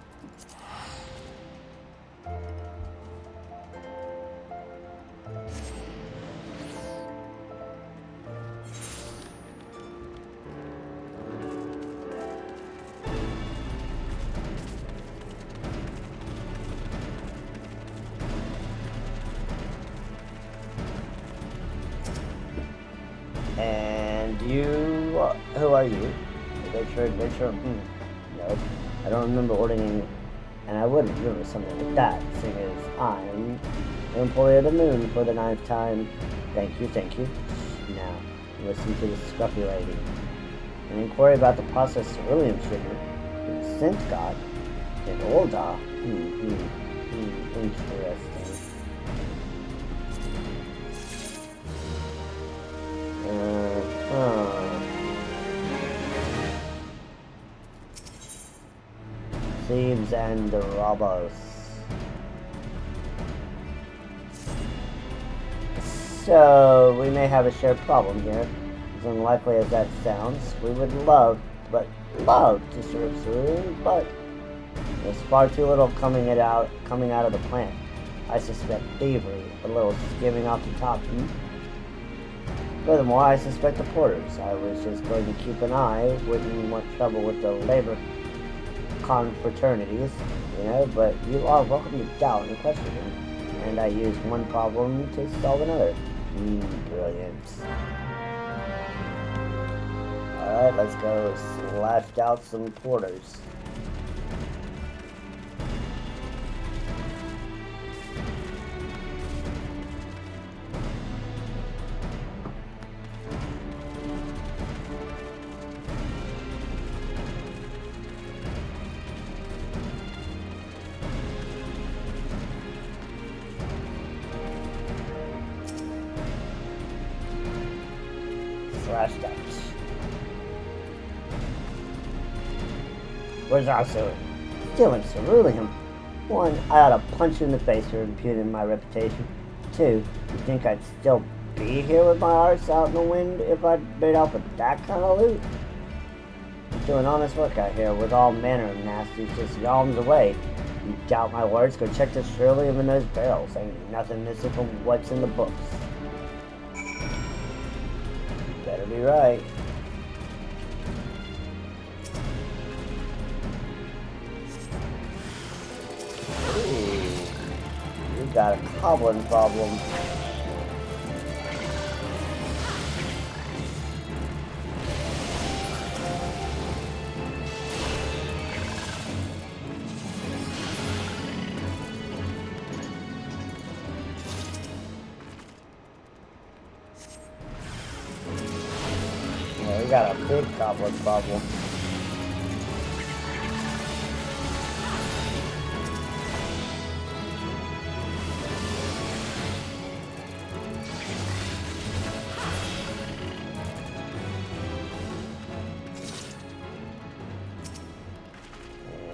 And you, who are you? Adventure, no, I don't remember ordering, and I wouldn't remember something like that, seeing as I'm an employee of the moon for the 9th time. Thank you. Now, listen to the scruffy lady. An inquiry about the processed cerulean sugar in Sidequests in Ulda. Interesting. Thieves and the robbers. So, we may have a shared problem here. As unlikely as that sounds, we would love to serve cerulean, but there's far too little coming out of the plant. I suspect thievery, a little skimming off the top. Furthermore, I suspect the porters. I was just going to keep an eye. Wouldn't want trouble with the labor confraternities, but you are welcome to doubt and question them. And I use one problem to solve another. Brilliant. Alright, let's go slash out some porters. Slashed out. Where's Asu? stealing ceruleum. One, I ought to punch you in the face for impugning my reputation. Two, you think I'd still be here with my arse out in the wind if I'd made off with that kind of loot? I'm doing honest work out here with all manner of nasties just yawns away. You doubt my words? Go check the ceruleum in those barrels. Ain't nothing missing from what's in the books. Better be right. Ooh, you got a goblin problem. We got a big goblin problem.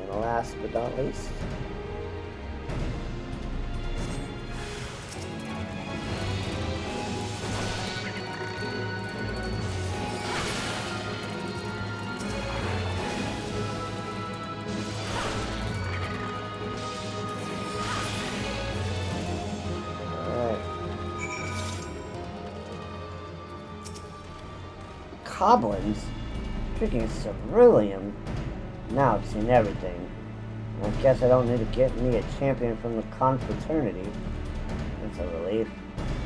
And last but not least, goblins? Freaking ceruleum. Now I've seen everything. I guess I don't need to get me a champion from the confraternity. That's a relief.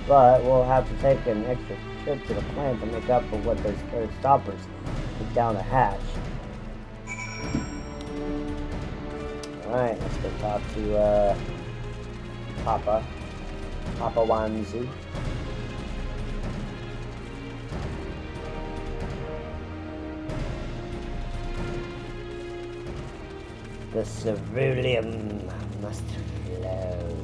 But we'll have to take an extra trip to the plant to make up for what those curved stoppers put down the hatch. Alright, let's go talk to Papa Wanzu. The ceruleum must flow.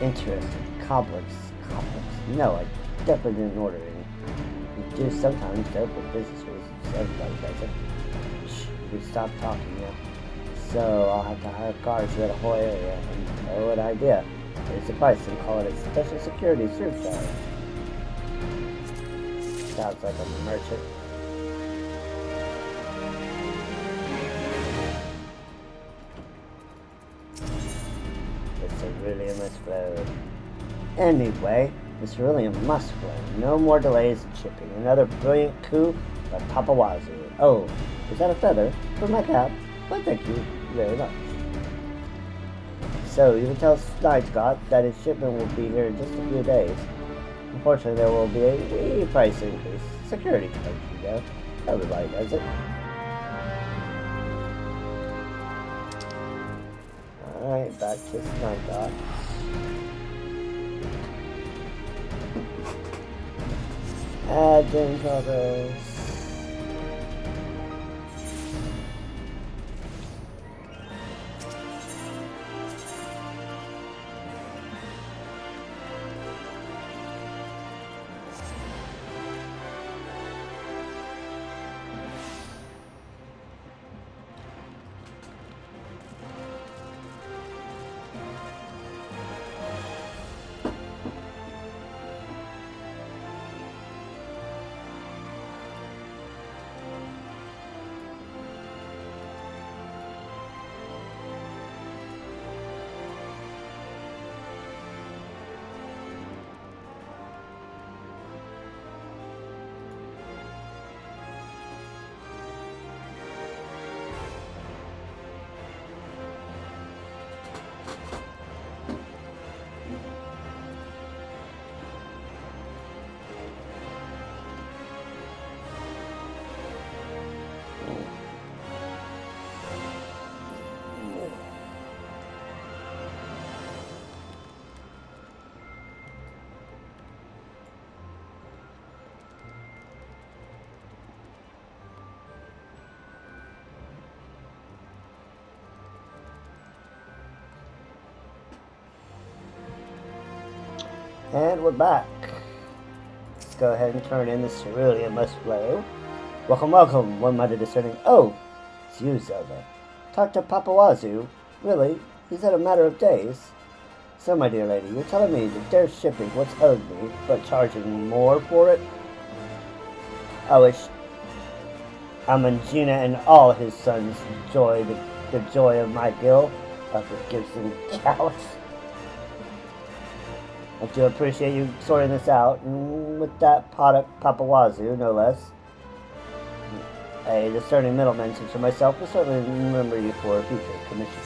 Interesting. Cobblers. No, I definitely didn't order any. We do sometimes, though, for business reasons. Everybody does it. Shh, we stop talking now. So I'll have to hire cars through the whole area, and what idea? Raise the price and call it a special security surcharge. Sounds like a merchant. The ceruleum must flow. Anyway, the ceruleum must flow. No more delays in shipping. Another brilliant coup by Papa Wazoo. Oh, is that a feather for my cap? Well, thank you very much. So, you can tell Sidequests that his shipment will be here in just a few days. Unfortunately, there will be a wee price increase. Security charge, you know. Everybody does it. Alright, back to Sidequests. Add in progress. And we're back. Let's go ahead and turn in the cerulean display. Welcome, welcome, one-minded discerning. Oh, it's you, Zelda. Talk to Papa Wazoo. Really? He said a matter of days. So, my dear lady, you're telling me that they're shipping what's owed me, but charging more for it? I wish Amangina and all his sons enjoy the joy of my deal of the Gibson cows. I do appreciate you sorting this out, and with that product, Papa Wazoo, no less. A discerning middleman such as myself will certainly remember you for future commissions.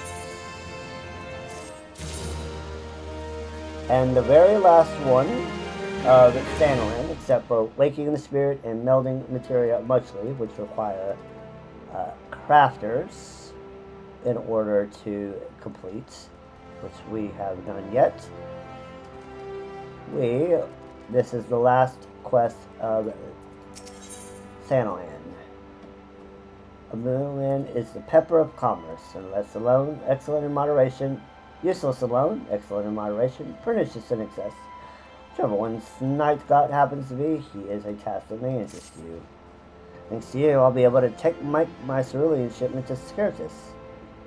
And the very last one of Sanoland, except for waking the spirit and melding materia muchly, which require crafters in order to complete, which we have done yet. This is the last quest of Sanoland. A moon is the pepper of commerce, unless alone, excellent in moderation, useless alone, excellent in moderation, pernicious in excess. Whichever one's night god happens to be, he is a task that may interest you. Thanks to you, I'll be able to take my cerulean shipment to Skirtis.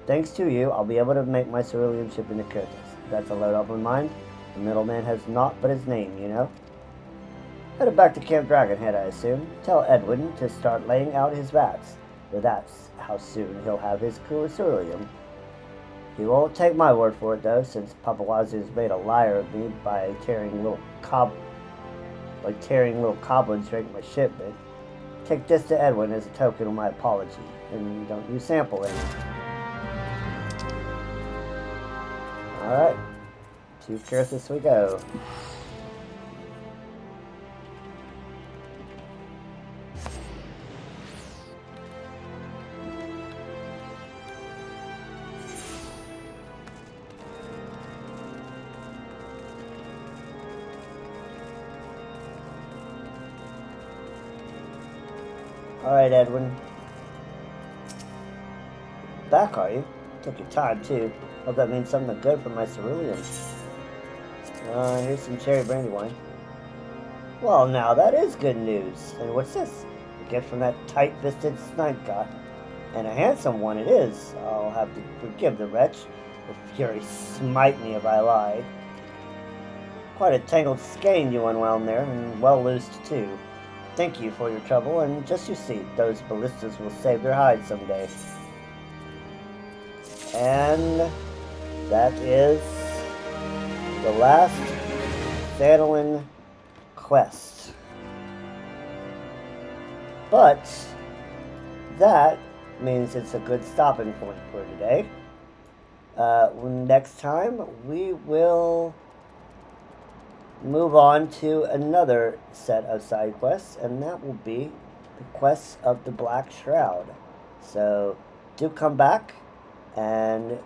Thanks to you, I'll be able to make my cerulean shipment to Skirtis. That's a load off my mind. The middleman has naught but his name, you know. Headed back to Camp Dragonhead, I assume. Tell Edwin to start laying out his vats. But that's how soon he'll have his cerulean. He won't take my word for it, though, since Papa Wazoo's made a liar of me by tearing little goblins during my shipment. Take this to Edwin as a token of my apology, and don't you sample any. Alright, to Cursus we go. Alright, Edwin. Back, are you? Took your time, too. Hope that means something good for my cerulean. Here's some cherry brandy wine. Well, now that is good news. And what's this? A gift from that tight-fisted snipe god. And a handsome one it is. I'll have to forgive the wretch. The fury smite me if I lie. Quite a tangled skein you unwound there, and well loosed, too. Thank you for your trouble, and just you see, those ballistas will save their hides someday. And that is the last Sanoland quest. But that means it's a good stopping point for today. Next time we will move on to another set of side quests, and that will be the quests of the Black Shroud. So do come back and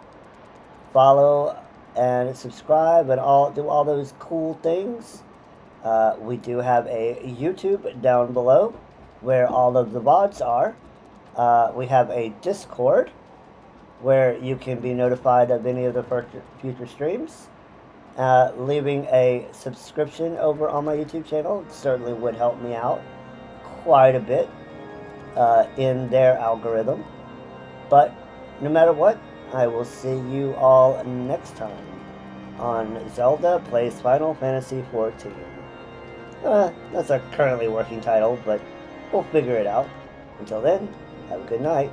follow and subscribe and do all those cool things. We do have a YouTube down below where all of the VODs are. We have a Discord where you can be notified of any of the future streams. Leaving a subscription over on my YouTube channel certainly would help me out quite a bit in their algorithm. But no matter what, I will see you all next time on Zelda Plays Final Fantasy XIV. That's a currently working title, but we'll figure it out. Until then, have a good night.